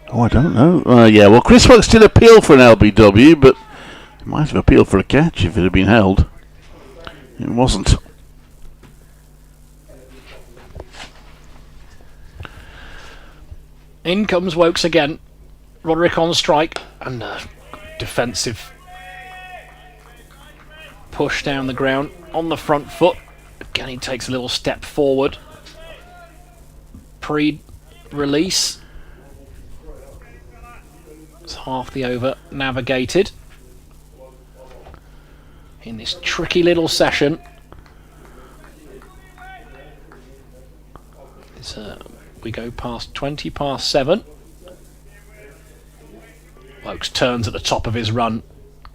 Oh, I don't know. Yeah, well, Chris Wokes did appeal for an LBW, but he might have appealed for a catch if it had been held. It wasn't. In comes Wokes again. Roderick on strike, and defensive push down the ground on the front foot. Again, he takes a little step forward. Pre-release. It's half the over navigated. In this tricky little session. We go past 20 past 7. Wokes turns at the top of his run.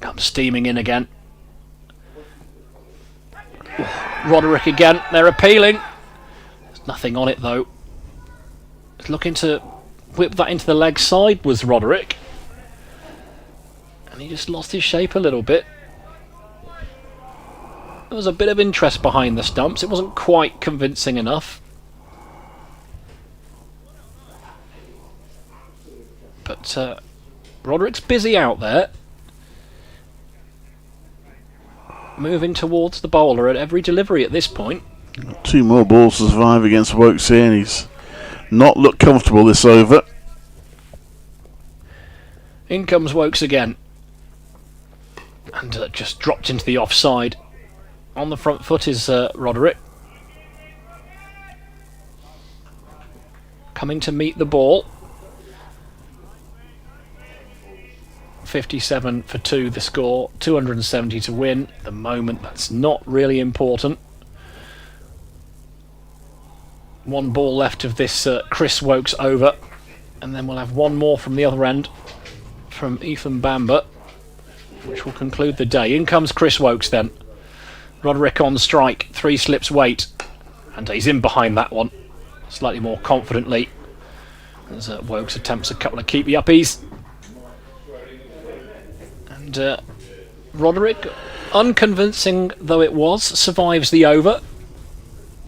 Comes steaming in again. Roderick again. They're appealing. There's nothing on it though. He's looking to whip that into the leg side was Roderick. And he just lost his shape a little bit. There was a bit of interest behind the stumps. It wasn't quite convincing enough. But Roderick's busy out there. Moving towards the bowler at every delivery at this point. 2 more balls to survive against Wokes here, and he's not looked comfortable this over. In comes Wokes again. And just dropped into the offside. On the front foot is Roderick. Coming to meet the ball. 57 for 2 the score, 270 to win. At the moment, that's not really important. 1 ball left of this Chris Wokes over, and then we'll have 1 more from the other end from Ethan Bamber, which will conclude the day. In comes Chris Wokes then. Roderick on strike, 3 slips wait, and he's in behind that one slightly more confidently as Wokes attempts a couple of keepy-uppies. And Roderick, unconvincing though it was, survives the over,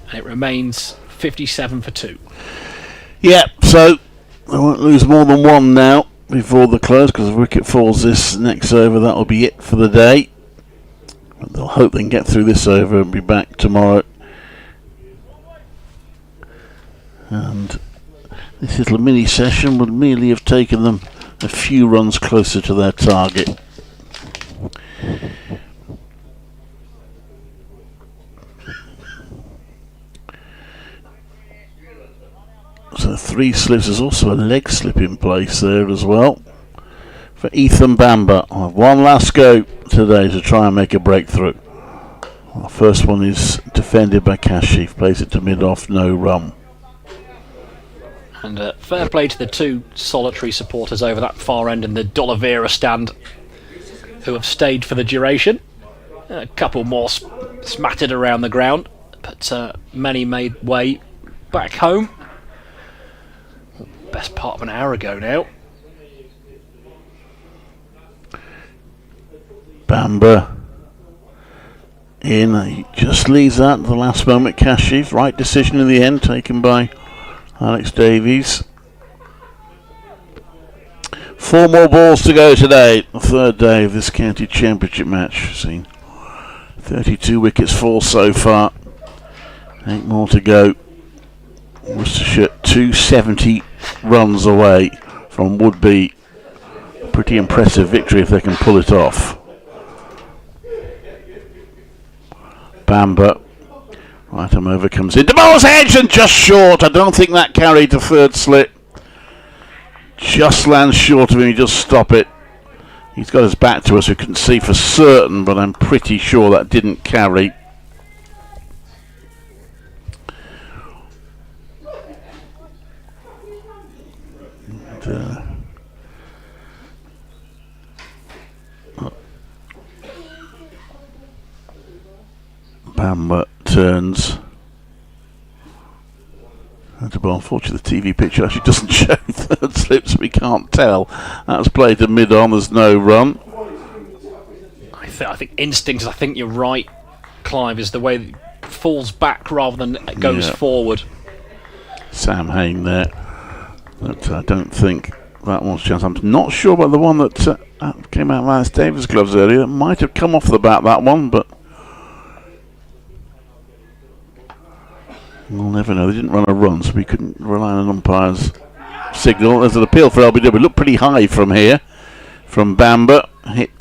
and it remains 57 for 2. Yeah, so they won't lose more than 1 now before the close, because if wicket falls this next over, that will be it for the day. But they'll hope they can get through this over and be back tomorrow. And this little mini session would merely have taken them a few runs closer to their target. So 3 slips. There's also a leg slip in place there as well for Ethan Bamber. One last go today to try and make a breakthrough. The first one is defended by Kashif, plays it to mid-off, no run. And fair play to the 2 solitary supporters over that far end in the D'Oliveira stand, who have stayed for the duration. A couple more smattered around the ground, but many made way back home. Best part of an hour ago now. Bamber in, he just leaves that at the last moment. Kashif, right decision in the end taken by Alex Davies. 4 more balls to go today. The third day of this county championship match. Seen 32 wickets fall so far. 8 more to go. Worcestershire 270 runs away from would be a pretty impressive victory if they can pull it off. Bamber, right arm over, comes in. The ball's edge and just short. I don't think that carried the third slip. Just lands short of him, he just stop it. He's got his back to us, we couldn't see for certain, but I'm pretty sure that didn't carry. Bamber turns. Unfortunately, the TV picture actually doesn't show third slips. We can't tell. That's played to mid-on. There's no run. I think instinct. I think you're right, Clive. Is the way that it falls back rather than it goes forward. Sam Hain there. But I don't think that one's chance. I'm not sure about the one that came out of Lance Davis' gloves earlier. It might have come off the bat, that one, but we'll never know. They didn't run a run, so we couldn't rely on an umpire's signal. There's an appeal for LBW. Looked pretty high from here, from Bamber. Hit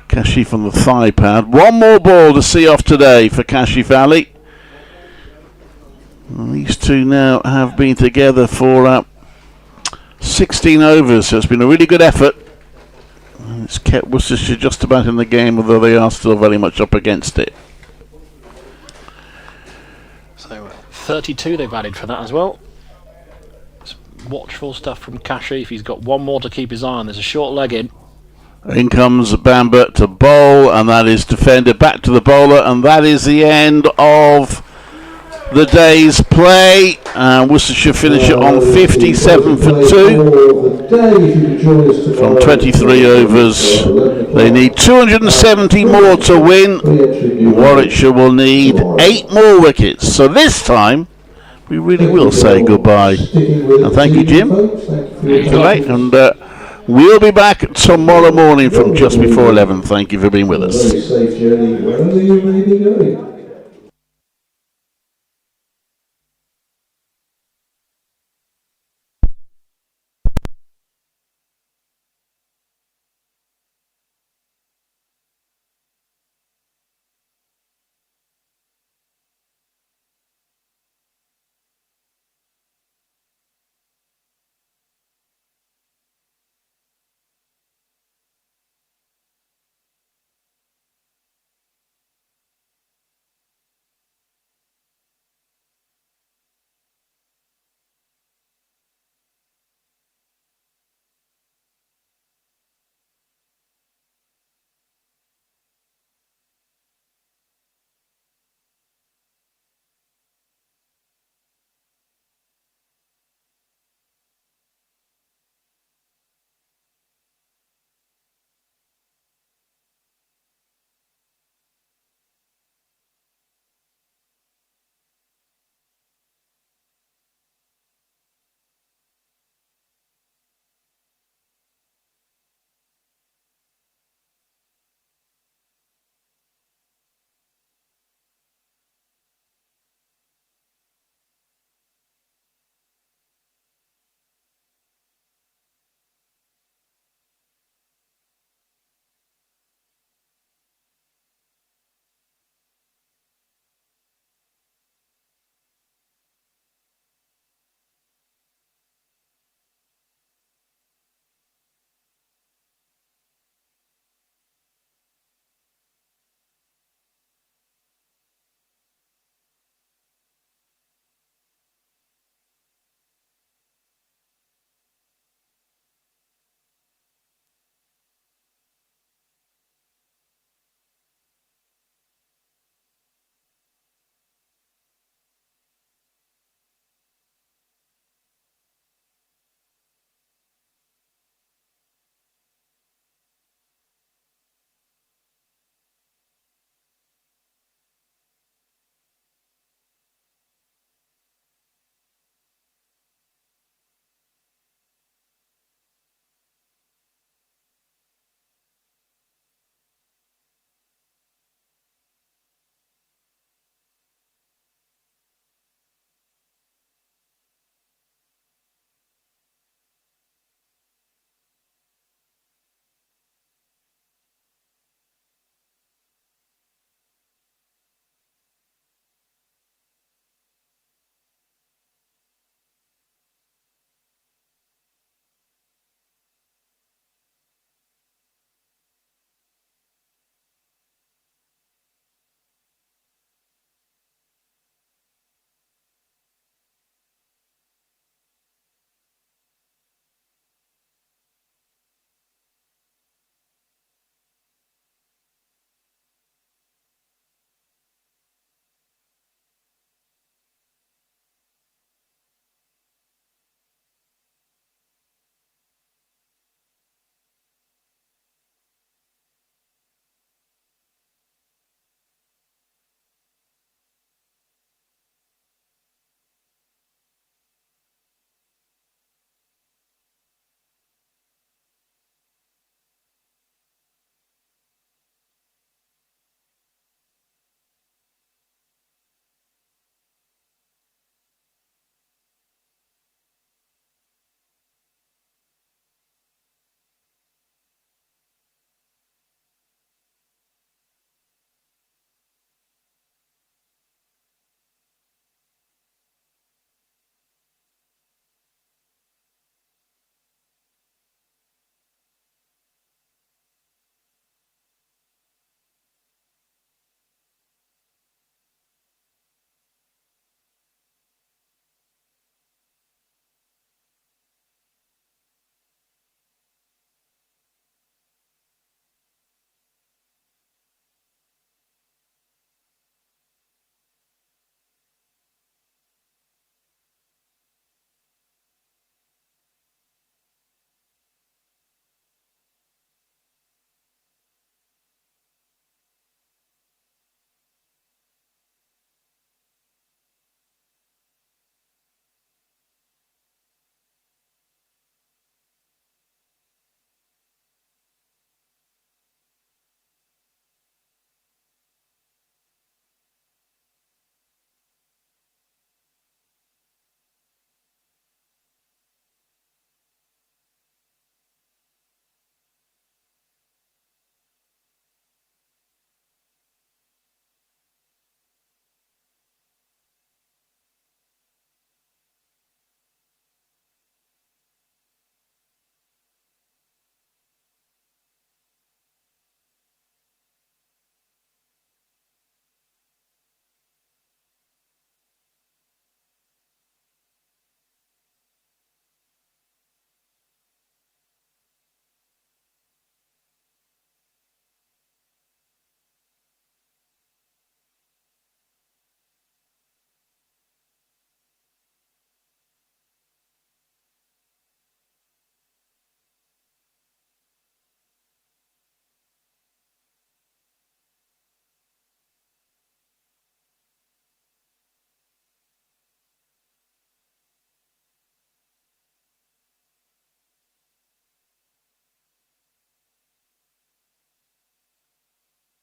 Kashif on the thigh pad. One more ball to see off today for Kashif Ali. And these two now have been together for 16 overs, so it's been a really good effort. And it's kept Worcestershire just about in the game, although they are still very much up against it. So 32 they've added for that as well. It's watchful stuff from Kashif. He's got one more to keep his eye on. There's a short leg in. In comes Bamber to bowl, and that is defended back to the bowler, and that is the end of the day's play. Worcestershire finish it on 57 for 2 from 23 overs. They need 270 more to win. Warwickshire will need 8 more wickets. So this time we really will say goodbye. And thank you, Jim. Great. And we'll be back tomorrow morning from just before 11. Thank you for being with us. Safe journey wherever you may be going.